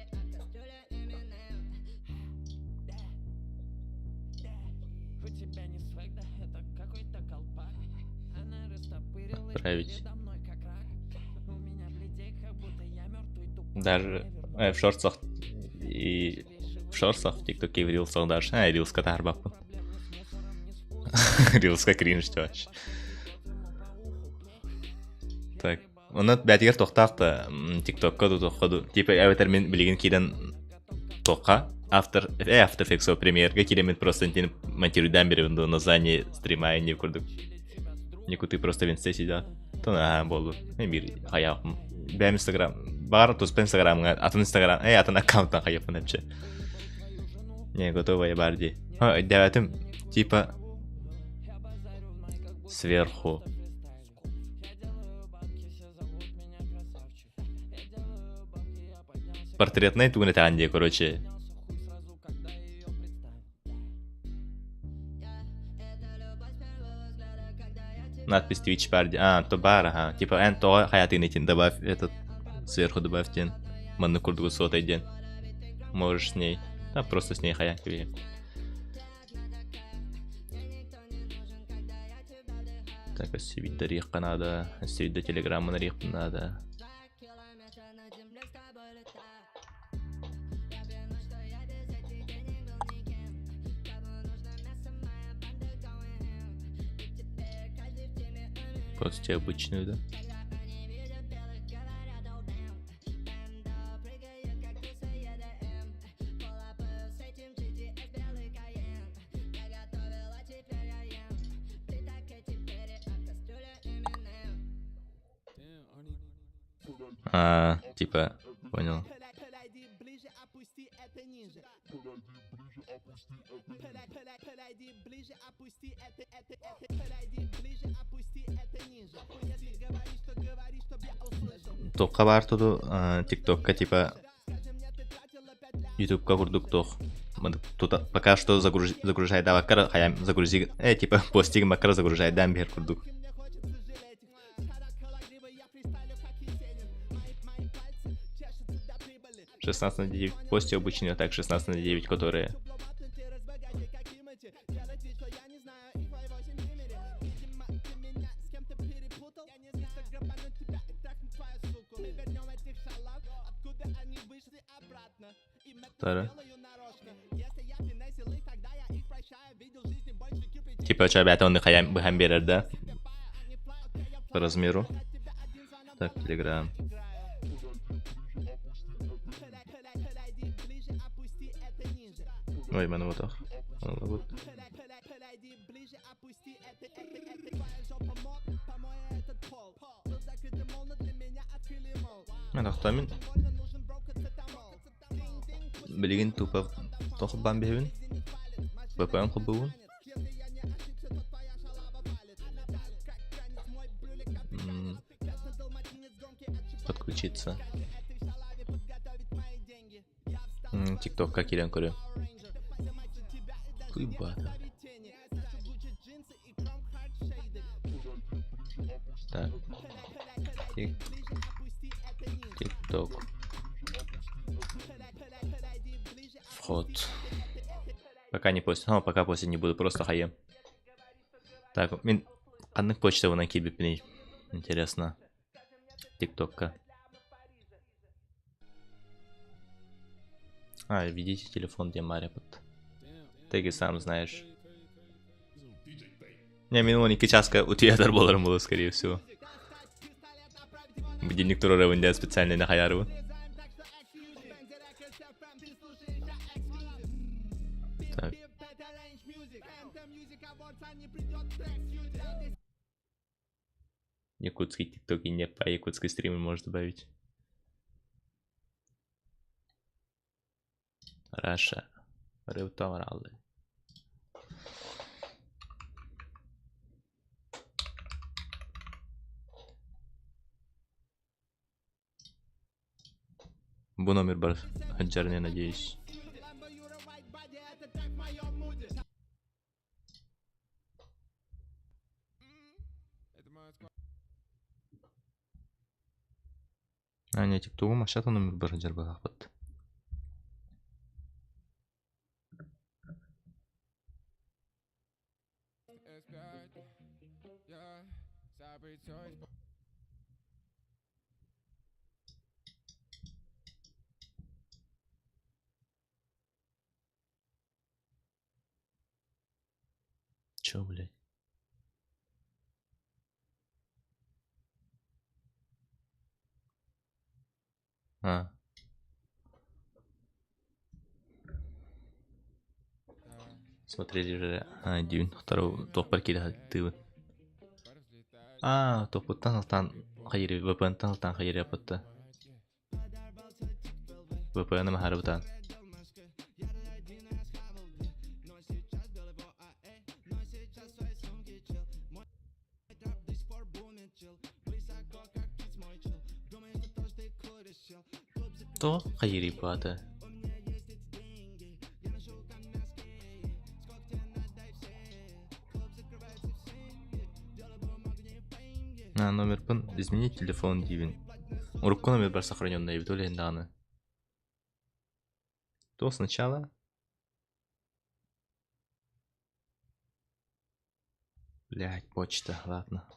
Отправить. Даже в шортсах и в шортсах в ТикТоке в рилсах даже. Рилска тарбаппын. Рилска кринж вообще. Так. Оны бәтігер тоқтақты ТикТокқа тоққаду. Типа әуетер мен білеген кейден тоққа. After Effects премьерге кейден мен просто монтируйдан бері онды название стрима не көрдік. Никуты просто венсте сидят. Тона болду. Эмир хаяпым. Бәм Инстаграм. Бар туз по Инстаграмга. Атын Инстаграм. Атын аккаунттан хаяпым әпче. Не готовая барди. Дәвәтім типа сверху. Портретный тугнет Анди, короче. Надпись Twitch парди. То бар, ага. Типа, то хаятын этин добавь этот. Сверху добавь тен. Манны курдугу сотай ден. Можешь с ней. Да, просто с ней хаят тебе. Так, освить до рихка надо. Освить до телеграмма на рихку надо. Просто обычную, да? Типа, понял. Тоққа бар туду ТикТокка типа Ютубка курдук тох. Тут пока что загружает да вакар хаям загрузи типа постиг макар загружает да бер курдук. — 16:9 пости обычные, так 16:9, которые типа чабята он хаям бэхэм берер, да? По размеру. Так, Телеграм. Ой, мене вот так. Мен ақтамын. Білеген тупа тоқып бан бебін. VPN құбуын. Подключиться. ТикТокка келен көрем. Хуйбата. Так. ТикТок. Вход. Пока не постить. Пока постить не буду, просто хаем. Так, мен ханнык почта вона кибипни. Интересно. ТикТокка. Видите телефон, где Марипот. Ты сам знаешь. Не, минула часка у Deathadder боларым было, скорее всего. Будильник туруорун да специально на хаяру. Так. Якутский тикток и не по якутской стримы может добавить. Раша. Реутавралы. Бу номер бар. Хаджарне, надеюсь. Аня тиктогу машата номер бір жарба қақпат. Чё, блядь? А. Смотрели же один, второй топ паркида ты. А, топ тан хайри VPN тан хайри апатта. VPN ма харбатан. То хайри пата. Номер пин изменить телефон дивин. Урукку номер бар сохраненный в доле данные. То сначала. Блять, почта, ладно.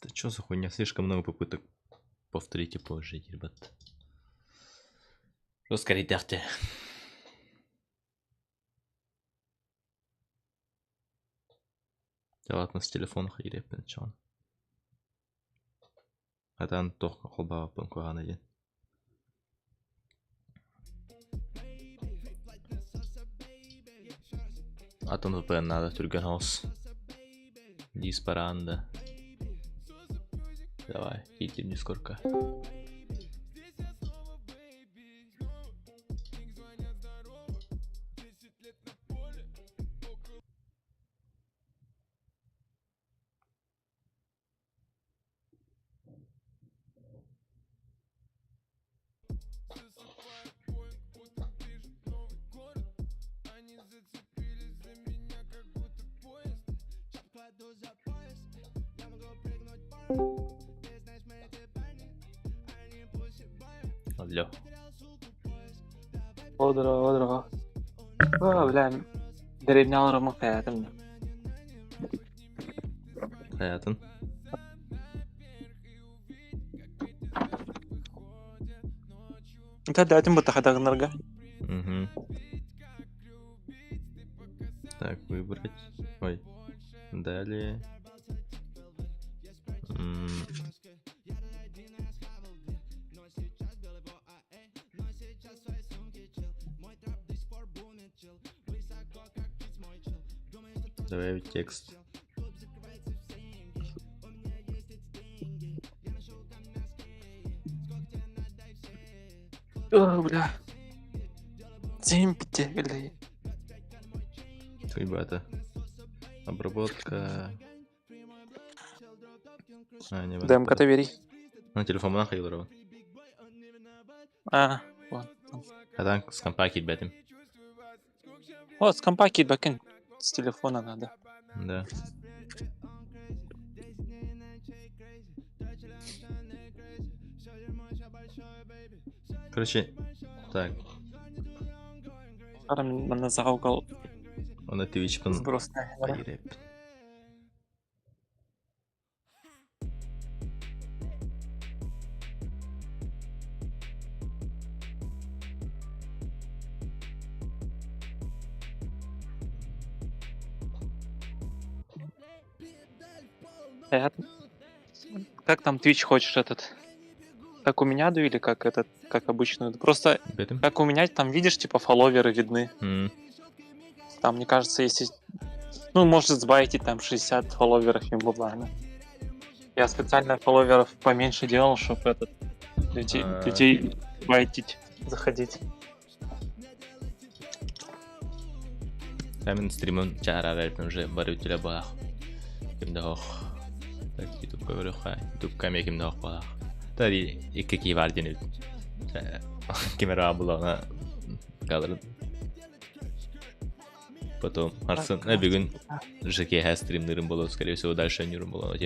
Да чё за хуйня? Слишком много попыток. Повторите позже, ребят. Скорее дайте. Да ладно, с телефона хайреп начал. А там только холба панкуан один. А там VPN надо, Тюргенхаус. Диспаранда. Давай, идти мне сколько. Алло.
Одро. О, блин. Деревняларымы хаятым.
Хаятын.
Это датим бы тахадагнарга.
Угу. Так, выбрать. Ой. Далее. Добавить текст.
О, бля. Зимпите, бля.
Ребята. Обработка. Не
ДМК-то вери.
На телефон нахуй.
А, вот.
А там с компа кидбетим.
Вот, с компа кидбекен. С телефона надо.
Да. Короче, так.
Она загукал.
Он на Twitch пон.
Сбросная. Как там Twitch хочешь этот? Как у меня ду или как этот, как обычную? Просто как у меня там видишь, типа фолловеры видны. Там, мне кажется, если... Ну, может сбайтить там 60 фолловеров им бабла. Я специально фолловеров поменьше делал, чтобы этот... людей байтить, заходить.
Камен стримон чарарайпен уже барютеля бах. Кимдох. Так, YouTube говорю, YouTube камер кимдох бах. Тари икки вардин. Камера была на кадр. Потом Арсен, бүгін ЖКХ стримнерім болады, скорее всего, дальше нюрім болады.